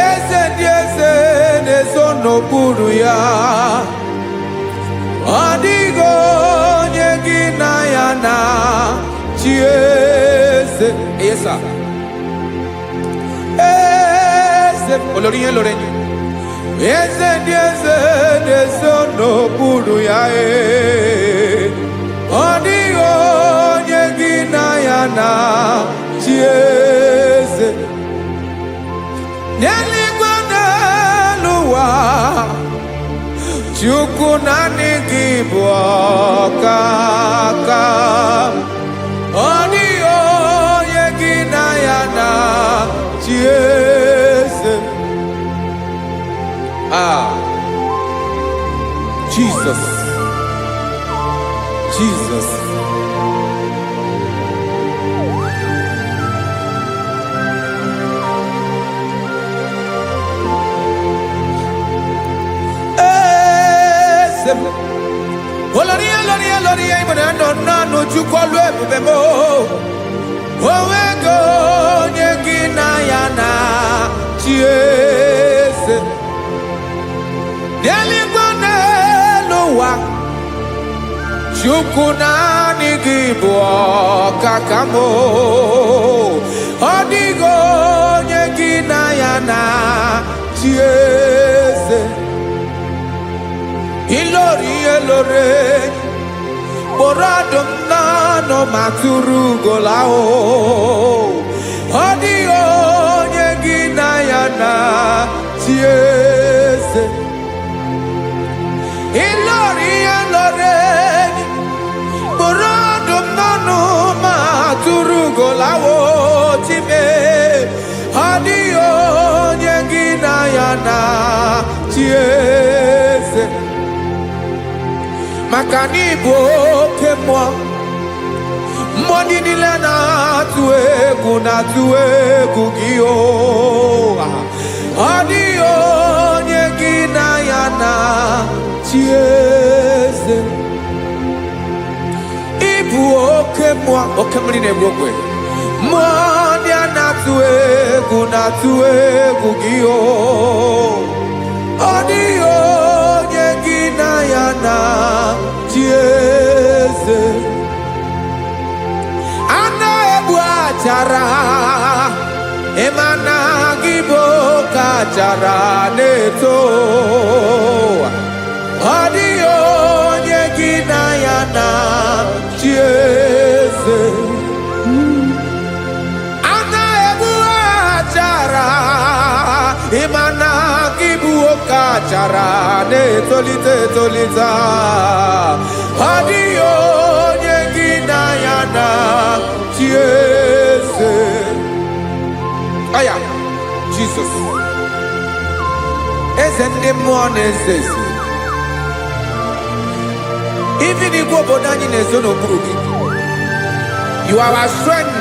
Eze ndị eze n'ezo n'okpuru ya. Ọ dịghị onye gị na ya na chi eze. Yes, sir. Olorinye lorenye eze ndị eze n'okpuru ya ọ dịghị onye gị na ya na chi eze n'eluigwe n'elu ụwa Chukwu naanị gị bụ ọkaka ọ dịghị onye gị na ya na chi eze. Jesus. Oloria ibona no chukwu olu ebube mo. Owego onye gị na ya na chi eze. N'eluigwe n'elu ụwa Chukwu naanị gị bụ ọkaka m. Ọ dịghị onye gị na ya na chi eze. Ilori kpọrọ ọdụm n'ọnụ ma tụrụ ugola o. Ọ dịghị onye gị na ya na chi eze. Ilori kpọrọ ọdụm n'ọnụ ma tụrụ ugola o time. Ọ dịghị onye gị na ya na chi eze. maka na ịbụ oke mmụọ. Mmụọ niile na-atụ egwu gị o. Ọ dịghị onye gị na ya na-achị eze. Ịbụ oke mmụọ, oke mmiri na-egbu ogwe. Mmụọ ndị a na-atụ egwu gị o. Ọ dịghị onye gị na ya na-achị eze. A na-egbu achara, ịma na gị bụ oke achara na-eto. Ọ dịghị onye gị na ya na-achị eze. A na-egbu achara, ịma na gị bụ oke achara na-etolite etolite. Ọ dịghị onye gị na ya na-achị eze. Aya, Jesus. Eze ndị mmụọ na-eze eze. Even igwe obodo anyị na-ezo n'okpuru gị. You are our strength.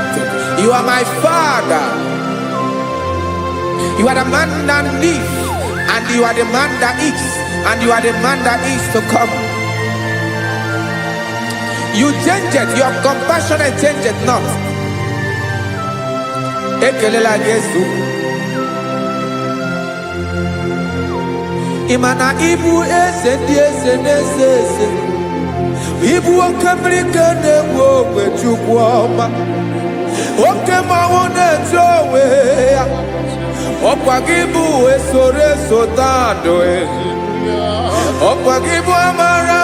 You are my Father. You are the man that lives, and you are the man that eats, and you are the man that is to come. You change it. Your compassion change it not. Ekelela Yesu. Imana ibu eze ndị eze na-eze eze. Ibu oke mmiri ka na-egbu ogwe Chukwu ọma. Oke mmanwụ na-eche onwe ya. Ọkwa gị bụ esoro tando. Ọkwa gị bụ amara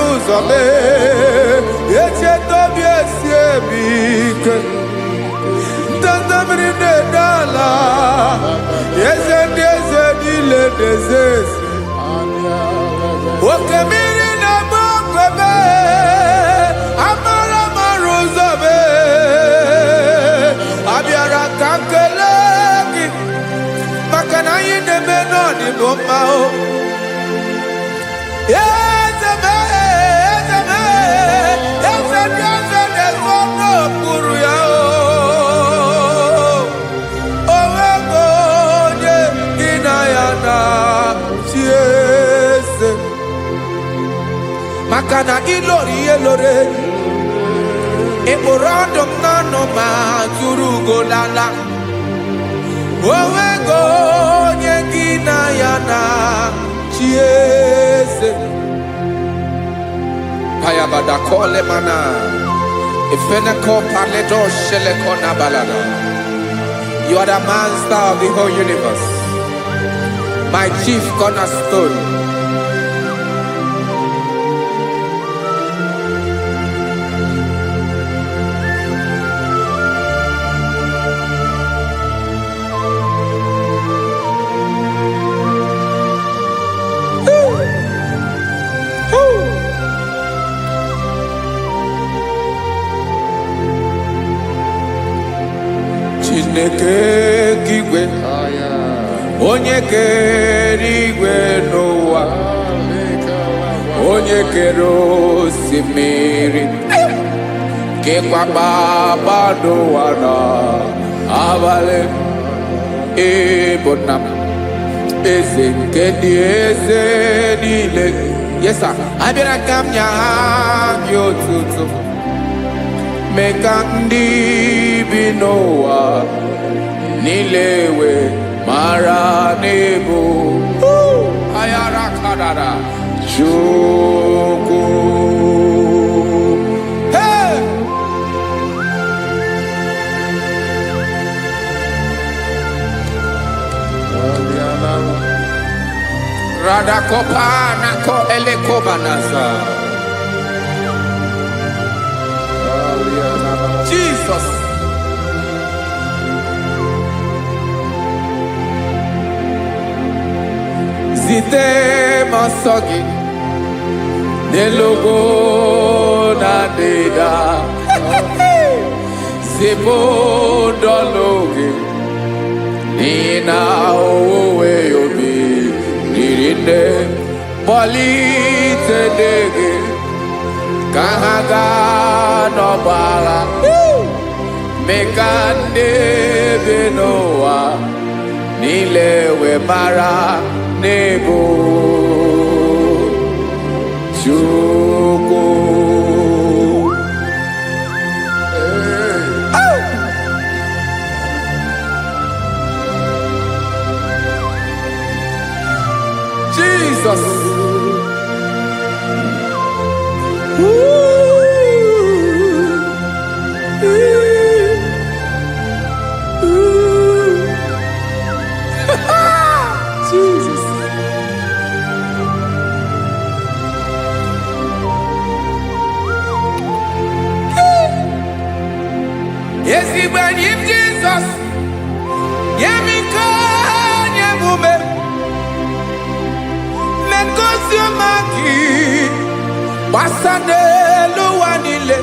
ụzọ mee. Echeta obi esi ebi ike. Ndanda mmiri na-ede ala. Eze ndị eze niile na-eze eze. Oke mmiri na-agba ogwe mee. Amara ụzọ mee. Abịara ka nkele gị. Maka na anyị na-eme n'ọdịbụ mma o. Eze mee, eze mee. Eze ndị eze na-ezo n'okpuru ya o. O nwego onye gị na ya na-achị eze. Maka na ịlọrọ ihe lọrọ enyi. Ịkpụrụ ọdụm n'ọnụ ma tụrụ ugo lala. O nwego onye gị na ya na-achị eze. Payabada kole mana. Ifeneko paledo sheleko nabalada. You are the master of the whole universe. My chief cornerstone. Chineke igwe, onye kere igwe n'ụwa, onye kere osimiri, kekwa kpakpando ụwa n'abalị. Ịbụ nna m, eze nke ndị eze niile. Yes sir, abịara ka m nye gị otuto. Mee ka ndị bi n'ụwa niile wee mara n'ebu ayara kadara Chukwu. Hey! Radakopa nako elekobanasa. Jesus. Zite masogi nelogo na deda. Zibo dologi nina owe yobi nirinde polite dege kahaga no bara mekande benoa nilewe mara nebo chuko Jesus. Jesus. Yes, he when him Jesus. Yemika nyemume. Mengosiomaki. Basane luwanile.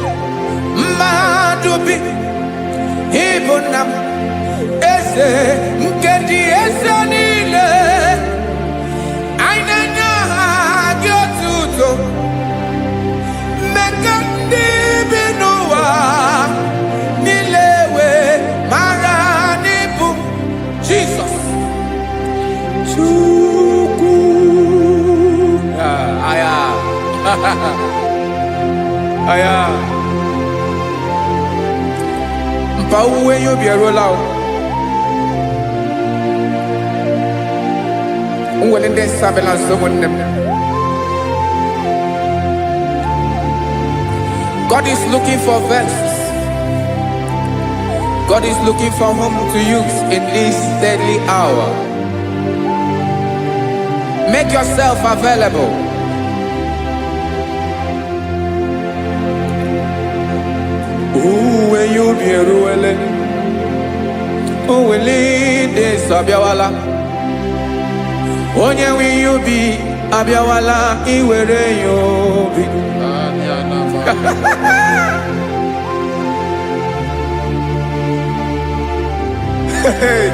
Madubi. Ibonam. Ese nkedi ese nile. Ainanya gyotuto. Mekandi binowa. Nilewe maranibu. Jesus. Chuku. Aya. Aya. Mpauwe yo bierolao. Unwelende sabela someone. God is looking for vessels. God is looking for whom to use in this deadly hour. Make yourself available. When you be ruele, uwele de sabiawala. Onye when you be abiawala, iwere you be.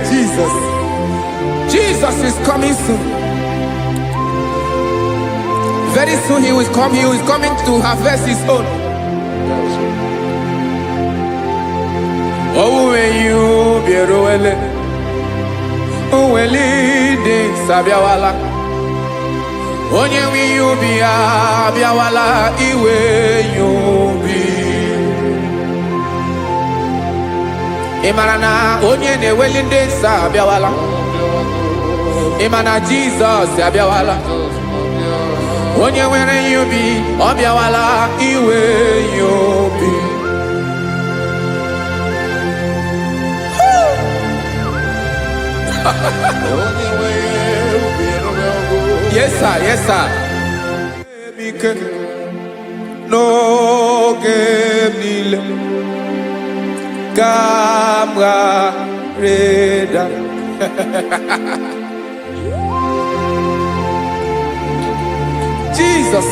Jesus. Jesus is coming soon. Very soon he will come. He is coming to harvest his own. Oh, when you be roele, oh, when leading sabiawala. Onye when you be abiawala, iwe you be. Imarana onye ne welinde sabiawala. Imana Jesus sabiawala. Onye were you be obiawala iwe you be. Yes sir, yes sir. No game nile. Camera reda. Jesus.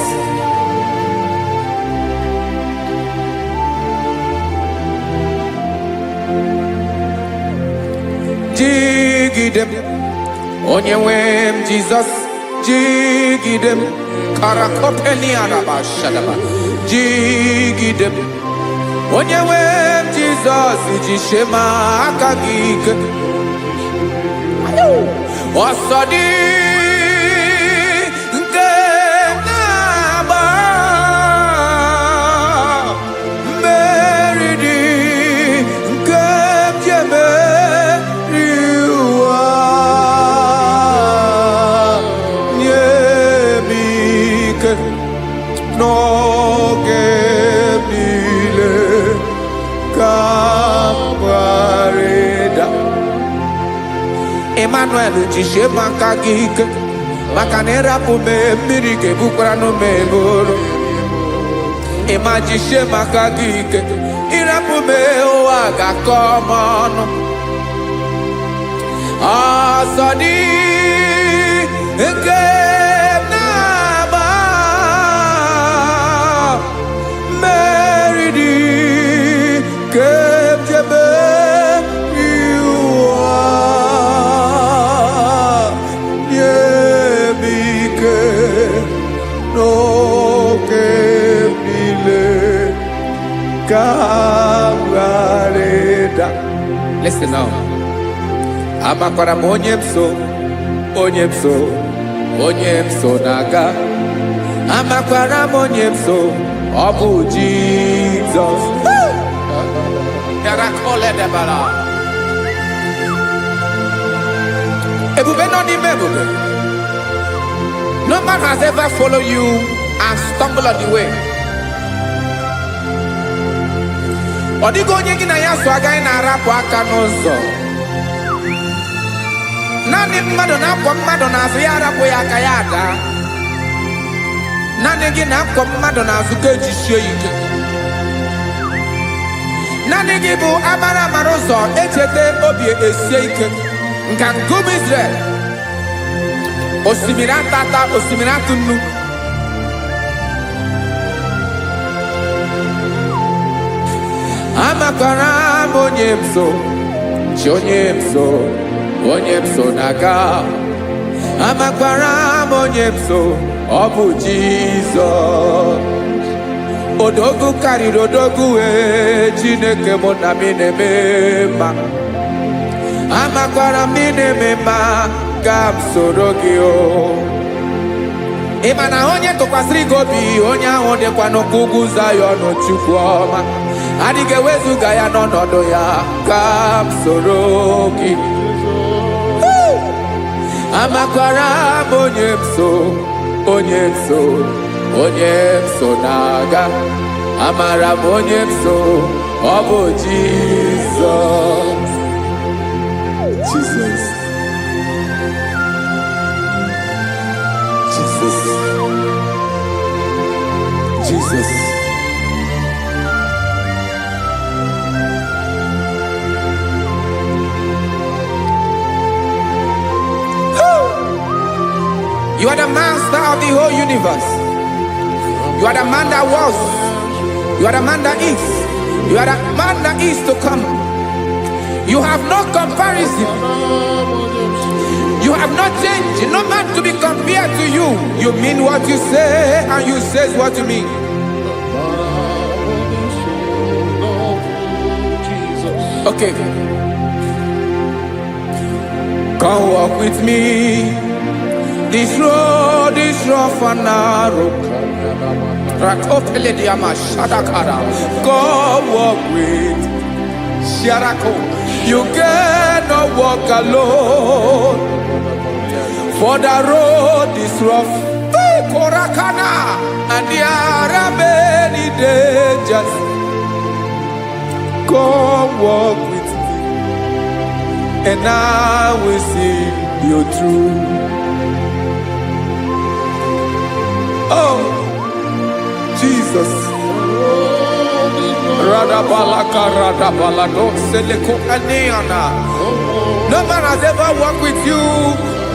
Jigidem. Onyewem Jesus. Jigidem. Karakopeni araba shadaba. Jigidem. Onyewem Jesus. Jishema akagike. Osodi. No gemile camarada Emmanuel jishe makagike makanera pume mirike bukrano meboro Ema jishe makagike irapume oaga komono Asadi no que Kawareda. Listen now. Amakwara onyemso, onyemso, onyemso naga. Amakwara onyemso, Obu Jesus. Yarakole debara. Ebube no di mebube. No man has ever followed you and stumbled on the way. Odigo onye gị na ya so agaghị na-arapụ aka n'ụzọ. Naanị mmadụ na-akwọ mmadụ n'azụ ya arapụ ya aka ya ada. Naanị gị na-akwọ mmadụ n'azụ ka ejisie ike. Naanị gị bụ amara amara ụzọ echete obi esie ike. Nka ngụm Israel. Osimiri atata, osimiri atụ nnu. Amakwara onyemso, onyemso, onyemso naga. Amakwara onyemso, Obu Jesus. Odogu karịrị odogu Chineke mụ na mi na-eme mma. Amakwara mi na-eme mma ka m soro gị o. Ị ma na onye tụkwasịrị gị obi, onye ahụ dịkwa n'ụkwụ ugwu Zayọn Chukwu ọma. Adịghị ewezuga ya n'ọnọdụ ya ka m soro gị. Amakwara onyemso, onyemso, onyemso naga. Amara onyemso, Obu Jesus. Jesus. Jesus. Jesus. You are the master of the whole universe. You are the man that was. You are the man that is. You are the man that is to come. You have no comparison. You have not changed. No man to be compared to you. You mean what you say and you say what you mean. Okay. Come walk with me. This road is rough and narrow. Come walk with Sharako. You cannot walk alone. For the road is rough. Korakana. And there are many dangers. Come walk with me. And I will see you through. Oh, Jesus. No man has ever walked with you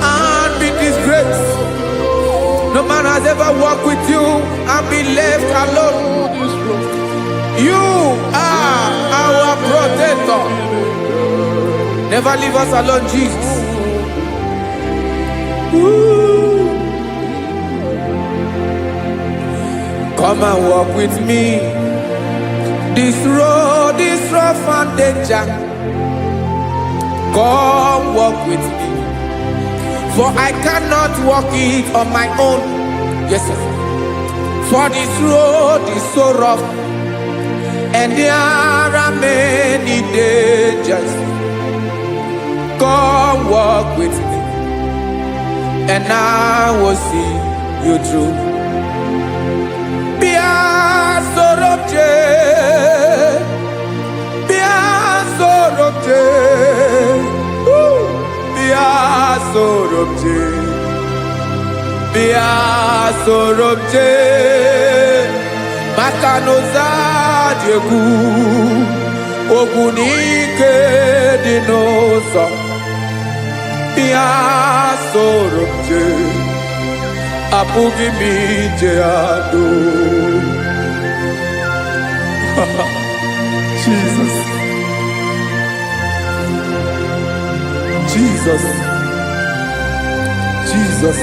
and been disgraced. No man has ever walked with you and been left alone. You are our protector. Never leave us alone, Jesus. Woo. Come and walk with me. This road is rough and danger. Come walk with me. For I cannot walk it on my own. Yes, sir. For this road is so rough. And there are many dangers. Come walk with me. And I will see you through. Sorobje Makanoza Diegu Ogunike Dinosa Bia Sorobje Apugi Mijeado. Jesus. Jesus. Jesus.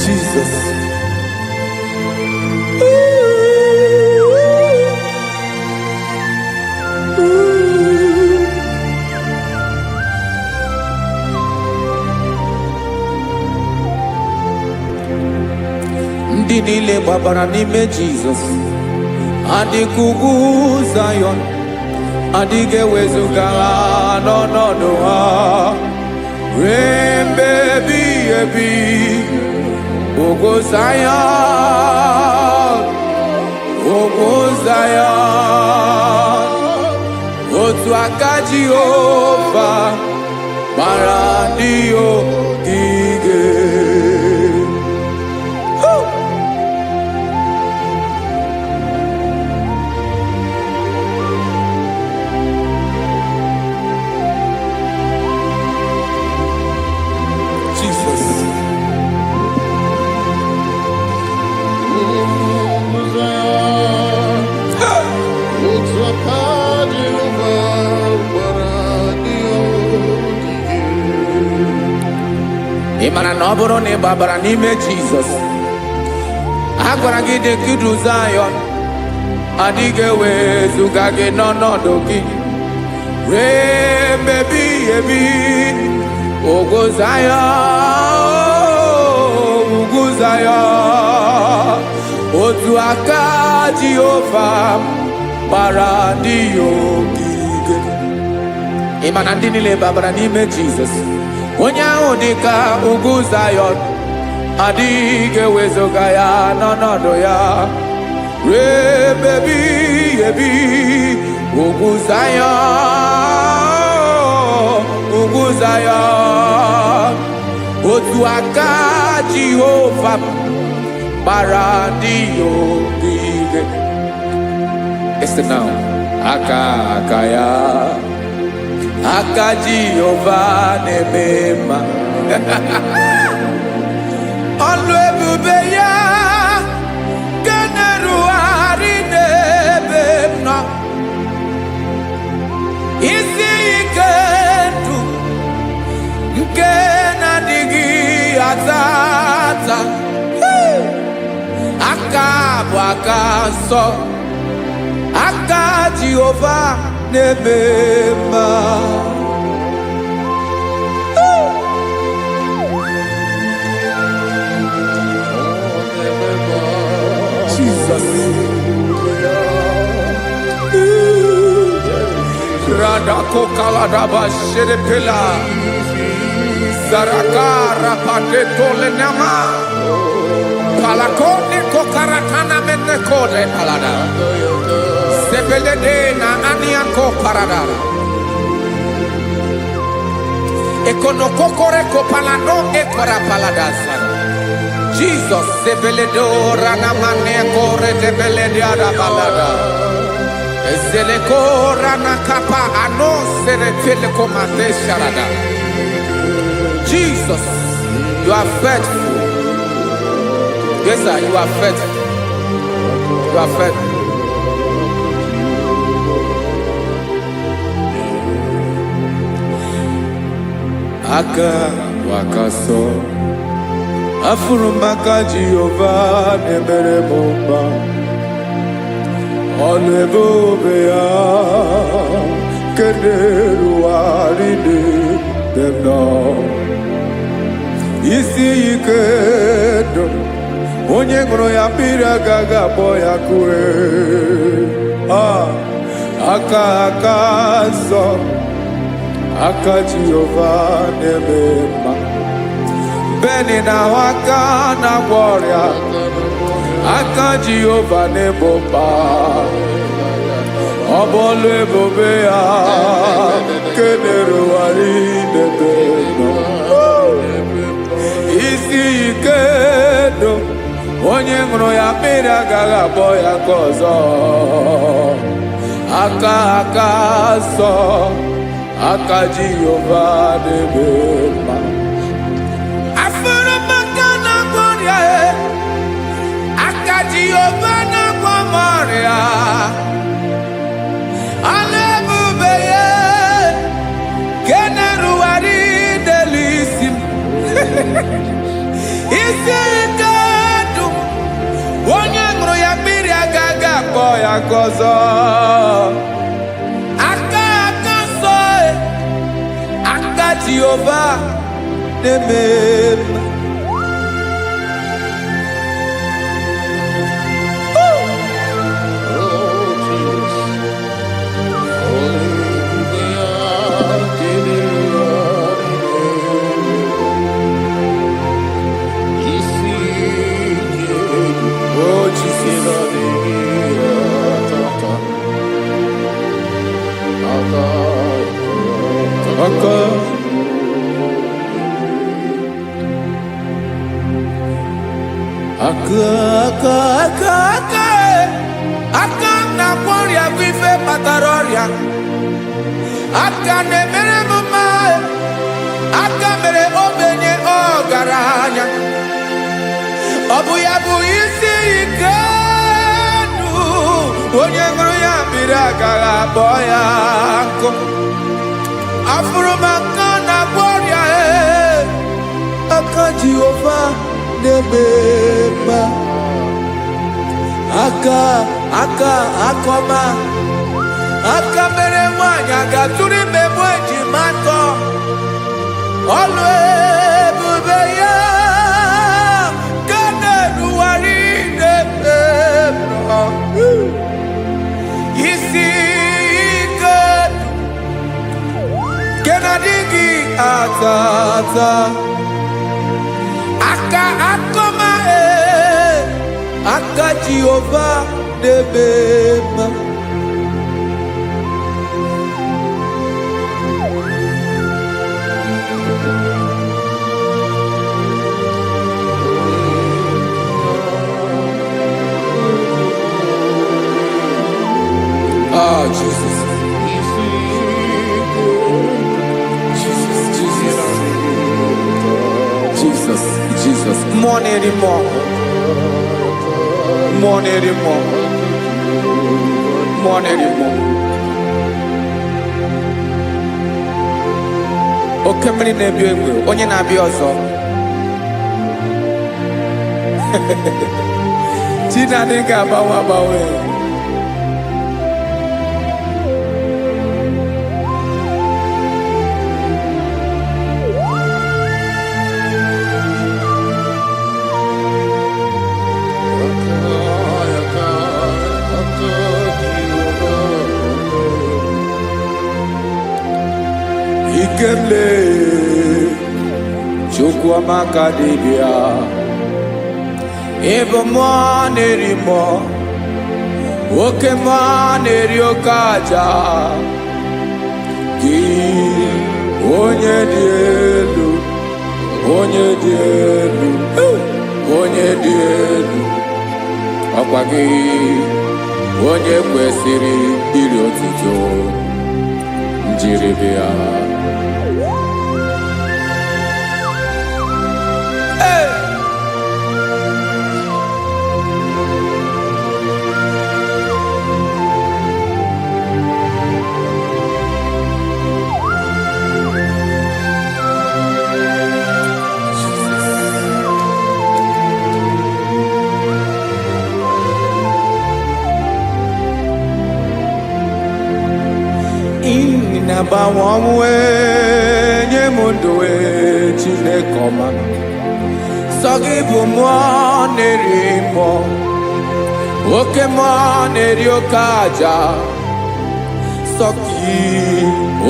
Jesus. Ooh. ndị niile gbabara n'ime Jizọs adịghị ugwu Zayọn adịghị ewezuga ha n'ọnọdụ ha ruo mgbe ebighị ebi. Ugwu Zayọn, ugwu Zayọn, otu aka Jehova gbara ndị ogige. Ị mara na ọ bụrụ na ị gbabara n'ime Jizọs, a gwara gị dị ka Zayọn adịghị ewezuga gị n'ọnọdụ gị ruo mgbe ebighị ebi. Ugwu Zayọn, ugwu Zayọn, otu aka Jehova gbara ndị ogige. Ị ma na ndị niile gbabara n'ime Jizọs, onye ahụ dị ka ugwu Zayọn adịghị ewezuga ya n'ọnọdụ ya ruo mgbe ebighị ebi. Ugwu Zayọn, ugwu Zayọn, otu aka Jehova gbara ndị ogige. Listen now, aka ya, aka Jehova na-eme mma. Ọlụ ebube ya ga na-erugharị n'ebe m nọ. Isi ike ndụ nke na-adịghị ata ata. Aka bụ aka nsọ, aka Jehova na-eme mma. Jesus. Radako kaladaba sherepela zarakara pateto lenama palakone kokaratana menekode palada sebelede na aniako paradara ekonokokore kopalano ekora paladasa. Jesus sebeledo rana maneko redebelede arabalada eseleko rana kapa ano seretele komate sharada. Jesus, you are faithful. Yes sir, you are faithful. You are faithful. Aka wakaso afurumaka Jehova nebere mumba. Ọlụ ebube ya keneruwarị n'ebe m nọ. Isi ike ndụ onye ṅụrụ ya mmiri agaghị akpọ ya kue. Aka nsọ, aka Jehova na-eme mma. Beni na aka na-agwọ ọrịa, aka Jehova na-egbo mkpa. Ọ bụ ọlụ ebube ya kenerugharị n'ebe m nọ. Isi ike ndụ onye ṅụrụ ya mmiri agaghị akpọ ya ka ọzọ. Aka nsọ, aka Jehova na-eme mma. Jehova na-agwọ m ọrịa, ọlụ ebube ya ka na-erugharị n'elu isi m. Isi ike ndụ onye ṅụrụ ya mmiri agaghị akpọ ya ka ọzọ. Aka nsọ, aka Jehova na-eme mma. aka na kwọrịa bụ ife kpatara ọrịa aka na-emere m mma aka mere ogbenye ọgaranya ọ bụ ya bụ isi ike ndụ onye ṅụrụ ya mmiri agaghị akpọ ya nkụ afụrụ m aka na kwọrịa aka Jehova na-eme mma aka akọma aka mere nwanyị ga-atụrụ ime mụ ejima atọ ọlụ ebube ya ka na-erugharị na-eme isi ike nke na-adịghị ata ata aka akọma aka Jehova na-eme mma Jesus. Jesus. More anymore. More anymore. More anymore. Oke mmiri na-ebi egbe, onye na-abịa ọzọ. Chinadị ga-agbanwe agbanwe. Ikemle Chukwuamaka dibịa ịbụ mmụọ na-eri mmụọ nwoke mmụọ na-eri oke aja gị onye dị elu onye dị elu onye dị elu ọkwa gị onye kwesịrị iri otuto njiribịa na-agbanwe ọnwụ nye m ndụ Chineke ọma sọ gị bụ mmụọ na-eri mmụọ oke mmụọ na-eri oke aja sọ gị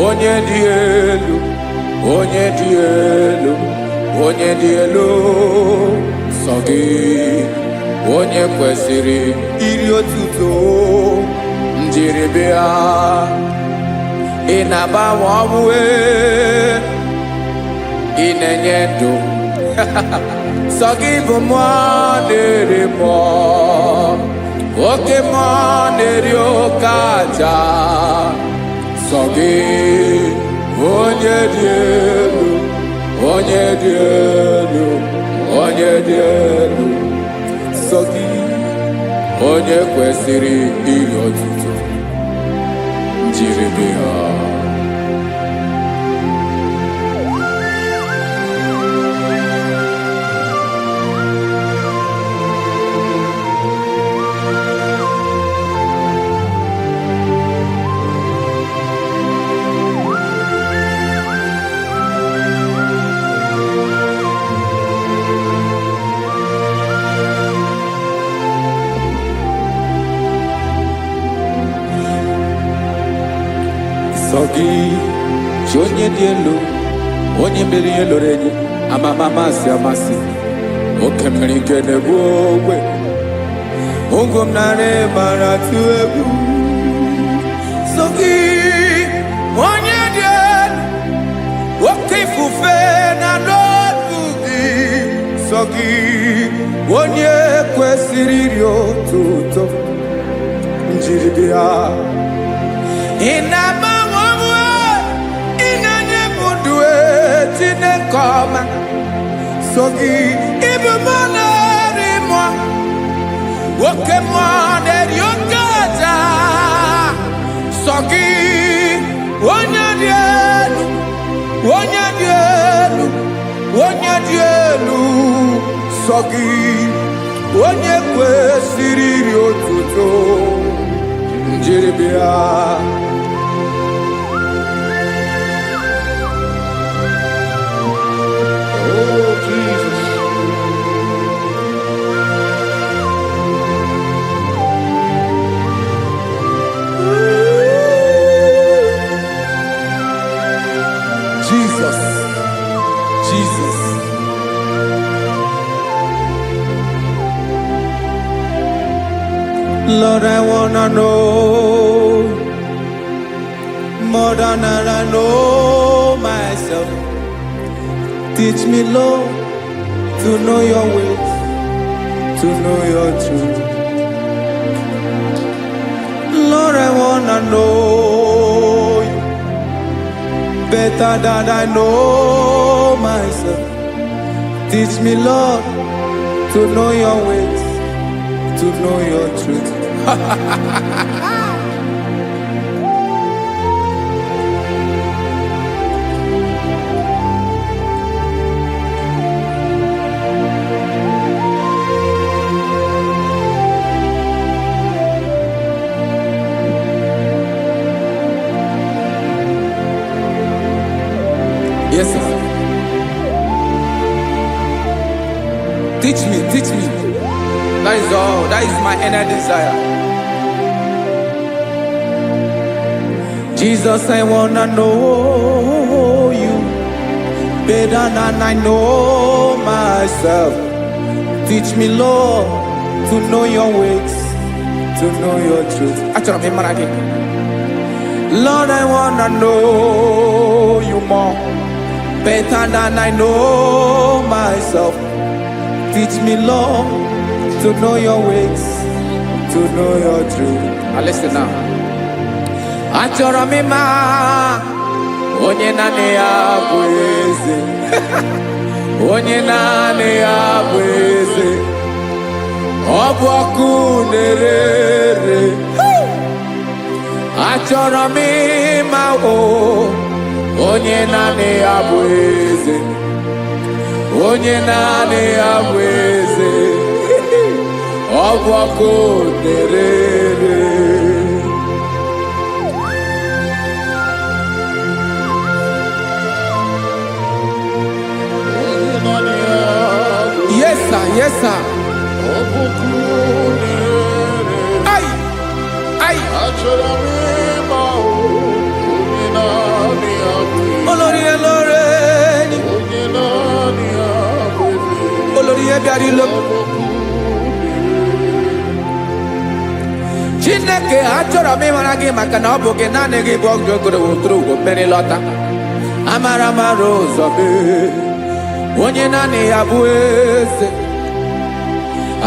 onye dị elu onye dị elu onye dị elu sọ gị onye kwesịrị iri otuto njiribịa ị na-agbanwe ọnwụ ị na-enye ndụ sọ gị bụ mmụọ na-eri mmụọ oke mmụọ na-eri oke aja sọ gị onye dị elu onye dị elu onye dị elu sọ gị onye kwesịrị iri otuto njiribịa sọ gị chi onye dị elu onye mere ihe lụrụ enyi amama amasị amasị oke mmiri nke na-egbu ogwe ụgwọ m narị mara tụ egwu sọ gị onye dị elu oke ifufe na n'ọdụ gị sọ gị onye kwesịrị iri otuto njiri bịa. Ị na-agbanwe onwe, ị na-enye m ndụ Chineke ọma. Sọ gị ịbụ mmụọ na-eri mmụọ, oke mmụọ na-eri oke aja. Sọ gị onye dị elu, onye dị elu, onye dị elu. Sọ gị onye kwesịrị iri otuto njiri bịa. Oh, Jesus. Jesus, Jesus. Lord, I wanna know more than I know myself. Teach me, Lord, to know your ways, to know your truth. Lord, I wanna know you better than I know myself. Teach me, Lord, to know your ways, to know your truth. Yes, sir. Teach me, teach me. That is all. That is my inner desire. Jesus, I wanna know you better than I know myself. Teach me, Lord, to know your ways, to know your truth. Actually, I'm again. Lord, I wanna know you more, better than I know myself. Teach me, Lord, to know your ways, to know your truth. Listen now. Achọrọ m ịma onye naanị ya bụ eze. Onye naanị ya bụ eze. Ọ bụ ọkụ na-ere. Achọrọ m ịma onye naanị ya bụ eze. Onye naanị ya bụ eze. Ọ bụ ọkụ na-ere. Yes, sir. Yes, sir. Ay, ay. Olórí Ẹlọ́rẹ́, olórí Ẹbíàrí ló. Chineke achọrọ m ịmara gị maka na ọ bụ gị naanị gị bụ ọgụ ogologo wotoro ugwo mmeri lọta. Amara mara ụzọ mee. Onye naanị ya bụ eze.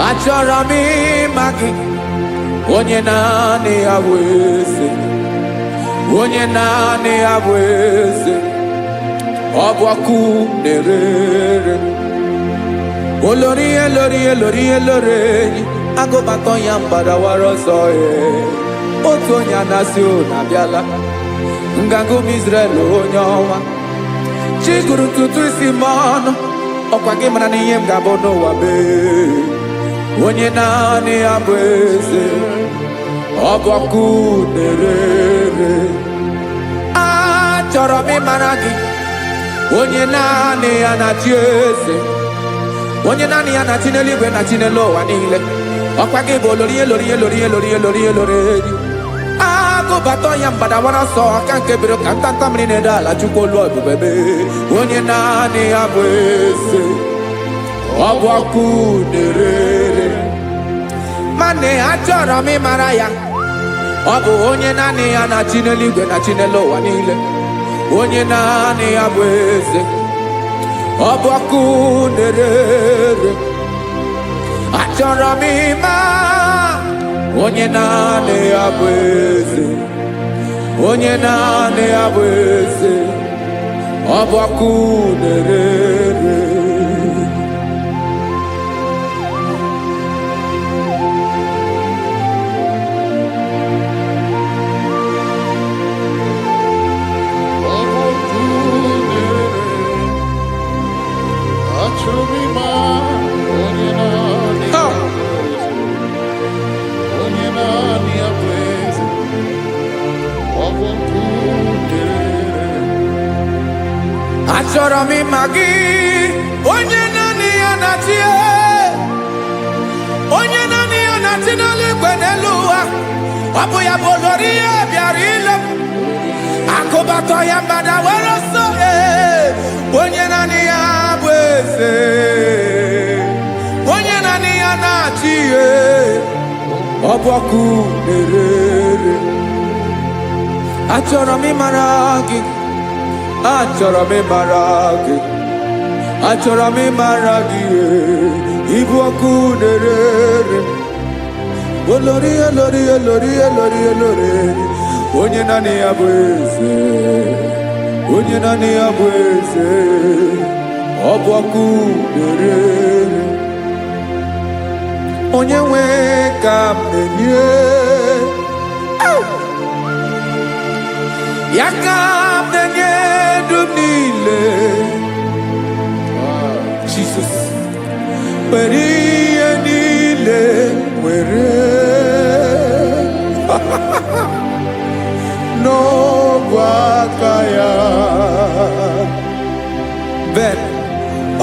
Achọrọ m ịma gị. Onye naanị ya bụ eze. Onye naanị ya bụ eze. Ọ bụ ọkụ na-ere. Olórí Ẹlọ́rẹ́, agụbatọ ya mgbadawara ọsọ ya. Otu onye anasị na-abịala. Nganga ụmụ Izrel onye ọma. Chi gụrụ ntutu isi m ọnụ. Ọkwa gị mara na ihe m ga-abụ n'ụwa mee. Onye naanị ya bụ eze. Ọ bụ ọkụ na-ere. Achọrọ m ịmara gị. Onye naanị ya na-achị eze. Onye naanị ya na-achị n'eluigwe na-achị n'elu ụwa niile. Ọkwa gị bụ olórí Ẹlọ́rẹ́. Agụbatọ ya mgbadawara ọsọ aka nke biri ka ntanta mmiri na-ede ala Chukwu olu ebube mee. Onye naanị ya bụ eze. Ọ bụ ọkụ na-ere. Mane achọrọ m ịmara ya. Ọ bụ onye naanị ya na-achị n'eluigwe na-achị n'elu ụwa niile. Onye naanị ya bụ eze. Ọ bụ ọkụ na-ere. achọrọ m ịma onye naanị ya bụ eze, onye naanị ya bụ eze, ọ bụ ọkụ na-ere. Achọrọ m ịma gị, onye naanị ya na-achị, onye naanị ya na-achị n'eluigwe n'elu ụwa. Ọ bụ ya bụ olori ya bịara ile m, akụbatọ ya mgbada were ọsọ. Onye naanị ya bụ eze, onye naanị ya na-achị ihe, ọ bụ ọkụ na-ere. Achọrọ m ịmara gị, achọrọ m ịmara gị, achọrọ m ịmara gị, ịbụ ọkụ na-ere. Olori olori olori olori olori, onye naanị ya bụ eze, onye naanị ya bụ eze, ọ bụ ọkụ na-ere. Onye nwe ka m na-enye, ya ka m na-enye dum niile. Jesus, were ihe niile were n'ọbụ aka ya. Ben,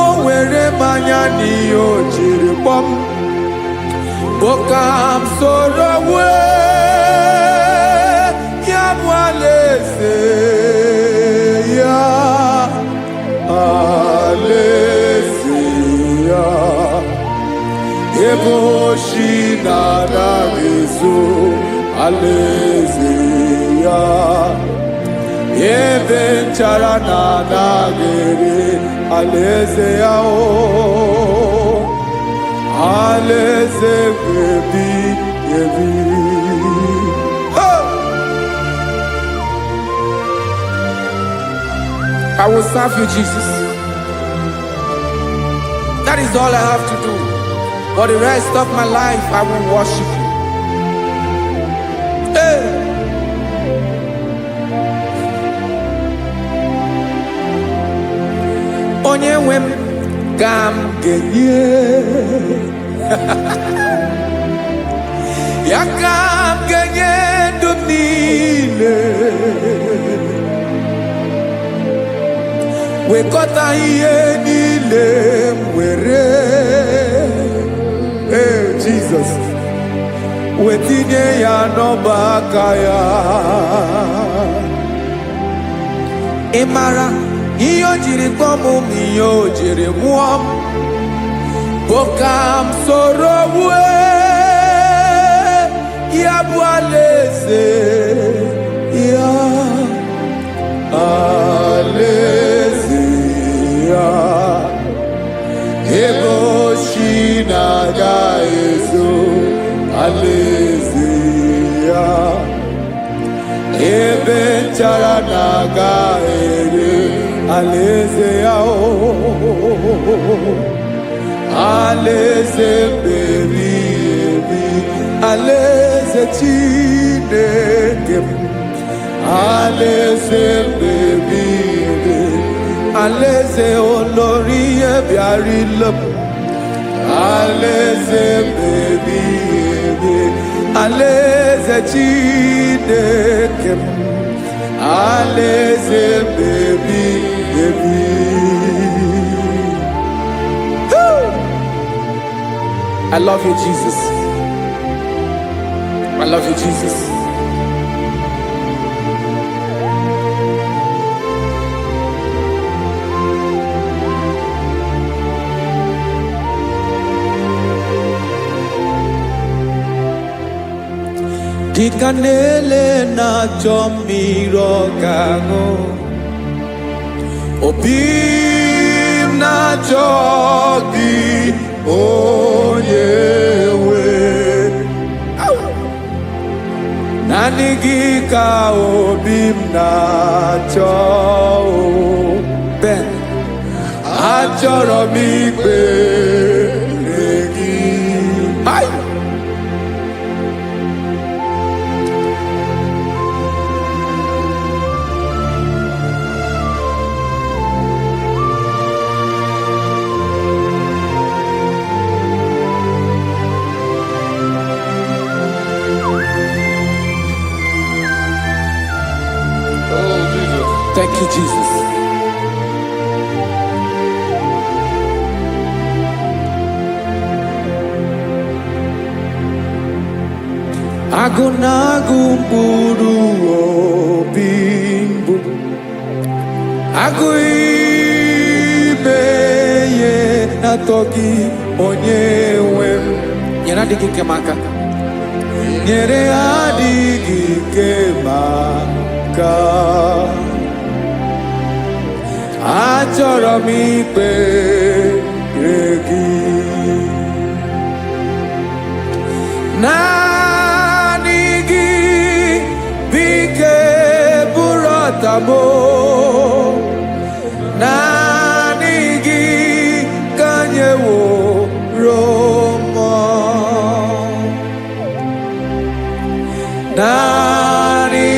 o were mmanya n'ihe o jiri kpọọ m, bụ ka m soro wee ya bụ alaeze ya, alaeze ya, ebe oshi na-anaghị ezo, alaeze ya, ebe nchara na-anaghị ere, alaeze ya. Alaeze ebi ebi. I will serve you, Jesus. That is all I have to do. For the rest of my life, I will worship you. Hey. Onye nwe m ka m ga-enye, ya ka m ga-enye ndụ m niile, wekọta ihe niile m were, Jesus, wetinye ya n'ọba aka ya. Ị mara ihe o jiri kpọọ m, ihe o jiri mụọ m, bụ ka m soro wee ya bụ alaeze ya, alaeze ya, ebe oshi na-agaghị ezo, alaeze ya, ebe nchara na-agaghị ere, alaeze ya. Alaeze ebi ebi, alaeze Chineke m, alaeze ebi ebi, alaeze olori ya bịara ile m, alaeze ebi ebi, alaeze Chineke m, alaeze ebi ebi. I love you, Jesus. I love you, Jesus. Dịka na-ele na-achọ mmiri ọ ga-aṅụ, obi m na-achọ gị onye Nani gị ka obi m na-achọ Ben achọrọ m ikpere gị. Hai! Thank you, Jesus. Agụ na-agụ mkpụrụ obi mbụ, agụ ime ihe na-atọ gị onye nwe m. Nyere adịghị nke m aka, nyere adịghị nke m aka. Achọrọ m ikpere gị. Naanị gị bike bụrụ ọtabo. Naanị gị ka nyeworo m. Naanị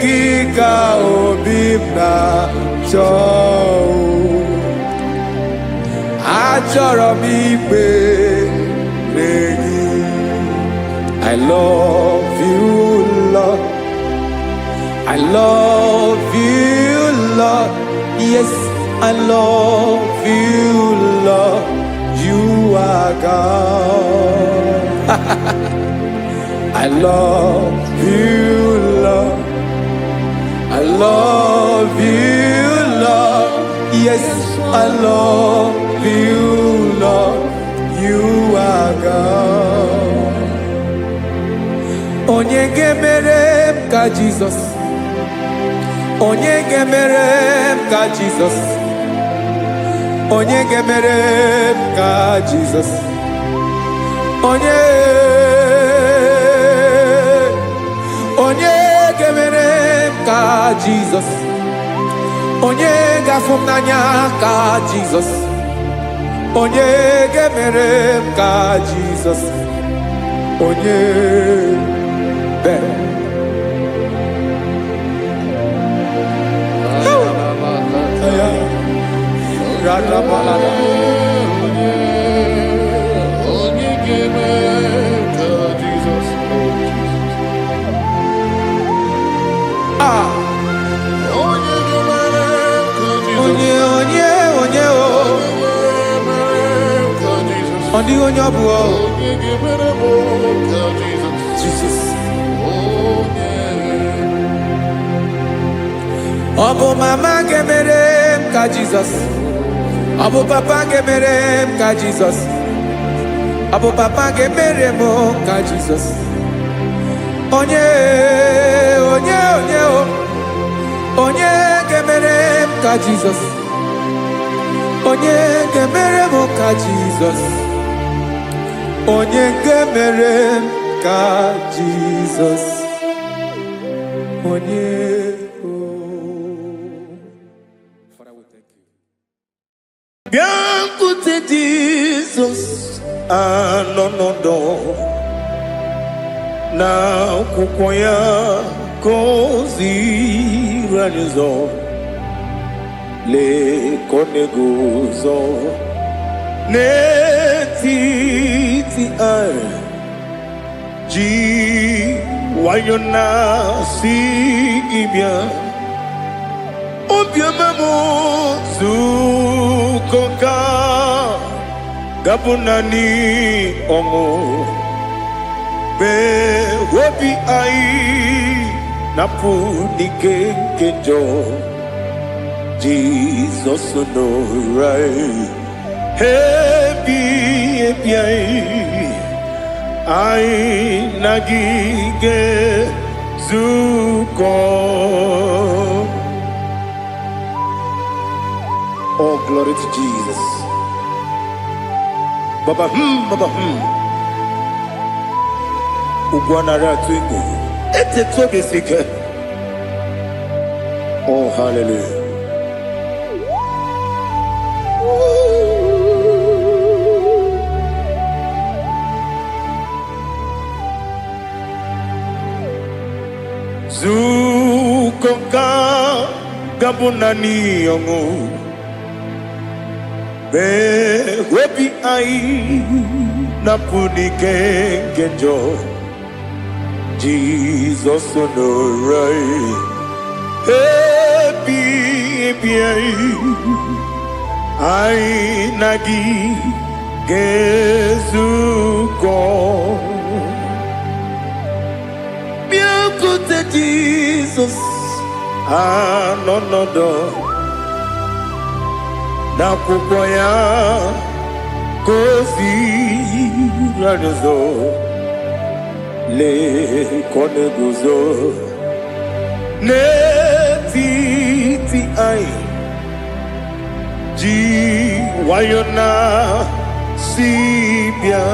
gị ka obi m na-achọ. Achọrọ m ikpere gị. I love you, Lord. I love you, Lord. Yes, I love you, Lord. You are God. I love you, Lord. I love you, Lord. Yes, I love you, Lord. You are God. Onye ga-emere m ka Jesus. Onye ga-emere m ka Jesus. Onye ga-emere m ka Jesus. Onye ga-emere m ka Jesus. Onye ga-afụ m n'anya ka Jesus. Onye ga-emere m ka Jesus. Onye Ben. Onye ọ bụ Jesus. Ọ bụ mama ga-emere m ka Jesus. Ọ bụ papa ga-emere m ka Jesus. Ọ bụ papa ga-emere m ka Jesus. Onye ga-emere m ka Jesus. Onye ga-emere m ka Jesus. Onye ga-emere m ka Jesus. Onye Bịakwute Jizọs anọ n'ọdụ n'akwụkwọ ya ka o ziri anyị ụzọ. Lee ka ọ na-eguzo n'etiti anyị, ji nwayọọ na-asị gị bịa. Obiọma m nzukọ ka ga-abụ naanị ọṅụ mgbe obi anyị na-apụ n'ike nke njọ. Jizọs nọrọ anyị ebi anyị na gị ga-ezukọ. Oh, glory to Jesus. Baba, Baba, Ugwanara twingo. Oh, hallelujah. Zukonga gabunani yongo be webi ai napuni kenjo Jesus no right happy ai nagi gezuko Jesus, no, na kukwaya kozi radozo le kone guzo ne ti ai ji wayona sibia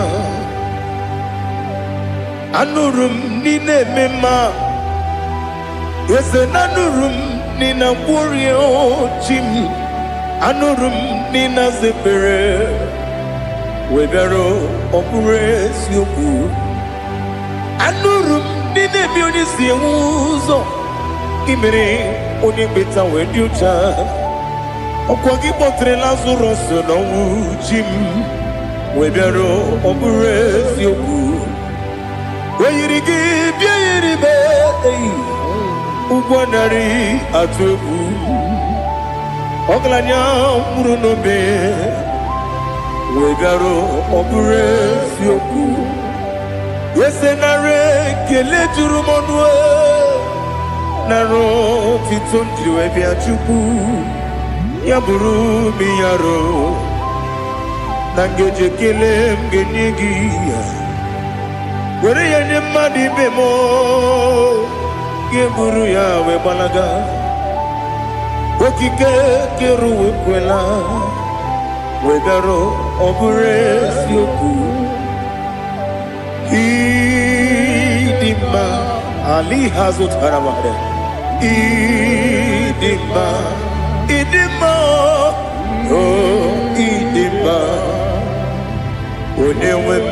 anurum nine mema Yese nanurum nina warrior chim anurum nina zepere webero opures yoku anurum nina bionisi uzo imere oni beta wediucha okwagi potre lazarus no chim webero opures yoku weyirigi biayiribe Uguanari atubu Oglanya murunobe Wegaro obure sioku Yesenare kele jurumonwe Naro titondriwe biachuku Yaburu miyaro Nangeje kele mgenyegi Were yanye madi bemo Geburu ya we balaga Okike keru we kwela Wegaro obure sioku Idima Ali hazut haramare Idima Oh idima Onewem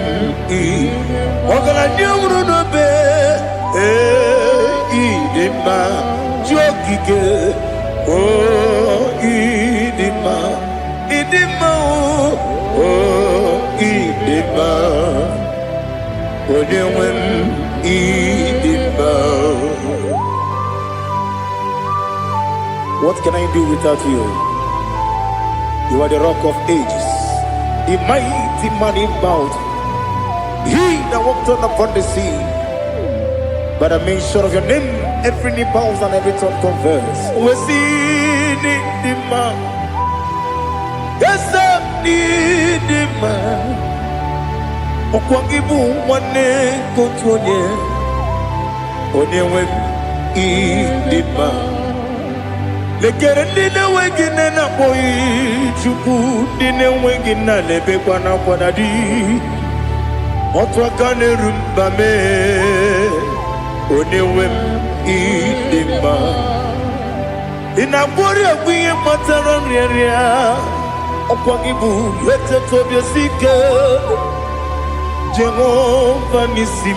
Ogala nyamuru no be Idima jokike oh idima oh idima onewem idima. What can I do without you? You are the rock of ages, the mighty man in mountain, he that walked upon the sea. By the mention of your name, every knee bows and every tongue confess. We see the man. Yes, the man. Okwangibu wane kotonye. Onewe idima. Lekere nina wengine na boy chuku nina wengine lebe kwa na kwa dadi. Otwakane rumbame. Onewem idima Inabori agwiye mataran ria Okwangibu lete tobye sike Jehova nisim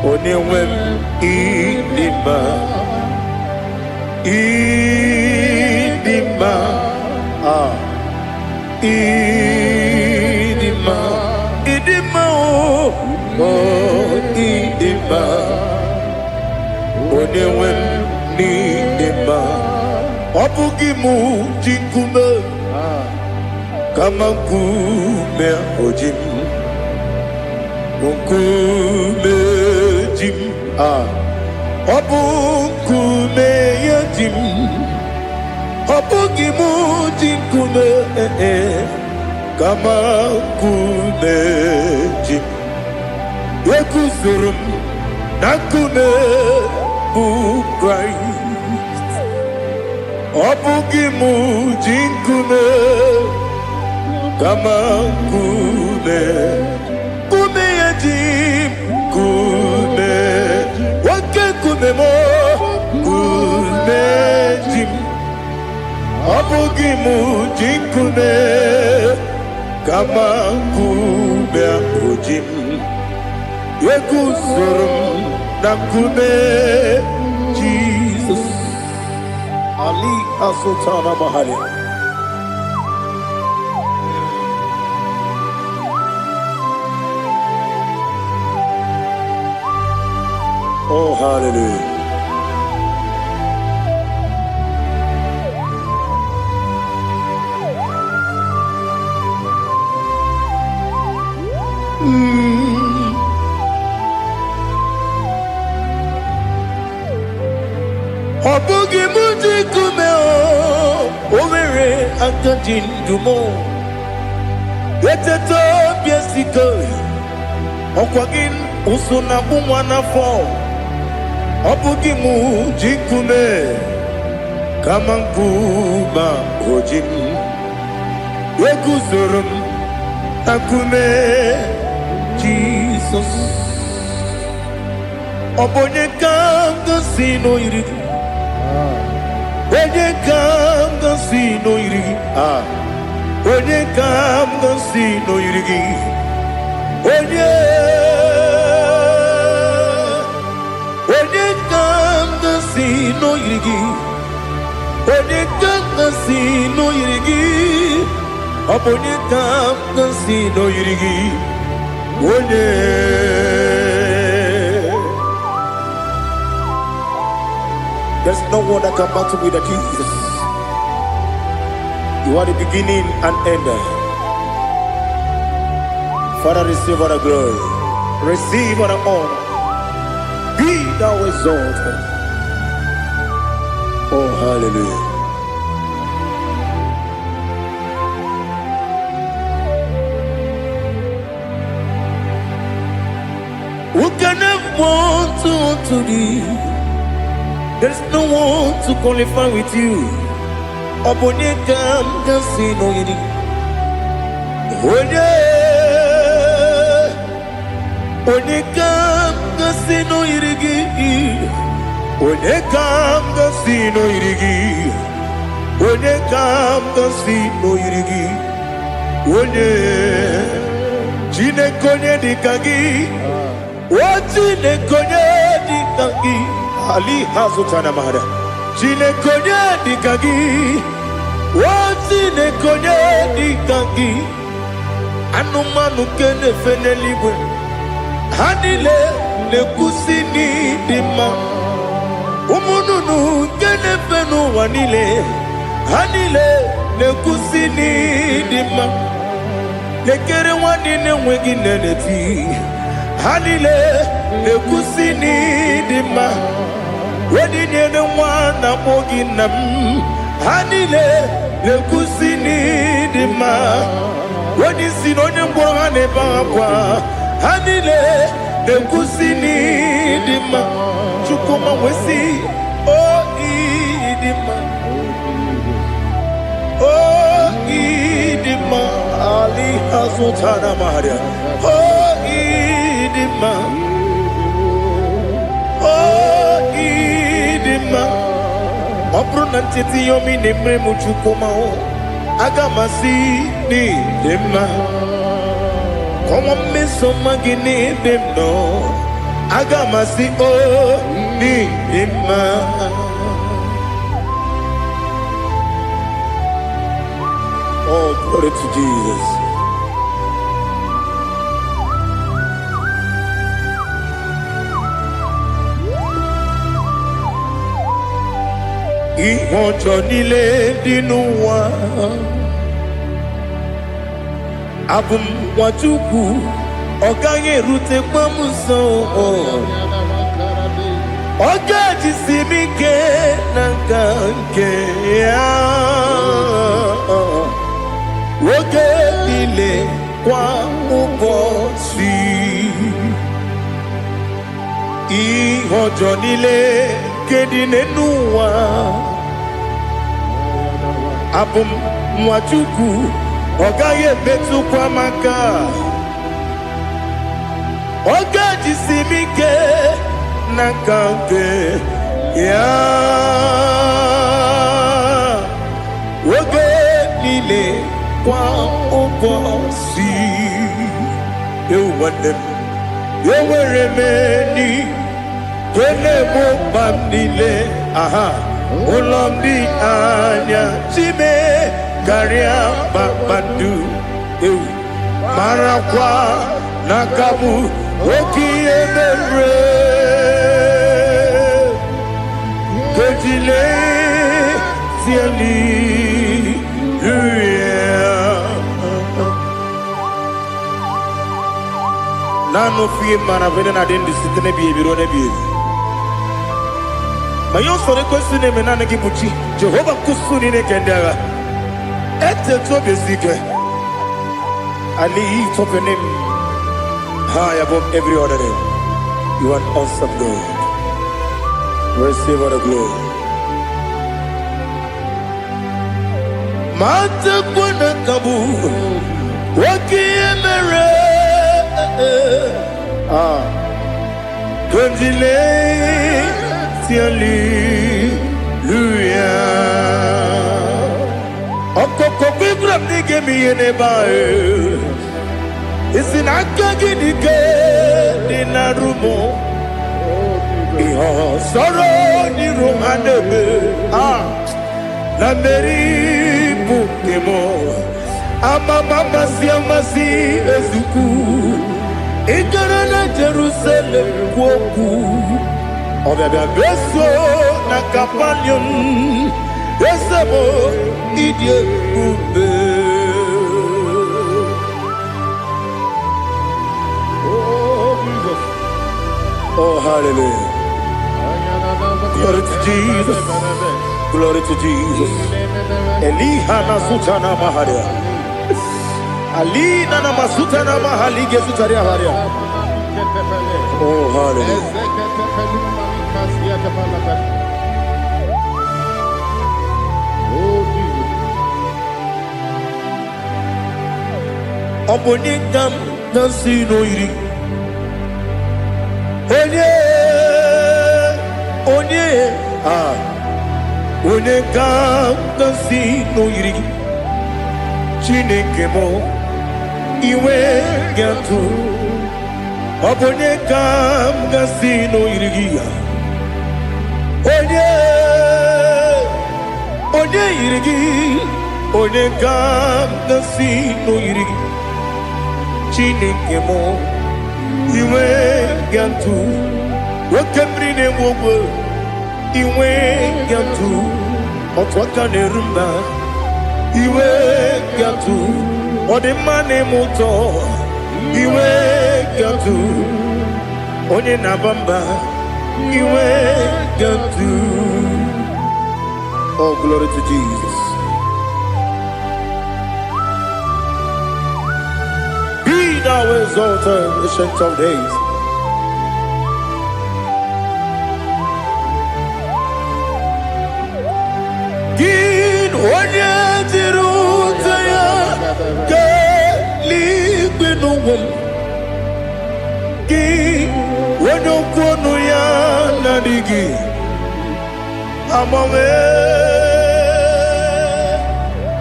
Onewem idima Idima Idima Idima oh idima Onewem idima Obugimu jinkume Kama kume ojim Unkume jim Obukume yajim Obugimu jinkume Kama kume jim Yekuzurum nakune bu Christ Obugimu jinkume kama kume yajim kume nkume mo nkume jim ọbụghị m ji nkume kama nkume ahụ ji m eguzoro m na nkume Jesus Ali Asultana Mahali. Oh, hallelujah. Ọbụghị m ji nkume o nwere aka ji ndụ m eteta obi esiko ọkwa gị ụsụ na mkpụ nwa n'afọ ọbụghị m ji nkume kama nkume oji m eguzoro m na nkume Jizọs ọ bụ onye ka m gosi n'oyiri gị onye ka m gosi n'oyiri gị onye ka m gosi n'oyiri gị onye ka m gosi n'oyiri gị onye ka m gosi n'oyiri gị ọ bụ onye ka m gosi n'oyiri gị onye There's no one that can battle with Jesus. You are the beginning and end. Father, receive all the glory. Receive all the honor. Be thou exalted. Oh, hallelujah. Who can have one to thee? There's no one to qualify with you. Obonye kam kasi no yidi. Onye kam kasi no yidi. Onye kam kasi no yidi. Onye kam kasi no yidi. Onye chine konye dikagi. Chine konye dikagi. Ali Hazutana Mahada. Chine konye dikagi. Chine konye dikagi. Anumanu kene feneliwe. Hanile ne kusini dima. Umununu kene fenu wanile. Hanile ne kusini dima. Nekere wanine wegi neneti. Hanile ne kusini dima. Wedi nyene wana mogi nam Hanile le kusini dima Wedi sinonye mbora nebakwa Hanile le kusini dima Chukuma wesi oh idima oh idima Ali Hazutana Maria oh idima Obruna titi yomi nemre muchukoma o agamasi ni demna Komo meso magini demno agamasi o ni demna Oh, glory to Jesus. Ìwọ̀njọ́ nílé nínú wa Abumwachukwu ọ̀gá yẹn rute pọ́mùsọ ọ̀gá jisi mi ké na nke ya Oge nílé kwa ụbọchị Ìwọ̀njọ́ nílé Kedi n'ụwa Abumwachukwu ọ gaghị emetụkwa maka ọ ga-ejisi m ike nakake ya woge nile kwa ubosi ewanem yeweremeni kele mo pamnile aha ulomdi anya chime karia babandu marakwa nakabu okiemere kejile siali nano fie mana vene na den disitene bi ebiro ne bi mayo sore kwesi ne menana gibuchi Jehova kusuni ne kendaga ete to besike I lift up your name high above every other name. You are an awesome God. Receive all the glory. Mata kuna kabu wakiemere Kundile siali luya Okoko bibram nige miyene bae Isinakagidike dinarumo Iho soro ni romanebe La meri bukemo Ama mama siamasi ezuku Ikarana Jerusalem woku Obebe beso na kapanion Yesebo idye ube Oh, hallelujah. Glory to Jesus. Glory to Jesus. Elihana sutana maharia. Alina na masutana mahalige sutaria haria. Oh, hallelujah. Obonikam nasino iri. Onye ga-agọzi n'oyiri gị Chineke mụ iwe ga-atụ ọ bụ onye ga-agọzi n'oyiri gị onye yiri gị onye ga-agọzi n'oyiri gị Chineke mụ iwe ga-atụ nwoke mmiri na-enwe ogwe iwe ga-atụ otu aka na-eru mba iwe ga-atụ ọ dị mma na-eme ụtọ iwe ga-atụ onye na-aba mba iwe ga-atụ. Oh, glory to Jesus. Be thou exalted, ancient of days. Onye jiri ụzọ ya ga-eligwe n'ụwa gị onye okwu ọnụ ya na-adịghị agbanwe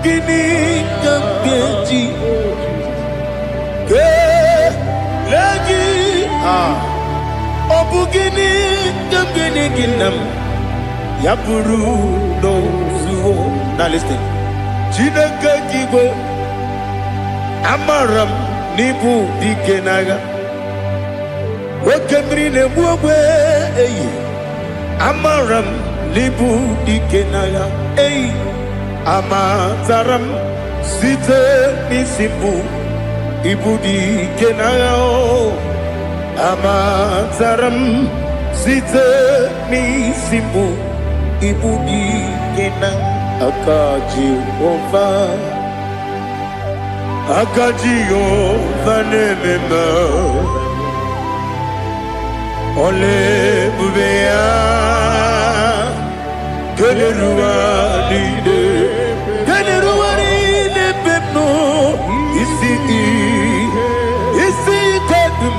gịnị ka m ga-eji kelee gị ọ bụ gịnị ka m ga-enye gị nna m ya bụrụ n'ozuo. Now listen. Chineke kigwe amaram n'ibu dike n'agha nwoke mmiri na-egbu ogwe eyi amaram n'ibu dike n'agha eyi amatara m site n'isi mbụ ibu dike n'agha amatara m site n'isi mbụ ibu dike n'agha aka Jehova na-ememe ole ebube ya kederuwa niile bepno isi kadum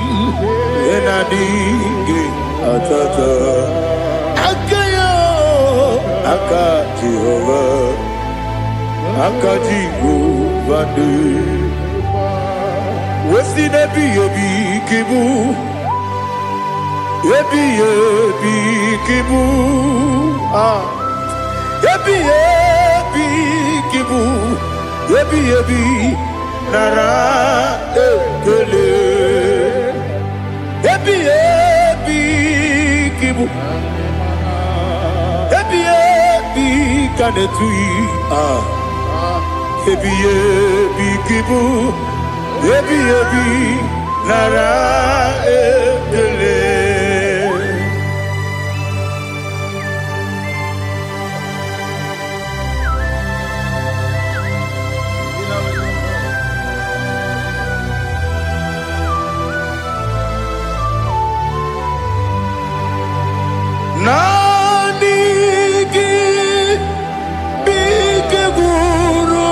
enadịghị atata akaya aka Jehovah aka Jehovah wesi nebi kibu ebi kibu ebi kibu ebi nara ekele ebi kibu ebi kanetui ebi kibu ebi nara ekele. Nanigi bige guru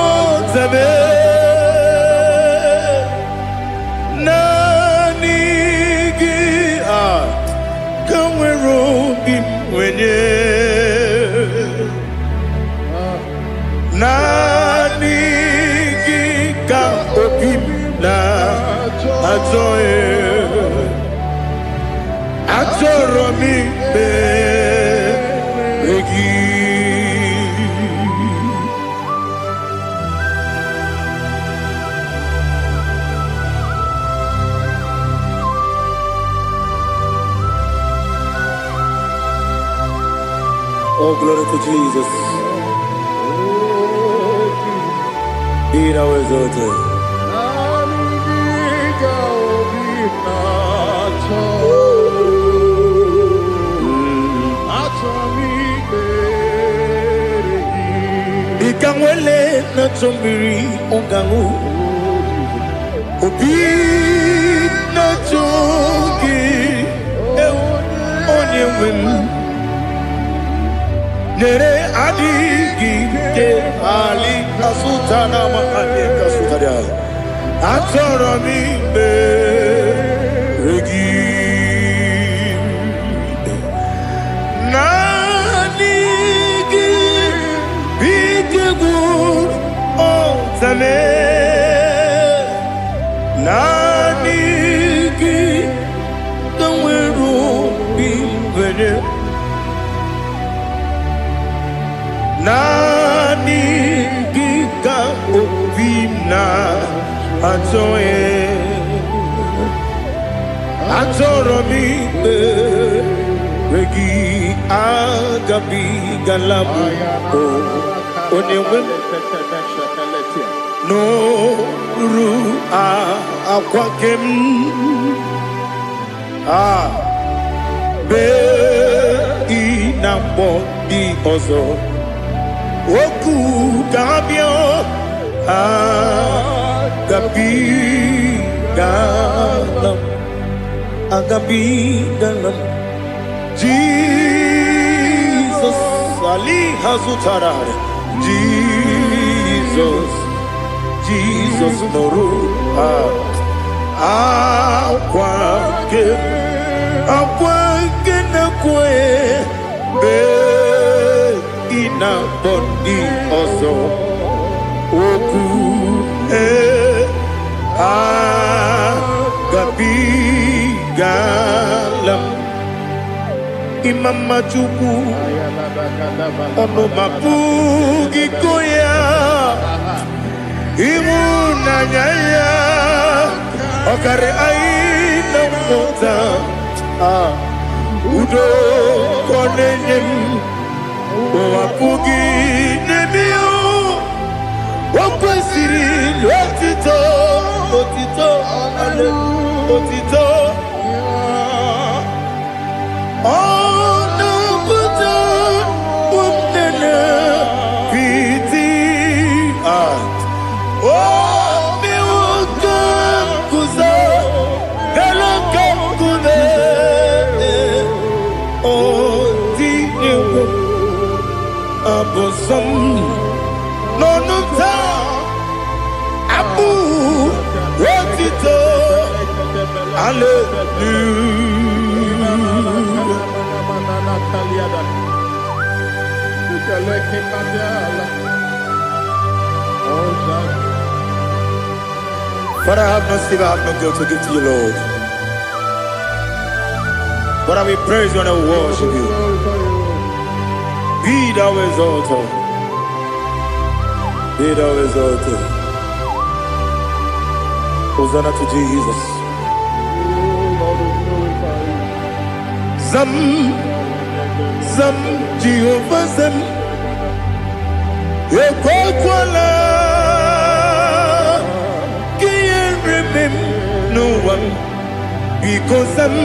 zabe nanigi kamwero bimwenye nanigi ka opimna atoe atoro mi Oh, glory to Jesus. Be thou exalted. Ikamwele na chombiri ongangu Obi na chongi onye wim Nere adigi ke ali kasutana ma ali kasutaria atoro mi regi nanigi bigegu otame nanigi kamweru bimwene nani gika opimna atoe atoro mi regi agabi galabu onewe no ru akwakem be inambo di ozo Oku kabio agabi galam Jesus Ali Hazutara Jesus Noru akwake na kwe be ina bondi ozo oku gabi galam imam majuku ono mapugi koya imuna nyaya okare aina mota udo konenyem wapugi nemio wakwesiri otito ono buto umnene piti mi wakam kuzo galakam kune abosom nonuta abu otito hallelujah Father, I have no silver, I have no gold to give to you, Lord. But I will praise you and I will worship you. Be thou exalted. Be thou exalted. Hosanna to Jesus. Zam, Zam, Jehovah Zam. Ekwakwala, can't remember no one because I'm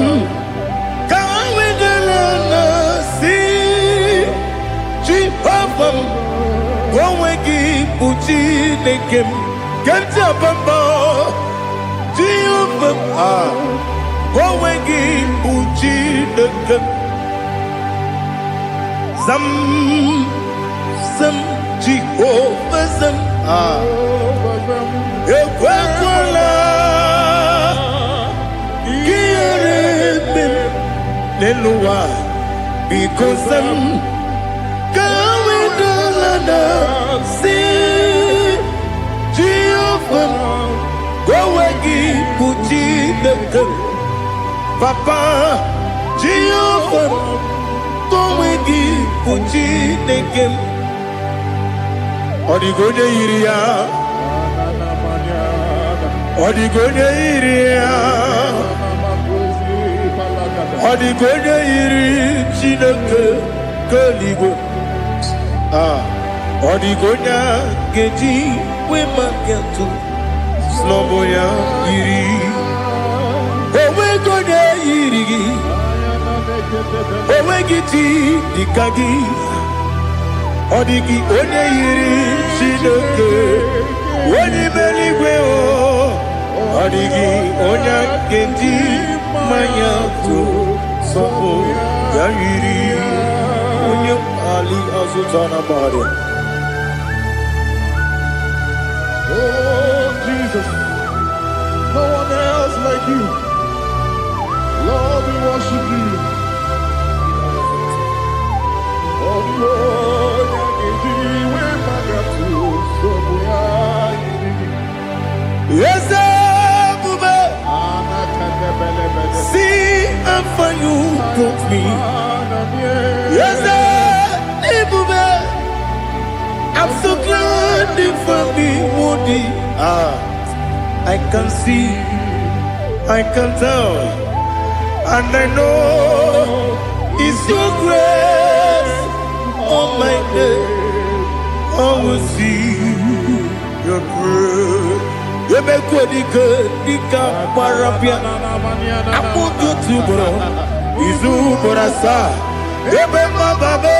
see Jehovah Gowegi Uchi Nekem Gantapamba Jehovah Gowegi Uchi Nekem Zam Jehovah Zam Ekwakwala Kiyarebe Neluwa because I'm going to see Jehovah Gowegi Puchi Nekem Papa Jehovah Gowegi Puchi Nekem Odigonya Iria Odigonya Iria Odigonya Iri Chineke Kaligo Odigonya Geji Wemaketu Sloboya Iri Owegonya Iri Owegiti Dikagi Odigi Onye Iri Chineke Oni Meligwe Odigi Onya Geji Mayatu Sopo Yahiri Unyam Ali Azutana Bari. Oh Jesus, no one else like you. Lord, we worship you. Oh Lord, yes, see how far you brought me. Yes, I'm so glad you found me worthy. I can see, I can tell, and I know it's your grace. Oh my God, I will see your grace. You make good, Dika Parapia. I put you to bro. Izu Borasa. You make my baby.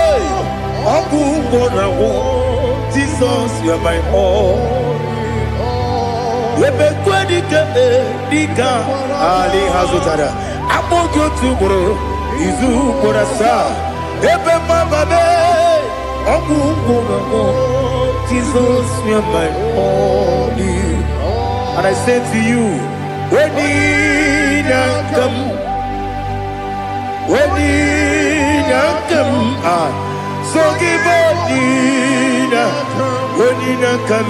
Oku Borawo. Jesus, you are my all. You make good, Dika Ali Hazutara. I put you to bro. Izu Borasa. You make my baby. Oku Borawo. Jesus, you are my all. And I say to you, when did I come? When did I come? So give up, when did I come?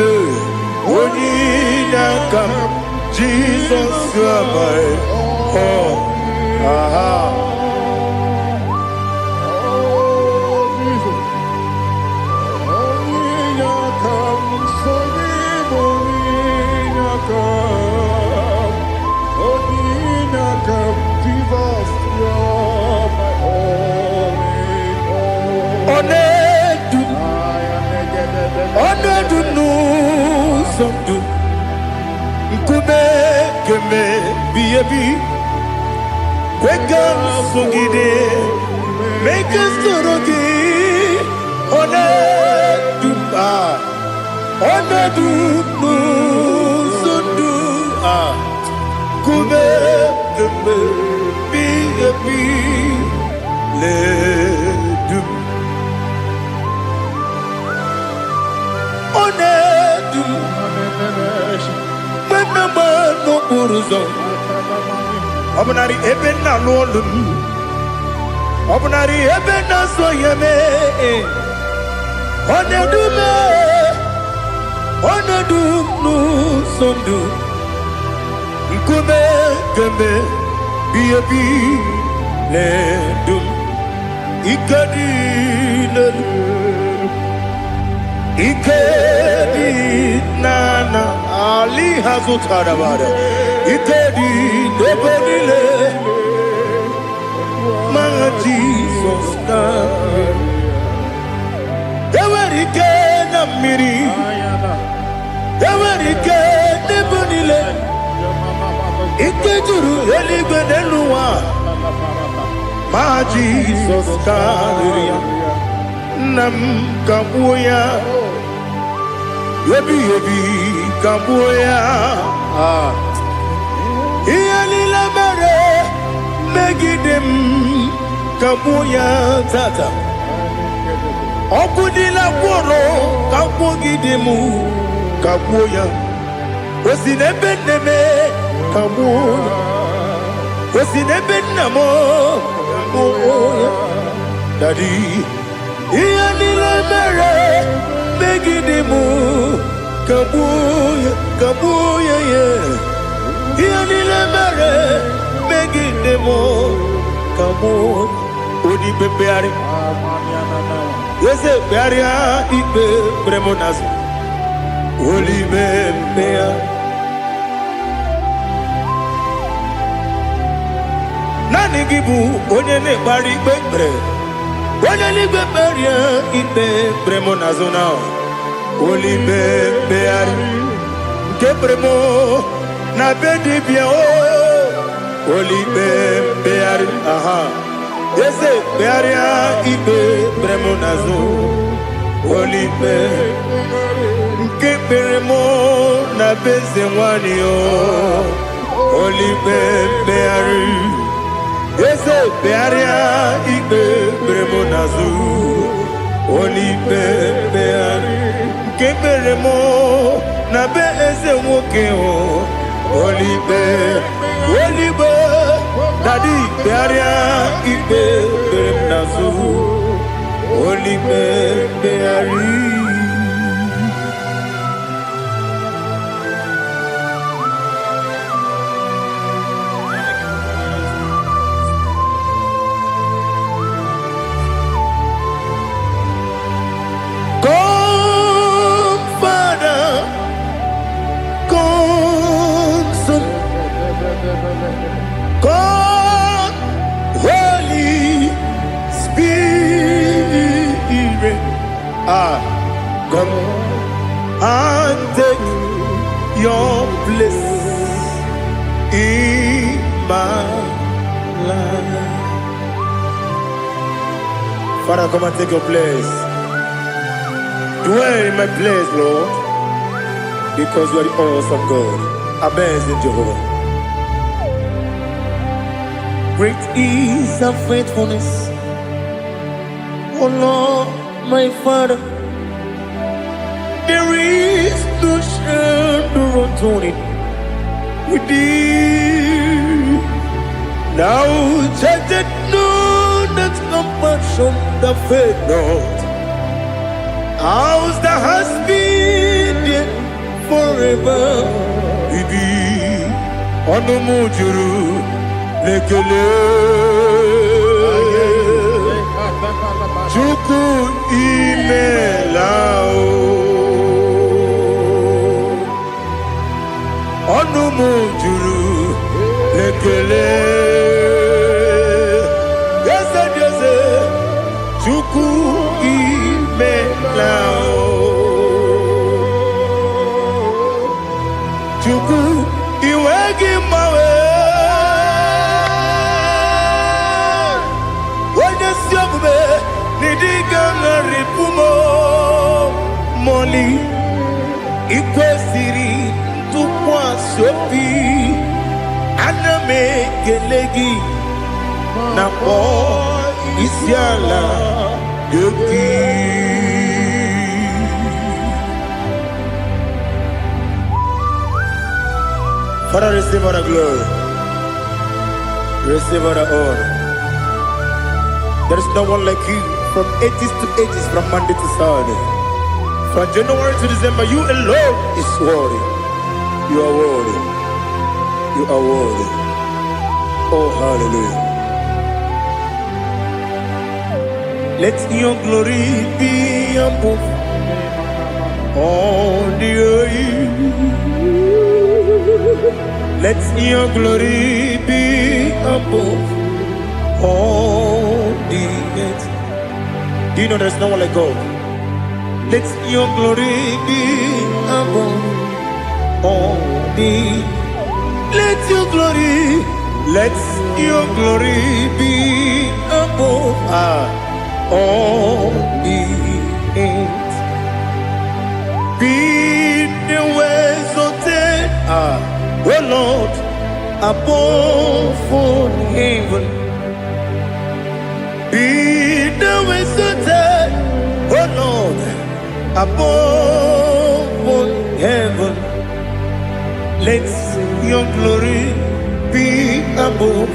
When did I come? Jesus, you are my all. Make us Obunari ebe na so yeme. Onedume. Onedunu sondu. Nkume kembe. Biyebi ledum. Ikadi lelu. Ikedi nana Ali hazutara bada. Ikedi nebodile. My Jesus name. Ewerike na miri. Ewerike nebodile. Ikejuru eligwe neluwa. My Jesus name. Nam kabuya. Yebi kabuya. Iyalila mere megidem kabuya tata. Okudila kworo kabugidemu kabuya. Osinebenneme kabuya. Osinebennamo kabuya. Daddy. Iyalila mere megidemu kabuya kabuya yeah. Iyalila mere megidemu kabuya. Odi bebeari. Yese bearia ibe bremonas. Oli bebea. Nani gibu onye ne bari bebre. Onye ligbe beria ibe bremonazona. Oli bebeari. Ke bremo na bedi bia o. Oli bebeari. Aha. Yese bearia ibe bremonazo. Oli be. Ke bremo na bezewani o. Oli bebeari. Yese bearia ibe bremonazo. Oli bebeari. Ke bremo na bezewoke o. Oli be. Oli be. Daddy bearia ibe bremonazo. Oli beari. God, Holy Spirit, come and take your place in my life. Father, come and take your place. Dwell in my place, Lord, because you are the awesome God. Amazing Jehovah. Great is thy faithfulness, oh Lord, my Father. There is no shadow of turning with thee. Now judged know that compassion that faith not. Ours that has been there forever. Bibi, Onomujuru. Lekele Chuku imelao Onumujuru Lekele Yese yese Chuku imelao Chuku iwegi mawe Moli ikwesiri tukwa sopi aname gelegi na po isiala yoki. Father, receive all the glory, receive all the honor. There is no one like you. From ages to ages, from Monday to Saturday. From January to December, you alone is worthy. You are worthy. You are worthy. Oh, hallelujah. Let your glory be above all the earth. Let your glory be above all the earth. Do you know there's no one like God? Let your glory be above all the earth. Let your glory be above all the earth. Be the ways of death, oh Lord, above all heaven. Be the ways of death, oh Lord, above all heaven. Let your glory be above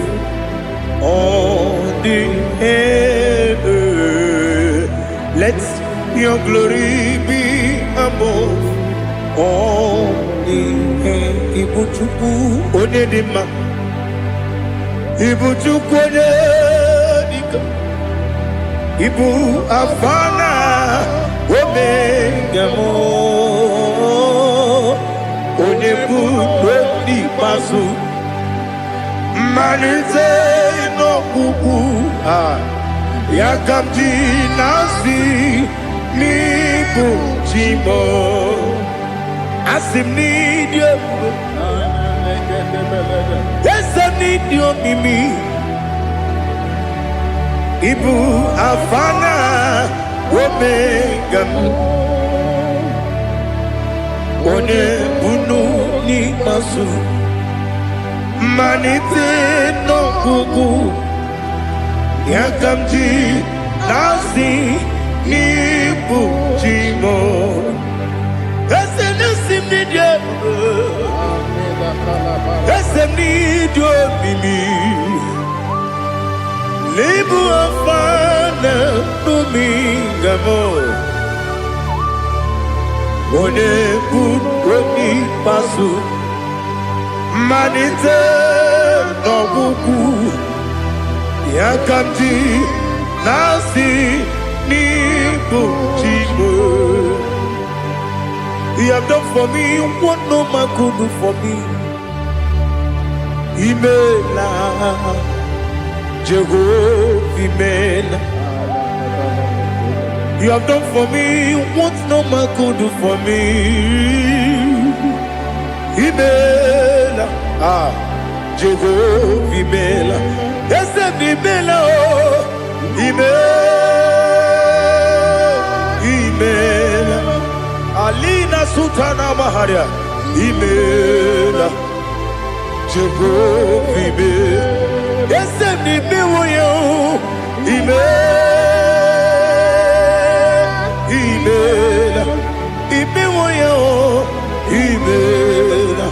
all the earth. Let your glory be above all the earth. Ibuchuku onedima, Ibuchuku onedika, Ibu afana omega mo. Onebu di pasu manite no kuku yakamji nasi nibu chimo asim nidio esem nidio mimi ibu afana omega one bunu ni masu manite no kuku yakamji nasi ni bujimo ese nasi nidio ese nidio mimi libu afana numingamo one bunu pasu manite no kuku yakamji nasi ni bujimo. You have done for me what no man could do for me. Imela Jehovah Imela. You have done for me what no man could do for me. Imela Jehovah Imela. Yes, Imela, Imela, Alina Sutana Maharia, Imela, Jehovah Imela. Yes, Imela, Imela, Imela,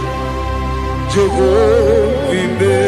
Jehovah Imela.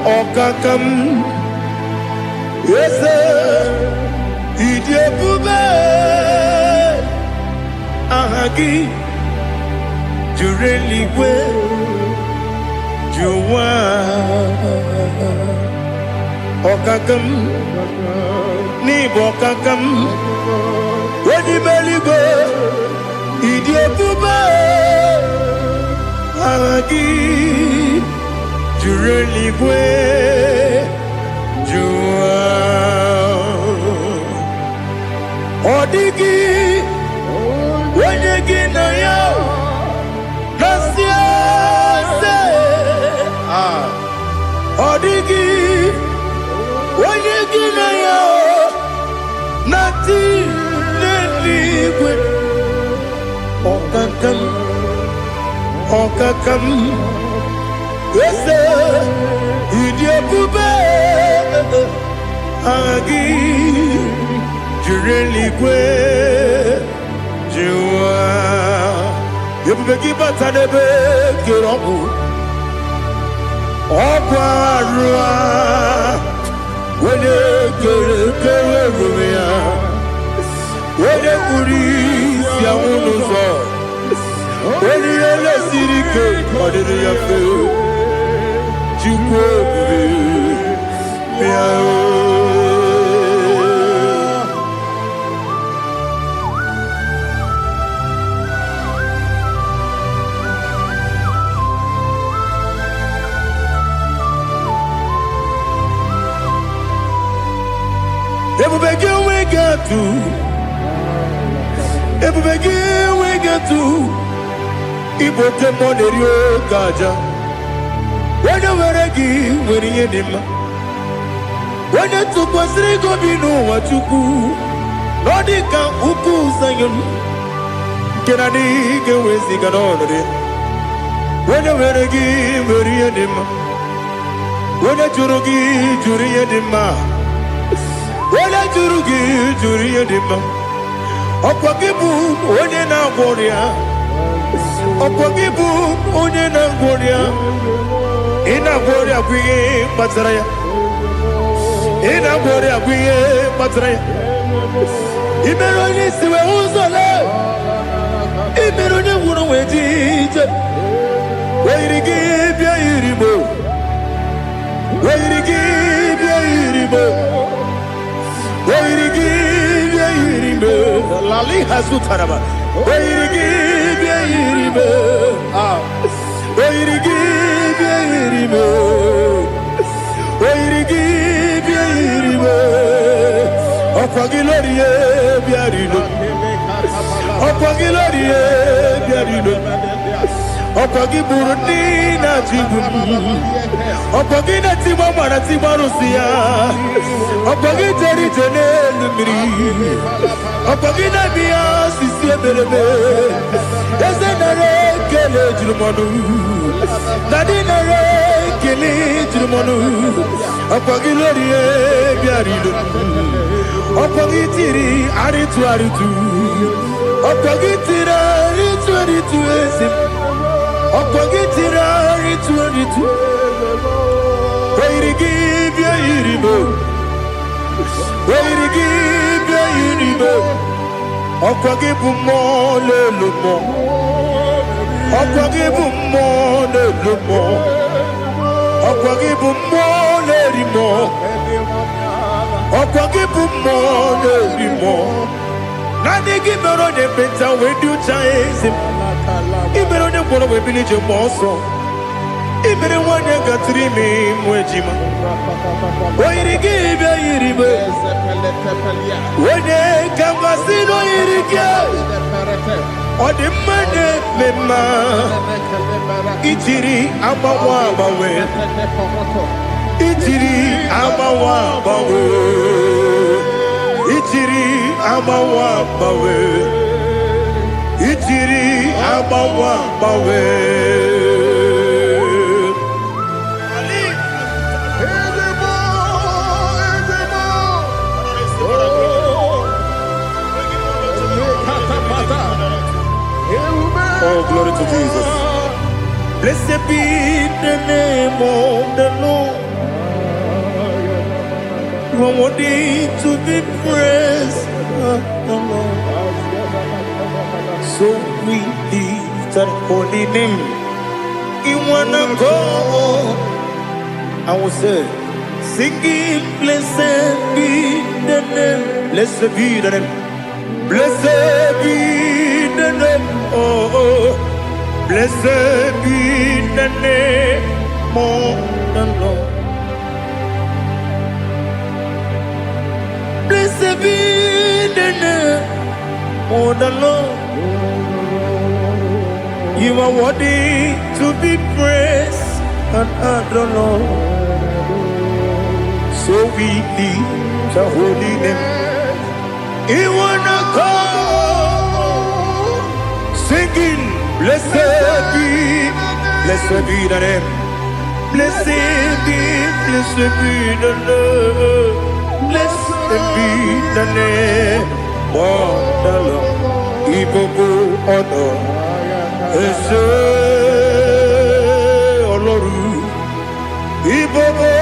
Okakam, yes, Idiabube, Ahagi, Jureli, Juwa, Okakam, Nibokakam, Wedi Beligo, Idiabube, Ahagi. Jureli bwe jua odigi wenyegi na yo nasiase odigi Okakam, yes, idiot, Agi, Jureligwe, Jua, you begin but I never get on. Oparua, when you get when you police, Yamuno, when you see the cake, what did you feel? You we get to Ibo Temonerio Gaja. When you were a give, when you did when you took was Rigo Bino, what you do, Nodika Uku Sayon. Can I dig away Siganori? When you were a give, when you did when you Jurugi, Juria Dima. When I Jurugi, Juria Dima. Okwagibu onye na-agwọrịa Okwagibu onye na-agwọrịa Ị na-agwọrịa bụ ihe kpatara ya Ị na-agwọrịa bụ ihe kpatara ya Ị mere onye isi wee ụzọ lee Ị mere onye nwụrụ wee dị ije Wee yiri gị bịa yiri mo Wee yiri gị bịa yiri mo Wee yiri gị bịa yiri mo Lali Hasutaraba. Where give ye, where give ye, where give ye, Opagilorie, Biarino, Opagilorie, Biarino, Opagiburdina, Opagina Timamana Timarusia, Opagiteri Janel, Opagina Bia, Sisia Belebe, Ezenare, Kele Jumanu, Nadinare, Kele Jumanu, Opagilorie, Biarino, Opagitiri, Aritu Aritu, Opagitira, Aritu Aritu, Opagitira, Aritu Aritu, Where give ye, Iribo, Where give ye, Iribo. Okwagibu mo le lumo Okwagibu mo le lumo Okwagibu mo le rimo Okwagibu mo le rimo Nani gimero de beta we do chaise Imero de koro we bilije moso Imere wanya gatrimi mwejima Oiri gibe iribe Wene kamasino irike Odi mane mema Itiri amawa bawe Itiri amawa bawe Itiri amawa bawe Itiri amawa bawe Oh, glory to Jesus. Blessed be the name of the Lord. You are worthy to be praised, the Lord. So we lift that holy name. You wanna go? I will say, singing, blessed be the name. Blessed be the name. Blessed be the name. Oh, blessed be the name of the Lord. Blessed be the name of the Lord. You are worthy to be praised and adored, Lord. So we lift the holy name. You wanna go singing. Blessed be the name. Blessed be the name. Blessed be the name of the Lord. Ibobo honor. Ese Oloru. Ibobo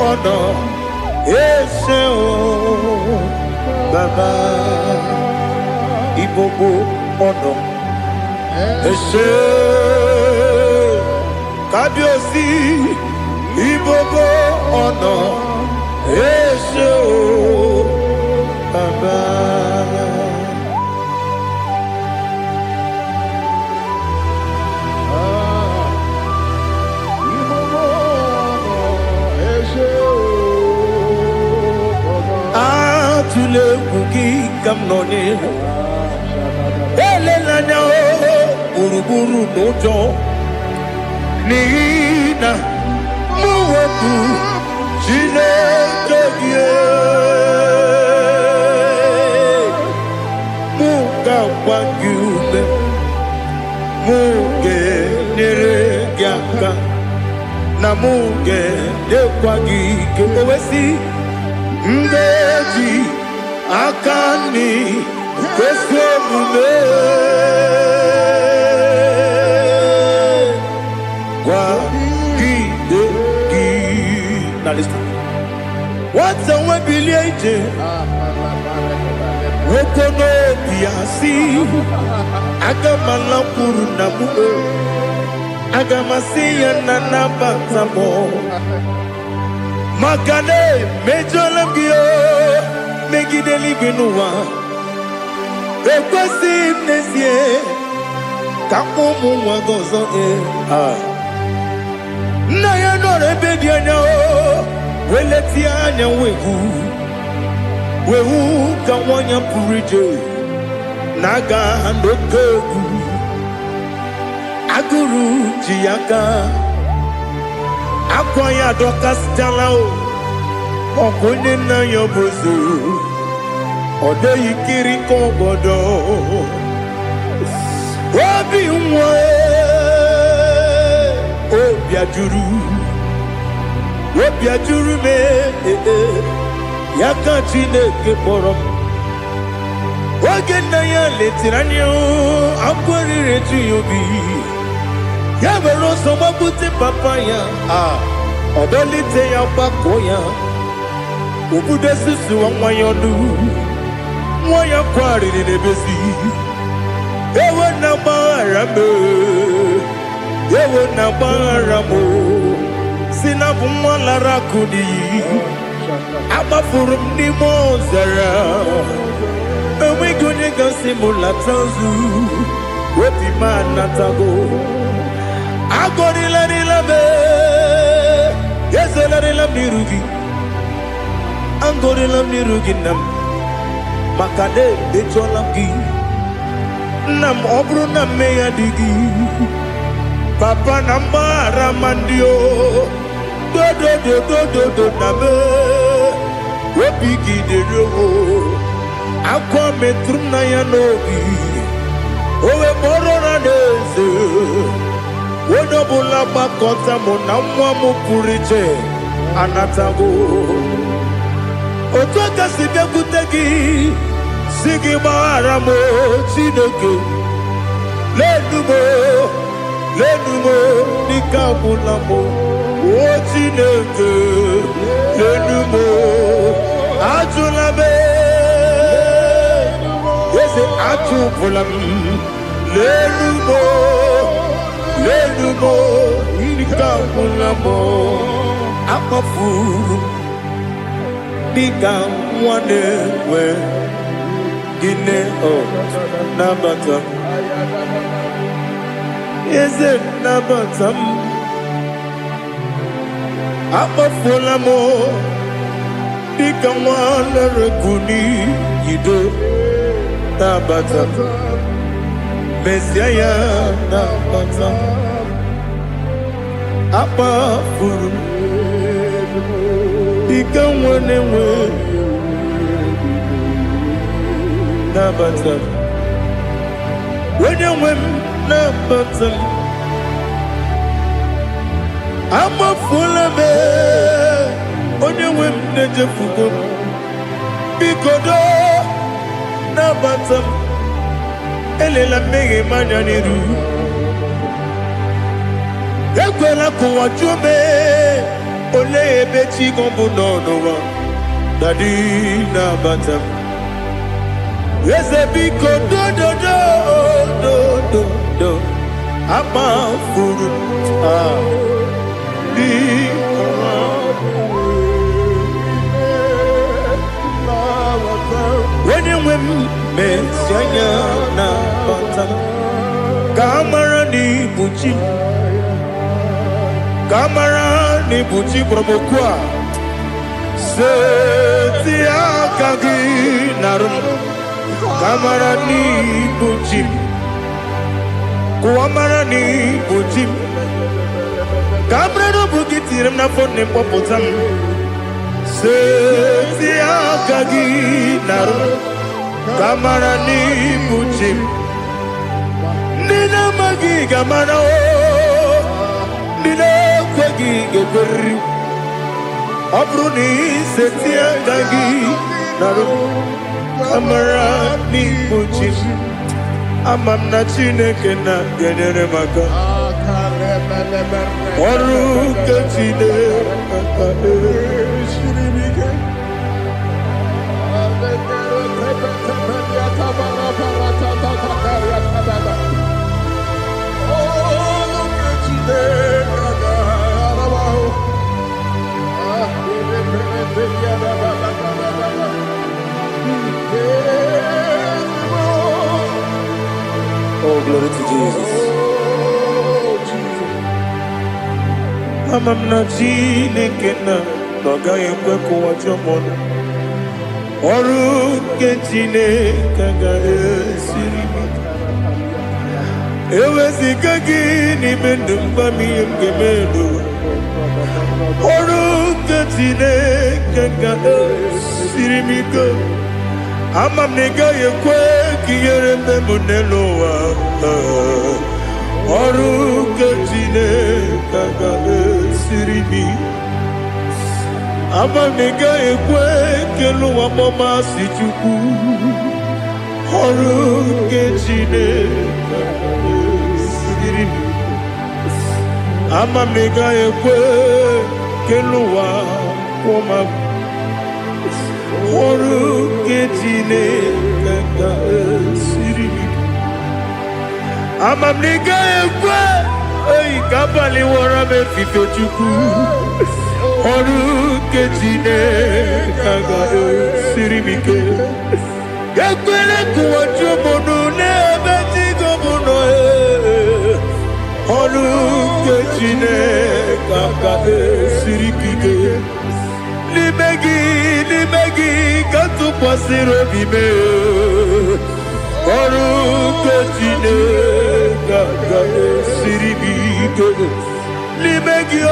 honor. Ese o Baba. Ibobo honor. Ese Kabiosi. Ibobo honor. Ese o Baba. Atule kuki kamnoni. Ele lanya o buruburu nojo. Nina muwetu jine kege. Muga wagyume. Muge nere gyaka. Na muge dekwagi kewesi. Ndeji akani kwesemume kwa gidegi. Now listen. What's a webileje? Wokono biasi agamala puru namu agamasiya nanabatamo. Makane mejolamgio megideli binua ekwesi nesie kapomu wagozo na ya nore bedi anya o weleti anya wehu ka wanya purije naga ndokogu aguru jiyaka akwanya dokas jalao okonye na yobozo ode yikiri kogodo obi nwa obi ajuru me yaka Chineke kpọrọ oge na ya letirani o akwarire tu yobi ya were ọsọ gbapute papa ya ọdọlite ya gbakọ ya obodo susu nwa ya ọnụ nwa ya kwariri n'ebezi ewe na gbaghara m si na bụ nwa lara akụ n'iyi agbafuru m n'ime ọzara enweghị onye gasị m lata nzu obi m anatago agọrịlarịla m ezolarịla m n'iru gị agọrịla m n'iru gị nna m maka na emejuola m gị nna m ọ bụrụ na mmehie dị gị papa na mgbaghara ma ndị o dodododododo na m obi gị dịrị owo akwa metụrụ m na ya n'obi o wee kpọrọ na n'eze onye ọbụla gbakọta mụ na nwa m pụrụ iche anatago otu aka si bịakwute gị si gị gbaghara m Chineke lenumo dịka agwụla m o Chineke lenumo ajụla m eze achụpụla m lenumo dịka agwụla m akpafuru dịka nwa na-enwe gịnị nabata m eze nabata m akpafuola m dịka nwa na-erekwu n'iyido nabata m mezie ya nabata m akpafuru dịka nwa na-enwe nabata m onye nwe m nabatam amafula me onye nwe m na-ejefugo bikodo nabatam elela mmehie m anya n'iru ekwela ka ụwa jụọ m olee ebe chi gị bụ n'ụwa dadi nabata m eze biko do amafuru onye nwe m mesi anya nabata m ka amara n'ibu chi kamara ni buchi promokwa seti akagi narum kamara ni buchi kuamara ni buchi kamara no bukitirim na phone popotam seti akagi narum kamara ni buchi nina magi kamara nina kwagi geberi abruni setia gagi naru kamara ni buchi amam na chineke na genere maka oru kachide shiribike Oh, glory to Jesus. Amam na chineke na gaghị ekwe ka ụwa chọọ m ọrụ nke chineke ga-esiri m eweziga gị n'ime ndụ mgba m ihe m ga-eme n'ụwa ọrụ nke chineke ga-esiri m ike ama m na ị gaghị ekwe ka ihere mme m n'elu ụwa ọrụ nke chineke ga-esiri m ama m na ị gaghị ekwe ka elu ụwa mọmasị chukwu ọrụ nke chineke ga-esiri m ama m na ị gaghị ekwe ka elu ụwa kwụma ọrụ nke chineke ga-esiri m ama m na ị gaghị ekwe oyi ka abalị wara m efife chukwu ọrụ nke chineke ga-esiri m ike ekwere ka ụwa jụọ m n'ebe chi gị bụ nọ ọrụ nke chineke ga-esiri m ike n'ime gị ka tụkwasịrị obi m ọrụ nke chineke ga-esiri m ike n'ime gị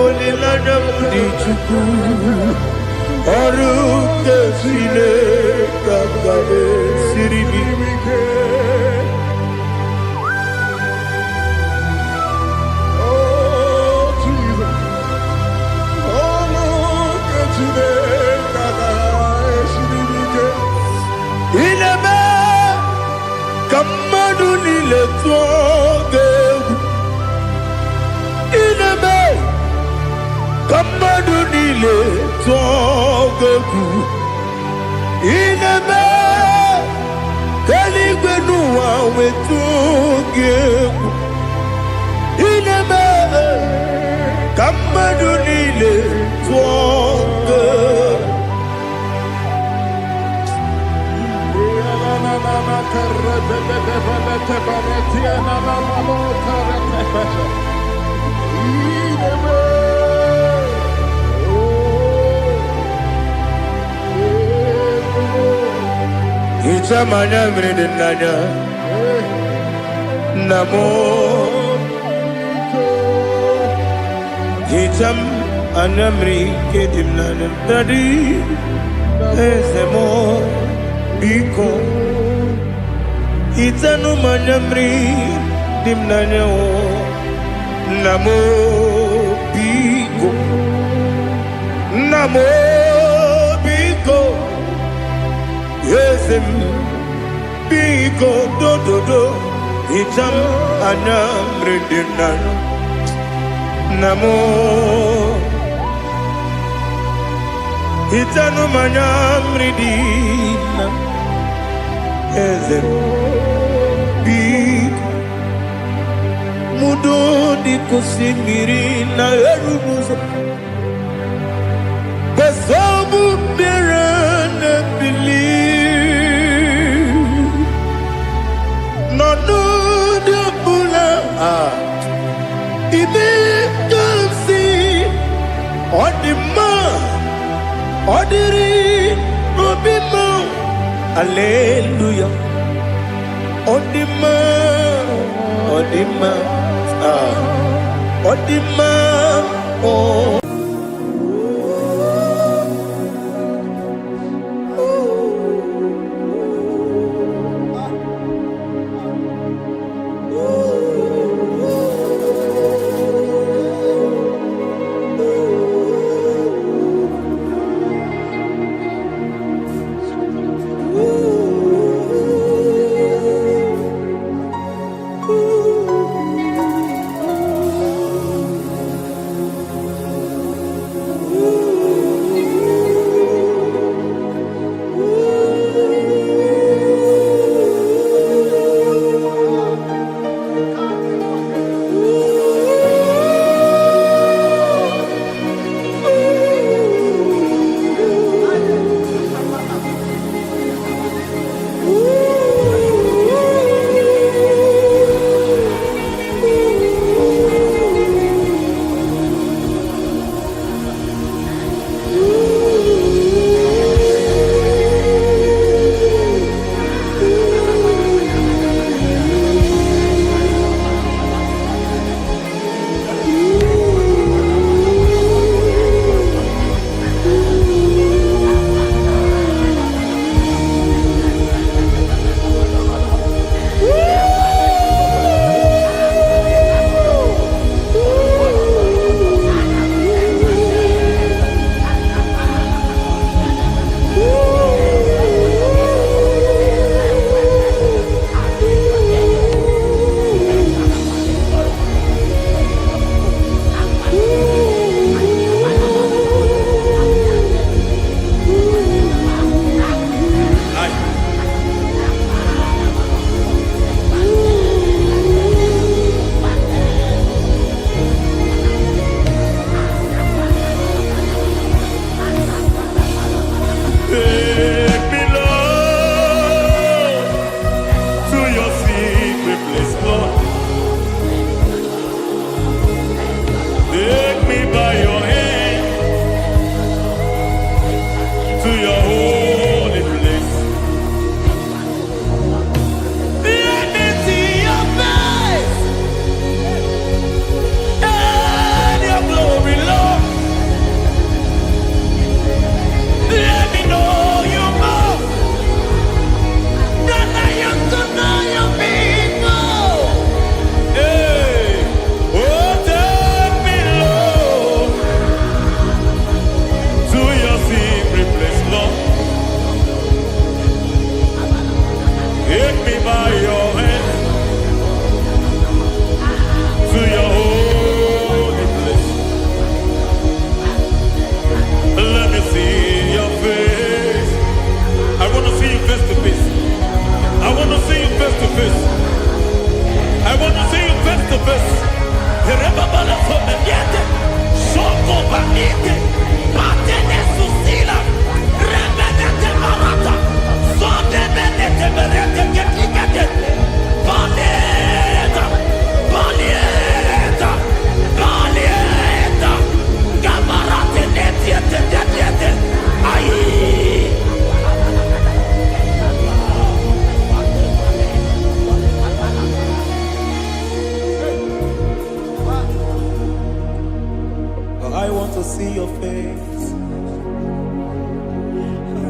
olileanya m dị chukwu ọrụ nke chineke ga-esiri m ike Kamadu nile tuoge inebe Kamadu nile tuoge inebe Keligwe nuwa wetuge inebe Kamadu nile tuoge Ichamanya mridinanya Namo Icham anamri kedimnanya Dadi Ezemo Biko Itanu manyamri dimnanyo namo bigo yesem bigo do itam anyamri dimnanyo namo itanu manyamri dimnanyo yesem mudo di kusimiri na erumuzo besobu berane believe no de bula ibe kansi odima odiri obima hallelujah odima oh.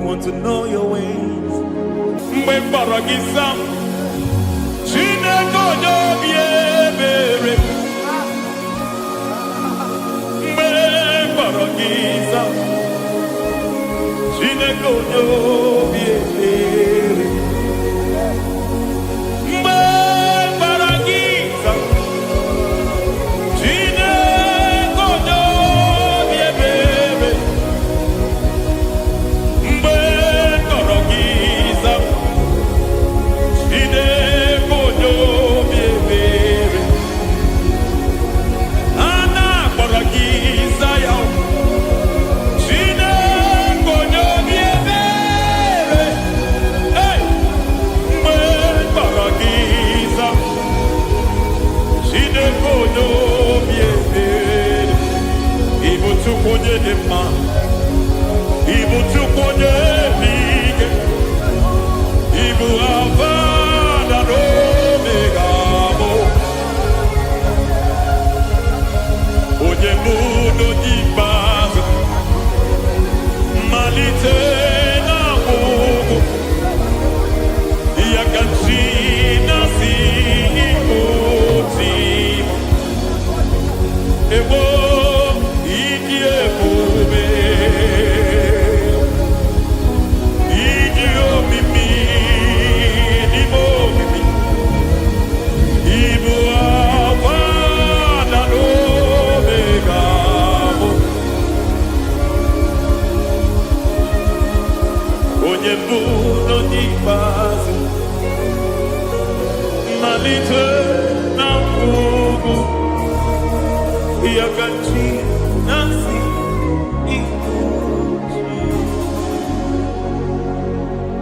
want to know your ways. Mgbe mkpọrọ gị sam,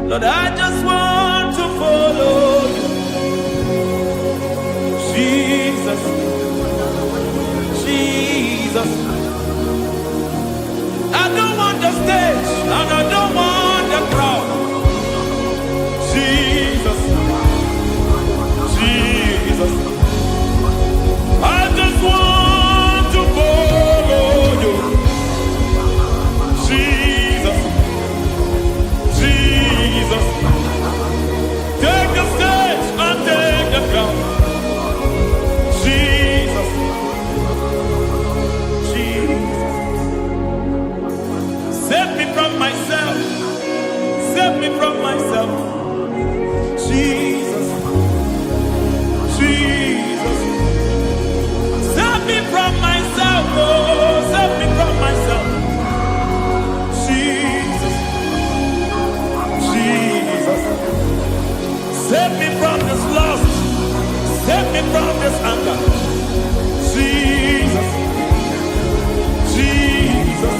Lord, I just want to follow you. Jesus, Jesus. I don't want the stage and I don't want the crowd. Jesus, Jesus. I just want to follow you. Jesus, Jesus. Take the stage and take the crown. Jesus, Jesus. Save me from myself. Save me from myself. Jesus, Jesus. Save me from myself. Oh, save me from myself. Jesus, Jesus. Save me from this lust. Save me from this anger. Jesus, Jesus.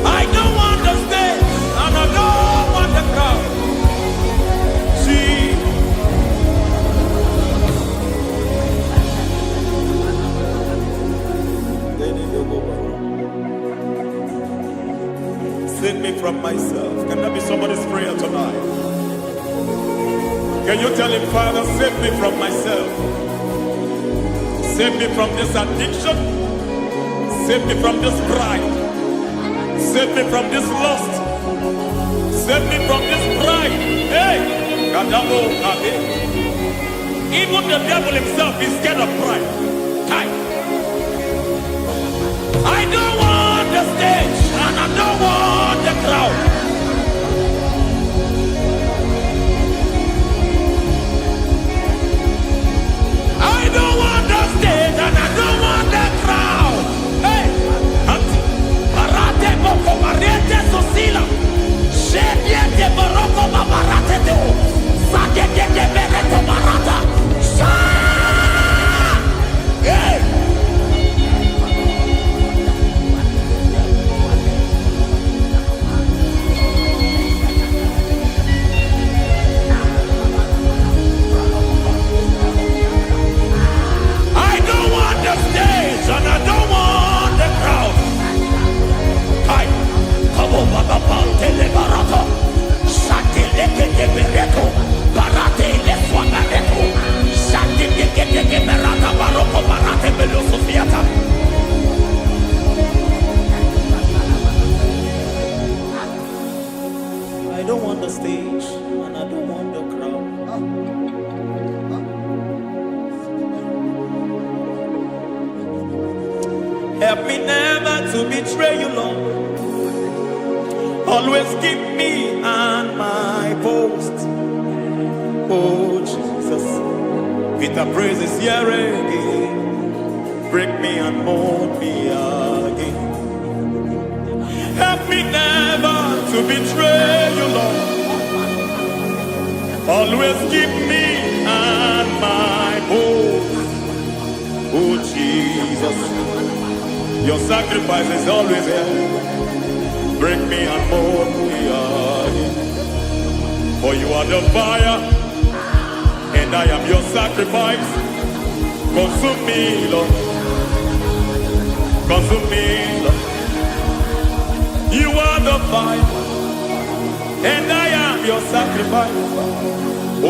I don't want the stage and I don't want the crowd. Jesus. Save me from myself. Can that be somebody's prayer tonight? Can you tell him, Father, save me from myself. Save me from this addiction. Save me from this pride. Save me from this lust. Save me from this pride. Hey! Kadabo, Abe. Even the devil himself is scared of pride. Time. I don't want the stage and I don't want the crowd. I don't want the stage and I don't want the crowd. Hey, Parate Boko Mariete Sosila. Shediete Baroko Babarate Deo. Sadete de Bereto Barata. Hey. And I don't want the crowd. Hi, come on, Baba, Telebarata. Satileke de Bereto, Barate, Leswanareto, Satileke de Berata, Baroko, Barate, Belosofiata. I don't want the stage, and I don't want the crowd. Help me never to betray you, Lord. Always keep me on my post. Oh, Jesus. With the praises here again. Break me and mold me again. Help me never to betray you, Lord. Always keep me on my post. Oh, Jesus. Your sacrifice is always here. Break me and mold me again. For you are the fire, and I am your sacrifice. Consume me, Lord. Consume me, Lord. You are the fire, and I am your sacrifice.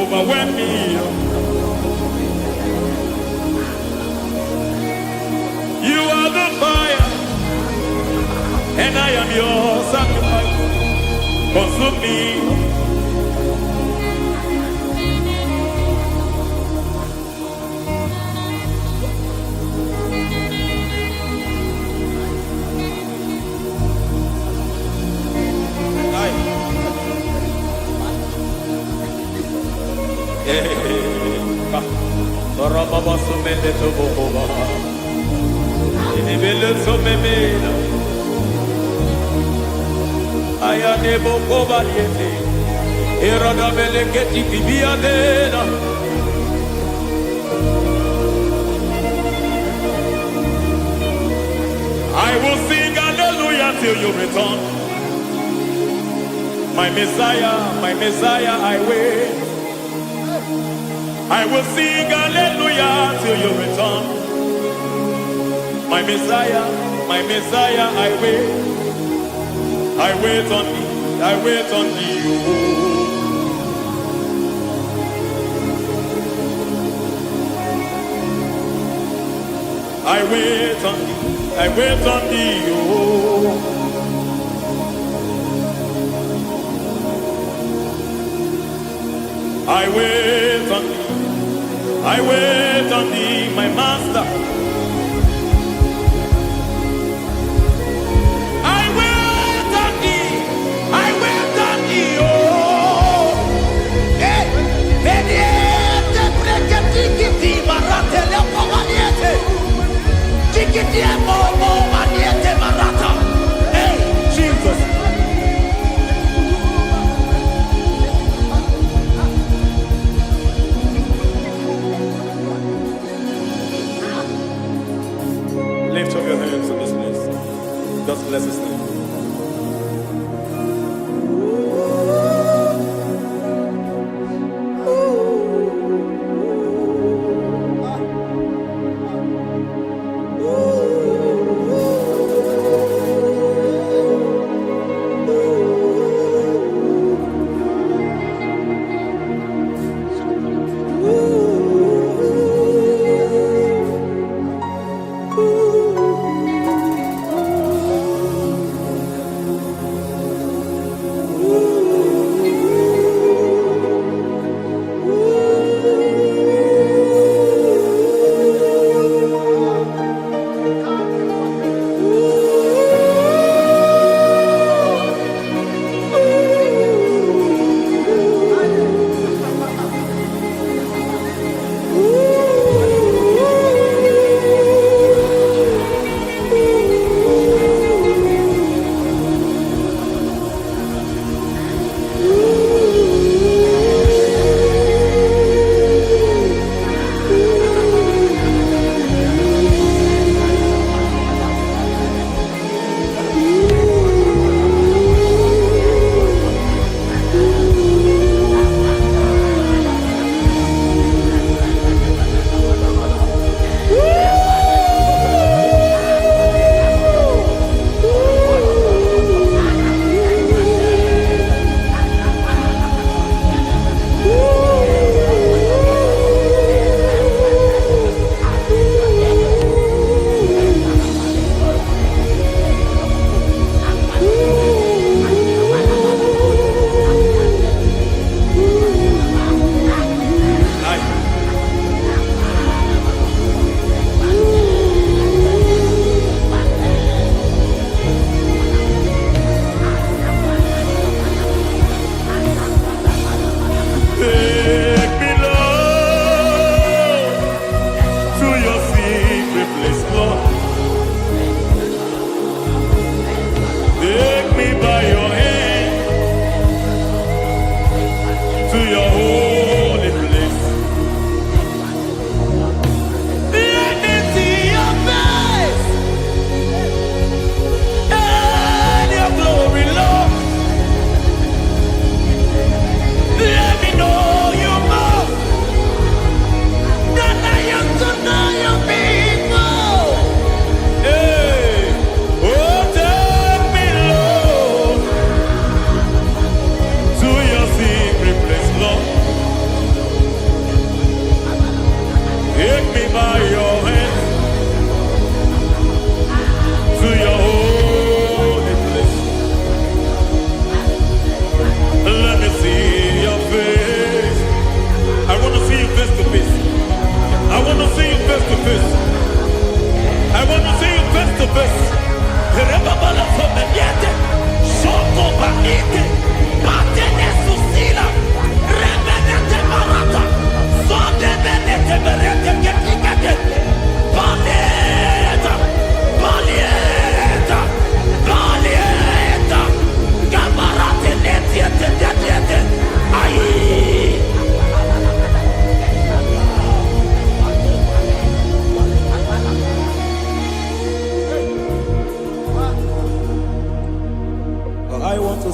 Overwhelm me, Lord. You are the fire, and I am your sacrifice. Consume me. I will sing hallelujah till you return. My Messiah, I wait. I will sing hallelujah till you return. My Messiah, I wait. I wait on thee, I wait on thee. I wait on thee, I wait on thee. I wait on thee, I wait on thee, my master. I wait on thee, I wait on thee, oh. Eh, vediete, pregati, marate, le pomaniete. Tikiti, mo, maniete, marata. Hey, Jesus. Lift up your hands in this place. Just bless his name.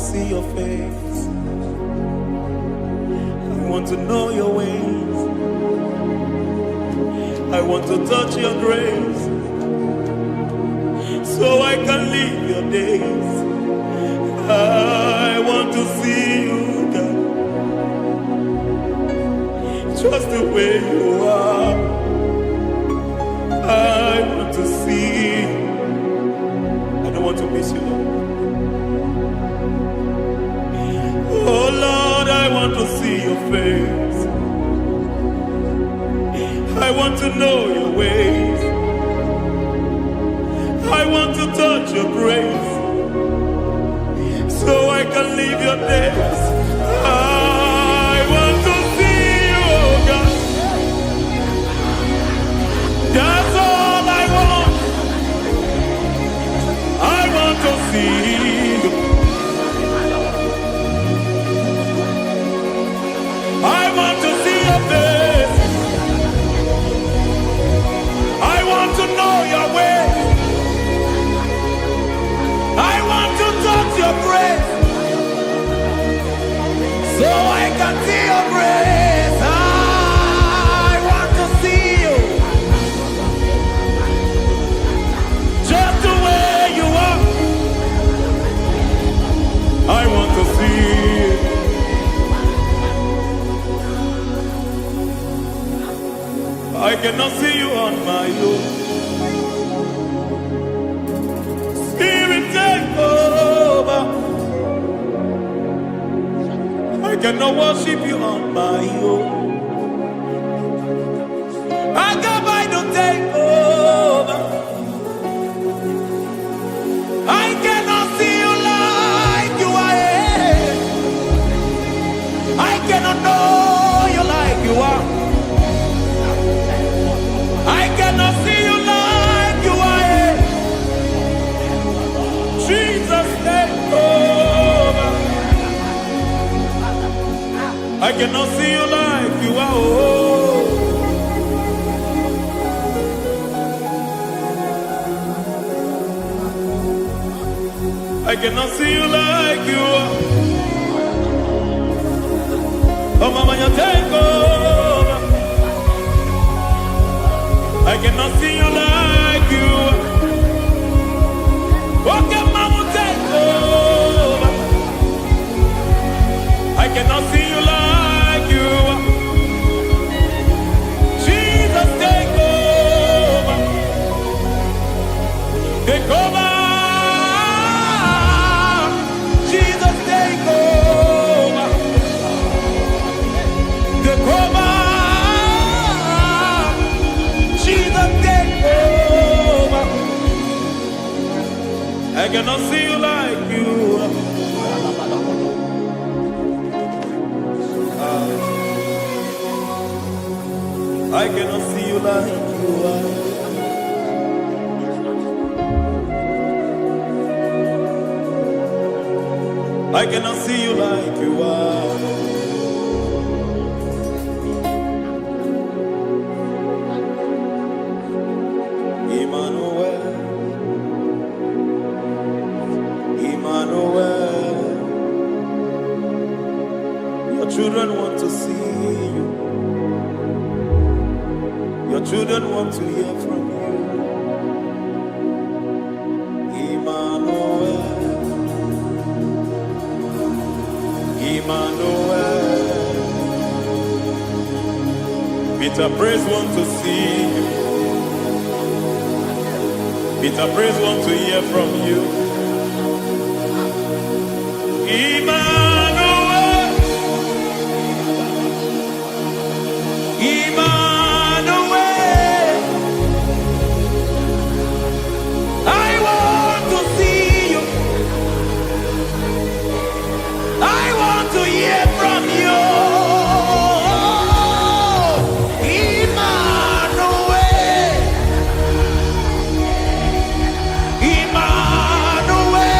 see your face. I want to know your ways. I want to touch your grace, so I can live your days. I want to see you, God, just the way you are. I want to see you. I don't want to miss you, Lord. Oh Lord, I want to see your face. I want to know your ways. I want to touch your grace, so I can live your days. I want to see you, oh God. That's all I want. I want to see you. I want to see your face. I want to know your way. I want to touch your grace, so I can see your grace. I want to see you, just the way you are. I want to see you. I cannot see you on my own. Spirit, take over. I cannot worship you on my own. I come by to take over. I cannot see you like you are. I cannot know you like you are. I cannot see you like you are. Jesus, take over. I cannot see you like you are. Oh. I cannot see you like you are. Oh, Mama, you take over. I cannot see you like you are. Okay, Mama, take over. I cannot see you like you are. Jesus, take over. Take over. Jesus, take over. Take over. Jesus, take over. I cannot see you like you are. I cannot see you like you are. I cannot see you like you are. Emmanuel, Emmanuel, your children want to see you. Your children want to hear from you. Emmanuel, Emmanuel. Peter Praise want to see you. Peter Praise want to hear from you. Emmanuel, Emmanuel. I want to see you. I want to hear from you. Emmanuel, Emmanuel.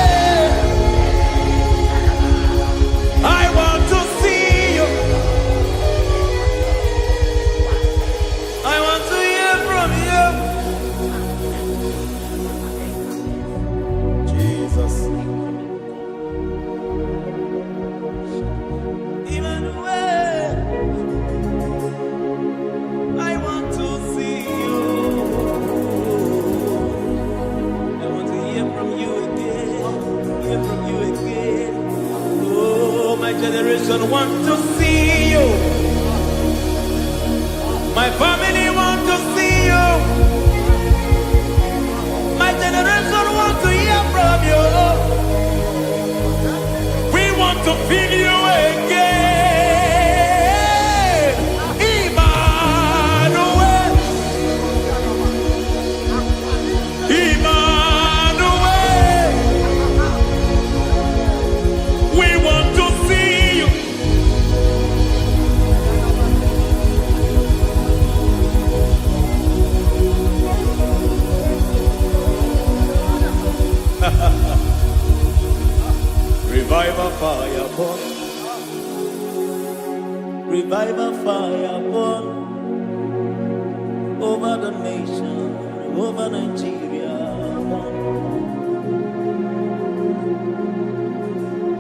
Revival fire burn. Revival fire burn over the nation, over Nigeria. Burn.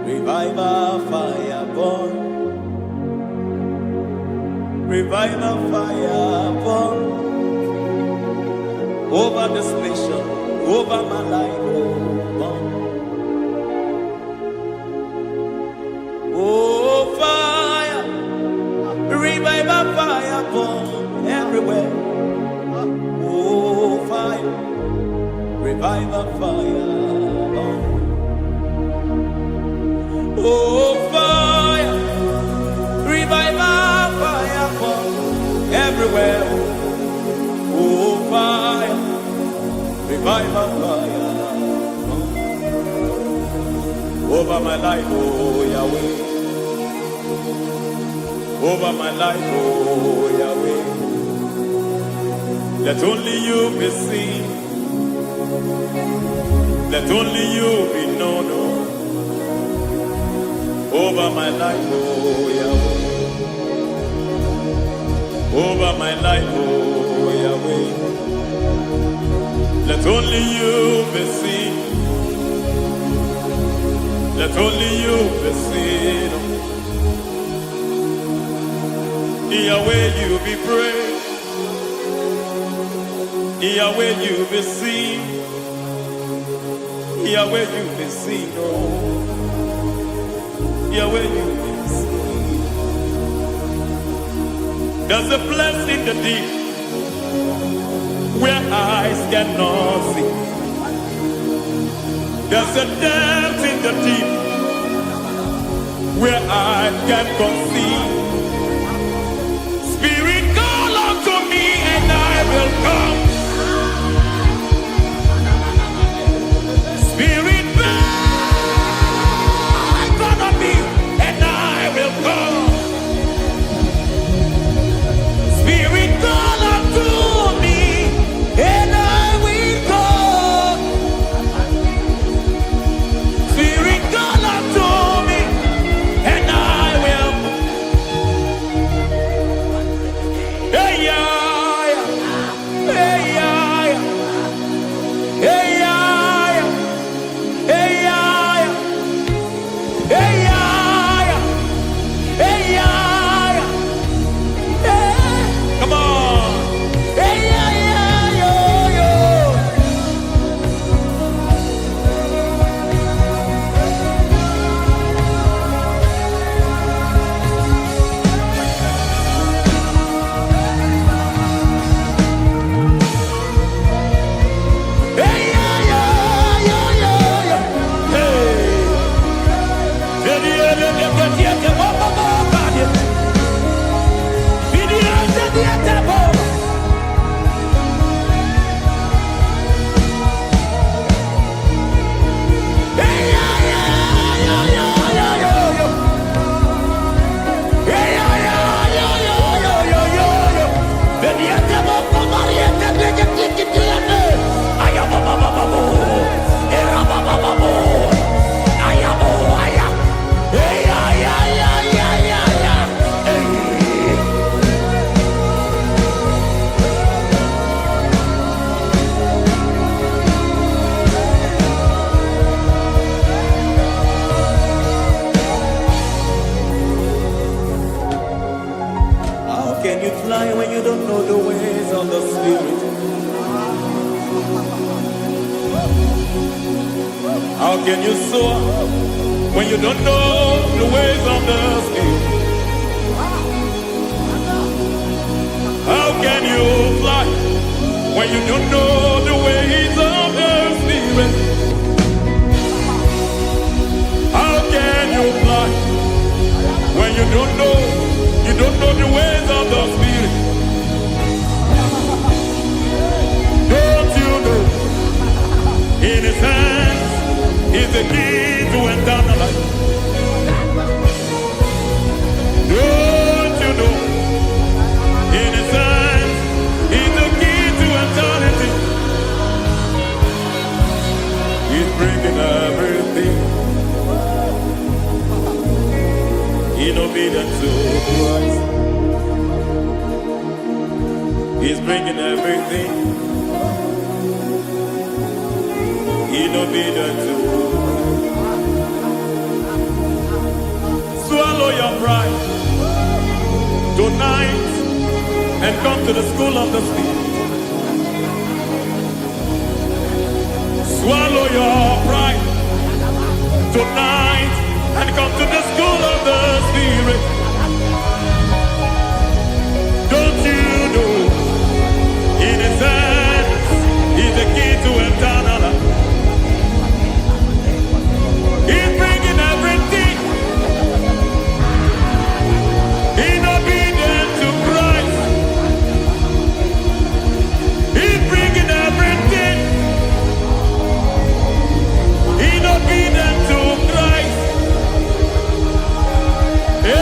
Revival fire burn. Revival fire burn over this nation, over my life. Burn. Oh, fire, revival fire burn everywhere. Oh, fire, revival fire burn. Oh, fire, revival fire burn everywhere. Oh, fire, revival fire burn over my life, oh Yahweh. Over my life, oh Yahweh. Let only you be seen. Let only you be known. Over my life, oh Yahweh. Over my life, oh Yahweh. Let only you be seen. Let only you be seen. Yahweh, you be praised. Yahweh, you be seen. Yahweh, you be seen. Oh, Yahweh, you be seen. There's a place in the deep where eyes cannot see. There's a depth in the deep where eyes cannot conceive. Spirit, call unto me and I will come. Spirit, beg unto me and I will come. Spirit, call unto me and I will come. Spirit, call unto me and I will. Hey, yeah, hey, yeah, hey, yeah, hey, yeah, hey, yeah, hey, yeah, hey. Come on. Hey, yeah, yo, yo. Hey, yeah, yo, yo, yo, yo. Hey. How can you fly when you don't know the ways of the Spirit? How can you soar when you don't know the ways of the Spirit? How can you fly when you don't know the ways of the Spirit? How can you fly when you don't know the ways of the Spirit? Don't you know in His hands is the key to eternal life? Don't you know in His hands is the key to eternity? He's bringing everything obedient to Christ. He's bringing everything in obedience to Christ. Swallow your pride tonight and come to the school of the Spirit. Swallow your pride tonight and come to the school of the Spirit. Don't you know in His hands is the key to eternal life? He's bringing everything in obedience to Christ. He's bringing everything in obedience to Christ. Hey,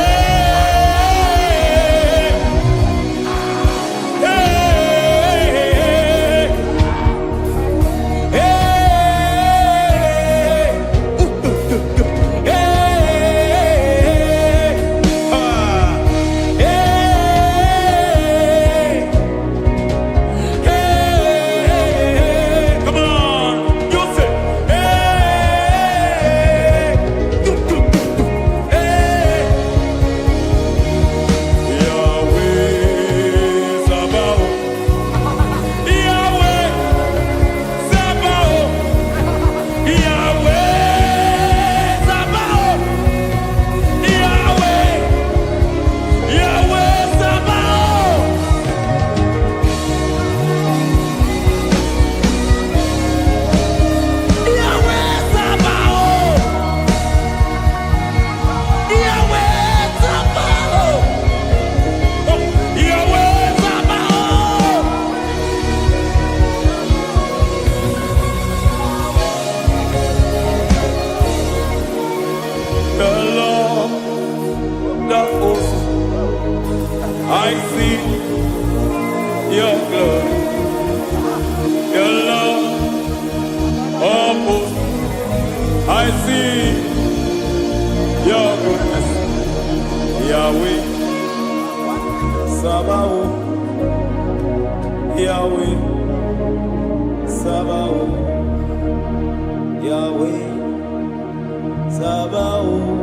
hey, hey, hey, come on, you say, Yahweh Sabaoth, Yahweh Sabaoth, Yahweh Sabaoth, Yahweh, Yahweh Sabaoth. Yahweh Sabaoth, Yahweh Sabaoth, Yahweh Sabaoth. The Lord, the host, I see your glory. The Lord of hosts, I see your goodness. Yahweh Sabaoth, Yahweh Sabaoth, Yahweh Sabaoth.